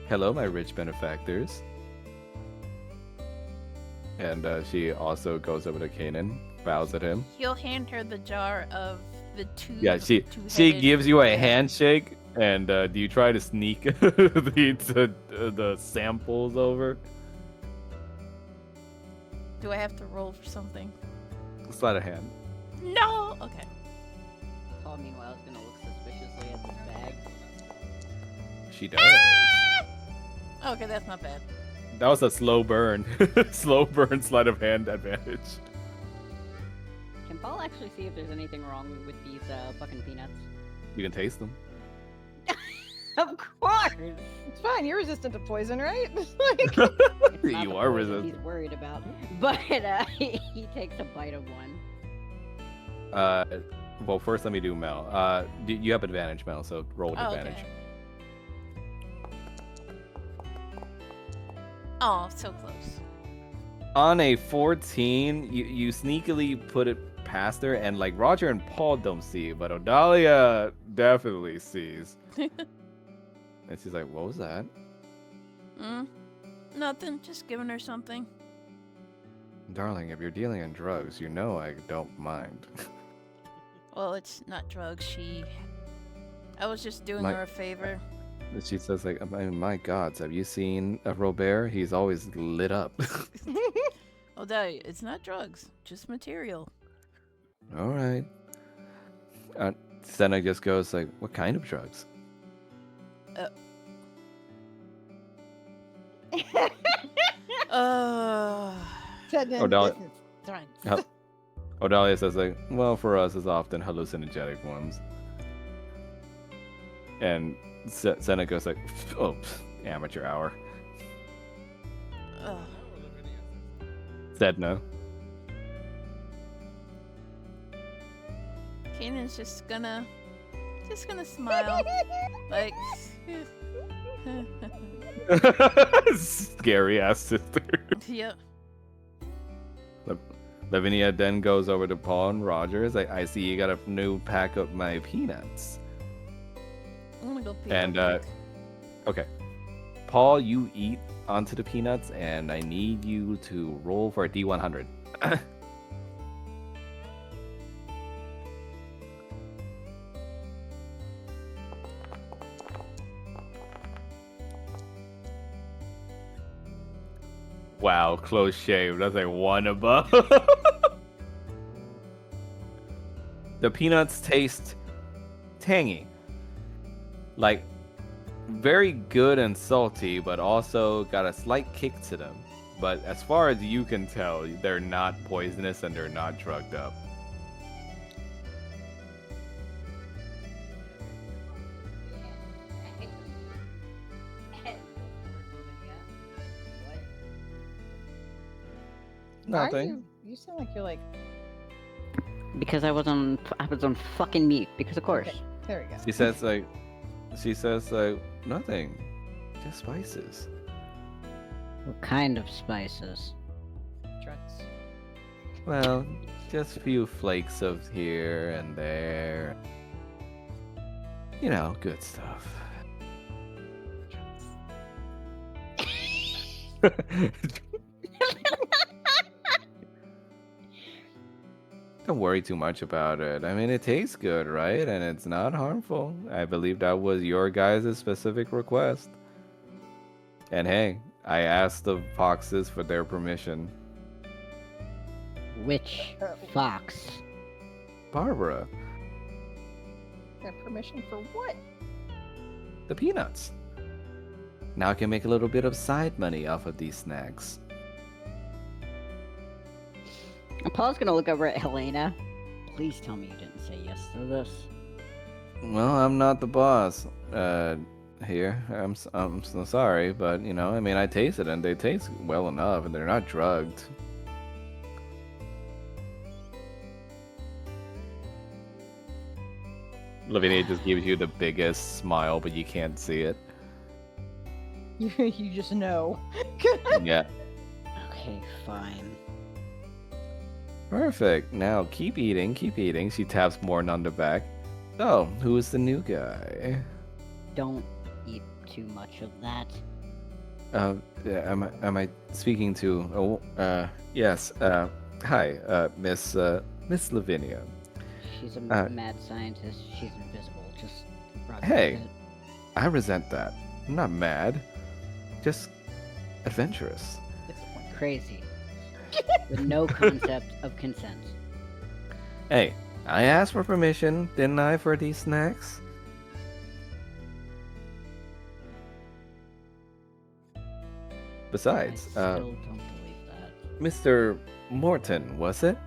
Hello, my rich benefactors. And she also goes over to Kanan, bows at him. He'll hand her the jar of the two. Yeah, she two-headed- gives you a yeah. handshake, and do you try to sneak the samples over? Do I have to roll for something? Slide a hand. No. Okay. Paul, meanwhile, is gonna look suspiciously at this bag. She does. Okay, that's not bad. That was a slow burn. Slow burn sleight of hand advantage. Can Paul actually see if there's anything wrong with these fucking peanuts? You can taste them. Of course. It's fine. You're resistant to poison, right? It's not You the are poison resistant. He's worried about, but he takes a bite of one. Well, first let me do Mel. You have advantage, Mel, so roll with Oh, advantage. okay. Oh, so close. On a 14, you sneakily put it past her, and like Roger and Paul don't see it, but Odalia definitely sees. And she's like, "What was that?" Nothing. Just giving her something. Darling, if you're dealing in drugs, you know I don't mind. Well, it's not drugs. I was just doing Like- her a favor. And she says, like, I mean, my gods, have you seen Robert? He's always lit up. Oh, that it's not drugs. Just material. All right. Senna just goes like, what kind of drugs? Odalia- Drugs. Odalia says like, well, for us, it's often hallucinogenic ones. And Senna goes like, oh, amateur hour. Ugh. Said no. Kanan's just gonna smile. Like Scary ass sister. yep. Lavinia then goes over to Paul and Rogers. Like, I see you got a new pack of my peanuts. I'm gonna go pee. And, real quick. Okay. Paul, you eat onto the peanuts, and I need you to roll for a D100. Wow, close shave. That's like one above. The peanuts taste tangy. Like, very good and salty, but also got a slight kick to them. But as far as you can tell, they're not poisonous and they're not drugged up. Why are Nothing. you sound like you're like. Because I was on fucking mute. Because of course. Okay, there we go. She says nothing. Just spices. What kind of spices? Well, just a few flakes of here and there. You know, good stuff. Don't worry too much about it. I mean, it tastes good, right? And it's not harmful. I believe that was your guys' specific request. And hey, I asked the foxes for their permission. Which fox? Barbara, Their permission for what? the peanuts. Now I can make a little bit of side money off of these snacks. Paul's gonna look over at Helena. Please tell me you didn't say yes to this. Well, I'm not the boss. Here. I'm so sorry, but you know, I mean, I tasted and they taste well enough, and they're not drugged. Lavinia just gives you the biggest smile, but you can't see it. You just know. Yeah. Okay, fine. Perfect. Now keep eating, keep eating. She taps Morton on the back. So, who is the new guy? Don't eat too much of that. Yeah, am I speaking to? Yes. Hi, Miss Lavinia. She's a mad scientist. She's invisible. Just run Hey. with it. I resent that. I'm not mad. Just adventurous. Crazy. With no concept of consent. Hey, I asked for permission, didn't I, for these snacks? Besides, I still don't believe that. Mr. Morton, was it?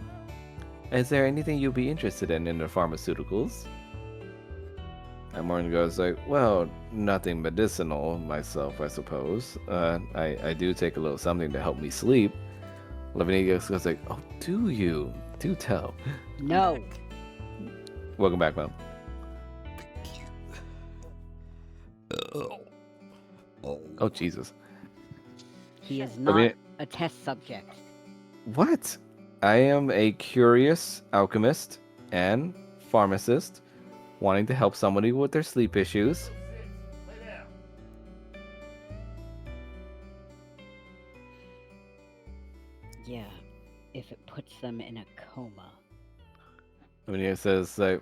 Is there anything you'd be interested in the pharmaceuticals? And Morton goes like, well, nothing medicinal myself, I suppose. I do take a little something to help me sleep. Lavinia goes like, oh, do you? Do tell. No. Welcome back, Mom. Oh, Jesus. He is not a test subject. What? I am a curious alchemist and pharmacist wanting to help somebody with their sleep issues. Yeah, if it puts them in a coma. When he says, like,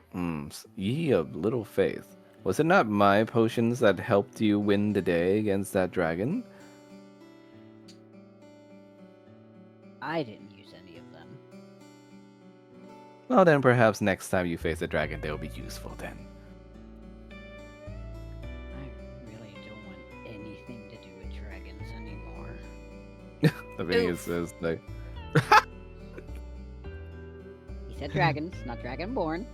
ye of little faith, was it not my potions that helped you win the day against that dragon? I didn't use any of them. Well, then perhaps next time you face a dragon, they'll be useful then. I really don't want anything to do with dragons anymore. The thing says, like... He said dragons, not dragonborn.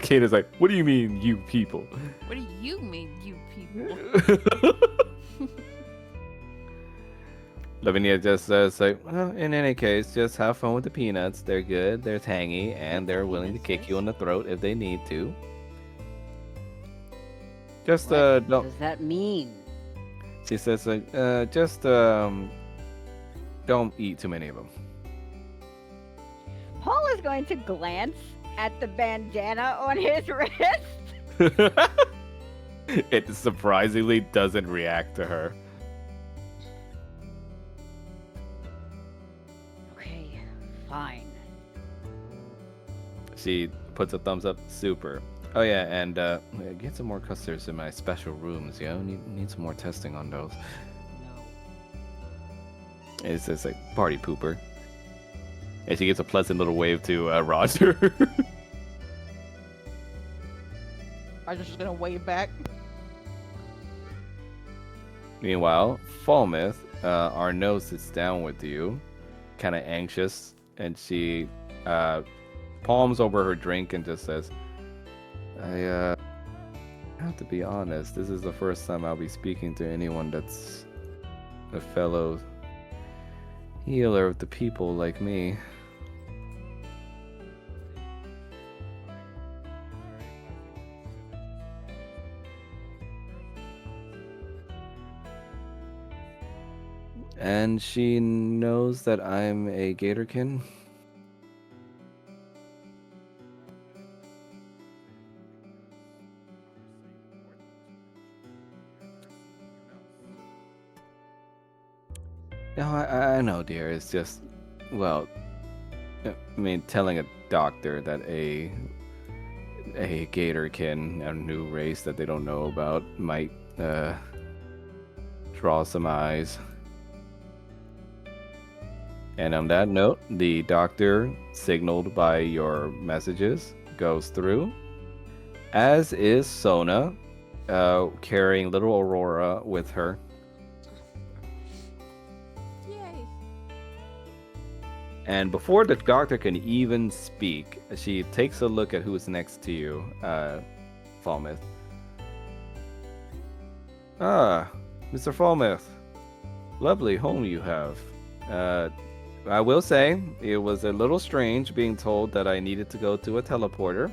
Kate is like, what do you mean, you people? What do you mean, you people? Lavinia just says, like, well, in any case, just have fun with the peanuts. They're good, they're tangy, and they're willing to kick you in the throat if they need to. Just, What don't... does that mean? She says, like, just, don't eat too many of them. Paul is going to glance at the bandana on his wrist. It surprisingly doesn't react to her. Okay, fine. She puts a thumbs up. Super. Oh yeah, and get some more custards in my special rooms, yo. Need some more testing on those. No. It's just like party pooper. And she gives a pleasant little wave to Roger. I'm just gonna wave back. Meanwhile, Falmouth, Arnaud sits down with you, kind of anxious, and she palms over her drink and just says, I have to be honest, this is the first time I'll be speaking to anyone that's a fellow healer of the people like me. And she knows that I'm a Gatorkin? No, I know, dear. It's just, well, I mean, telling a doctor that a Gatorkin, a new race that they don't know about, might draw some eyes. And on that note, the doctor, signaled by your messages, goes through, as is Sona, carrying little Aurora with her. Yay. And before the doctor can even speak, she takes a look at who's next to you, Falmouth. Ah, Mr. Falmouth. Lovely home you have. I will say, it was a little strange being told that I needed to go to a teleporter.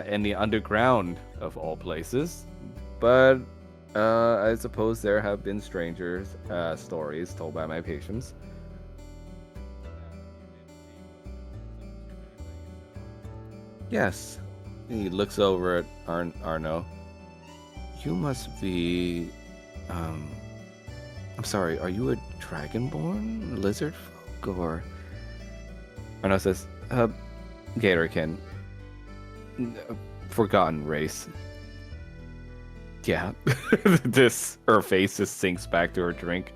In the underground, of all places. But, I suppose there have been stranger stories told by my patients. Yes. He looks over at Arno. You must be... I'm sorry, are you a dragonborn? Lizard folk? Or... Arno says, Gatorkin. Forgotten race. Yeah. Her face just sinks back to her drink.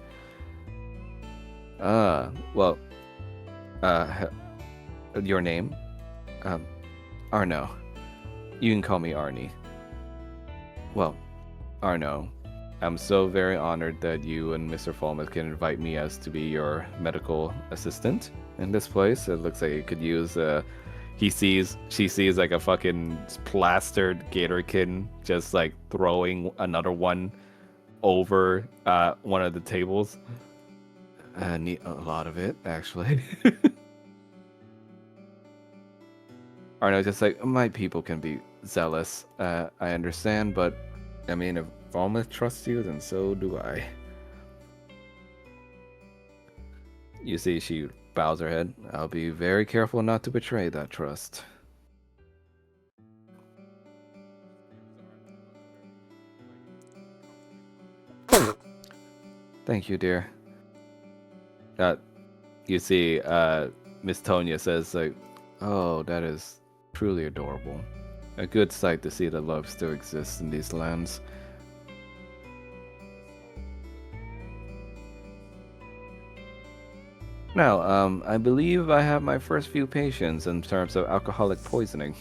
Well... your name? Arno. You can call me Arnie. Well, Arno, I'm so very honored that you and Mr. Falmouth can invite me as to be your medical assistant in this place. It looks like it could use, she sees like a fucking plastered Gatorkin just like throwing another one over one of the tables. I need a lot of it, actually. Arno just like, my people can be zealous. I understand, but I mean, if Falmouth trusts you, then so do I. You see, she bows her head. I'll be very careful not to betray that trust. Thank you, dear. You see, Miss Tonya says, like, oh, that is truly adorable. A good sight to see that love still exists in these lands. Now, I believe I have my first few patients in terms of alcoholic poisoning.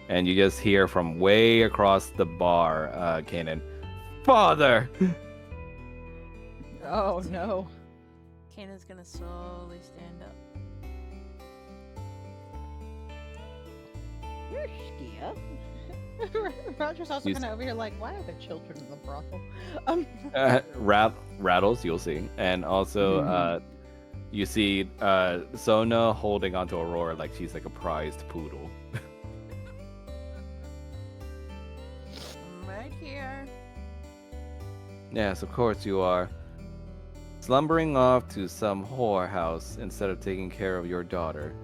And you just hear from way across the bar, Kanan, Father! Oh no. Kanan's gonna slowly stand up. You're scared. Roger's also kind of over here like, why are there children in the brothel? Rattles, you'll see. And also, you see Sona holding onto Aurora like she's like a prized poodle. I'm right here. Yes, of course you are. Slumbering off to some whorehouse instead of taking care of your daughter.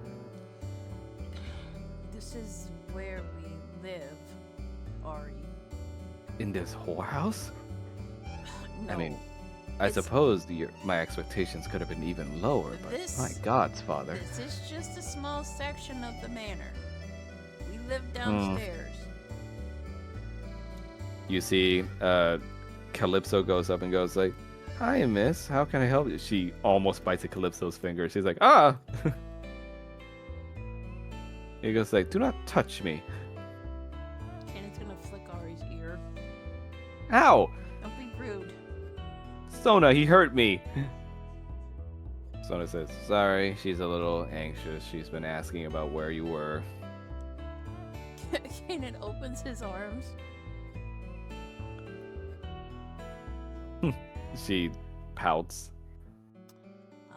This is where we live, Ari. In this whorehouse? No. I mean, I suppose my expectations could have been even lower, but my gods, Father. This is just a small section of the manor. We live downstairs. You see, Calypso goes up and goes like, hi, miss, how can I help you? She almost bites at Calypso's finger. She's like, ah! He goes like, do not touch me. Kanan's gonna flick Ari's ear. Ow! Don't be rude. Sona, he hurt me! Sona says, sorry, she's a little anxious. She's been asking about where you were. Kanan opens his arms. She pouts.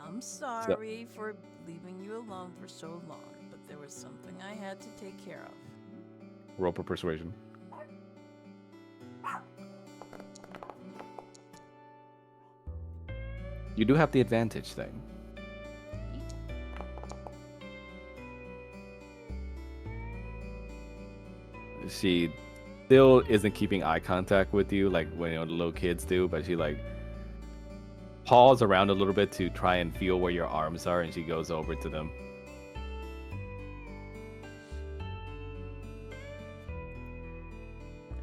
I'm sorry for leaving you alone for so long, but there was something I had to take care of. Roll for persuasion. You do have the advantage thing. She still isn't keeping eye contact with you like when the little kids do, but she like paws around a little bit to try and feel where your arms are, and she goes over to them.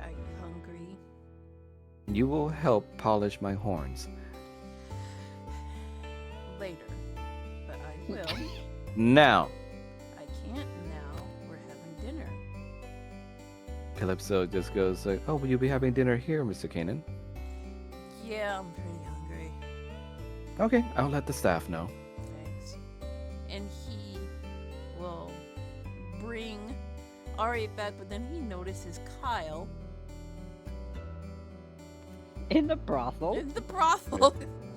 Are you hungry? You will help polish my horns. Later. But I will. Now. I can't now. We're having dinner. Calypso just goes like, "Oh, will you be having dinner here, Mr. Kanan?" Yeah, I'm pretty hungry. Okay, I'll let the staff know. Thanks. And he will bring Ari back, but then he notices Kyle In the brothel. in the brothel.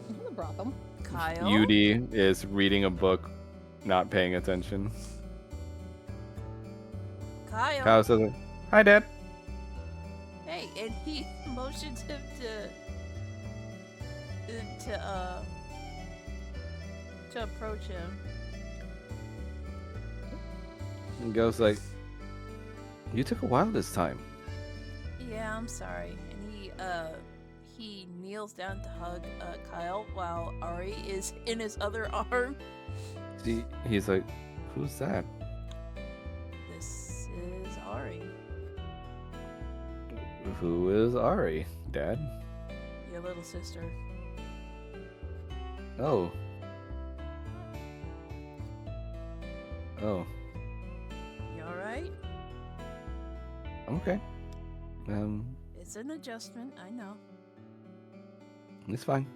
In the brothel. Kyle. Yudi is reading a book, not paying attention. Kyle. Kyle says, "Hi, Dad." Hey, and he motions him to approach him. And goes like, "You took a while this time." Yeah, I'm sorry. And he kneels down to hug Kyle while Ari is in his other arm. He's like, "Who's that?" This is Ari, "Who is Ari, Dad?" your little sister. Oh. Oh. You alright? Okay. It's an adjustment, I know. It's fine.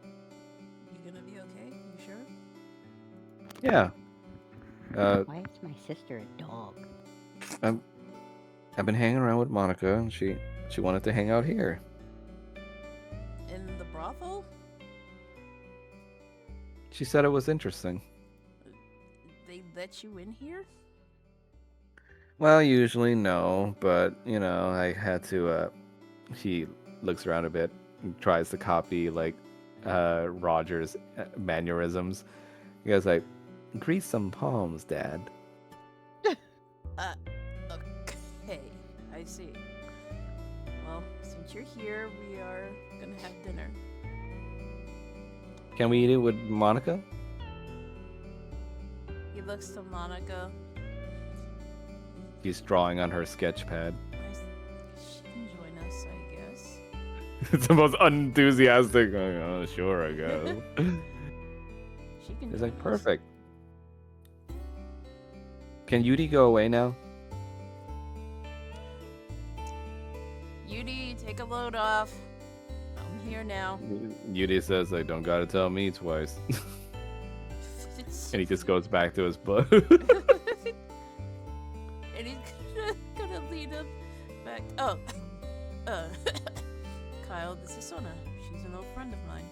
You gonna be okay? You sure? Yeah. Why is my sister a dog? I've been hanging around with Monica, and she wanted to hang out here. In the brothel? She said it was interesting. They let you in here? Well, usually no, but I had to. He looks around a bit and tries to copy like Roger's mannerisms. He goes like, "Grease some palms, Dad." Okay, I see. Well, since you're here, we are gonna have dinner. Can we eat it with Monica? He looks to Monica. He's drawing on her sketch pad. She can join us, I guess. It's the most unenthusiastic. Oh, sure, I guess. She can It's join like us. perfect. Can Yudi go away now? Yudi, take a load off. I'm here now. Yudi says, "I don't gotta tell me twice." And he just goes back to his book. And he's gonna lead him back. Oh, Kyle, this is Sona. She's an old friend of mine.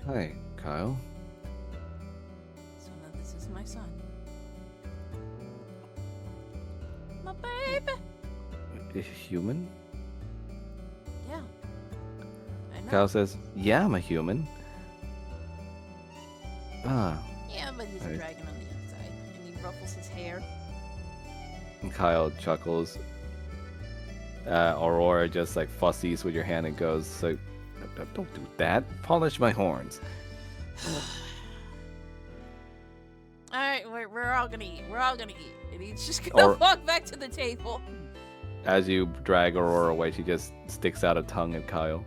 Hi, Kyle. Sona, this is my son. My baby. A human? Yeah. I know. Kyle says, "Yeah, I'm a human." Ah. Yeah, but he's a Right. dragon on the inside, and he ruffles his hair. And Kyle chuckles. Aurora just like fussies with your hand and goes like, "Don't do that. Polish my horns." All right, we're all gonna eat. We're all gonna eat, and he's just gonna walk back to the table. As you drag Aurora away, she just sticks out a tongue at Kyle.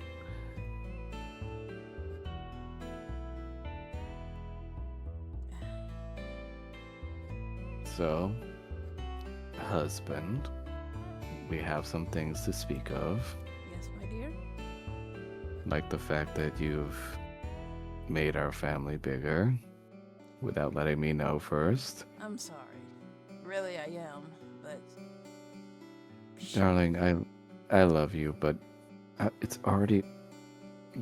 So, husband, we have some things to speak of. Yes, my dear. Like the fact that you've made our family bigger without letting me know first. I'm sorry. Really, I am, but... Darling, I love you, but it's already...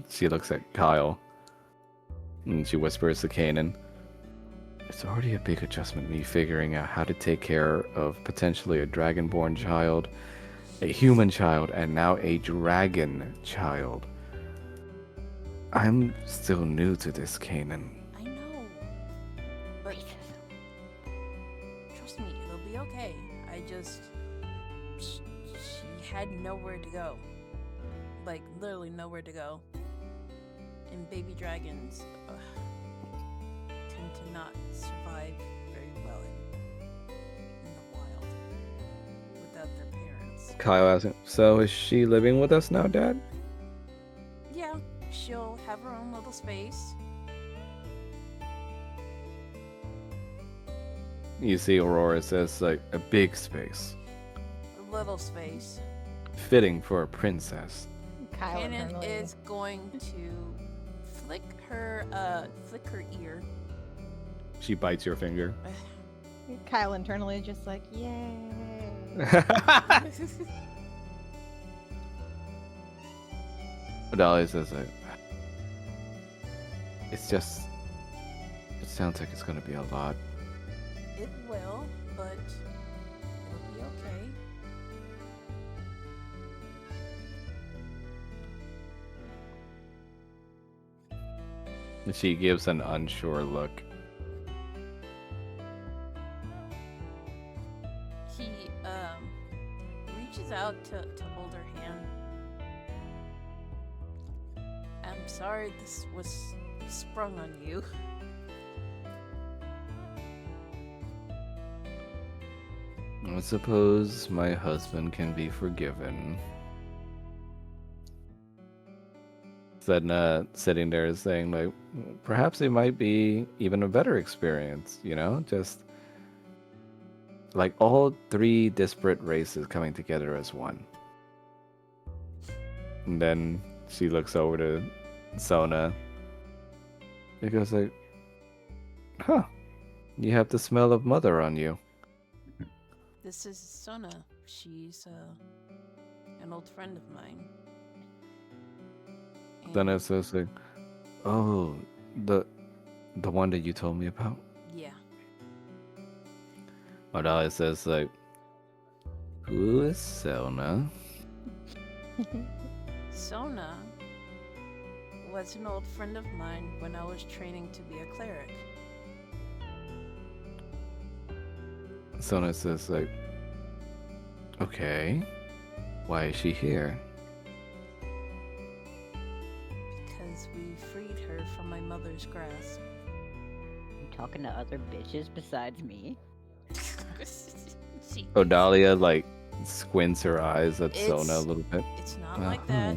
She looks at Kyle, and she whispers to Kanan, "It's already a big adjustment, me figuring out how to take care of potentially a dragonborn child, a human child, and now a dragon child." I'm still new to this, Kanan. I know. But trust me, it'll be okay. She had nowhere to go. Like, literally nowhere to go. And baby dragons tend to not survive very well in the wild without their parents. Kyle asks him, so is she living with us now, Dad? Yeah, she'll have her own little space. You see Aurora says, like, a big space. A little space. Fitting for a princess. Kyle Kanan internally. is going to flick her ear. She bites your finger. Kyle internally just like, yay. Adalia says, like, it sounds like it's gonna be a lot. It will, but it'll be okay. She gives an unsure look. He reaches out to hold her hand. I'm sorry this was sprung on you. I suppose my husband can be forgiven. Sedna sitting there saying, like, perhaps it might be even a better experience, you know? Just like all three disparate races coming together as one. And then she looks over to Sona. It goes like, huh, you have the smell of mother on you. This is Sona. She's an old friend of mine. Then it says like, oh, the one that you told me about? Yeah. Adalia says like, who is Sona? Sona was an old friend of mine when I was training to be a cleric. Sona says like, okay, why is she here? Because we freed her from my mother's grasp. You talking to other bitches besides me? She- Odalia like squints her eyes at Sona a It's- little bit. It's not like that.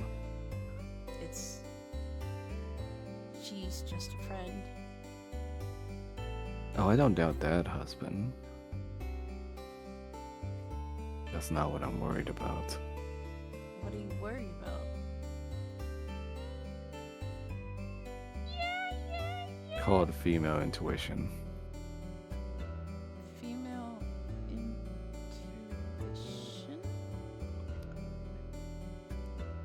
She's just a friend. Oh, I don't doubt that, husband. That's not what I'm worried about. What are you worried about? Called female intuition. Female intuition?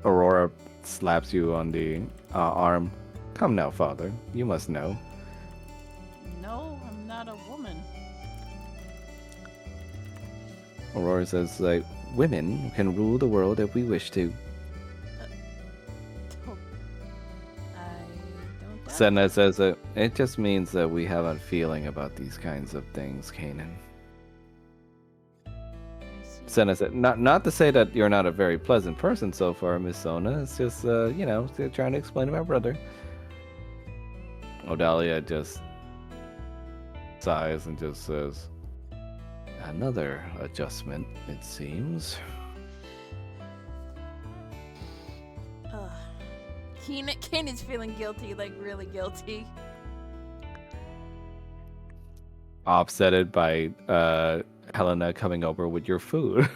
Aurora slaps you on the arm. Come now, father. You must know. No, I'm not a woman. Aurora says, like, women can rule the world if we wish to. I don't doubt Senna says that it just means that we have a feeling about these kinds of things, Kanan. Senna said, not to say that you're not a very pleasant person so far, Miss Sona. It's just, you know, trying to explain to my brother. Odalia just sighs and just says, another adjustment, it seems. Kanan's feeling guilty, like really guilty. Offsetted by Helena coming over with your food.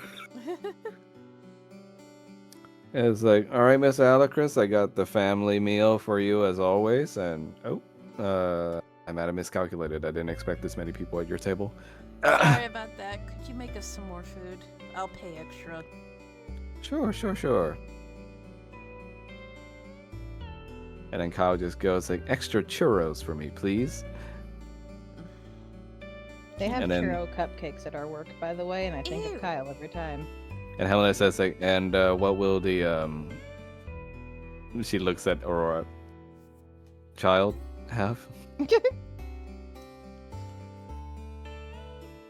It's like, all right, Miss Alicris, I got the family meal for you as always. And I might have miscalculated. I didn't expect this many people at your table. Sorry about that. Could you make us some more food? I'll pay extra. Sure. And then Kyle just goes like, extra churros for me, please. They have And then- churro cupcakes at our work, by the way, and I think Ew. of Kyle every time. And Helena says like, and what will the She looks at Aurora. child have?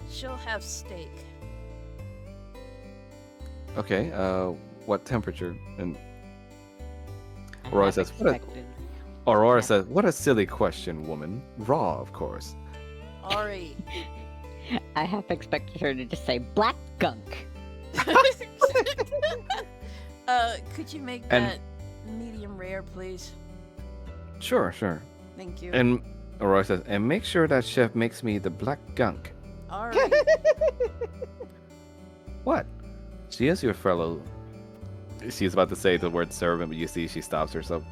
She'll have steak. Okay. What temperature? And I Aurora have says, expected. Aurora Yeah. says, "What a silly question, woman. Raw, of course." Ari. I half expected her to just say black gunk. Could you make And- that medium rare, please? Sure, sure. Thank you. And Aurora says, "And make sure that chef makes me the black gunk." Ari. What? She is your fellow. She's about to say the word servant, but you see she stops herself.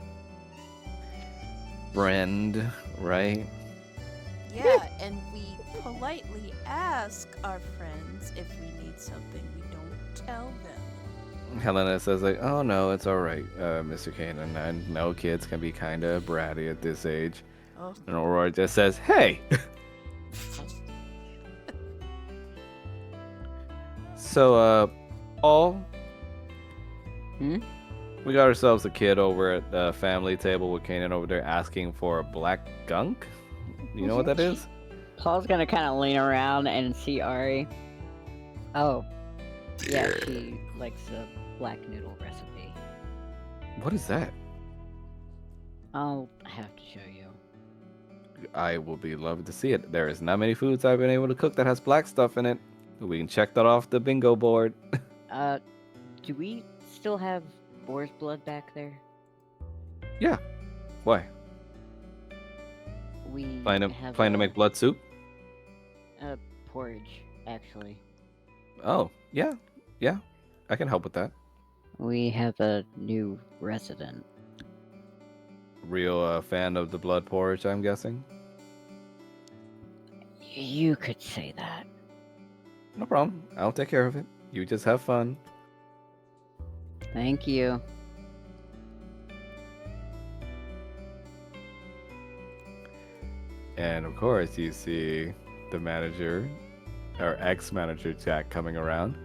Friend, right? Yeah, and we politely ask our friends if we need something. We don't tell them. Helena says like, "Oh no, it's all right, Mr. Kanan. I know kids can be kind of bratty at this age." Oh. And Aurora just says, "Hey." So, Paul, we got ourselves a kid over at the family table with Kanan over there asking for a black gunk. You know what that is? Paul's gonna kind of lean around and see Ari. Oh, yeah, she likes a black noodle recipe. What is that? I'll have to show you. I will be loved to see it. There is not many foods I've been able to cook that has black stuff in it. We can check that off the bingo board. Do we still have boar's blood back there? Yeah. Why? We Plan have to make blood soup? porridge, actually. Oh, yeah. Yeah. I can help with that. We have a new resident. Real fan of the blood porridge, I'm guessing? You could say that. No problem. I'll take care of it. You just have fun. Thank you. And of course, you see the manager, or ex-manager Jack, coming around.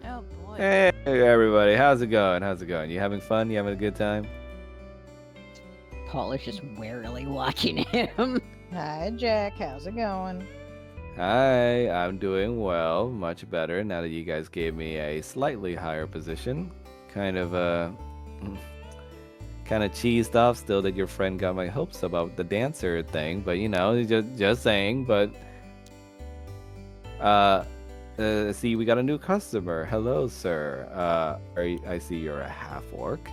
Oh boy. Hey, everybody. How's it going? How's it going? You having fun? You having a good time? Paul is just warily watching him. Hi, Jack. How's it going? Hi, I'm doing well. Much better now that you guys gave me a slightly higher position. Kind of cheesed off still that your friend got my hopes about the dancer thing, but you know, just saying. But see, we got a new customer. Hello, sir. I see you're a half orc.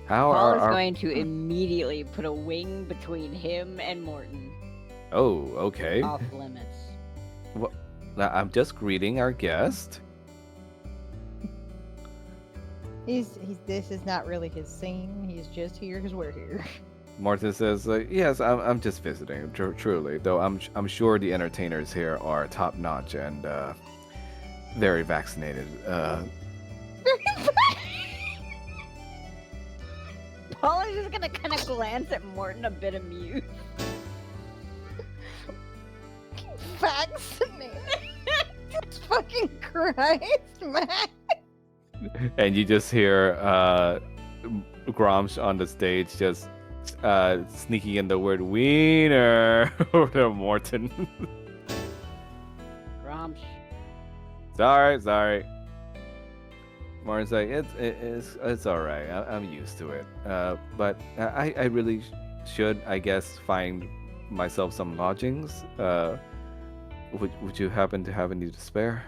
Paul is going to immediately put a wing between him and Morton. Oh, okay. Off limits. Well, I'm just greeting our guest. He's this is not really his scene. He's just here because we're here. Martha says, "Yes, I'm just visiting. Truly, though, I'm sure the entertainers here are top notch and very vaccinated." Paul is just gonna kind of glance at Morton a bit amused. Vaccinated. Jesus fucking Christ, man. And you just hear Gromsh on the stage just sneaking in the word wiener over to Morton. Gromsh. Sorry. Morton's like, it's all right. I'm used to it. But I really should, I guess, find myself some lodgings. Would you happen to have any to spare?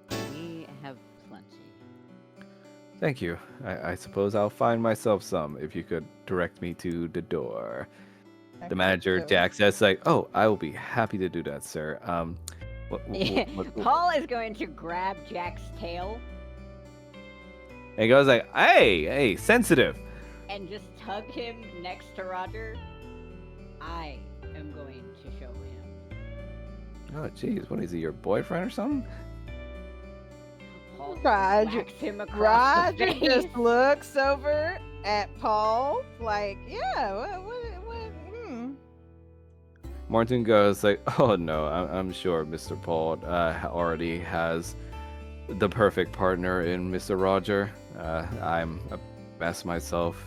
We have plenty. Thank you. I suppose I'll find myself some if you could direct me to the door. The manager, Jack, says like, "Oh, I will be happy to do that, sir." Paul is going to grab Jack's tail And he goes like, "Hey, sensitive." and just tug him next to Roger. I am going to show him. Oh, jeez, what is he, your boyfriend or something? Paul Roger- whacks him across the Roger face. just looks over at Paul like, yeah, what? Martin goes like, "Oh no, I'm sure Mr. Paul already has the perfect partner in Mr. Roger. I'm a mess myself."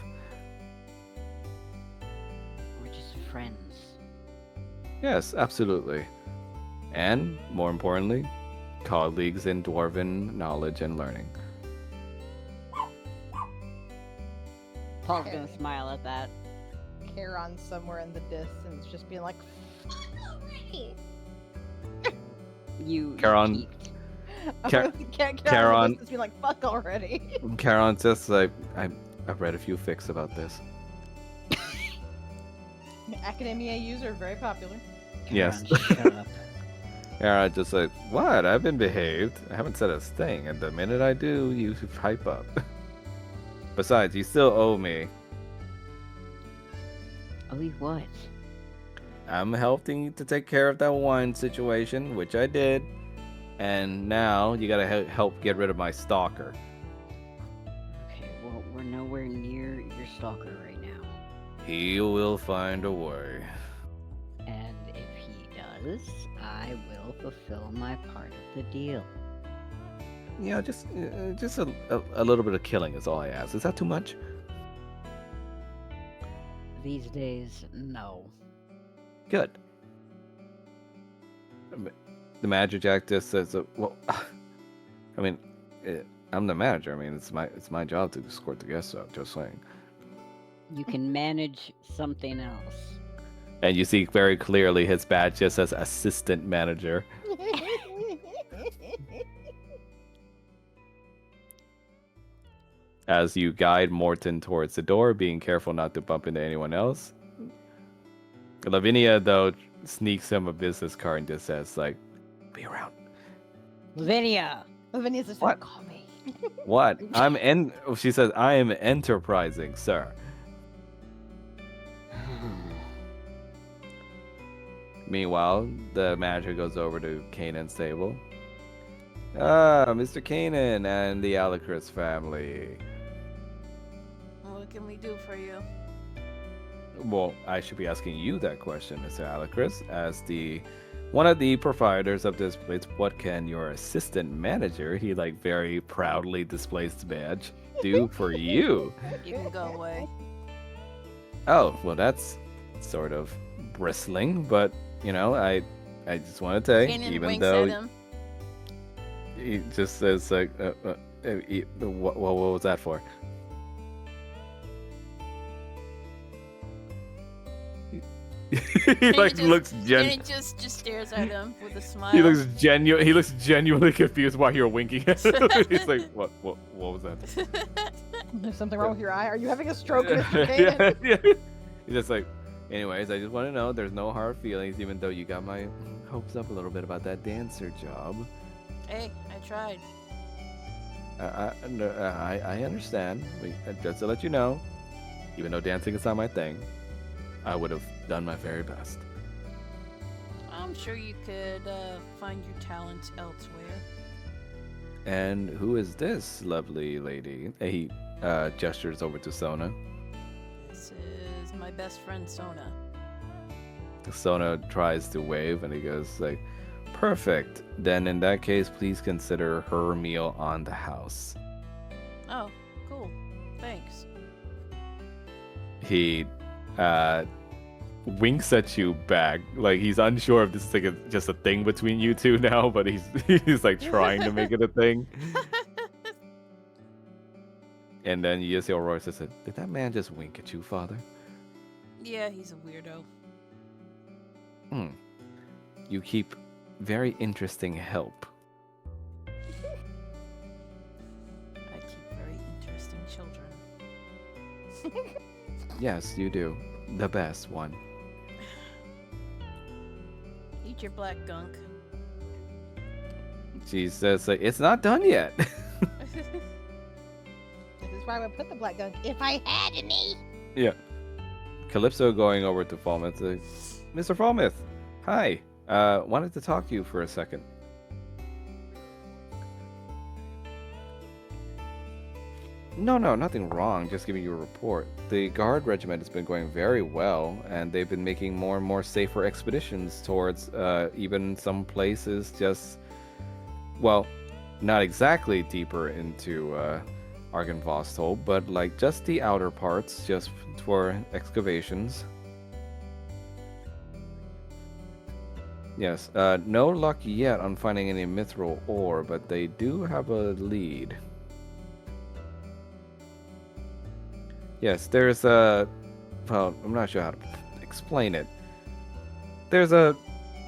friends. Yes, absolutely. And, more importantly, colleagues in dwarven knowledge and learning. Paul's gonna smile at that. Charon somewhere in the distance just being like, "Fuck already." You Charon- peaked. Charon- Just being like, fuck already. Charon's just like, I've read a few fics about this. Academia user, very popular. Yes. Charon, shut up. Charon just like, what? I've been behaved. I haven't said a thing. And the minute I do, you hype up. Besides, you still owe me. Oh, you what? I'm helping you to take care of that wine situation, which I did. And now you gotta help get rid of my stalker. Okay, well, we're nowhere near your stalker right now. He will find a way. And if he does, I will fulfill my part of the deal. You know, just a little bit of killing is all I ask. Is that too much? These days, no. Good. The manager Jack just says, "Well, I mean, I'm the manager. I mean, it's my job to escort the guests out. Just saying." You can manage something else. And you see very clearly his badge just says assistant manager. As you guide Morton towards the door, being careful not to bump into anyone else. Lavinia, though, sneaks him a business card and just says, like, be around. Lavinia! Lavinia's just What? like, call me. What? She says, I am enterprising, sir. Meanwhile, the manager goes over to Kanan's table. Ah, Mr. Kanan and the Alicris family. What can we do for you? Well, I should be asking you that question, Mr. Alicris, as one of the proprietors of this place. What can your assistant manager, he like very proudly displays the badge, do for you? You can go away. Oh, well, that's sort of bristling, but you know, I just want to say, Kanan even winks though at him. he just says like, what was that for? He like looks And just stares at him with a smile. He looks genuinely confused why you're winking at him. He's like, what was that? There's something wrong with your eye. Are you having a stroke, Mr. Yeah, Kanan? yeah. He's just like, anyways, I just want to know there's no hard feelings, even though you got my hopes up a little bit about that dancer job. Hey, I tried. I understand. Just to let you know, even though dancing is not my thing, I would have done my very best. I'm sure you could find your talents elsewhere. And who is this lovely lady? He gestures over to Sona. This is my best friend Sona. Sona tries to wave and he goes like, perfect. Then in that case, please consider her meal on the house. Oh, cool. Thanks. He winks at you back, like he's unsure if this is like just a thing between you two now, but he's like trying to make it a thing. And then you just hear Roy says, "Did that man just wink at you, Father?" Yeah, he's a weirdo. You keep very interesting help. I keep very interesting children. Yes, you do. The best one. Eat your black gunk. She says, like, it's not done yet. This is where I would put the black gunk if I had any. Yeah. Calypso going over to Falmouth. Mr. Falmouth, hi. Wanted to talk to you for a second. No, nothing wrong. Just giving you a report. The guard regiment has been going very well, and they've been making more and more safer expeditions towards even some places just, well, not exactly deeper into Argynvostholt, but like just the outer parts, just for excavations. Yes. No luck yet on finding any mithril ore, but they do have a lead. Yes, there's a. Well, I'm not sure how to explain it. There's a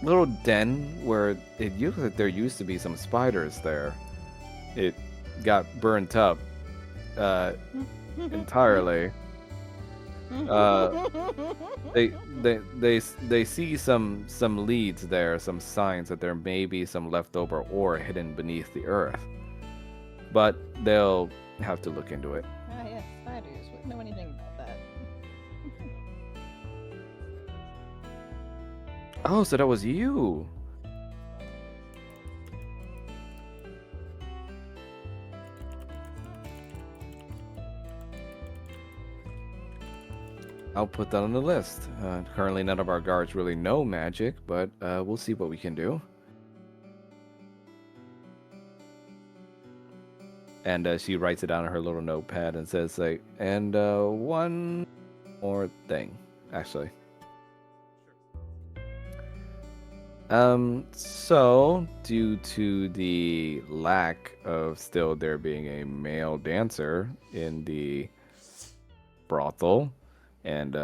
little den where there used to be some spiders there. It got burnt up entirely. They see some leads there, some signs that there may be some leftover ore hidden beneath the earth. But they'll have to look into it. Ah, yes, spiders. Wouldn't know anything about that. Oh, so that was you. I'll put that on the list. Currently, none of our guards really know magic, but we'll see what we can do. And she writes it down on her little notepad and says, like, and one more thing, actually. So, due to the lack of still there being a male dancer in the brothel, and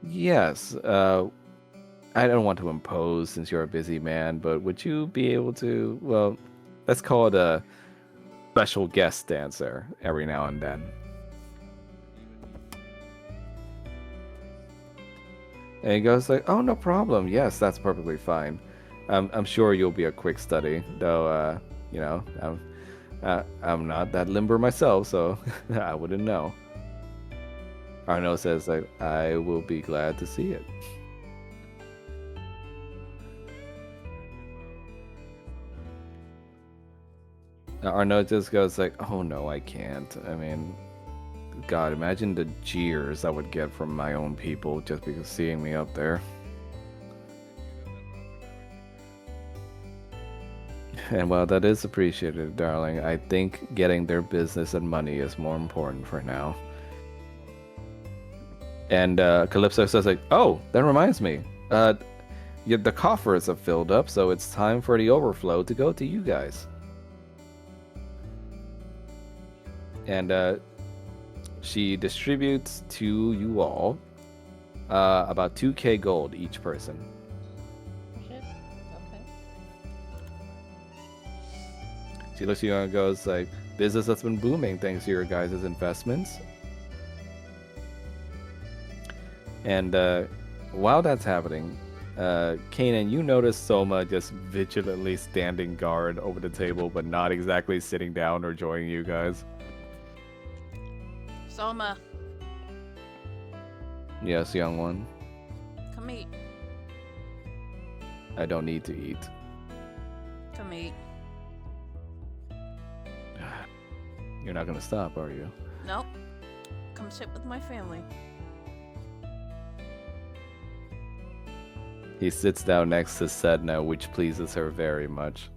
yes, I don't want to impose since you're a busy man, but would you be able to, well, let's call it a special guest dancer every now and then? And he goes like, "Oh, no problem. Yes, that's perfectly fine. I'm sure you'll be a quick study, though. You know, I'm not that limber myself, so I wouldn't know." Arno says like, "I will be glad to see it." Arno just goes like, "Oh no, I can't. I mean, God, imagine the jeers I would get from my own people just because seeing me up there." And while that is appreciated, darling, I think getting their business and money is more important for now. And Calypso says like, "Oh, that reminds me. The coffers have filled up, so it's time for the overflow to go to you guys." And she distributes to you all about 2k gold each person. Shit. Okay. She looks at you and goes like, "Business has been booming thanks to your guys' investments." And while that's happening, Kanan, you notice Soma just vigilantly standing guard over the table, but not exactly sitting down or joining you guys. Soma, Yes, young one. come eat. I don't need to eat. Come eat. You're not gonna stop, are you? Nope. Come sit with my family. He sits down next to Sedna, which pleases her very much.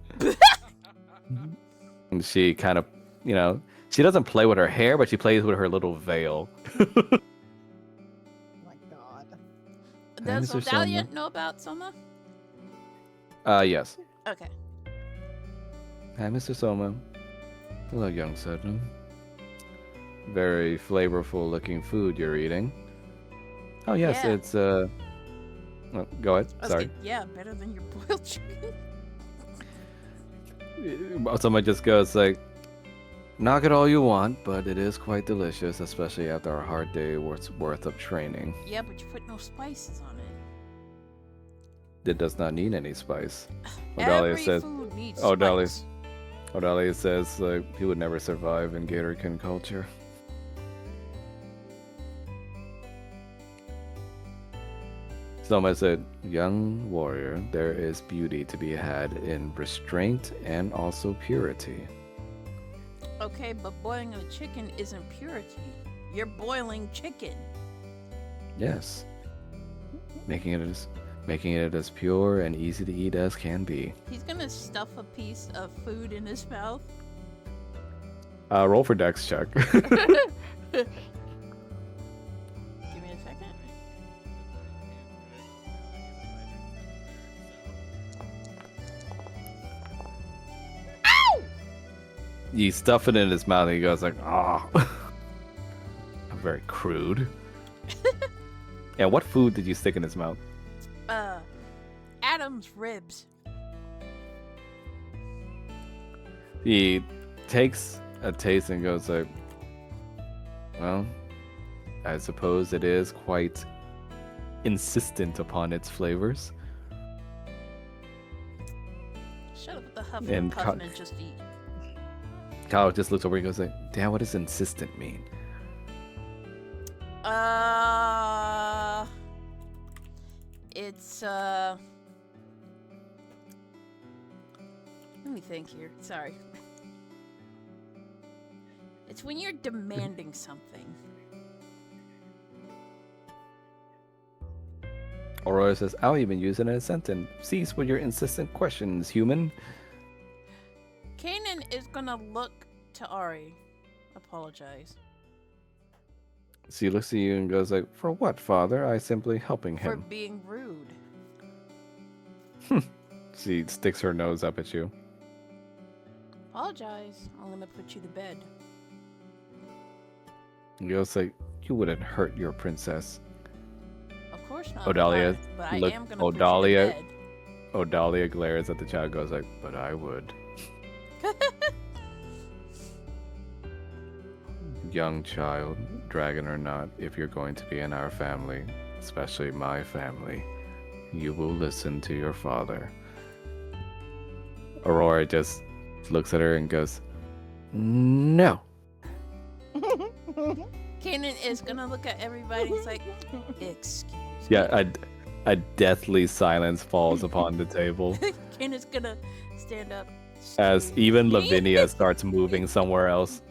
And she kind of, you know, she doesn't play with her hair, but she plays with her little veil. My God. Does Mr. Valiant Soma. know about Soma? Yes. Okay. Hi, Mr. Soma. Hello, young Sedna. Very flavorful looking food you're eating. Oh, yes, Yeah. it's, oh, go ahead. Sorry. Yeah, better than your boiled chicken. Someone just goes like, "Knock it all you want, but it is quite delicious, especially after a hard day worth of training." Yeah, but you put no spices on it. It does not need any spice. Every Odalia says, food needs Odalia, spice. Odalia says like, he would never survive in Gatorkin culture. Someone said, "Young warrior, there is beauty to be had in restraint and also purity." Okay, but boiling a chicken isn't purity. You're boiling chicken. Yes. Making it as pure and easy to eat as can be. He's gonna stuff a piece of food in his mouth. Roll for dex check. Give me a second. You stuff it in his mouth and he goes like, ah. I'm very crude. Yeah, what food did you stick in his mouth? Adam's ribs. He takes a taste and goes like, well, I suppose it is quite insistent upon its flavors. Shut up with the huffing and puffing and just eat. Kyle just looks over and goes like, damn, what does insistent mean? It's let me think here. Sorry. It's when you're demanding something. Aurora says, I'll even use it in a sentence. Cease with your insistent questions, human. Kanan is gonna look to Ari. Apologize. So he looks at you and goes like, for what, father? I simply helping him. For being rude. She sticks her nose up at you. Apologize. I'm gonna put you to bed. He goes like, you wouldn't hurt your princess. Of course not. Odalia, but I look, am gonna put you to bed. Odalia glares at the child, goes like, but I would. Young child, dragon or not, if you're going to be in our family, especially my family, you will listen to your father. Aurora just looks at her and goes, no. Kanan is gonna look at everybody. He's like, excuse me. Yeah, a deathly silence falls upon the table. Kanan's gonna stand up. As even Lavinia starts moving somewhere else.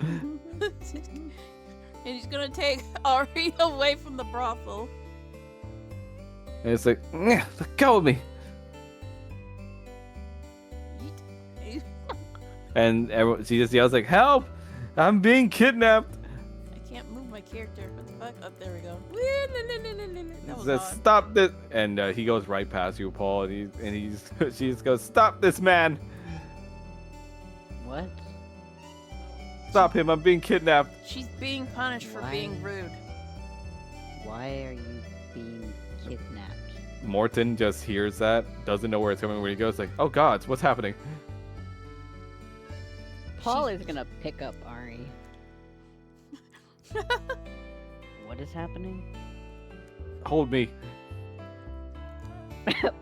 And he's gonna take Ari away from the brothel. And it's like, let go of me. And everyone, she just yells like, help! I'm being kidnapped! I can't move my character. What the fuck? Oh, there we go. That was Says, stop this! And he goes right past you, Paul, and she just goes, stop this man! What? Stop him, I'm being kidnapped. She's being punished for being rude. Why are you being kidnapped? Morton just hears that, doesn't know where it's coming, when he goes like, oh gods, what's happening? Paul is gonna pick up Ari. What is happening? Hold me.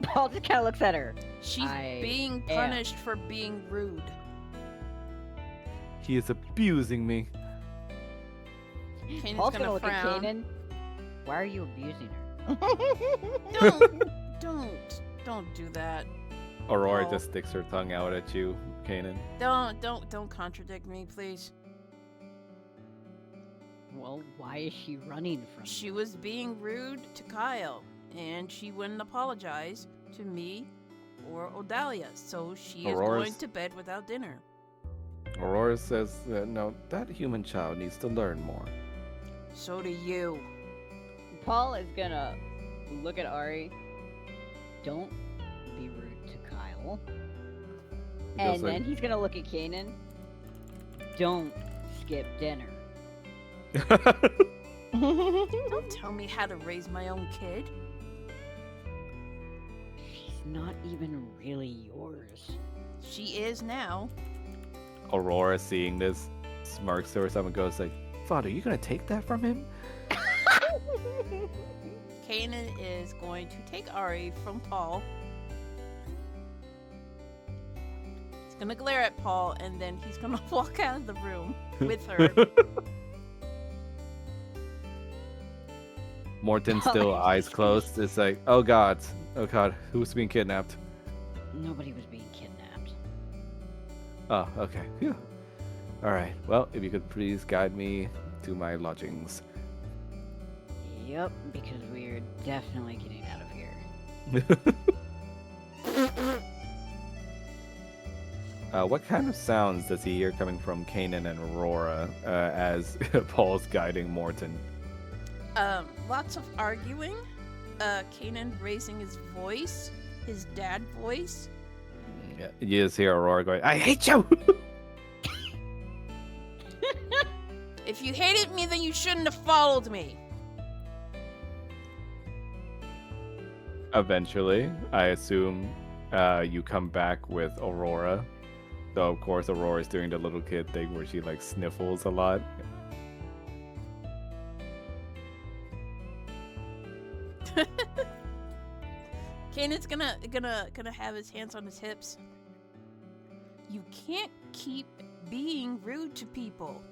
Paul just kind of looks at her. She's being punished for being rude. He is abusing me. Kanan's Paul's gonna look at frown. Kanan. Why are you abusing her? Don't do that. Aurora Paul. just sticks her tongue out at you, Kanan. Don't contradict me, please. Well, why is she running from you? She was being rude to Kyle, and she wouldn't apologize to me or Odalia, so she is going to bed without dinner. Aurora says, no, that human child needs to learn more. So do you. Paul is gonna look at Ari. Don't be rude to Kyle. And then he's gonna look at Kanan. Don't skip dinner. Don't tell me how to raise my own kid. She's not even really yours. She is now. Aurora, seeing this, smirks to herself and goes like, Father, you gonna take that from him? Kanan is going to take Ari from Paul. He's gonna glare at Paul, and then he's gonna walk out of the room with her. Morton still eyes closed. It's like, oh god, who's being kidnapped? Nobody was being kidnapped. Oh, okay. Phew. All right. Well, if you could please guide me to my lodgings. Yep, because we're definitely getting out of here. What kind of sounds does he hear coming from Kanan and Aurora as Paul's guiding Morton? Lots of arguing. Kanan raising his voice, his dad voice. Yeah, you just hear Aurora going, I hate you! If you hated me, then you shouldn't have followed me. Eventually, I assume you come back with Aurora. So of course Aurora's doing the little kid thing where she like sniffles a lot. Kanan's gonna have his hands on his hips. You can't keep being rude to people.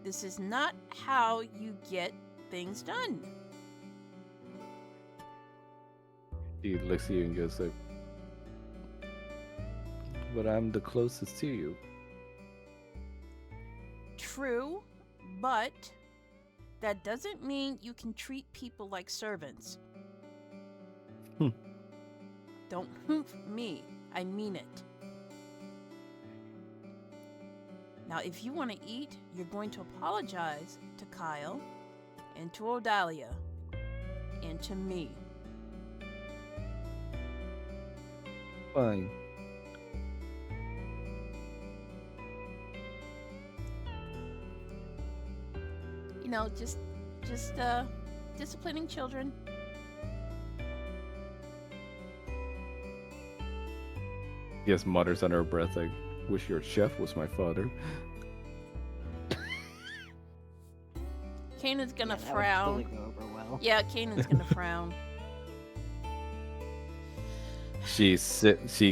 This is not how you get things done. He looks at you and goes like, but I'm the closest to you. True, but that doesn't mean you can treat people like servants. Don't hoof me. I mean it. Now, if you want to eat, you're going to apologize to Kyle and to Odalia and to me. Fine. You know, just disciplining children. He just mutters under her breath like, wish your chef was my father. Kanan's gonna That would frown. totally go over well. Yeah, Kanan's gonna frown. She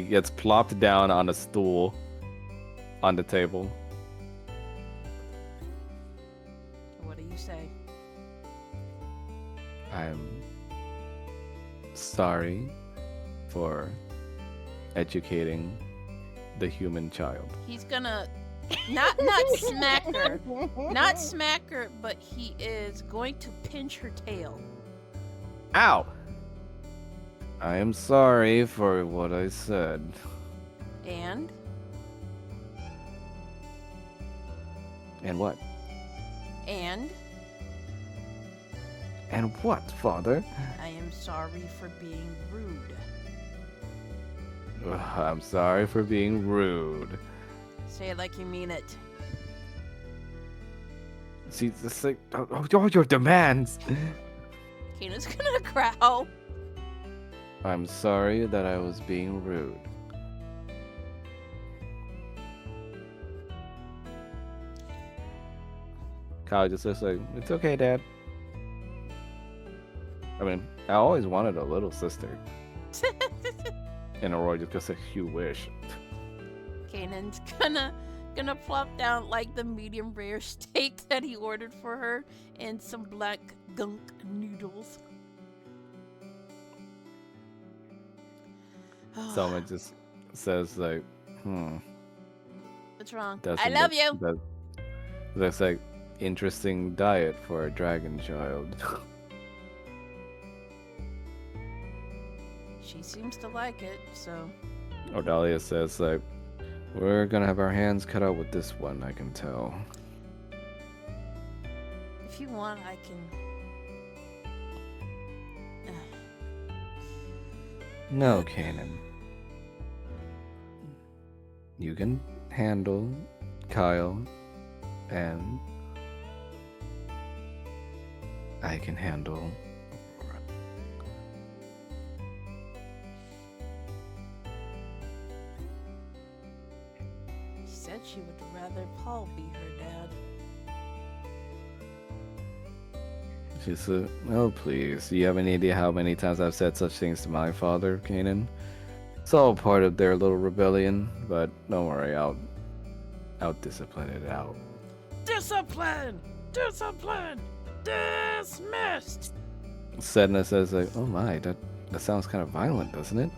gets plopped down on a stool on the table. What do you say? I'm sorry for educating the human child. He's gonna not smack her, not smack her, but he is going to pinch her tail. Ow! I am sorry for what I said. And what? And what, father? I am sorry for being rude. I'm sorry for being rude. Say it like you mean it. See, it's like, all your demands. Kanan's gonna growl. I'm sorry that I was being rude. Kyle just says like, it's okay, Dad. I mean, I always wanted a little sister. And Aurora just goes like, you wish. Kanan's gonna plop down like the medium rare steak that he ordered for her and some black gunk noodles. Selma just says like, What's wrong? That's I love you. That's like interesting diet for a dragon child. She seems to like it, so. Odalia says like, we're gonna have our hands cut out with this one, I can tell. If you want, I can. No, Kanan. You can handle Kyle, and I can handle. She said she would rather Paul be her dad. She said, oh please, do you have any idea how many times I've said such things to my father, Kanan? It's all part of their little rebellion, but don't worry, I'll discipline it out. Discipline! Discipline! Dismissed! Sedna says like, oh my, that sounds kind of violent, doesn't it?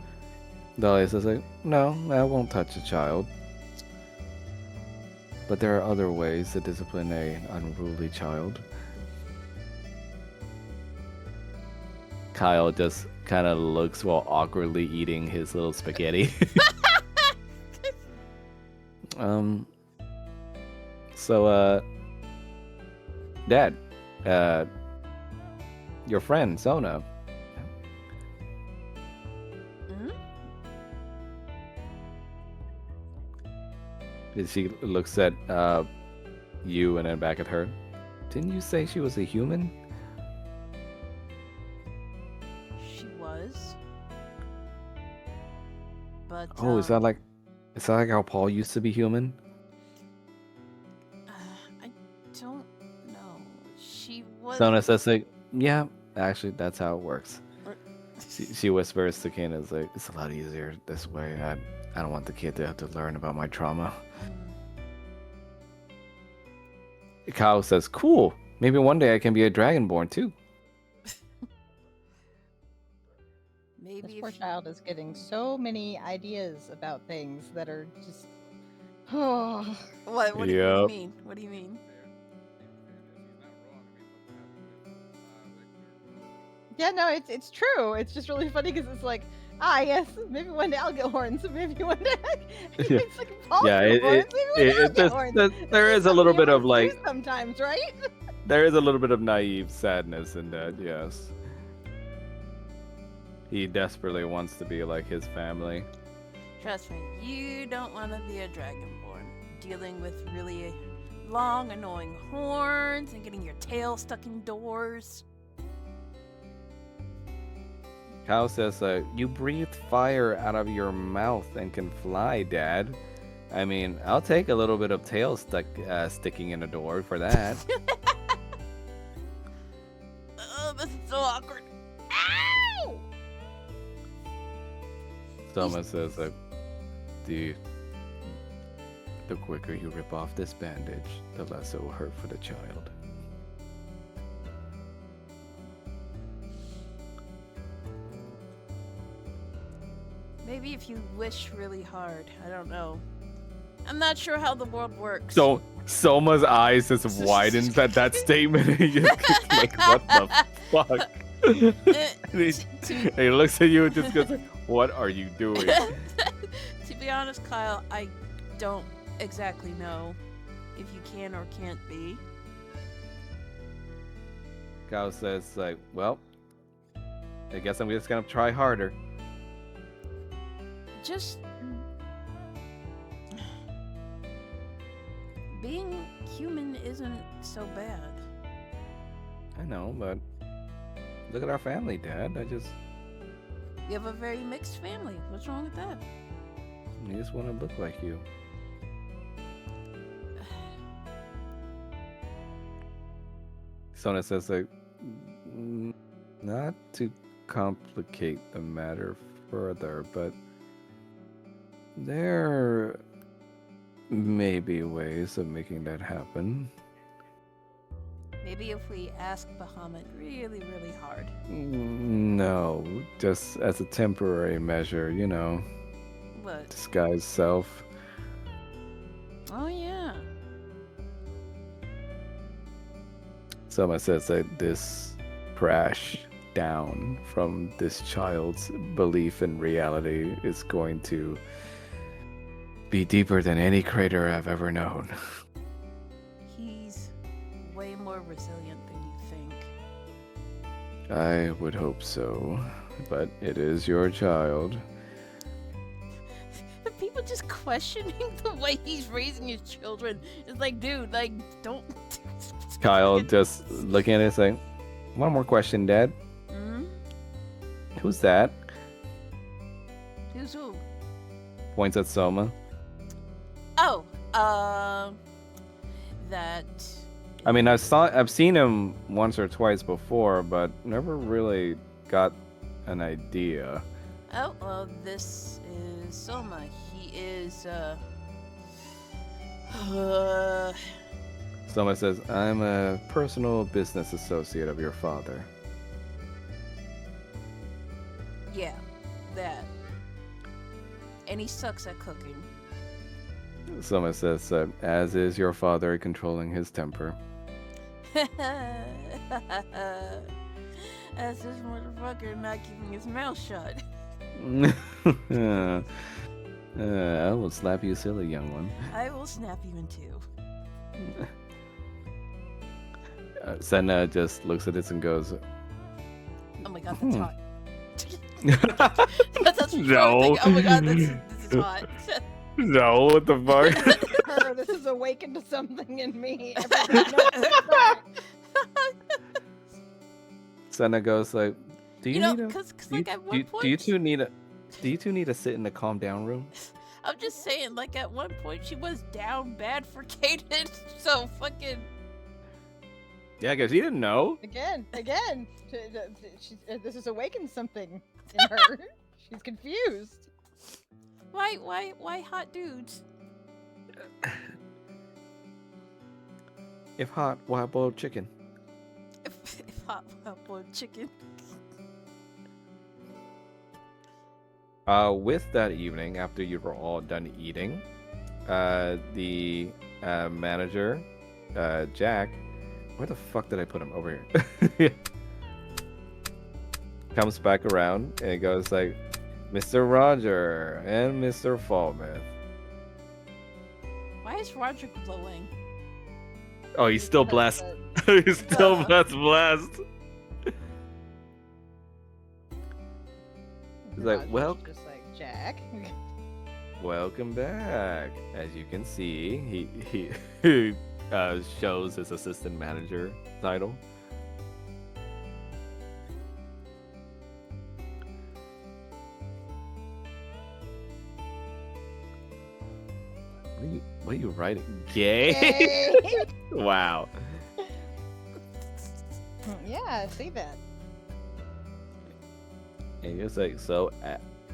Dahlia says like, no, I won't touch a child. But there are other ways to discipline an unruly child. Kyle just kind of looks while awkwardly eating his little spaghetti. So, Dad, your friend, Sona. She looks at you and then back at her. Didn't you say she was a human? She was. But Oh, is that like how Paul used to be human? I don't know. She was. Sona says like, yeah, actually that's how it works. She whispers to Candace like, it's a lot easier this way. I don't want the kid to have to learn about my trauma. Kyle says, cool. Maybe one day I can be a dragonborn too. Maybe This poor child is getting so many ideas about things that are just. Oh. What do you mean? What do you mean? Yeah, no, it's true. It's just really funny because it's like, yes, maybe one day I'll get horns. Maybe one day. It's like Paul get horns. Maybe one day I'll get horns. There is a little bit of like. Sometimes, right? There is a little bit of naive sadness in that, yes. He desperately wants to be like his family. Trust me, you don't want to be a dragonborn, dealing with really long, annoying horns and getting your tail stuck in doors. Kyle says, you breathe fire out of your mouth and can fly, Dad. I mean, I'll take a little bit of tail sticking in a door for that. Oh, this is so awkward. Ow! Someone says, the quicker you rip off this bandage, the less it will hurt for the child. Maybe if you wish really hard. I don't know. I'm not sure how the world works. So Soma's eyes just widens at that statement. He's like, what the fuck? He looks at you and just goes, what are you doing? To be honest, Kyle, I don't exactly know if you can or can't be. Kyle says, like, well, I guess I'm just gonna try harder. Just being human isn't so bad. I know, but look at our family, Dad. You have a very mixed family. What's wrong with that? I just want to look like you. Sona says, like, not to complicate the matter further, but there may be ways of making that happen. Maybe if we ask Bahamut really, really hard. No, just as a temporary measure, you know. What? Disguise self. Oh, yeah. Someone says that this crash down from this child's belief in reality is going to be deeper than any crater I've ever known. He's way more resilient than you think. I would hope so, but it is your child. People just questioning the way he's raising his children. It's like, dude, like, don't... Kyle just looking at it saying, one more question, Dad. Hmm? Who's that? Who's who? Points at Soma. Oh, that... I mean, I've seen him once or twice before, but never really got an idea. Oh, well, this is Soma. He is, Soma says, I'm a personal business associate of your father. Yeah, that. And he sucks at cooking. Soma says, as is your father controlling his temper. That's this motherfucker not keeping his mouth shut. I will slap you silly, young one. I will snap you in two. Senna just looks at this and goes, Oh my god, that's hot. That's No. Oh my god, this is hot. No, what the fuck? This this has awakened something in me. Everybody knows. Sorry. Senna goes like, "Do you, need a? cause Do you, like at do one you, point, do you two need a? Do you two need to sit in the calm down room?" I'm just saying, like at one point she was down bad for Kaden, so fucking. Yeah, because he didn't know. Again. This has awakened something in her. She's confused. Why hot dudes? If hot, why boiled chicken? If hot boiled chicken. With that evening, after you were all done eating, the manager, Jack, where the fuck did I put him? Over here. Comes back around and goes like, "Mr. Roger and Mr. Falmouth." Why is Roger glowing? Oh, he's still blessed. He's still blessed. He's like, Roger's "Well, just like Jack." welcome back." As you can see, he shows his assistant manager title. What are you writing? Gay? Yay! Wow. Yeah, I see that. And you're like, "So,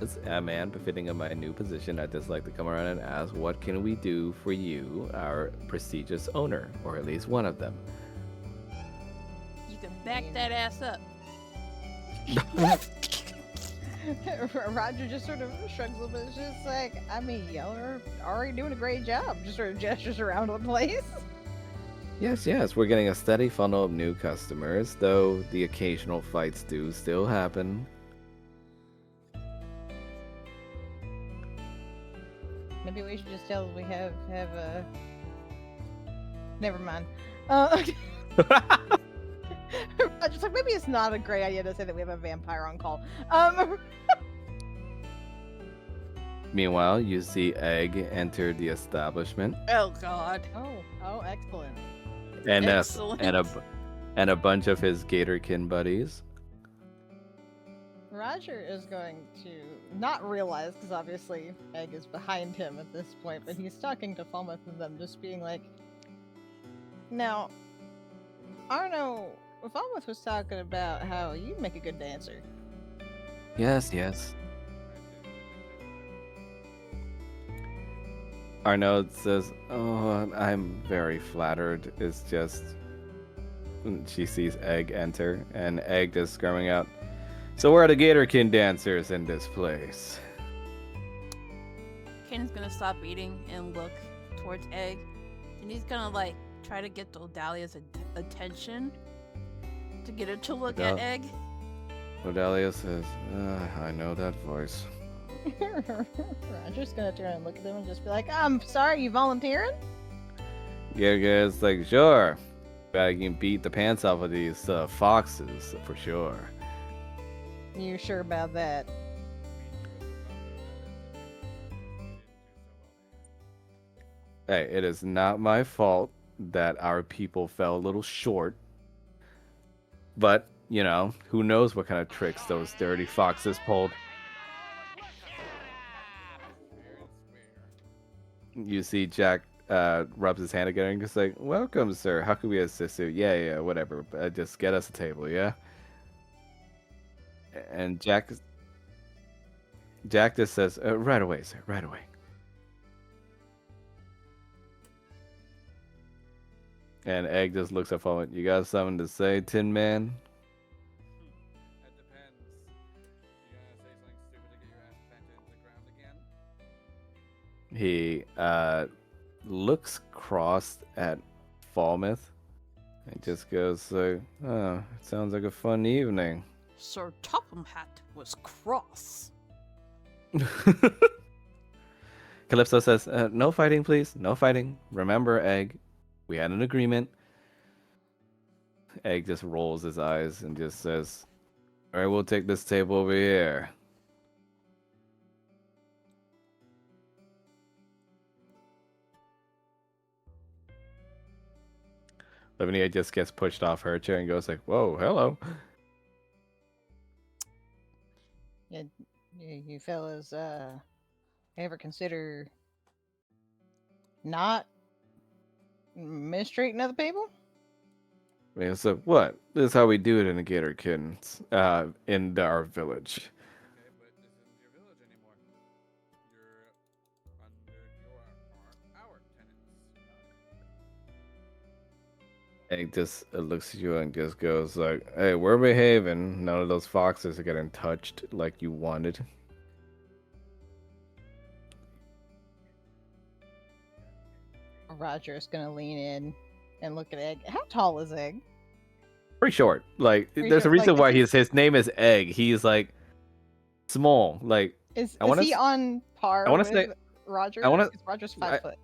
as a man befitting of my new position, I'd just like to come around and ask, what can we do for you, our prestigious owner, or at least one of them?" You can back that ass up. Roger just sort of shrugs a little bit. It's just like, I mean, y'all are already doing a great job. Just sort of gestures around the place. Yes, we're getting a steady funnel of new customers, though the occasional fights do still happen. Maybe we should just tell them we have a. Never mind. Just like, maybe it's not a great idea to say that we have a vampire on call. Meanwhile, you see Egg enter the establishment, Oh God. Oh, excellent. and Excellent. and a bunch of his Gatorkin buddies. Roger is going to not realize, because obviously Egg is behind him at this point, but he's talking to Falmouth and them, just being like, "Now, Arno, Falmouth was talking about how you make a good dancer." Yes. Arnaud says, "Oh, I'm very flattered. It's just..." She sees Egg enter, and Egg just screaming out, "So where are the Gatorkin dancers in this place?" Kaden's gonna stop eating and look towards Egg, and he's gonna like try to get Dahlia's attention to get her to look at Egg. Odalia says, "I know that voice." Roger's gonna turn and look at them and just be like, "I'm sorry, you volunteering?" It's like, "Sure. I can beat the pants off of these foxes, for sure." You sure about that? Hey, it is not my fault that our people fell a little short. But, who knows what kind of tricks those dirty foxes pulled. You see Jack rubs his hand again and just like, "Welcome, sir. How can we assist you?" Yeah, whatever. Just get us a table, yeah? And Jack just says, "Right away, sir. Right away." And Egg just looks up on it. "You got something to say, Tin Man?" That depends. You gonna say something stupid to get your ass planted into the ground again? He looks crossed at Falmouth and just goes like, "Oh, it sounds like a fun evening." Sir Topham Hat was cross. Calypso says, "No fighting, please. No fighting. Remember, Egg, we had an agreement." Egg just rolls his eyes and just says, "All right, we'll take this table over here." Lavinia just gets pushed off her chair and goes like, "Whoa, hello." You fellas, ever consider not mistreating other people? I mean, so what? This is how we do it in the Gator Kittens, in our village. Okay, but this isn't your village anymore. You're under our tenants. Egg just looks at you and just goes like, "Hey, we're behaving. None of those foxes are getting touched like you wanted." Roger's gonna lean in and look at Egg. How tall is Egg? Pretty short. Like, Pretty there's a short. reason Like, why his name is Egg. He's like small. Like, is I want he to. on par I want with to say. Roger? I want to. Because Roger's 5 foot.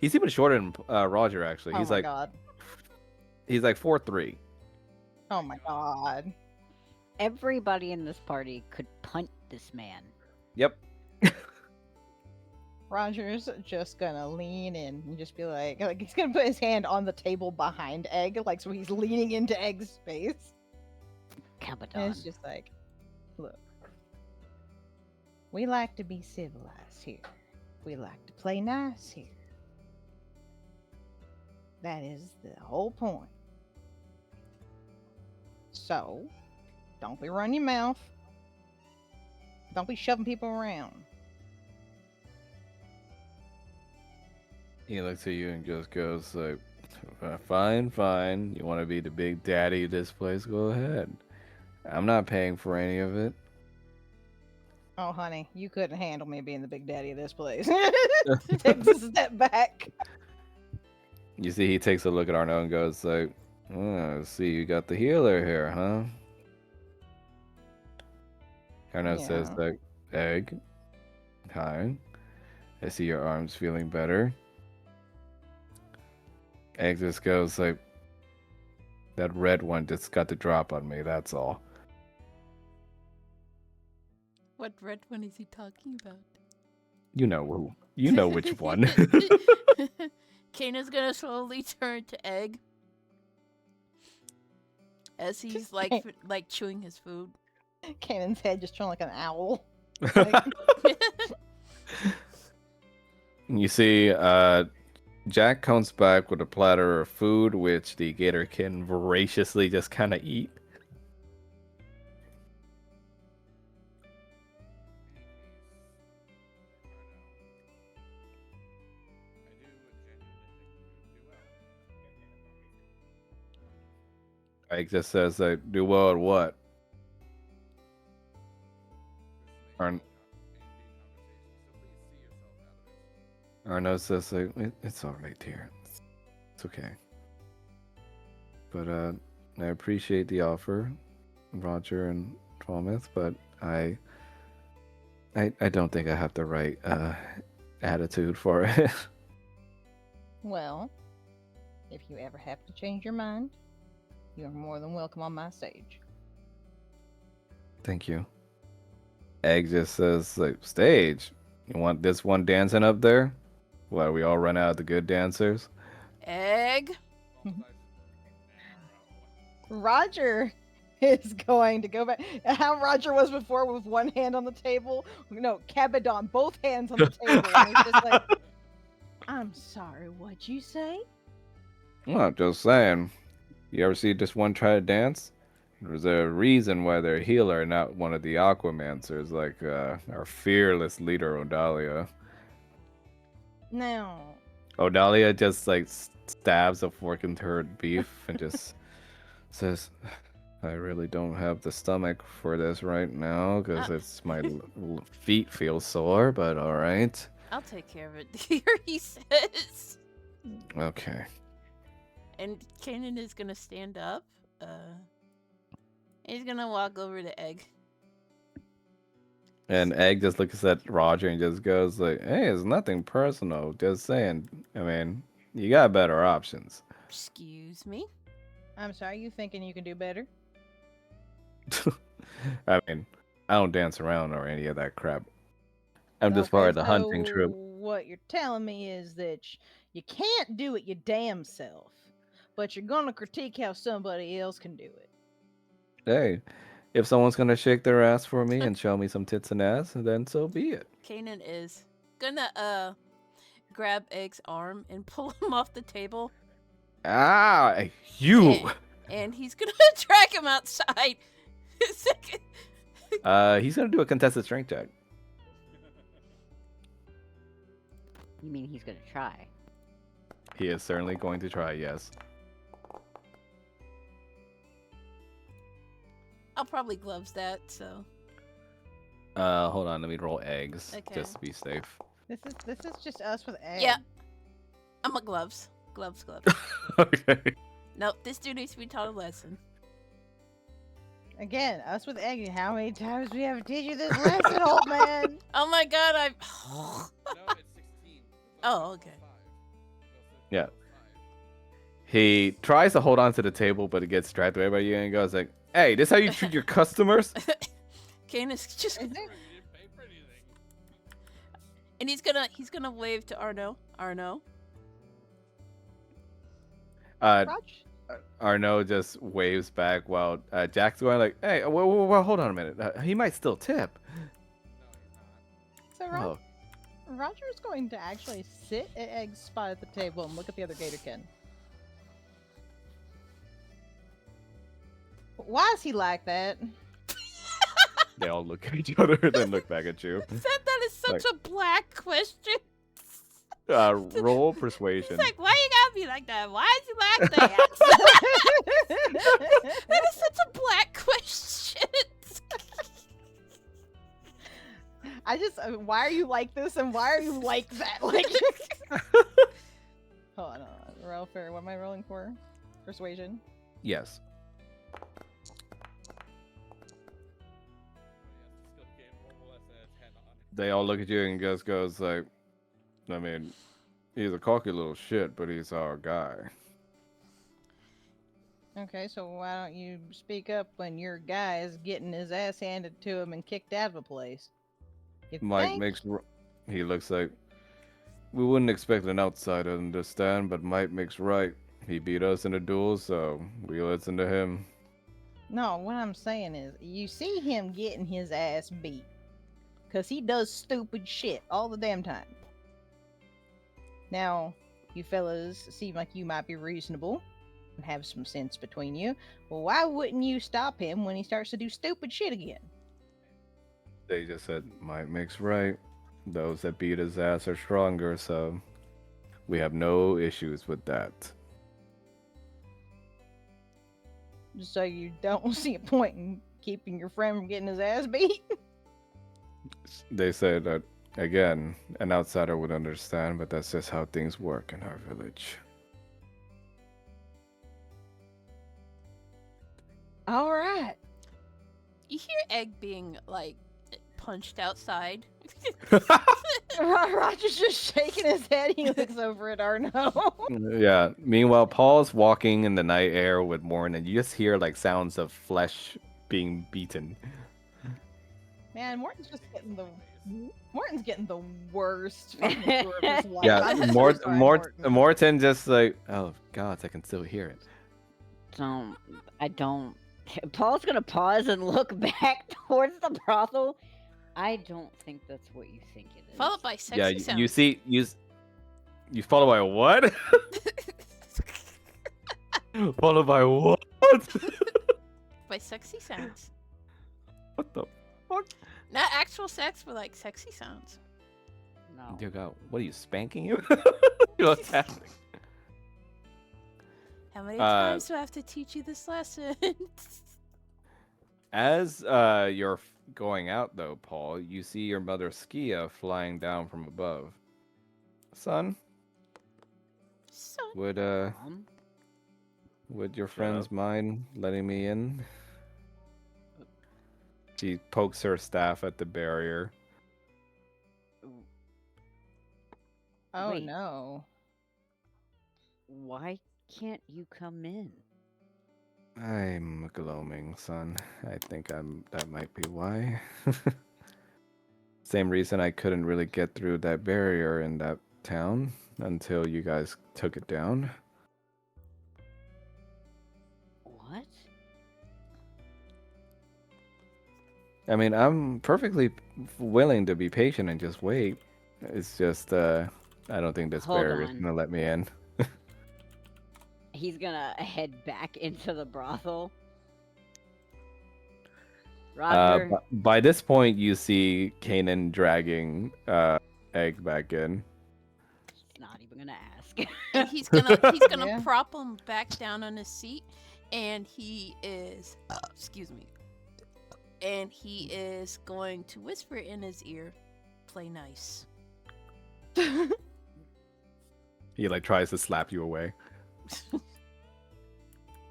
He's even shorter than Roger. Actually, Oh he's my like. god. He's like 4'3". Oh my god. Everybody in this party could punt this man. Yep. Roger's just gonna lean in and just be like he's gonna put his hand on the table behind Egg, like so he's leaning into Egg's space. And it's Capadon. just like, look, we like to be civilized here. We like to play nice here. That is the whole point. So, don't be running your mouth. Don't be shoving people around. He looks at you and just goes like, "Fine, fine. You want to be the big daddy of this place? Go ahead. I'm not paying for any of it." Oh, honey, you couldn't handle me being the big daddy of this place. Takes a step back. You see, he takes a look at Arno and goes like, "Oh, see, you got the healer here, huh?" Arno says Yeah. like, "Egg, hi. I see your arm's feeling better." Egg just goes like, "That red one just got the drop on me, that's all." What red one is he talking about? You know who. You know which one. Kanan's gonna slowly turn to Egg as he's like chewing his food. Kanan's head just turned like an owl. You see, Jack comes back with a platter of food, which the gator can voraciously just kind of eat. Ike just says, like, "Do well at what?" Arno says, like, "It's all right, dear. It's okay. But I appreciate the offer, Roger and Thomas, but I don't think I have the right attitude for it." Well, if you ever have to change your mind, you're more than welcome on my stage. Thank you. Egg just says, like, "Stage? You want this one dancing up there? What, we all run out of the good dancers?" Egg? Roger is going to go back. How Roger was before with one hand on the table. No, Cabadon, both hands on the table. And he's just like, I'm sorry, what'd you say? Well, just saying. You ever see this one try to dance? There's a reason why they're a healer, not one of the Aquamancers, like our fearless leader, Odalia. Now, Odalia just like stabs a fork into her beef and just says, "I really don't have the stomach for this right now because it's my feet feel sore, but all right." I'll take care of it, dear, he says. Okay. And Kanan is gonna stand up. He's gonna walk over to Egg. And Egg just looks at Roger and just goes like, "Hey, it's nothing personal. Just saying. I mean, you got better options." Excuse me? I'm sorry, you thinking you can do better? I mean, I don't dance around or any of that crap. I'm just part of the hunting troop. What you're telling me is that you can't do it your damn self, but you're gonna critique how somebody else can do it. Hey, if someone's gonna shake their ass for me and show me some tits and ass, then so be it. Kanan is gonna grab Egg's arm and pull him off the table. Ah, you! And he's gonna drag him outside. He's gonna do a contested strength check. You mean he's gonna try? He is certainly going to try, yes. I'll probably gloves that, so. Hold on, let me roll eggs, Okay. just to be safe. This is just us with eggs. Yeah. I'm a gloves. Gloves. Okay. Nope, this dude needs to be taught a lesson. Again, us with egg. How many times we have to teach you this lesson, old man? Oh my god, No, it's 16. Oh, okay. Yeah. He tries to hold on to the table, but it gets dragged away by you, and he goes like, "Hey, this how you treat your customers?" Kanan's just. Is it? You didn't pay for anything. And he's gonna wave to Arno. Arno. Crotch? Arno just waves back while Jack's going like, "Hey, well, hold on a minute. He might still tip." So Oh. Roger's going to actually sit at Egg's spot at the table and look at the other Gatorkin. Why is he like that? They all look at each other, then look back at you. That is such a black question. Roll persuasion. It's like, why you gotta be like that? Why is he like that? That is such a black question. I just, why are you like this and why are you like that? Like, hold on. Roll for, what am I rolling for? Persuasion? Yes. They all look at you and just goes like, I mean, he's a cocky little shit, but he's our guy. Okay, so why don't you speak up when your guy is getting his ass handed to him and kicked out of a place? You Mike think? makes. He looks like. We wouldn't expect an outsider to understand, but Mike makes right. He beat us in a duel, so we listen to him. No, what I'm saying is, you see him getting his ass beat. Because he does stupid shit all the damn time. Now, you fellas seem like you might be reasonable and have some sense between you. Well, why wouldn't you stop him when he starts to do stupid shit again? They just said, Mike makes right. Those that beat his ass are stronger, so we have no issues with that. So you don't see a point in keeping your friend from getting his ass beat? They say that, again, an outsider would understand, but that's just how things work in our village. All right. You hear Egg being like punched outside. Roger's just shaking his head. He looks over at Arno. Yeah. Meanwhile, Paul's walking in the night air with Morn, and you just hear like sounds of flesh being beaten. Man, Morton's getting the worst fucking tour of his life. Yeah, I'm so sorry, Morton. Morton just like, oh god, I can still hear it. I don't. Paul's gonna pause and look back towards the brothel. I don't think that's what you think it is. Followed by sexy Yeah, sounds. you see, you followed by what? Followed by what? By sexy sounds. What the fuck? Not actual sex, but like sexy sounds. No. Dear God, what are you spanking you? What's happening? How many times do I have to teach you this lesson? As you're going out, though, Paul, you see your mother Skia flying down from above. Son, would your friends mind letting me in? She pokes her staff at the barrier. Oh Wait. no. Why can't you come in? I'm gloaming, son. I think that might be why. Same reason I couldn't really get through that barrier in that town until you guys took it down. I mean, I'm perfectly willing to be patient and just wait. It's just, I don't think this Hold barrier is on. gonna let me in. He's gonna head back into the brothel. Roger. By this point, you see Kanan dragging Egg back in. He's not even gonna ask. And he's gonna Yeah. prop him back down on his seat, and he is excuse me. And he is going to whisper in his ear, "Play nice." He like tries to slap you away,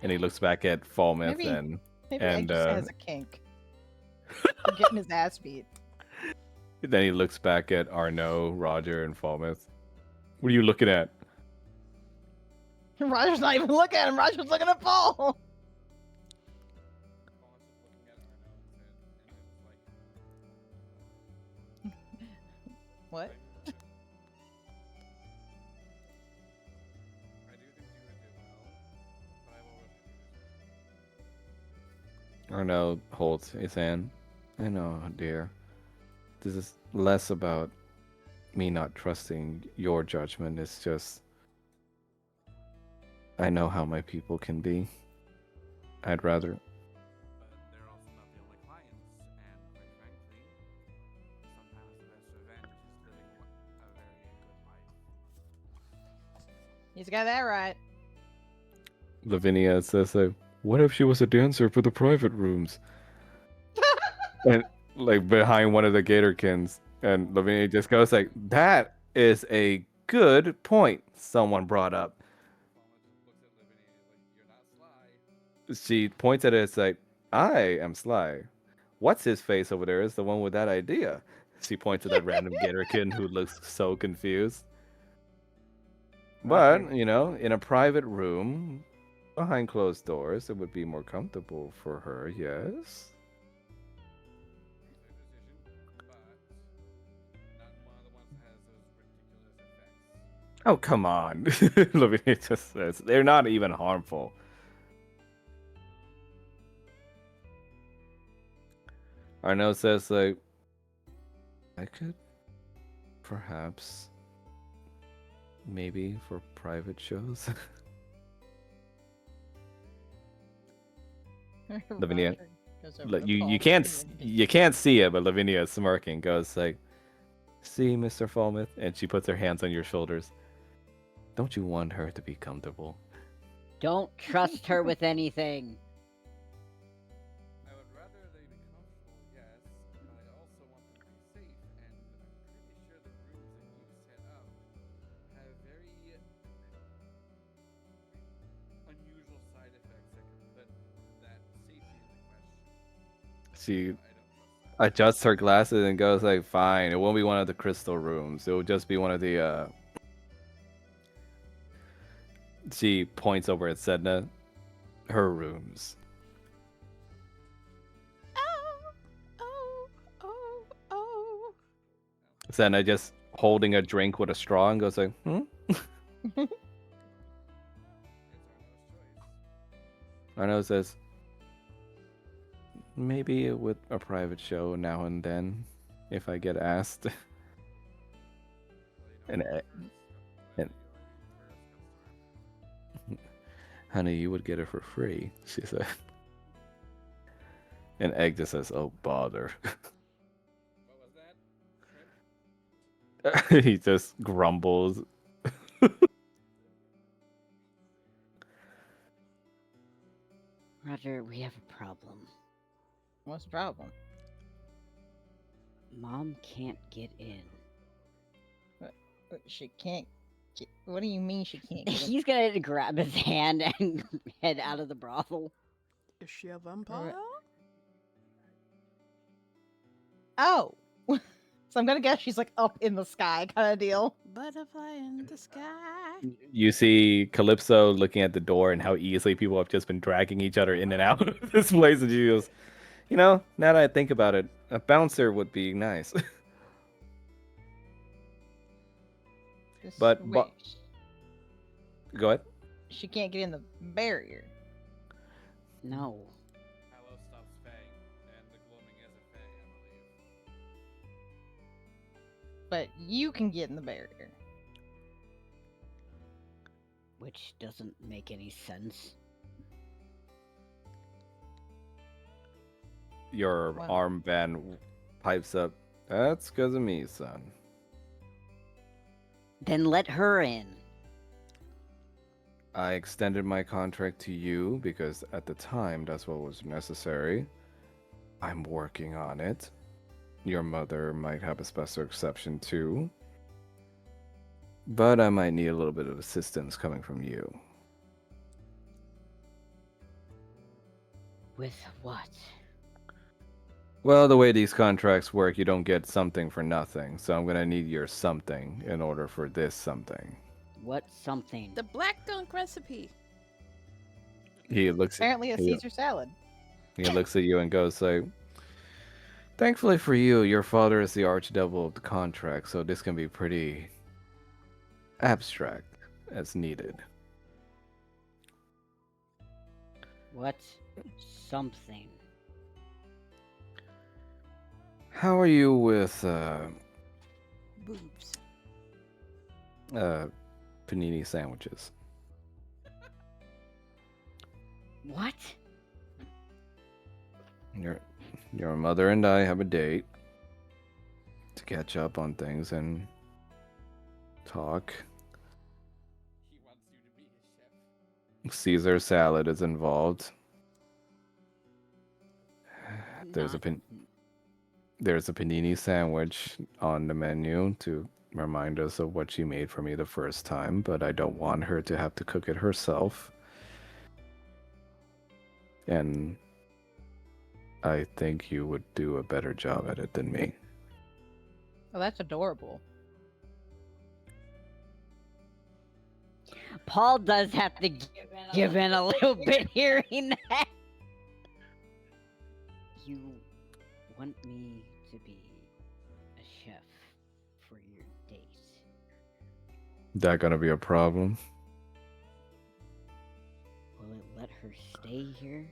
and he looks back at Falmouth Maybe and Egg just has a kink for getting his ass beat. then he looks back at Arno, Roger, and Falmouth. What are you looking at? Roger's not even looking at him. Roger's looking at Paul. What? Arno holds his hand. I know, dear. This is less about me not trusting your judgment. It's just I know how my people can be. I'd rather. But they're also not the only clients, and quite frankly, sometimes the best revenge is living a very good life. He's got that right. Lavinia says, what if she was a dancer for the private rooms? And like behind one of the Gatorkins, and Lavinia just goes like, that is a good point someone brought up. She points at it, it's like, I am Sly. What's his face over there is the one with that idea. She points at that random Gatorkin who looks so confused. But, you know, in a private room, behind closed doors, it would be more comfortable for her, yes? Oh, come on. Lavinia just says, they're not even harmful. Arno says, like, I could perhaps, maybe for private shows. Lavinia, you can't see it, but Lavinia is smirking. Goes like, "See, Mr. Falmouth," and she puts her hands on your shoulders. Don't you want her to be comfortable? Don't trust her with anything. I would rather they be comfortable, yes, but I also want them to be safe, and I'm pretty sure the rooms that you set up have very unusual side effects that could put that safety into question. She adjusts her glasses and goes like, "Fine, it won't be one of the crystal rooms. It will just be one of the." She points over at Sedna. Her rooms. Oh. Sedna just holding a drink with a straw and goes like, Arno says, maybe with a private show now and then, if I get asked. and honey, you would get it for free, she said. And Egg just says, oh, bother. He just grumbles. Roger, we have a problem. What's the problem? Mom can't get in. What, she can't get, what do you mean she can't get in? He's gonna grab his hand and head out of the brothel. Is she a vampire? Oh. So I'm gonna guess she's like up in the sky kind of deal. Butterfly in the sky. You see Calypso looking at the door and how easily people have just been dragging each other in and out of this place. And she goes, you know, now that I think about it, a bouncer would be nice. But go ahead. She can't get in the barrier. No. Hallow stops Fang, and the gloaming is a Fang. but you can get in the barrier. Which doesn't make any sense. Your Wow. armband pipes up. That's because of me, son. Then let her in. I extended my contract to you because at the time that's what was necessary. I'm working on it. Your mother might have a special exception too. But I might need a little bit of assistance coming from you. With what? Well, the way these contracts work, you don't get something for nothing. So I'm going to need your something in order for this something. What something? The black gunk recipe. He looks Apparently, a he, Caesar salad. he looks at you and goes like, thankfully for you, your father is the archdevil of the contract, so this can be pretty abstract as needed. What something? How are you with Boobs. panini sandwiches? What? Your mother and I have a date to catch up on things and talk. He wants you to be his chef. Caesar salad is involved. There's Not- a panini sandwich on the menu to remind us of what she made for me the first time, but I don't want her to have to cook it herself. And I think you would do a better job at it than me. Oh, that's adorable. Paul does have to give in a little bit hearing that. You want me to be a chef for your date? That gonna be a problem? Will it let her stay here?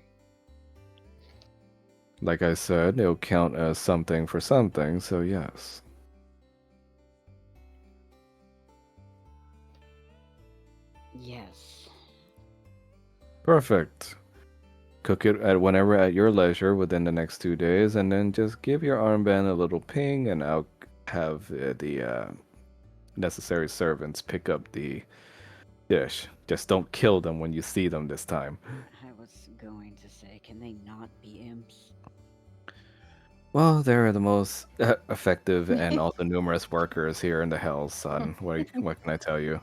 Like I said, it'll count as something for something, so yes. Yes. Perfect. Cook it at whenever at your leisure within the next 2 days, and then just give your armband a little ping, and I'll have the necessary servants pick up the dish. Just don't kill them when you see them this time. I was going to say, can they not be imps? Well, they're the most effective and also numerous workers here in the Hells, son. What can I tell you?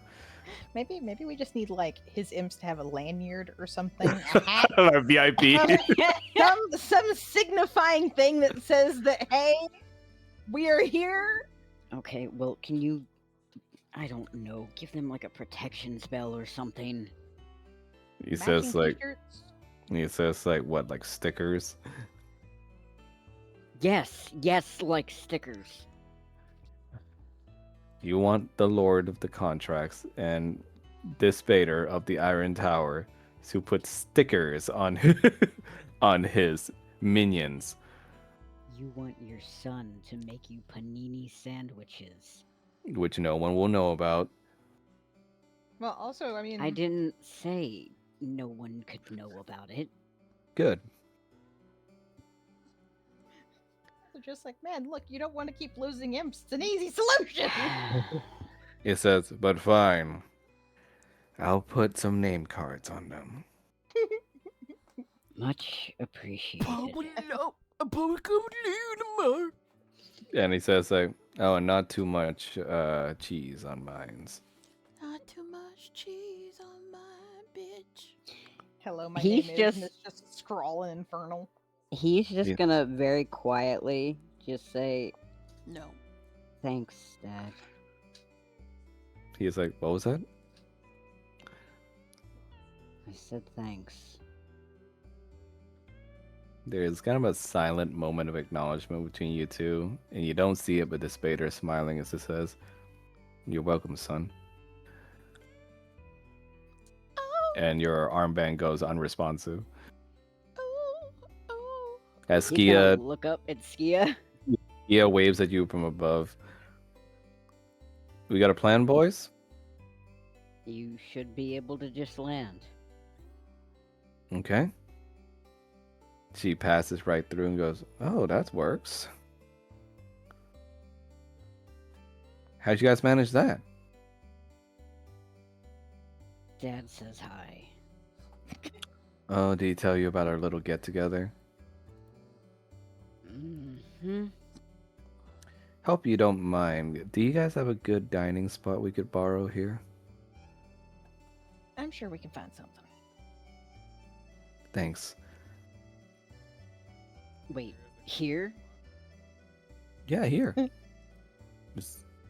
Maybe we just need like his imps to have a lanyard or something, a hat, A VIP. some signifying thing that says that hey, we are here. Okay, well, can you, I don't know, give them like a protection spell or something? He says like T-shirts? what, like stickers? Yes, like stickers. You want the Lord of the Contracts and Dispater of the Iron Tower to put stickers on on his minions. You want your son to make you panini sandwiches. Which no one will know about. Well, also, I mean, I didn't say no one could know about it. Good. they're just like, man, look, you don't want to keep losing imps. It's an easy solution. He says, but fine. I'll put some name cards on them. Much appreciated. And he says like, oh, and not too much cheese on mines. Not too much cheese on my bitch. Hello, my He's name just- is, and it's just scrawling infernal. He's just Yeah. gonna very quietly just say, No. thanks, Dad. He's like, what was that? I said thanks. There's kind of a silent moment of acknowledgement between you two, and you don't see it, but the Spader is smiling as it says, "You're welcome, son." And your armband goes unresponsive. As He's gonna Skia look up at Skia. waves at you from above. We got a plan, boys? You should be able to just land. Okay. She passes right through and goes, "Oh, that works. How'd you guys manage that?" Dad says hi. Oh, did he tell you about our little get-together? Mm-hmm. Hope you don't mind. Do you guys have a good dining spot we could borrow here? I'm sure we can find something. Thanks. Wait, here? Yeah, here.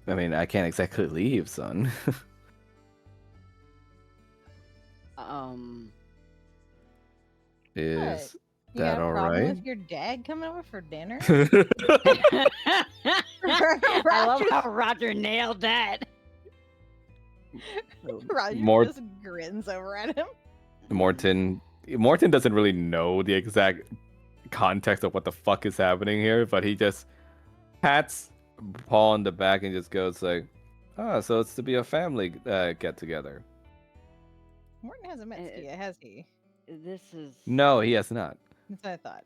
I mean, I can't exactly leave, son. Is You got that a all problem right? with your dad coming over for dinner? I love Roger's- how Roger nailed that. Roger More- just grins over at him. Morton doesn't really know the exact context of what the fuck is happening here, but he just pats Paul on the back and just goes like, "Ah, so it's to be a family get together." Morton hasn't met Skia, has he? This is... No, he has not. That's what I thought.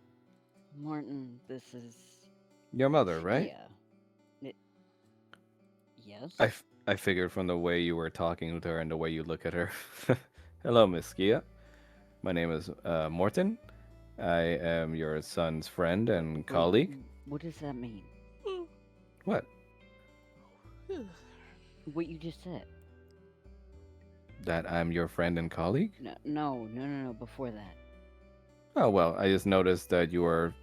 Morton, this is... Your mother, right? Yeah. Yes? I figured from the way you were talking with her and the way you look at her. Hello, Miss Skia. My name is Morton. I am your son's friend and colleague. What does that mean? What? What you just said. That I'm your friend and colleague? No, before that. Oh, well, I just noticed that you are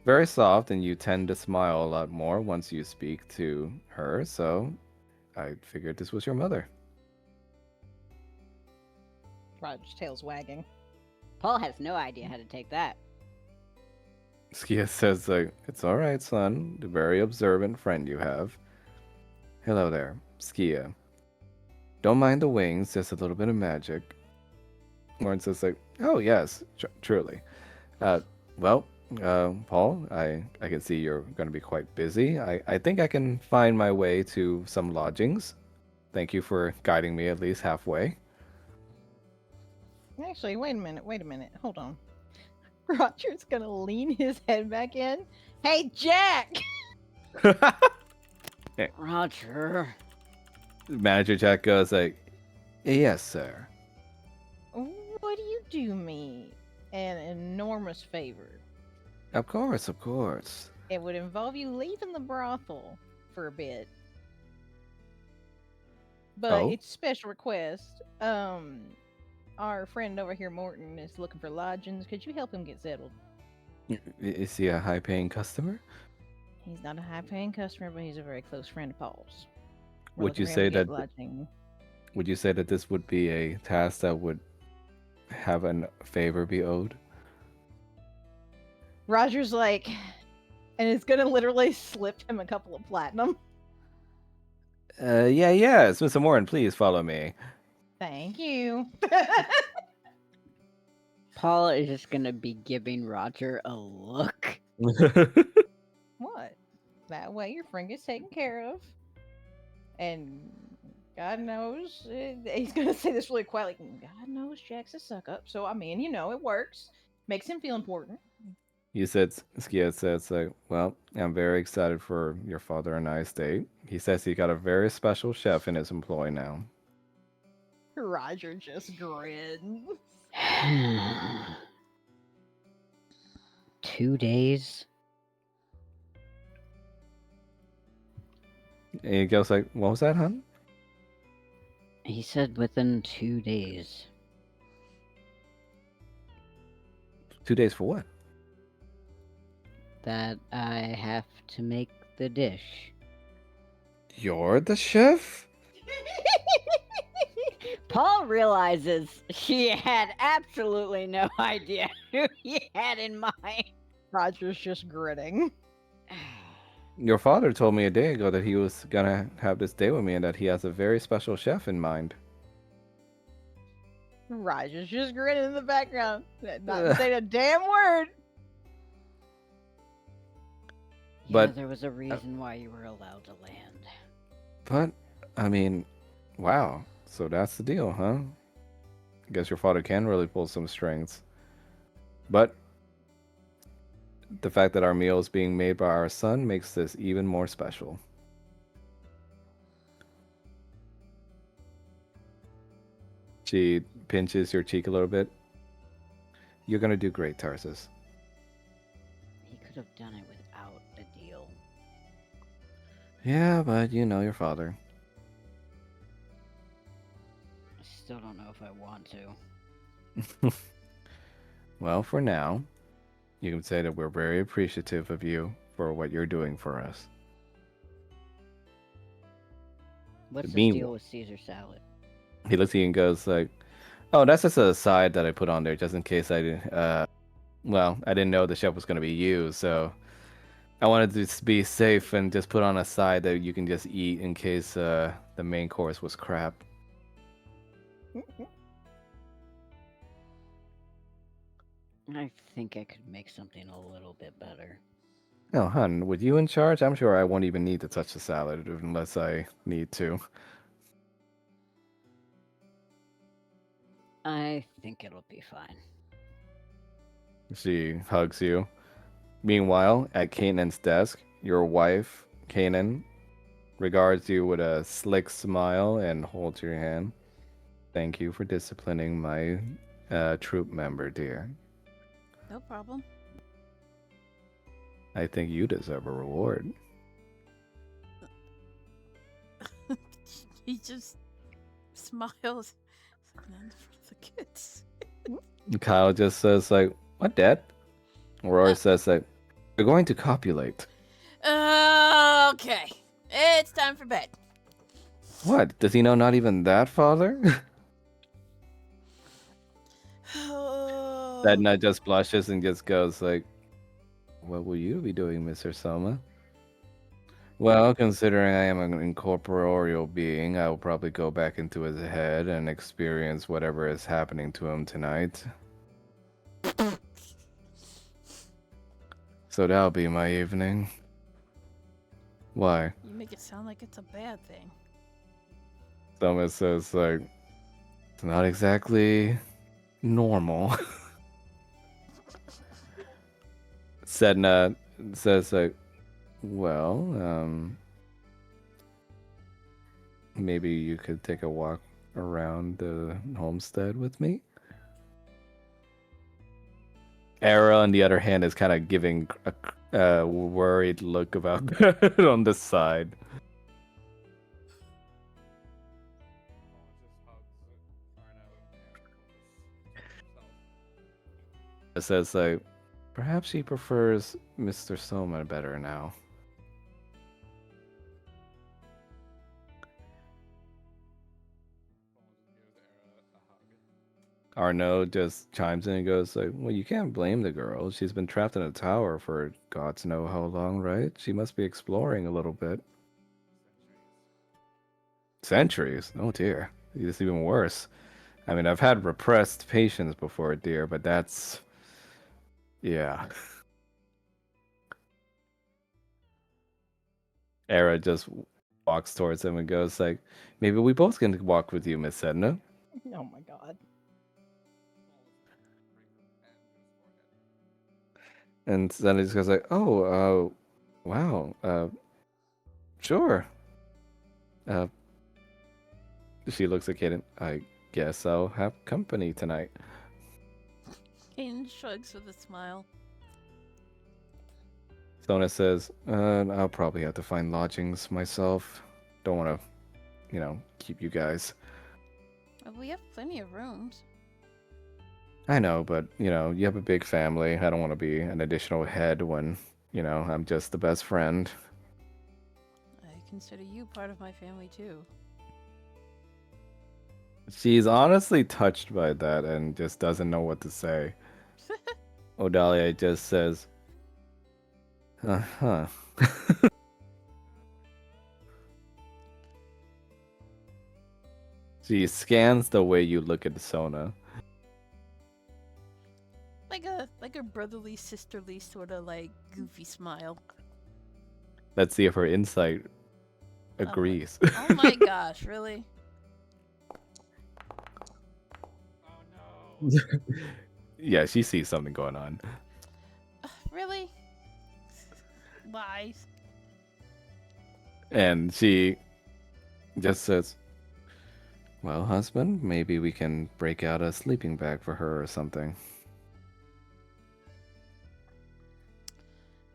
very soft and you tend to smile a lot more once you speak to her, so I figured this was your mother. Roger's tail's wagging. Paul has no idea how to take that. Skia says, like, "It's all right, son. The very observant friend you have." Hello there, Skia. Don't mind the wings, just a little bit of magic. Lauren says, like, "Oh, yes, truly. Well, Paul, I can see you're going to be quite busy. I think I can find my way to some lodgings. Thank you for guiding me at least halfway." Actually, wait a minute. Hold on. Roger's gonna lean his head back in. Hey, Jack! Roger. Manager Jack goes like, "Yes, sir." Would you do me an enormous favor? Of course, of course. It would involve you leaving the brothel for a bit. But Oh? it's a special request. Our friend over here, Morton, is looking for lodgings. Could you help him get settled? Is he a high-paying customer? He's not a high-paying customer, but he's a very close friend of Paul's. Would you say that? Would you say that this would be a task that would have a favor be owed? Roger's like, and it's gonna literally slip him a couple of platinum. Yes, Mr. Morton, please follow me. Thank you. Paul is just gonna be giving Roger a look. What? That way your friend gets taken care of. And God knows, he's gonna say this really quietly. God knows Jack's a suck up. So, I mean, it works. Makes him feel important. Skia says, like, "Well, I'm very excited for your father and I's date. He says he got a very special chef in his employ now." Roger just grins. 2 days? And he goes like, "What was that, hon?" He said within 2 days. 2 days for what? That I have to make the dish. You're the chef? Paul realizes she had absolutely no idea who he had in mind. Roger's just grinning. Your father told me a day ago that he was gonna have this day with me and that he has a very special chef in mind. Roger's just grinning in the background. Not saying a damn word. Yeah, But there was a reason why you were allowed to land. But I mean, wow. So that's the deal, huh? I guess your father can really pull some strings. But the fact that our meal is being made by our son makes this even more special. She pinches your cheek a little bit. You're gonna do great, Tarsus. He could have done it without a deal. Yeah, but you know your father. I still don't know if I want to. Well, for now, you can say that we're very appreciative of you for what you're doing for us. What's the deal Meanwhile, with Caesar salad? he looks at you and goes like, "Oh, that's just a side that I put on there just in case I didn't. Well, I didn't know the chef was gonna be you, so I wanted to just be safe and just put on a side that you can just eat in case the main course was crap." I think I could make something a little bit better. Oh, hun, with you in charge, I'm sure I won't even need to touch the salad unless I need to. I think it'll be fine. She hugs you. Meanwhile, at Kanan's desk, your wife, Kanan, regards you with a slick smile and holds your hand. Thank you for disciplining my troop member, dear. No problem. I think you deserve a reward. He just smiles. None for the kids. Kyle just says like, "What, Dad?" Aurora says like, "You're going to copulate." Okay. It's time for bed. What? Does he know not even that, father? Edna just blushes and just goes like, "What will you be doing, Mr. Soma?" Well, considering I am an incorporeal being, I will probably go back into his head and experience whatever is happening to him tonight. So that'll be my evening. Why? You make it sound like it's a bad thing. Soma says like, it's not exactly normal. Sedna says like, well, maybe you could take a walk around the homestead with me. Era, on the other hand, is kind of giving a worried look about that on the side. It says like, perhaps he prefers Mr. Soma better now. Arno just chimes in and goes like, well, you can't blame the girl. She's been trapped in a tower for gods know how long, right? She must be exploring a little bit. Centuries? Oh dear. It's even worse. I mean, I've had repressed patience before, dear, but that's... yeah. Era just walks towards him and goes like, maybe we both can walk with you, Miss Edna. Oh my god. And then he just goes like, oh, wow, sure. She looks at Kaden. I guess I'll have company tonight. Kaden shrugs with a smile. Sona says, I'll probably have to find lodgings myself. Don't want to, keep you guys. Well, we have plenty of rooms. I know, but, you have a big family. I don't want to be an additional head when, I'm just the best friend. I consider you part of my family, too. She's honestly touched by that and just doesn't know what to say. Odalia just says, uh-huh. She scans the way you look at Sona. Like a brotherly, sisterly sort of like goofy smile. Let's see if her insight agrees. Oh my gosh, really? Oh no. Yeah, she sees something going on. Really? Lies. And she just says, well, husband, maybe we can break out a sleeping bag for her or something.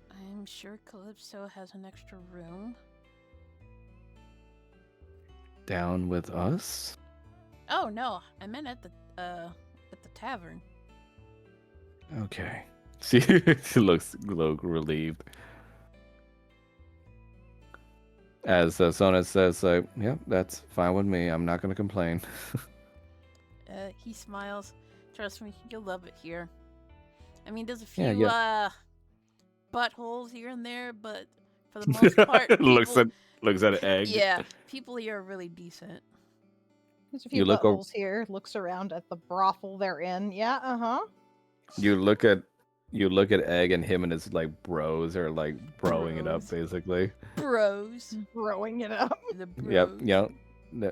I'm sure Calypso has an extra room. Down with us? Oh no, I meant at the tavern. Okay. She looks a little relieved. As Sona says, yeah, that's fine with me. I'm not going to complain. He smiles. Trust me, you'll love it here. I mean, there's a few Yeah. buttholes here and there, but for the most part, people, looks at an egg. Yeah, people here are really decent. There's a few buttholes here. Looks around at the brothel they're in. Yeah, You look at Egg, and him and his like bros are like broing it up, basically. Bros. Broing it up. The bros. Yep.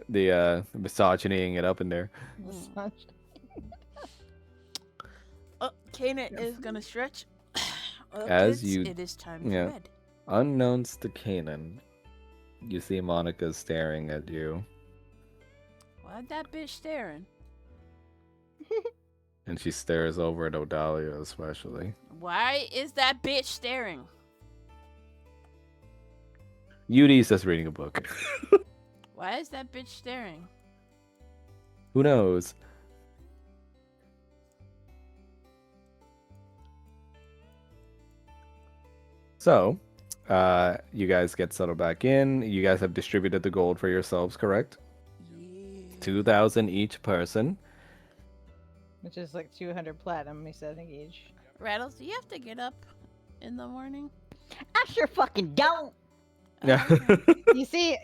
The misogynying it up in there. Oh, Kanan is gonna stretch. As kids, you, it is time for bed. Unknowns to Kanan, you see Monica staring at you. Why'd that bitch staring? And she stares over at Odalia especially. Why is that bitch staring? Yudi's just reading a book. Why is that bitch staring? Who knows? So, you guys get settled back in. You guys have distributed the gold for yourselves, correct? Yeah. 2,000 each person. Which is like 200 platinum, he said, I think each. Rattles, do you have to get up in the morning? I sure fucking don't. Yeah. You see,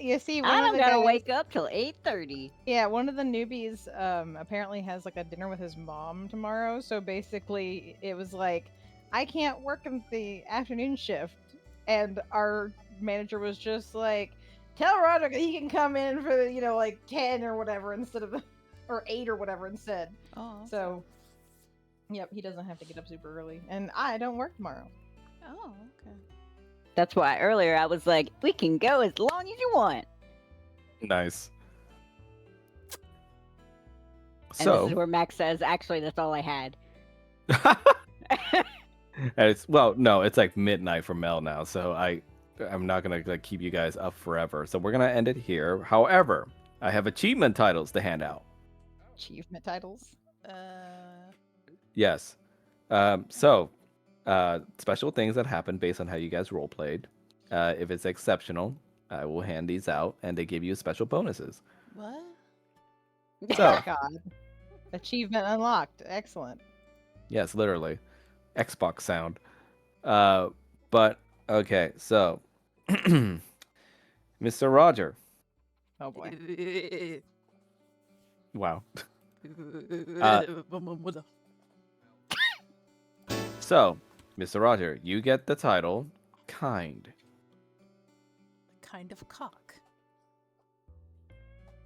one I of don't the gotta guys, wake up till 8:30. Yeah, one of the newbies apparently has like a dinner with his mom tomorrow. So basically, it was like, I can't work in the afternoon shift, and our manager was just like, tell Roderick that he can come in for like 10 or whatever instead of or 8 or whatever instead. Oh. Okay. So, yep, he doesn't have to get up super early, and I don't work tomorrow. Oh, okay. That's why earlier I was like, we can go as long as you want. Nice. And this is where Max says, actually, that's all I had. And no, it's like midnight for Mel now, so I'm not gonna like keep you guys up forever. So we're gonna end it here. However, I have achievement titles to hand out. Achievement titles? Yes. Special things that happen based on how you guys role played. If it's exceptional, I will hand these out, and they give you special bonuses. What? So, God. Achievement unlocked. Excellent. yes, literally. Xbox sound. But, okay, so. Mr. Roger. Oh, boy. Wow. So, Mr. Roger, you get the title Kind. Kind of cock.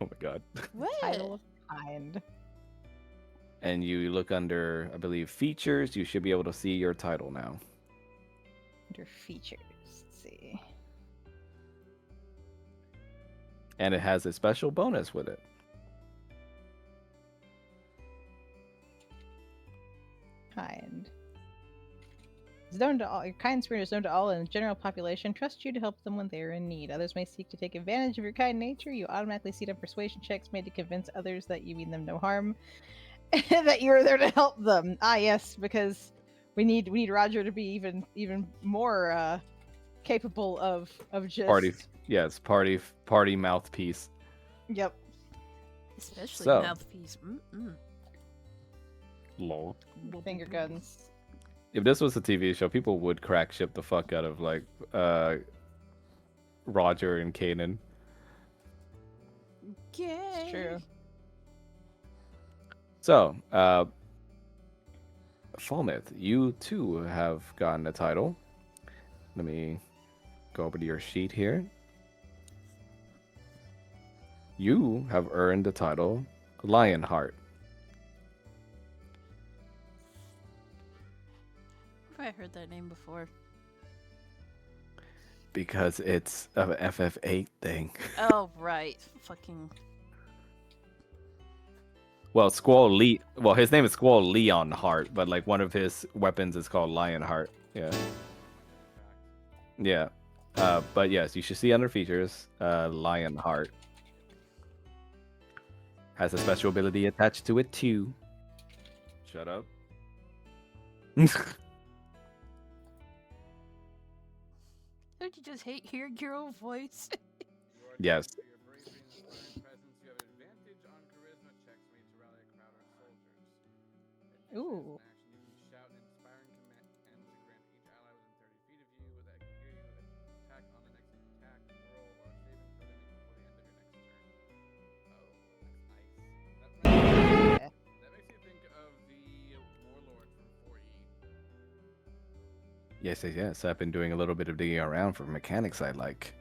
Oh my god. What? Title of Kind. And you look under, I believe, features. You should be able to see your title now. Under features. Let's see. And it has a special bonus with it. Kind. Known to all, your kind spirit is known to all in the general population. Trust you to help them when they are in need. Others may seek to take advantage of your kind nature. You automatically seat on persuasion checks made to convince others that you mean them no harm, and that you are there to help them. Ah, yes, because we need Roger to be even more capable of just party mouthpiece. Yep. Especially So. mouthpiece. Lol. Finger guns. If this was a TV show, people would crack ship the fuck out of like Roger and Kanan. Okay. It's true. So, Fallmouth, you too have gotten a title. Let me go over to your sheet here. you have earned the title Lionheart. Have I heard that name before? Because it's a FF8 thing. Oh, right. Fucking. Well, Squall Lee. Well, his name is Squall Leon Heart, but like one of his weapons is called Lionheart. Yeah. Yeah. But yes, you should see under features. Lionheart has a special ability attached to it too. Shut up. Don't you just hate hearing your own voice? Yes. Ooh. Yes, yes, yes. I've been doing a little bit of digging around for mechanics I like.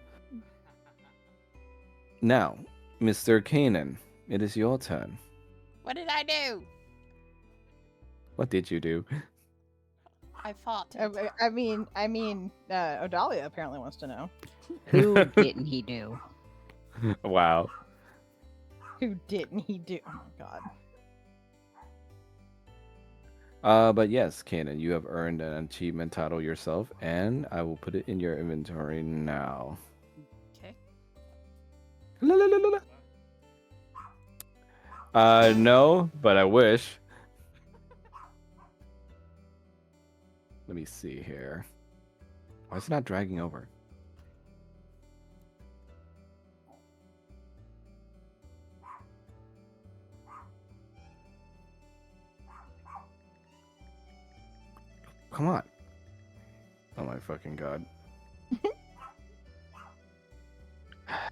Now, Mr. Kanan, it is your turn. What did I do? What did you do? I fought. I mean, Odalia apparently wants to know. Who didn't he do? Wow. Who didn't he do? Oh my god. But yes, Kanan, you have earned an achievement title yourself, and I will put it in your inventory now. Okay. La, la, la, la, la. No, but I wish. Let me see here. Why is it not dragging over? Come on. Oh my fucking god.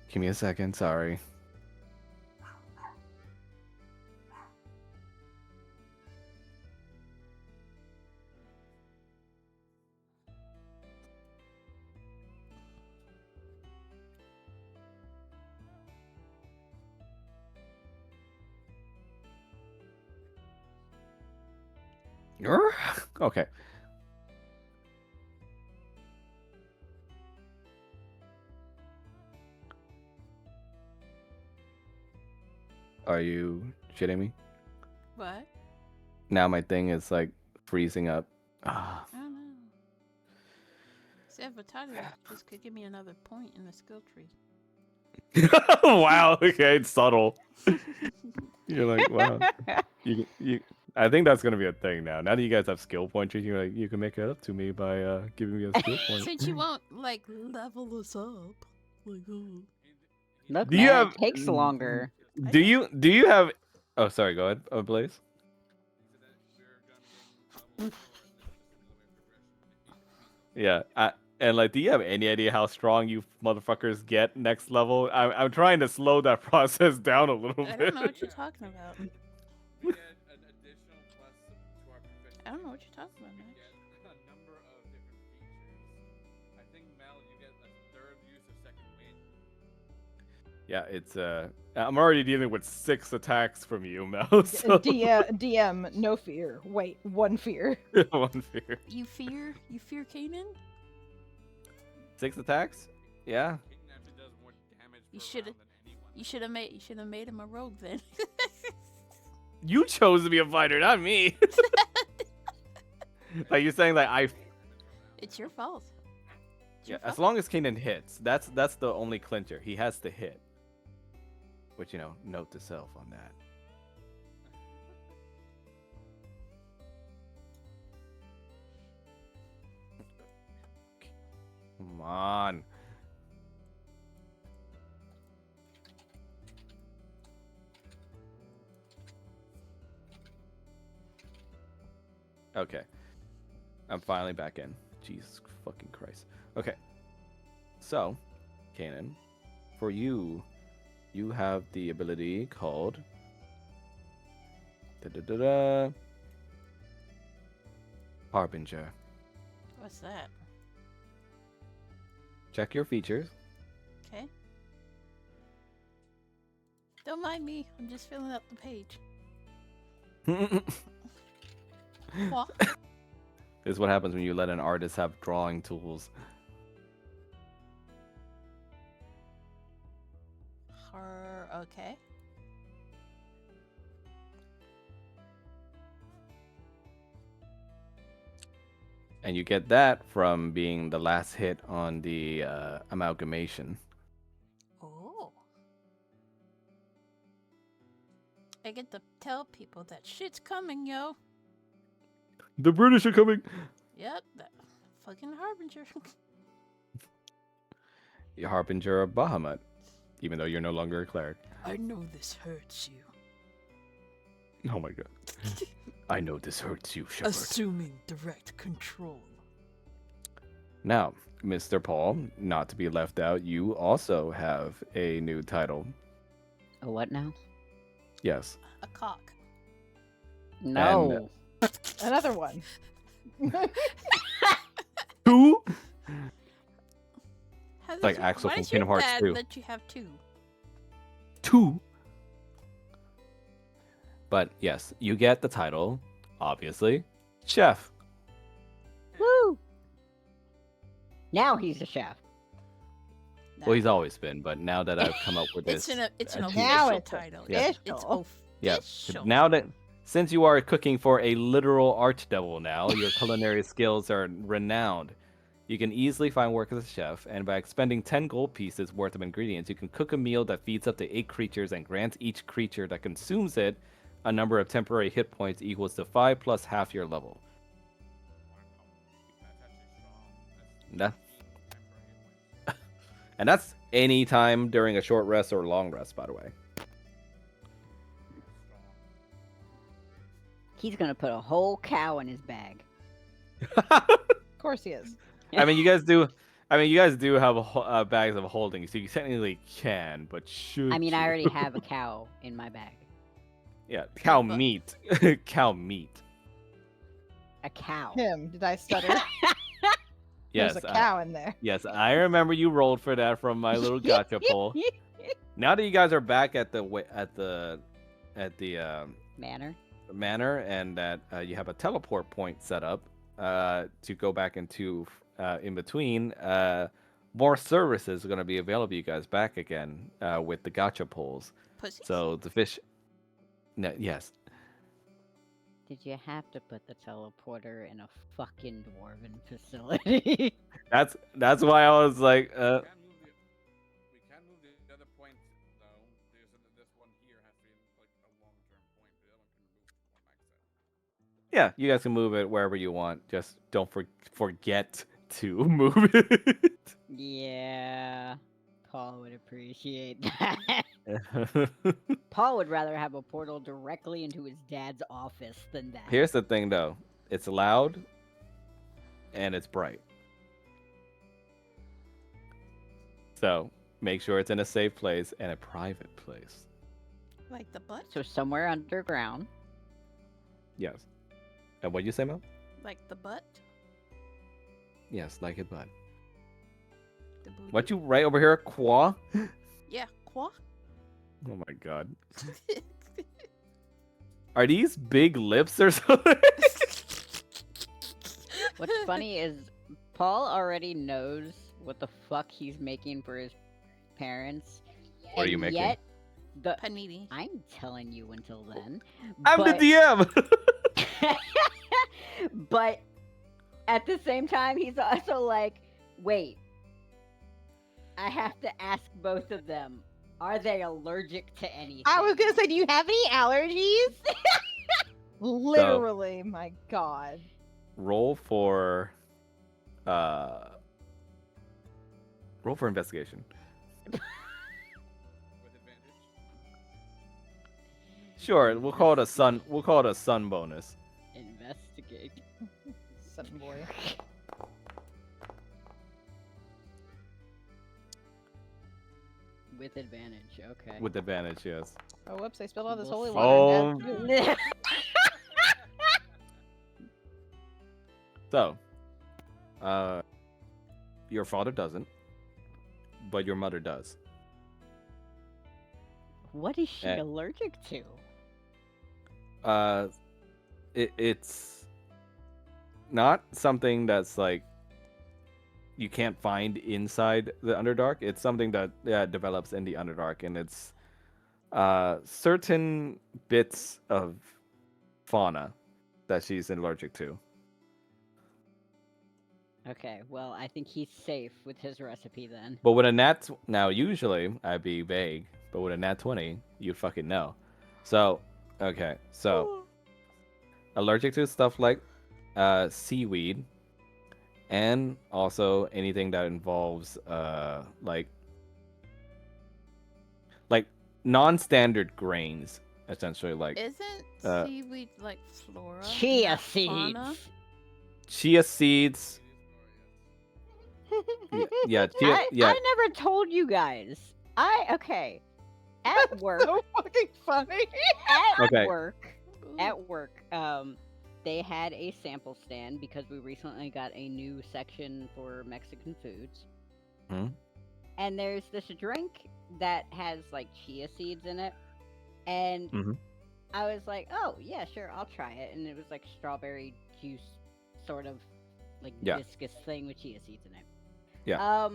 Give me a second, sorry. Okay. Are you shitting me? What? Now my thing is like freezing up. Ah. I don't know. Sabotage just could give me another point in the skill tree. Wow, okay, it's subtle. You're like, wow. You I think that's gonna be a thing now. Now that you guys have skill points, you're like, you can make it up to me by giving me a skill point. Since you won't like level us up, like Look, Do man, you have it takes longer. Do you have Oh, sorry, go ahead. Blaze. Yeah, and like, do you have any idea how strong you motherfuckers get next level? I'm trying to slow that process down a little I bit. don't know what you're talking about. I don't know what you're talking about, Max. Yeah, it's I'm already dealing with 6 attacks from you, Mel. So... DM, no fear. Wait, one fear. One fear. You fear Kanan? 6 attacks? Yeah. You should have made him a rogue then. You chose to be a fighter, not me. Like, you're saying like It's your fault. Yeah, as long as Kanan hits, that's the only clincher. He has to hit. Which, you know, note to self on that. Come on. Okay. I'm finally back in. Jesus fucking Christ. Okay. So, Kanan, for you, you have the ability called Harbinger. What's that? Check your features. Okay. Don't mind me. I'm just filling up the page. What? This is what happens when you let an artist have drawing tools. Okay. And you get that from being the last hit on the amalgamation. Oh. I get to tell people that shit's coming, yo. The British are coming! Yep, that fucking harbinger. The Harbinger of Bahamut, even though you're no longer a cleric. I know this hurts you. Oh my god. I know this hurts you, Shepard. Assuming direct control. Now, Mr. Paul, not to be left out, you also have a new title. A what now? Yes. A cock. No. Another one. Two? How Like does- Axel why from is your Kingdom Hearts dad 2. let you have two? Two? But yes, you get the title, obviously, chef. Woo! Now he's a chef. Well, he's always been, but now that I've come up with this, It's an Now official it's title. Yeah. It's official. yeah. Now that since you are cooking for a literal archdevil now, your culinary skills are renowned. You can easily find work as a chef, and by expending 10 gold pieces worth of ingredients, you can cook a meal that feeds up to 8 creatures and grants each creature that consumes it a number of temporary hit points equals to 5 plus half your level. That, and that's any time during a short rest or long rest, by the way. He's gonna put a whole cow in his bag. Of course he is. I mean, you guys do. I mean, you guys do have bags of holding, so you technically can. But should I mean, you? I already have a cow in my bag. Yeah, cow meat. Cow meat. A cow. Him. Did I stutter? Yes, There's a cow in there. yes, I remember you rolled for that from my little gotcha pull. Now that you guys are back at the Manor. and that you have a teleport point set up to go back into in between, more services are going to be available to you guys back again with the gotcha pulls. Pussies? So the fish. No, yes. Did you have to put the teleporter in a fucking dwarven facility? That's why I was like, We can move the other point though. This one here has to be like a long-term point. The other one can move to one max out. yeah, you guys can move it wherever you want. Just don't forget to move it. Yeah. Paul would appreciate that. Paul would rather have a portal directly into his dad's office than that. Here's the thing, though. It's loud, and it's bright. So make sure it's in a safe place and a private place. Like the butt? So somewhere underground. Yes. And what you say, Mel? Like the butt? Yes, like it, bud. The booty? What you write over here? Qua? Yeah, qua? Oh my god. Are these big lips or something? What's funny is Paul already knows what the fuck he's making for his parents. What are and you making? Yet, Panini. I'm telling you until then. I'm the DM! But at the same time, he's also like, wait, I have to ask both of them. Are they allergic to anything? I was gonna say, do you have any allergies? Literally, my god. Roll for investigation. With advantage. Sure, we'll call it a sun bonus. Investigate. Son boy. With advantage, okay. With advantage, yes. Oh, whoops, I spilled all this We'll holy see. water. in Dad's food. So, your father doesn't, but your mother does. What is she Eh. allergic to? It's not something that's like you can't find inside the Underdark. It's something that develops in the Underdark, and it's certain bits of fauna that she's allergic to. Okay, well, I think he's safe with his recipe then. But with a nat now, usually I'd be vague, but with a nat 20, you'd fucking know. So, okay, so allergic to stuff like seaweed, and also anything that involves like non-standard grains, essentially like Isn't seaweed like flora? Chia not seeds. fauna? chia seeds. Yeah, chia. Yeah, I never told you guys. Okay. At work, So fucking funny. Okay. At work, they had a sample stand because we recently got a new section for Mexican foods. Hmm? And there's this drink that has like chia seeds in it. And Mhm. I was like, oh, yeah, sure, I'll try it. And it was like strawberry juice, sort of like Yeah. viscous thing with chia seeds in it. Yeah.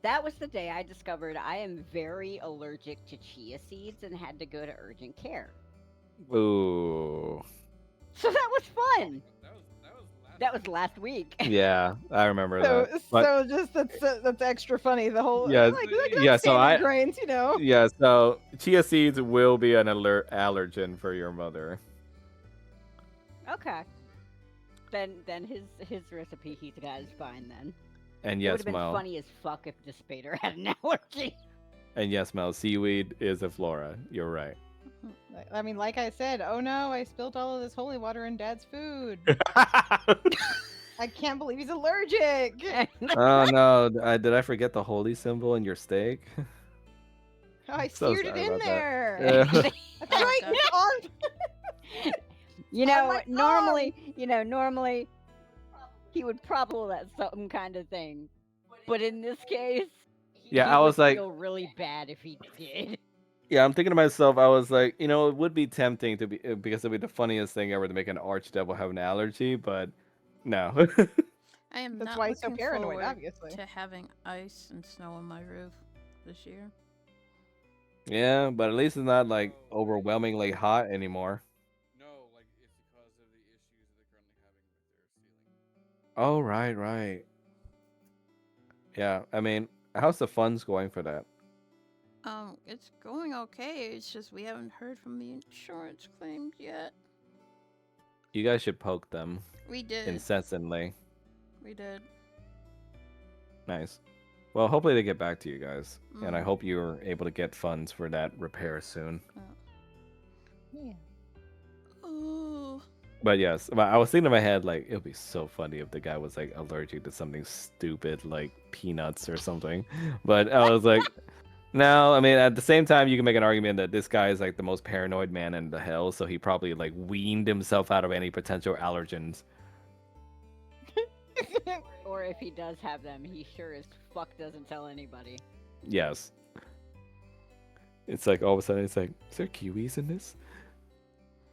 That was the day I discovered I am very allergic to chia seeds and had to go to urgent care. Ooh. So that was fun. That was That was last week. Yeah, I remember So, that. But so just that's extra funny. The whole Yeah, like yeah, so standard grains, you know. yeah, so chia seeds will be an allergen for your mother. Okay. Then his recipe he's got is fine then. And It yes, would have been Mel. funny as fuck if the Spader had an allergy. And yes, Mel, seaweed is a flora. You're right. I mean, like I said, oh no, I spilled all of this holy water in Dad's food. I can't believe he's allergic. Oh no, did I forget the holy symbol in your steak? Oh, I So seared it sorry in about that. there. Yeah. That's right. God. It's on. You Oh know, my normally he would probably that some kind of thing. But in this case, Yeah, he I was would like, feel really bad if he did. yeah, I'm thinking to myself, I was like, it would be tempting to be because it'd be the funniest thing ever to make an archdevil have an allergy, but no. I am That's not why he's so looking paranoid, forward obviously. to having ice and snow on my roof this year. Yeah, but at least it's not like overwhelmingly hot anymore. No, like it's because of the issues that they're currently having with their ceiling. Oh, right. Yeah, I mean, how's the funds going for that? It's going okay. It's just we haven't heard from the insurance claims yet. You guys should poke them We did. incessantly. We did. Nice. Well, hopefully they get back to you guys, and I Mm. hope you're able to get funds for that repair soon. Yeah. Ooh. But yes, I was thinking in my head like it would be so funny if the guy was like allergic to something stupid like peanuts or something. But I was like, no. I mean, at the same time, you can make an argument that this guy is like the most paranoid man in the hell, so he probably like weaned himself out of any potential allergens. Or if he does have them, he sure as fuck doesn't tell anybody. Yes. It's like all of a sudden it's like, is there kiwis in this?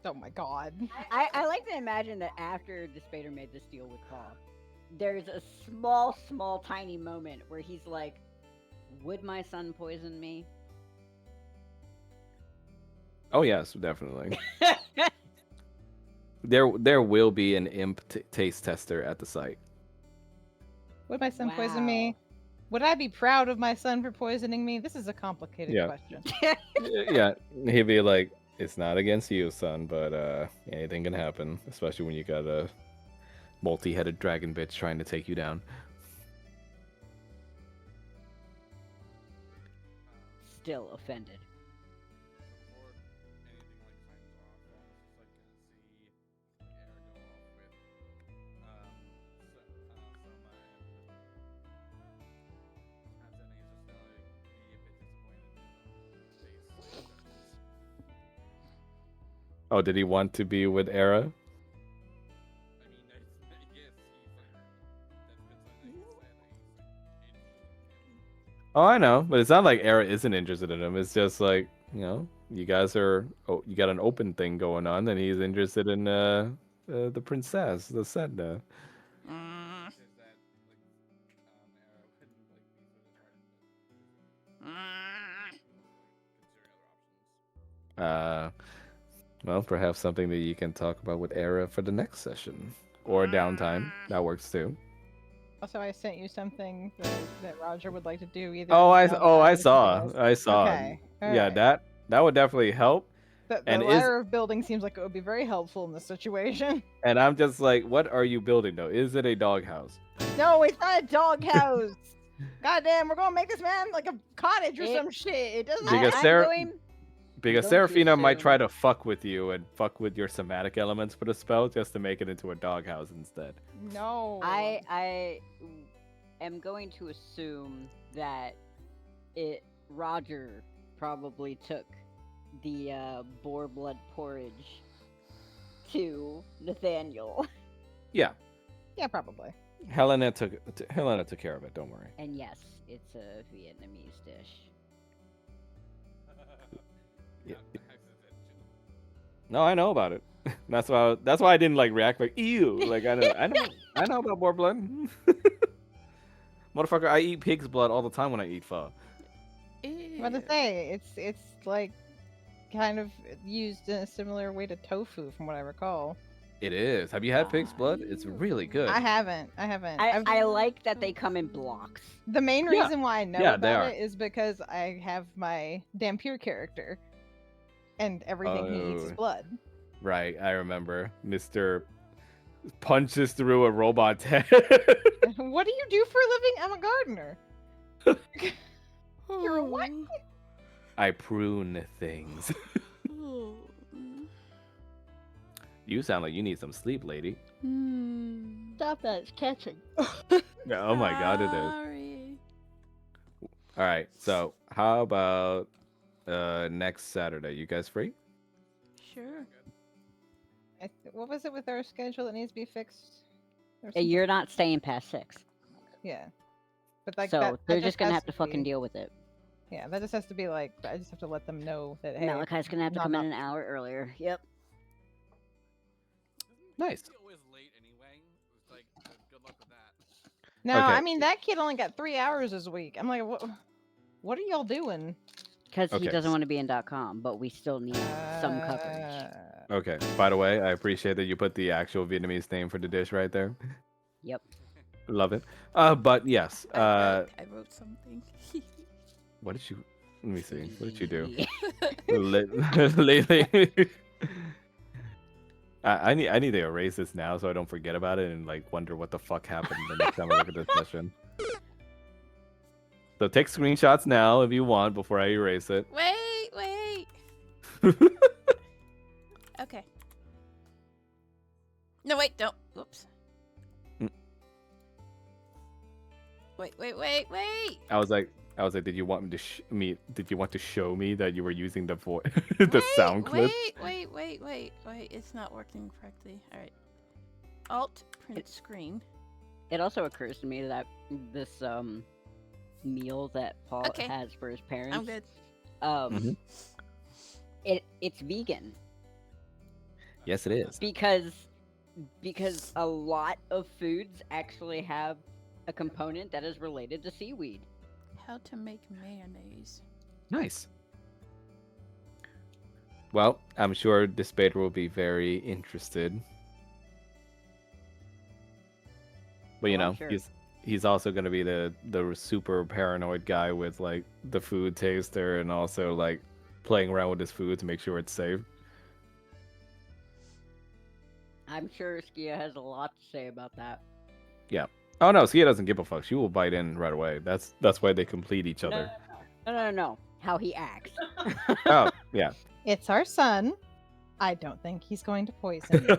Oh my god. I like to imagine that after the Spader made this deal with Paul, there's a small, tiny moment where he's like, would my son poison me? Oh yes, definitely. There will be an imp taste tester at the site. Would my son poison Wow. me? Would I be proud of my son for poisoning me? This is a complicated Yeah. question. Yeah, he'd be like, it's not against you, son, but anything can happen, especially when you got a multi-headed dragon bitch trying to take you down. Still offended. Before anything like signs off, I was just like gonna see Air go off with Soma and then he's just gonna like, be a bit disappointed in his own face judgments. Oh, did he want to be with Era? I mean, yes, he's like that's been something that he said that he's like interested in him. Oh, I know, but it's not like Era isn't interested in him. It's just like you guys are you got an open thing going on, and he's interested in the princess, the Sedna. Mm. Is that like Era wouldn't like be so disheartened, but Mm. considering other options. Uh, well, perhaps something that you can talk about with Era for the next session or downtime. Mm. That works too. Also, I sent you something that Roger would like to do either Oh, in the I downtime or something saw, else. I saw. Okay, all Yeah, right. that would definitely help. The And ladder of building seems like it would be very helpful in this situation. and I'm just like, what are you building though? Is it a doghouse? No, it's not a doghouse. Goddamn, we're gonna make this man like a cottage or It- some shit. It doesn't. Because I'm Sarah, going. because I'm going to Serafina might assume- try to fuck with you and fuck with your somatic elements for the spell just to make it into a doghouse instead. No. I am going to assume that Roger probably took the boar blood porridge to Nathaniel. Yeah, Yeah, probably. Helena took care of it. Don't worry. And yes, it's a Vietnamese dish. Yeah. Not accidental. No, I know about it. That's why I didn't like react like ew. Like I know about boar blood. Motherfucker, I eat pig's blood all the time when I eat pho. What to say? It's like kind of used in a similar way to tofu, from what I recall. It is. Have you had pig's blood? It's really good. I haven't. I like that they come in blocks. The main Yeah. reason why I know Yeah, they about are. it is because I have my Dampier character, and everything he eats is Oh. blood. Right, I remember. Mr. punches through a robot's head. What do you do for a living? I'm a gardener. You're a what? I prune things. You sound like you need some sleep, lady. Stop that! It's catching. Yeah, oh my god, it is. Sorry. All right, so how about next Saturday? You guys free? Sure. What was it with our schedule that needs to be fixed? Or You're not staying past 6, yeah, but like so that they're just just gonna has have to fucking be- deal with it. Yeah, that just has to be like I just have to let them know that hey, Malachi's gonna have to not come in not- an hour earlier. Yep. Nice. He always late anyway. It's like good luck with that. No, Okay. I mean that kid only got 3 hours this week. I'm like, what are y'all doing? Because he Okay. doesn't want to be in .com, but we still need some coverage. Okay. By the way, I appreciate that you put the actual Vietnamese name for the dish right there. Yep. Love it. But yes. I wrote something. What did you? Let me see. What did you do? Yeah. Lately. I need to erase this now so I don't forget about it and like wonder what the fuck happened the next time I look at this session. So take screenshots now if you want before I erase it. Wait. Okay. No, wait, don't. Whoops. Mm. Wait. I was like, did you want me to Did you want to show me that you were using the voice, the sound clip? Wait. It's not working correctly. All right. Alt print screen. It also occurs to me that this meal that Paul Okay. has for his parents, I'm good. Mhm. it's vegan Yes, it is. because a lot of foods actually have a component that is related to seaweed. How to make mayonnaise. Nice. Well, I'm sure this beta will be very interested. But you Oh, I'm know, sure. he's also gonna be the super paranoid guy with like the food taster and also like playing around with his food to make sure it's safe. I'm sure Skia has a lot to say about that. Oh no, Skia doesn't give a fuck. She will bite in right away. That's why they complete each other. No. How he acts. Oh yeah. It's our son. I don't think he's going to poison you.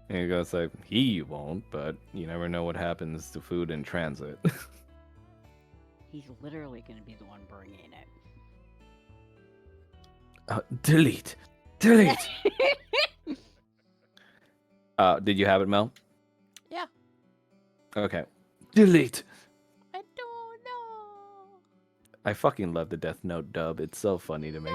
And he goes like, he won't, but you never know what happens to food in transit. He's literally going to be the one bringing it. Delete. Did you have it, Mel? Yeah. Okay. Delete. I don't know. I fucking love the Death Note dub. It's so funny to me.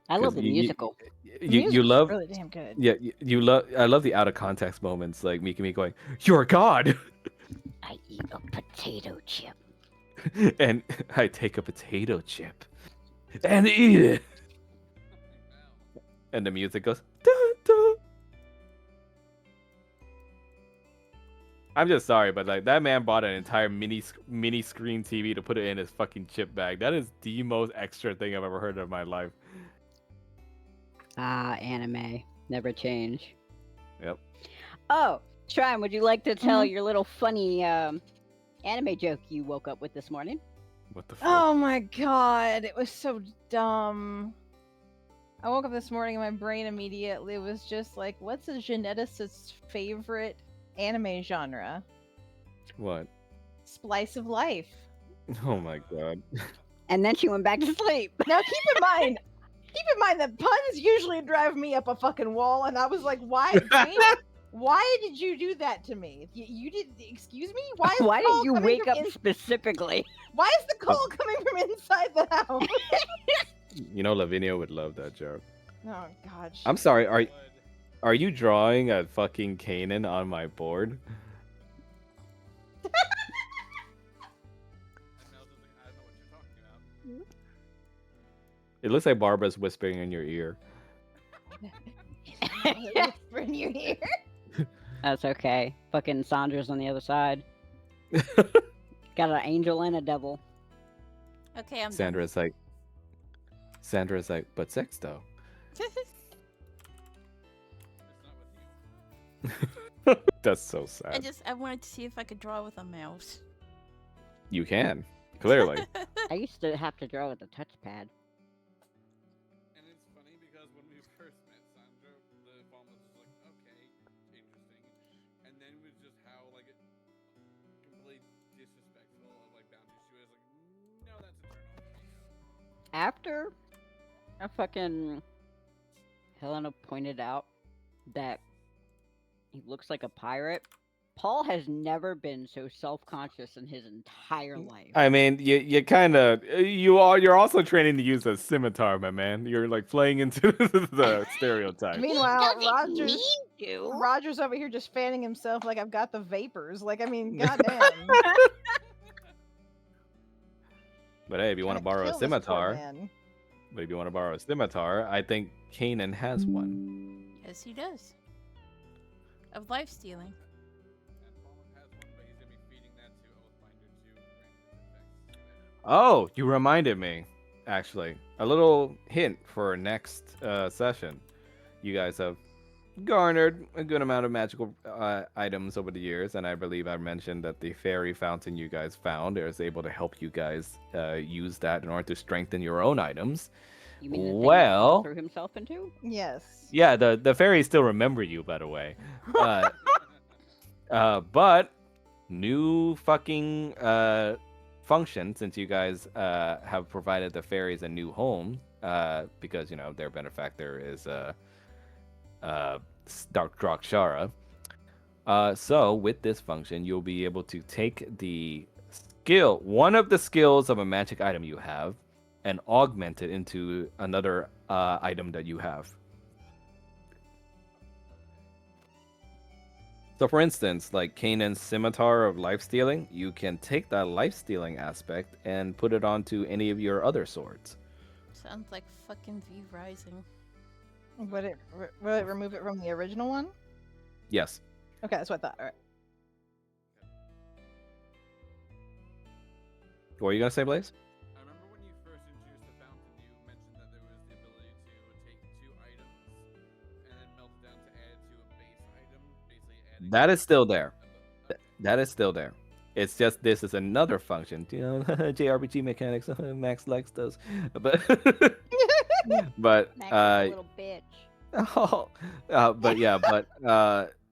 I love the musical. The You music's love really damn good. yeah you love I love the out of context moments like Mikami going, "You're God," I eat a potato chip. and I take a potato chip and eat it, and the music goes. Dun, dun. I'm just sorry, but like that man bought an entire mini screen TV to put it in his fucking chip bag. That is the most extra thing I've ever heard of in my life. Ah, anime. Never change. Yep. Oh, Shrine, would you like to tell your little funny anime joke you woke up with this morning? What the fuck? Oh my god, it was so dumb. I woke up this morning and my brain immediately was just like, what's a geneticist's favorite anime genre? What? Splice of life. Oh my god. And then she went back to sleep. Now keep in mind that puns usually drive me up a fucking wall, and I was like, why, Jane, why did you do that to me? You did, excuse me? Why is Why the call did you coming wake from up specifically? Why is the call coming from inside the house? You know Lavinia would love that joke. Oh god. I'm sorry, are you drawing a fucking Kanan on my board? It looks like Barbara's whispering in your ear. Whisper in your ear. That's okay. Fucking Sandra's on the other side. Got an angel and a devil. Okay, I'm Sandra's like, but sex though. That's so sad. I wanted to see if I could draw with a mouse. You can, clearly. I used to have to draw with a touchpad. And it's funny because when we first met Sandra, the phone was just like, okay, interesting. And then it was just how, like, completely disrespectful of, like, boundaries. She was like, no, that's a turn off for me now. After a fucking Helena pointed out that he looks like a pirate, Paul has never been so self-conscious in his entire life. I mean, you kind of you're also training to use a scimitar, my man. You're like playing into the stereotype. Meanwhile, Roger's over here just fanning himself like I've got the vapors. Like, I mean, goddamn. But hey, if you want to borrow a scimitar, I think Kanan has one. Yes, he does. Of life stealing. Oh, you reminded me. Actually, a little hint for next session. You guys have garnered a good amount of magical items over the years, and I believe I mentioned that the fairy fountain you guys found is able to help you guys use that in order to strengthen your own items. You mean the thing Paul threw himself into? Yes. Yeah, the fairies still remember you, by the way. But new fucking function, since you guys have provided the fairies a new home, because you know their benefactor is Drakshara. So with this function, you'll be able to take one of the skills of a magic item you have, and augment it into another item that you have. So for instance, like Kanan's scimitar of life stealing, you can take that life stealing aspect and put it onto any of your other swords. Sounds like fucking V Rising. Would it remove it from the original one? Yes. Okay, that's what I thought. All right. What are you gonna say, Blaze? I remember when you first introduced the fountain, you mentioned that there was the ability to take two items and then melt it down to add to a base item, basically adding. That is still there. That is still there. It's just this is another function. You know, JRPG mechanics. Max likes those, but Max is a little bitch. Oh,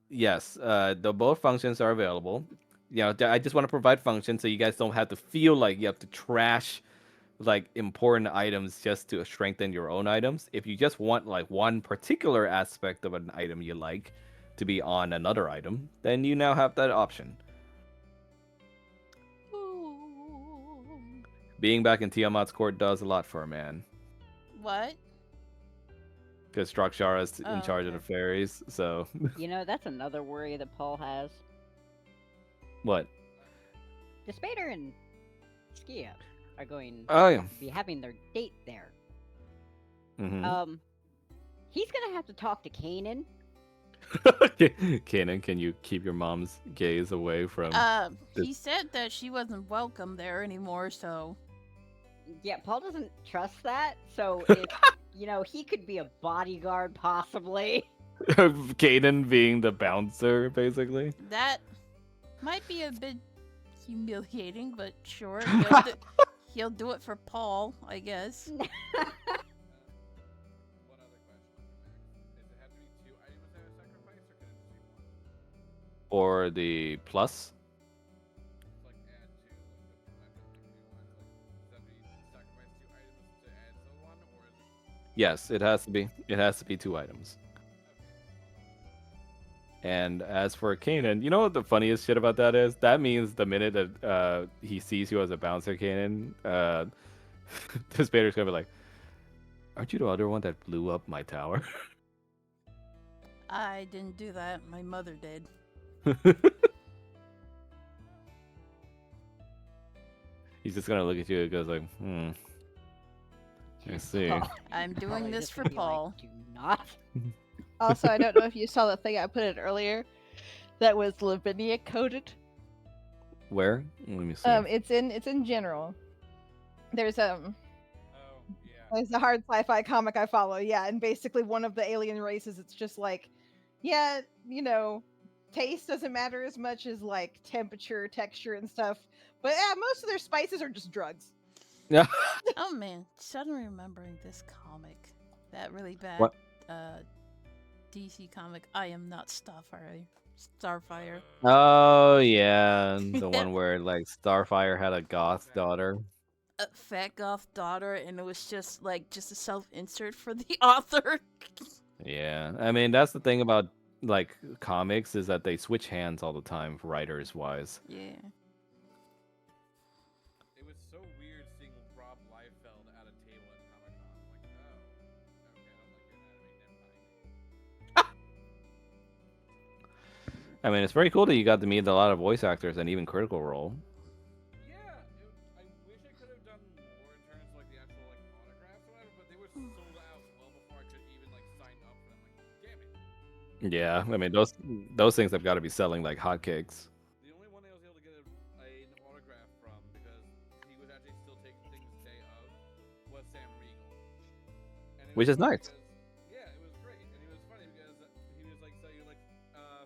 yes, the both functions are available. You know, I just want to provide functions so you guys don't have to feel like you have to trash like important items just to strengthen your own items. If you just want like one particular aspect of an item you like to be on another item, then you now have that option. Being back in Tiamat's court does a lot for a man. What? Because Strakshara is Oh, in charge of okay. the fairies, so... You know, that's another worry that Paul has. What? Despater and Skia are going Oh, yeah. to be having their date there. Mm-hmm. He's gonna have to talk to Kanan. Kanan, can you keep your mom's gaze away from... He said that she wasn't welcome there anymore, so... Yeah, Paul doesn't trust that, so it's, you know, he could be a bodyguard, possibly. Kanan being the bouncer, basically? That might be a bit humiliating, but sure, he'll do it for Paul, I guess. One other question for Max. Does it have to be 2 items that are sacrificed, or can it just be 1? Or the plus? It's like add to like the I'm just thinking you want like somebody sacrifice 2 items to add to 1, or is it? Yes, it has to be. It has to be 2 items. And as for Kanan, you know what the funniest shit about that is? That means the minute that he sees you as a bouncer, Kanan, the Spader's gonna be like, "Aren't you the other one that blew up my tower?" I didn't do that. My mother did. He's just gonna look at you and goes like, I see. I'm doing Probably this just for gonna be like, Paul. do not. Also, I don't know if you saw the thing I put in earlier that was Lavinia coded. Where? Let me see. It's in general. There's Oh, yeah. there's a hard sci-fi comic I follow, yeah, and basically one of the alien races, it's just like, yeah, you know, taste doesn't matter as much as like temperature, texture, and stuff. But yeah, most of their spices are just drugs. Yeah. Oh man, suddenly remembering this comic. That really bad What? DC comic, I Am Not Starfire. Oh yeah, the one where like Starfire had a goth daughter. A fat goth daughter, and it was just a self-insert for the author. Yeah, I mean that's the thing about like comics is that they switch hands all the time, writers wise. Yeah. It was so weird seeing Rob Liefeld at a table at Comic Con. I'm like, oh, okay, I don't like your anime, never mind. I mean, it's very cool that you got to meet a lot of voice actors and even Critical Role. Yeah, I wish I could have done more in terms of like the actual like autographs or whatever, but they were sold out well before I could even like sign up for them. Like, damn it. Yeah, I mean those things have got to be selling like hotcakes. The only one I was able to get an autograph from because he was actually still taking things day of was Sam Riegel. And it Which was is funny nice. because- yeah, it was great, and it was funny because he was like, "So you're like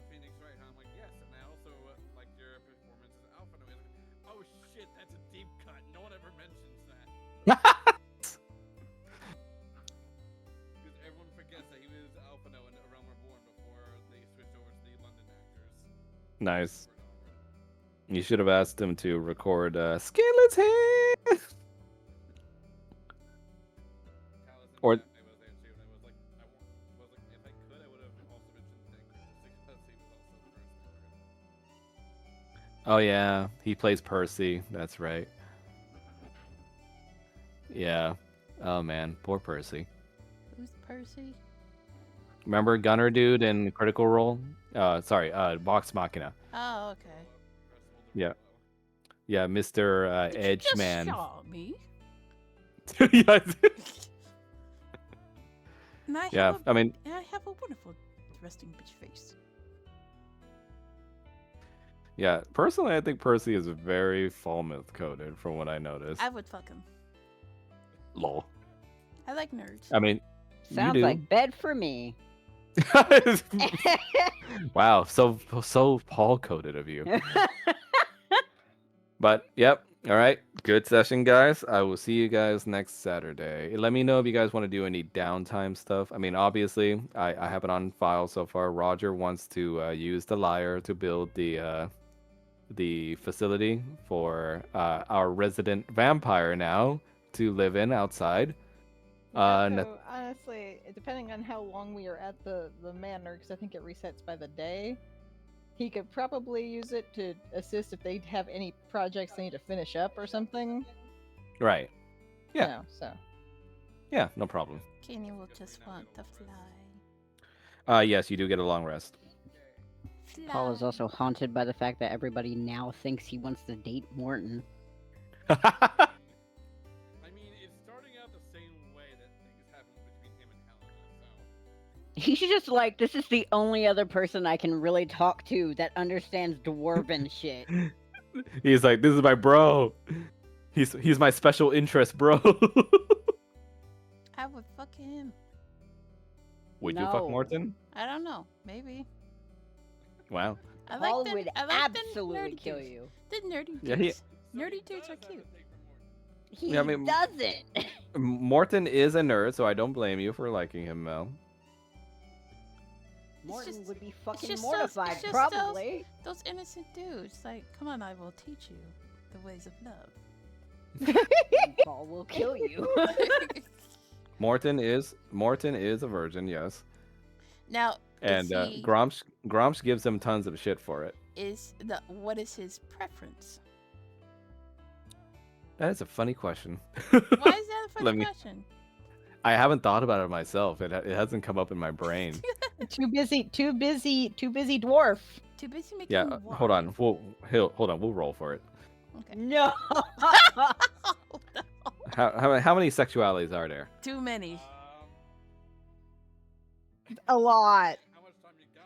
Phoenix, right?" And I'm like, "Yes," and I also like your performance as Alpha. And I was like, "Oh shit, that's a deep cut. No one ever mentions that." Because everyone forgets that he was Alphino in A Realm Reborn before they switched over to the London actors. Nice. Over and over. You should have asked him to record Skeleton. Taliesin Or Daphne was there too, and I was like, if I could, I would have also mentioned Dankers just because he was also the first Danker. oh yeah, he plays Percy. That's right. Yeah. Oh man, poor Percy. Who's Percy? Remember Gunner Dude in Critical Role? Sorry, Vox Machina. Oh, okay. Yeah. Yeah, Mr. Did Edge you just Man. saw me? Yeah, And I yeah. have I mean, and I have a wonderful resting bitch face. yeah. Personally, I think Percy is very Falmouth coded, from what I noticed. I would fuck him. Lol. I like nerds. I mean, you Sounds do. like bed for me. Wow, so Paul coded of you. But yep, all right, good session, guys. I will see you guys next Saturday. Let me know if you guys want to do any downtime stuff. I mean, obviously, I have it on file so far. Roger wants to use the lyre to build the facility for our resident vampire now to live in outside. So, honestly, depending on how long we are at the manor, because I think it resets by the day, he could probably use it to assist if they have any projects they need to finish up or something. Right. Yeah. You know, so. Yeah, no problem. Kenny will just want to fly. Yes, you do get a long rest. Paul is also haunted by the fact that everybody now thinks he wants to date Morton. I mean, it's starting out the same way that things happen between him and Helena, so. He's just like, this is the only other person I can really talk to that understands dwarven shit. He's like, this is my bro. He's my special interest, bro. I would fuck him. Would you fuck No. Morton? I don't know. Maybe. Wow. I Paul like would I like the absolutely nerdy kill dudes. you. The nerdy dudes. Yeah, Nerdy dudes are cute. He Yeah, I mean- doesn't. Morton is a nerd, so I don't blame you for liking him, Mel. Morton just- would be fucking just mortified, it's just probably. Those innocent dudes. Like, come on, I will teach you the ways of love. Paul will kill you. Morton is a virgin, yes. Now, And Gromsh gives him tons of shit for it. What is his preference? That is a funny question. Why is that a funny question? I haven't thought about it myself. It hasn't come up in my brain. Too busy dwarf. Too busy making. Yeah, hold on. Hold on. We'll roll for it. Okay. No. How many sexualities are there? Too many. A lot. How much time you got?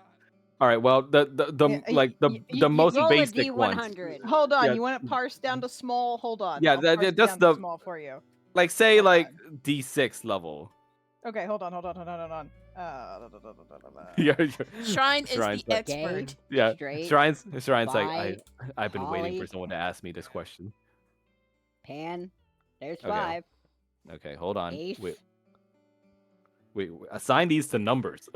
All right. Well, the most roll a basic ones. D100. Hold on, Yeah. you want it parsed down to small? Hold on. Yeah, I'll parse it that's down to the- small for you. Like say Hold like on. D6 level. Okay, hold on. Yeah. Shrine is Shrine's the like- Gay. expert. Yeah. Straight, Shrine's like bi, I've been waiting for poly. someone to ask me this question. Pan. There's Okay. 5. Okay, hold on. Ace. Wait, assign these to numbers.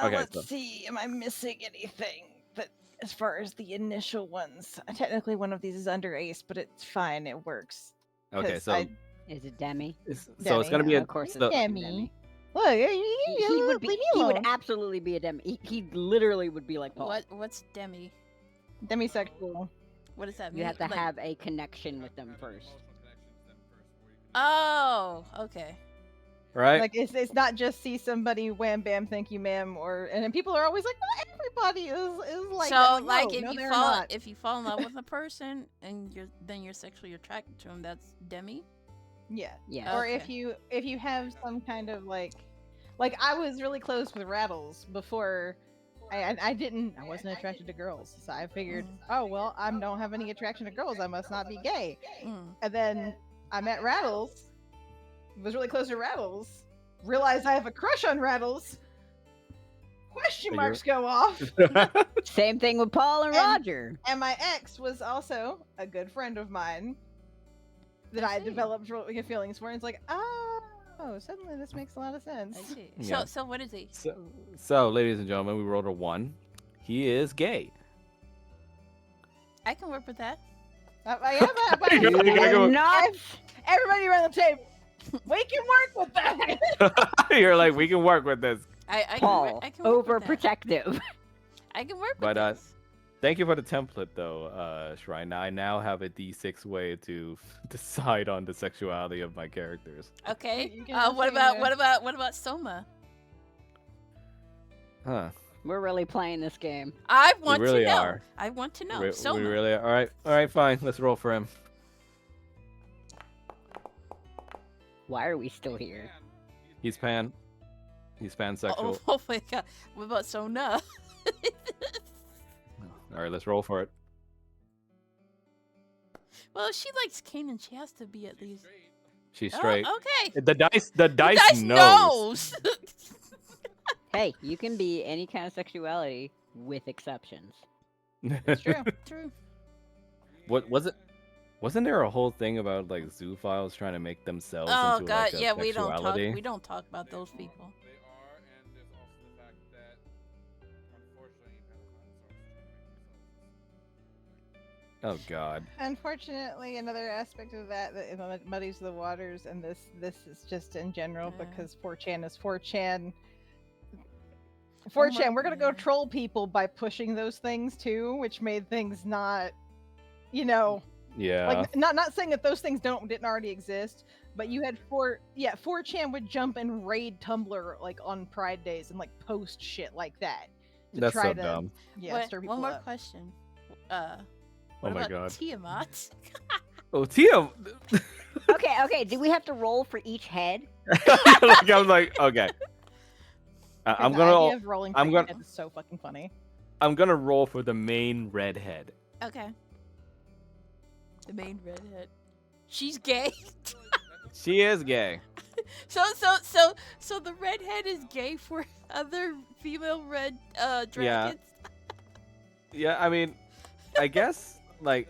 Okay, Let's so- see. Am I missing anything? That as far as the initial ones, technically one of these is under ace, but it's fine. It works. Okay, 'Cause so Is it Demi? it's Demi, gonna be yeah. a Of course, the- it's a Demi. Demi. Look, He would be. leave me He would alone. absolutely be a Demi. He literally would be like Paul. What's demi? Demisexual. What does that mean? You have to Like- have a connection with them first. Oh, okay. right. Like it's not just see somebody wham bam thank you ma'am and then people are always like well everybody is like so that. like No, if no, you they're fall not. if you fall in love with a person and you're sexually attracted to him, that's demi. Yeah. Yeah. Or Okay. if you have some kind of like I was really close with Rattles before I wasn't attracted to girls, so I figured oh well I don't have any attraction to girls, I must not be gay. Mm. And then I met Rattles, was really close to Rattles, realized I have a crush on Rattles. Question So marks go off. Same thing with Paul and And- Roger. And my ex was also a good friend of mine that I I see. developed real feelings for. And it's like, oh, suddenly this makes a lot of sense. I see. Yeah. So what is he? So, ladies and gentlemen, we rolled a 1. He is gay. I can work with that. I am You're gonna go- Everybody around the table. We can work with that. You're like, we can work with this. I can Paul, work, I can work with that. overprotective. I can work with But, this. Thank you for the template, though, Shrine. I now have a D6 way to decide on the sexuality of my characters. Okay. you can just What say about what about Soma? Huh. We're really playing this game. I want really to know. are. I want to know. We Soma. really are. All right, fine. Let's roll for him. Why are we still here? He's pan. He's pansexual. Oh my god. What about Sona? All right, let's roll for it. Well, if she likes Kanan, she has to be at least. She's Oh, straight. okay. The dice Dice knows. Hey, you can be any kind of sexuality with exceptions. It's true. True. What was it? Wasn't there a whole thing about like zoophiles trying to make themselves Oh into god, like a yeah, we don't talk. sexuality? We don't talk about those people. They are, and there's also the fact that, unfortunately, pedophiles are Oh god. Unfortunately, another aspect of that muddies the waters, and this is just in general Yeah. because 4chan is 4chan. Oh 4chan, we're gonna go yeah. troll people by pushing those things too, which made things not, you know, Yeah. Like not saying that those things didn't already exist, but you had 4chan would jump and raid Tumblr like on Pride days and like post shit like that to That's try so to dumb. stir people One more up. question. Oh What my about god. Tiamat? Oh, Tia. Okay. Do we have to roll for each head? Like, I'm like, okay. I'm The gonna. idea of rolling for I'm each gonna. head is so fucking funny. I'm gonna roll for the main redhead. Okay. The main redhead. She's gay. She is gay. So the redhead is gay for other female red dragons. Yeah, I mean, I guess like.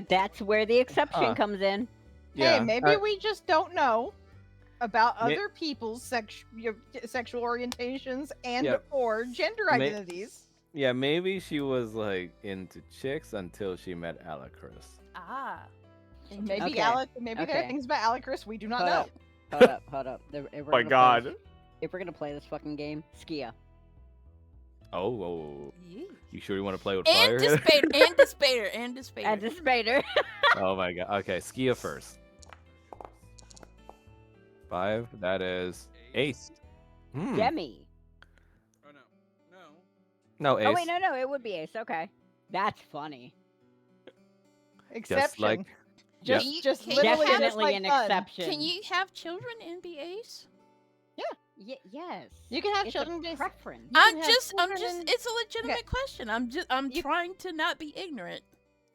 That's where the exception Huh. comes in. Yeah. Hey, maybe we just don't know about Ma- other people's sexual orientations and Yeah. or gender Ma- identities. Yeah, maybe she was like into chicks until she met Alacruz. Ah. Maybe Okay. Maybe there are Okay. things about Alacruz we do not Hold know. up. Hold up. Oh my god. If we're gonna play this fucking game, Skia. Oh. Yeah. You sure you want to play with And fire? Despader. And Despader. And the Spader. Oh my god. Okay, Skia first. 5. That is Ace. Demi. Oh no. No, Ace. Oh wait, no, it would be Ace. Okay, that's funny. Exception. Just like. just Yep. just Can you literally have- just like Definitely an fun. exception. Can you have children in BAs? Yes. You can have It's children a based. preference. You I'm can have just children in- it's a legitimate question. I'm You- trying to not be ignorant.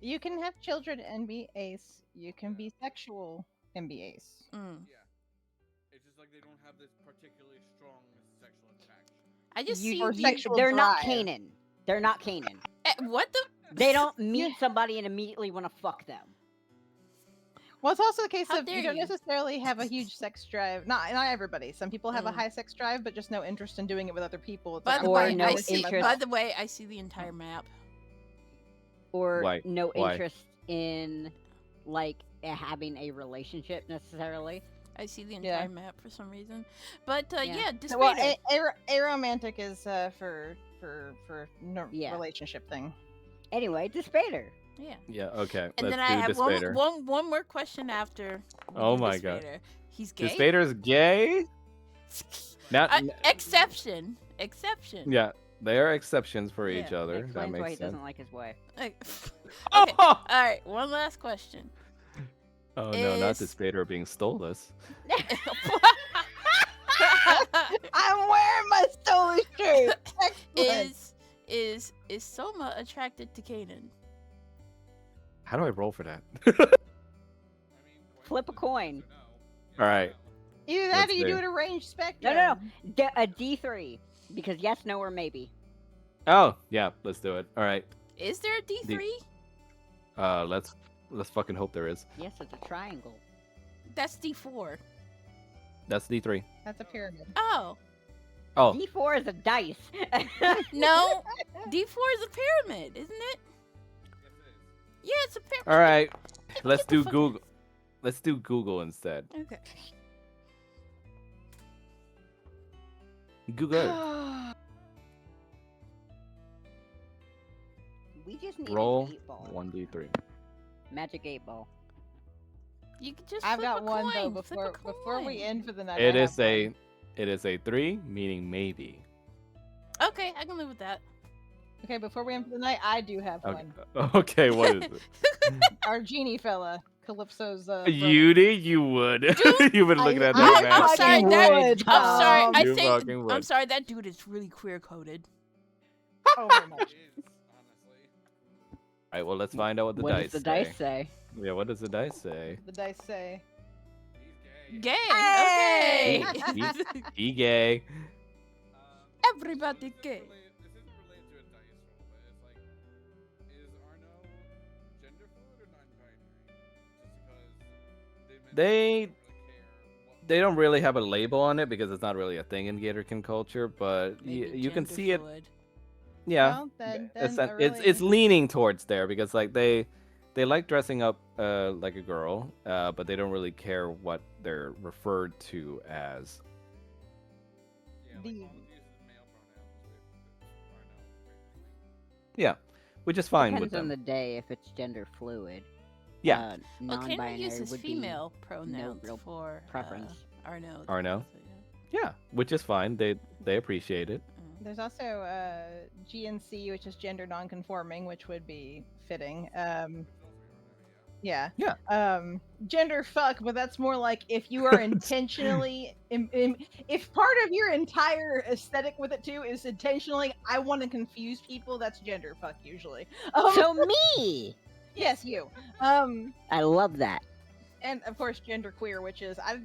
You can have children and be ace. You can be sexual and be ace. Mm. Yeah. It's just like they don't have this particularly strong sexual attraction. I just You- see Or the- sexual They're not drive. Canaan. They're not Canaan. what the They don't meet somebody and immediately want to fuck them. Well, it's also the case How of dare you don't you. necessarily have a huge sex drive. Not everybody. Some people have a Mm. high sex drive, but just no interest in doing it with other people. It's By like, the I'm Or fine no doing this interest- myself. By the way, I see the entire map. Or Why? no Why? interest in like having a relationship necessarily. I see the Yeah. entire map for some reason. But Yeah. yeah, Despader. Well, aromantic is for no Yeah. relationship thing. Anyway, Despader. yeah. Yeah, okay. And Let's then I do have Despader. one more question after. we Oh do my God. Despader. He's gay. Despader's gay? Not. Exception. Yeah, they are exceptions for each Yeah, other. That Explains why he makes sense. doesn't like his wife. Like, Oh! okay. All right. One last question. Oh no, not Is- Despader being stoleless. I'm wearing my stolen shirt. Excellent. is Soma attracted to Kanan? How do I roll for that? Flip a coin. All right. Either that Let's or you do see. it a range spectrum. No. A D3 because yes, no, or maybe. Oh yeah, let's do it. All right. Is there a D3? Let's fucking hope there is. Yes, it's a triangle. That's D4. That's D3. That's a pyramid. Oh Oh, D4 is a dice. no, D4 is a pyramid, isn't it? Yeah, it's a pyramid. all right. Let's Get the do fuck- Google. Let's do Google instead. Okay. Google. We just need Roll an 8-ball. 1d3. Magic 8-ball. You can just. I've flip got a one though coin, flip a before we coin. end for the night. It I is have a one. it is a 3, meaning maybe. Okay, I can live with that. Okay, before we end for the night, I do have Okay, one. okay, what is it? Our genie fella, Calypso's. You would. You've been looking at I that man. I'm sorry, fucking that- would, I'm sorry. I You think fucking would. I'm sorry. That dude is really queer coded. Oh, very much. All right, well, let's find out what the What dice does the say. dice say? Yeah, what does the dice say? The dice say. Gay. Hey! Okay. He gay. Everybody gay. This isn't related to a dice roll, but it's like, is Arno gender fluid or non-binary? Just because They- what They don't really have a label on it because it's not really a thing in Gatorkin culture, but Maybe you can gender see it. fluid. Yeah, Well, then it's I it's really- leaning towards there because like they like dressing up like a girl, but they don't really care what they're referred to as. Yeah, The- like Paul uses male pronouns with Arno frequently. Yeah, which is fine with Depends on them. the day if it's gender fluid. Yeah. Well, Kenny non-binary uses would female be pronouns real for preference. Arno. Arno? Yeah, which is fine. They appreciate it. There's also GNC, which is gender nonconforming, which would be fitting. Yeah. Yeah. Gender fuck, but that's more like if you are intentionally, if part of your entire aesthetic with it too is intentionally, I want to confuse people. That's gender fuck usually. So me. Yes, you. I love that. And of course, gender queer, which is I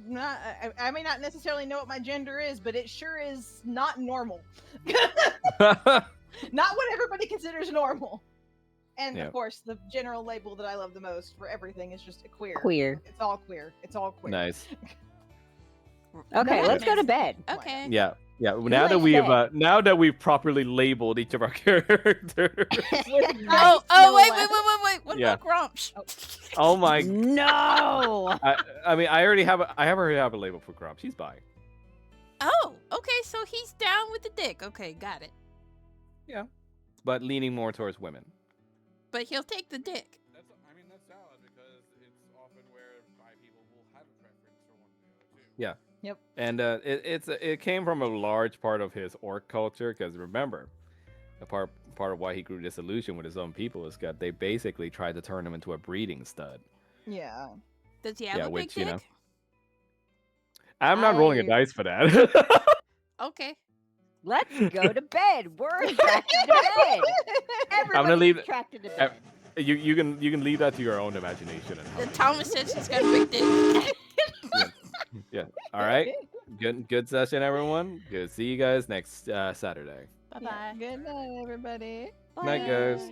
may not necessarily know what my gender is, but it sure is not normal. Not what everybody considers normal. And of course, the general label that I love the most for everything is just a queer. Queer. It's all queer. It's all queer. Nice. Okay, let's go to bed. Okay. Yeah. Yeah. Now that we've properly labeled each of our characters. Wait. What about Grumps? Oh my. No. I mean, I already have a label for Grump. She's bi. Oh, okay. So he's down with the dick. Okay, got it. Yeah. But leaning more towards women. But he'll take the dick. That's valid because it's often where bi people will have a preference for one or the other too. Yeah. Yep. And it came from a large part of his orc culture, because remember, a part of why he grew disillusioned with his own people is that they basically tried to turn him into a breeding stud. Yeah. Does he have a big dick? I'm not rolling a dice for that. Okay. Let's go to bed. We're attracted to bed. Everybody's attracted to bed. You can leave that to your own imagination. The Thomas says he's got a big dick. Yeah. All right. Good session, everyone. Good. See you guys next Saturday. Bye bye. Yeah. Good night, everybody. Night, guys.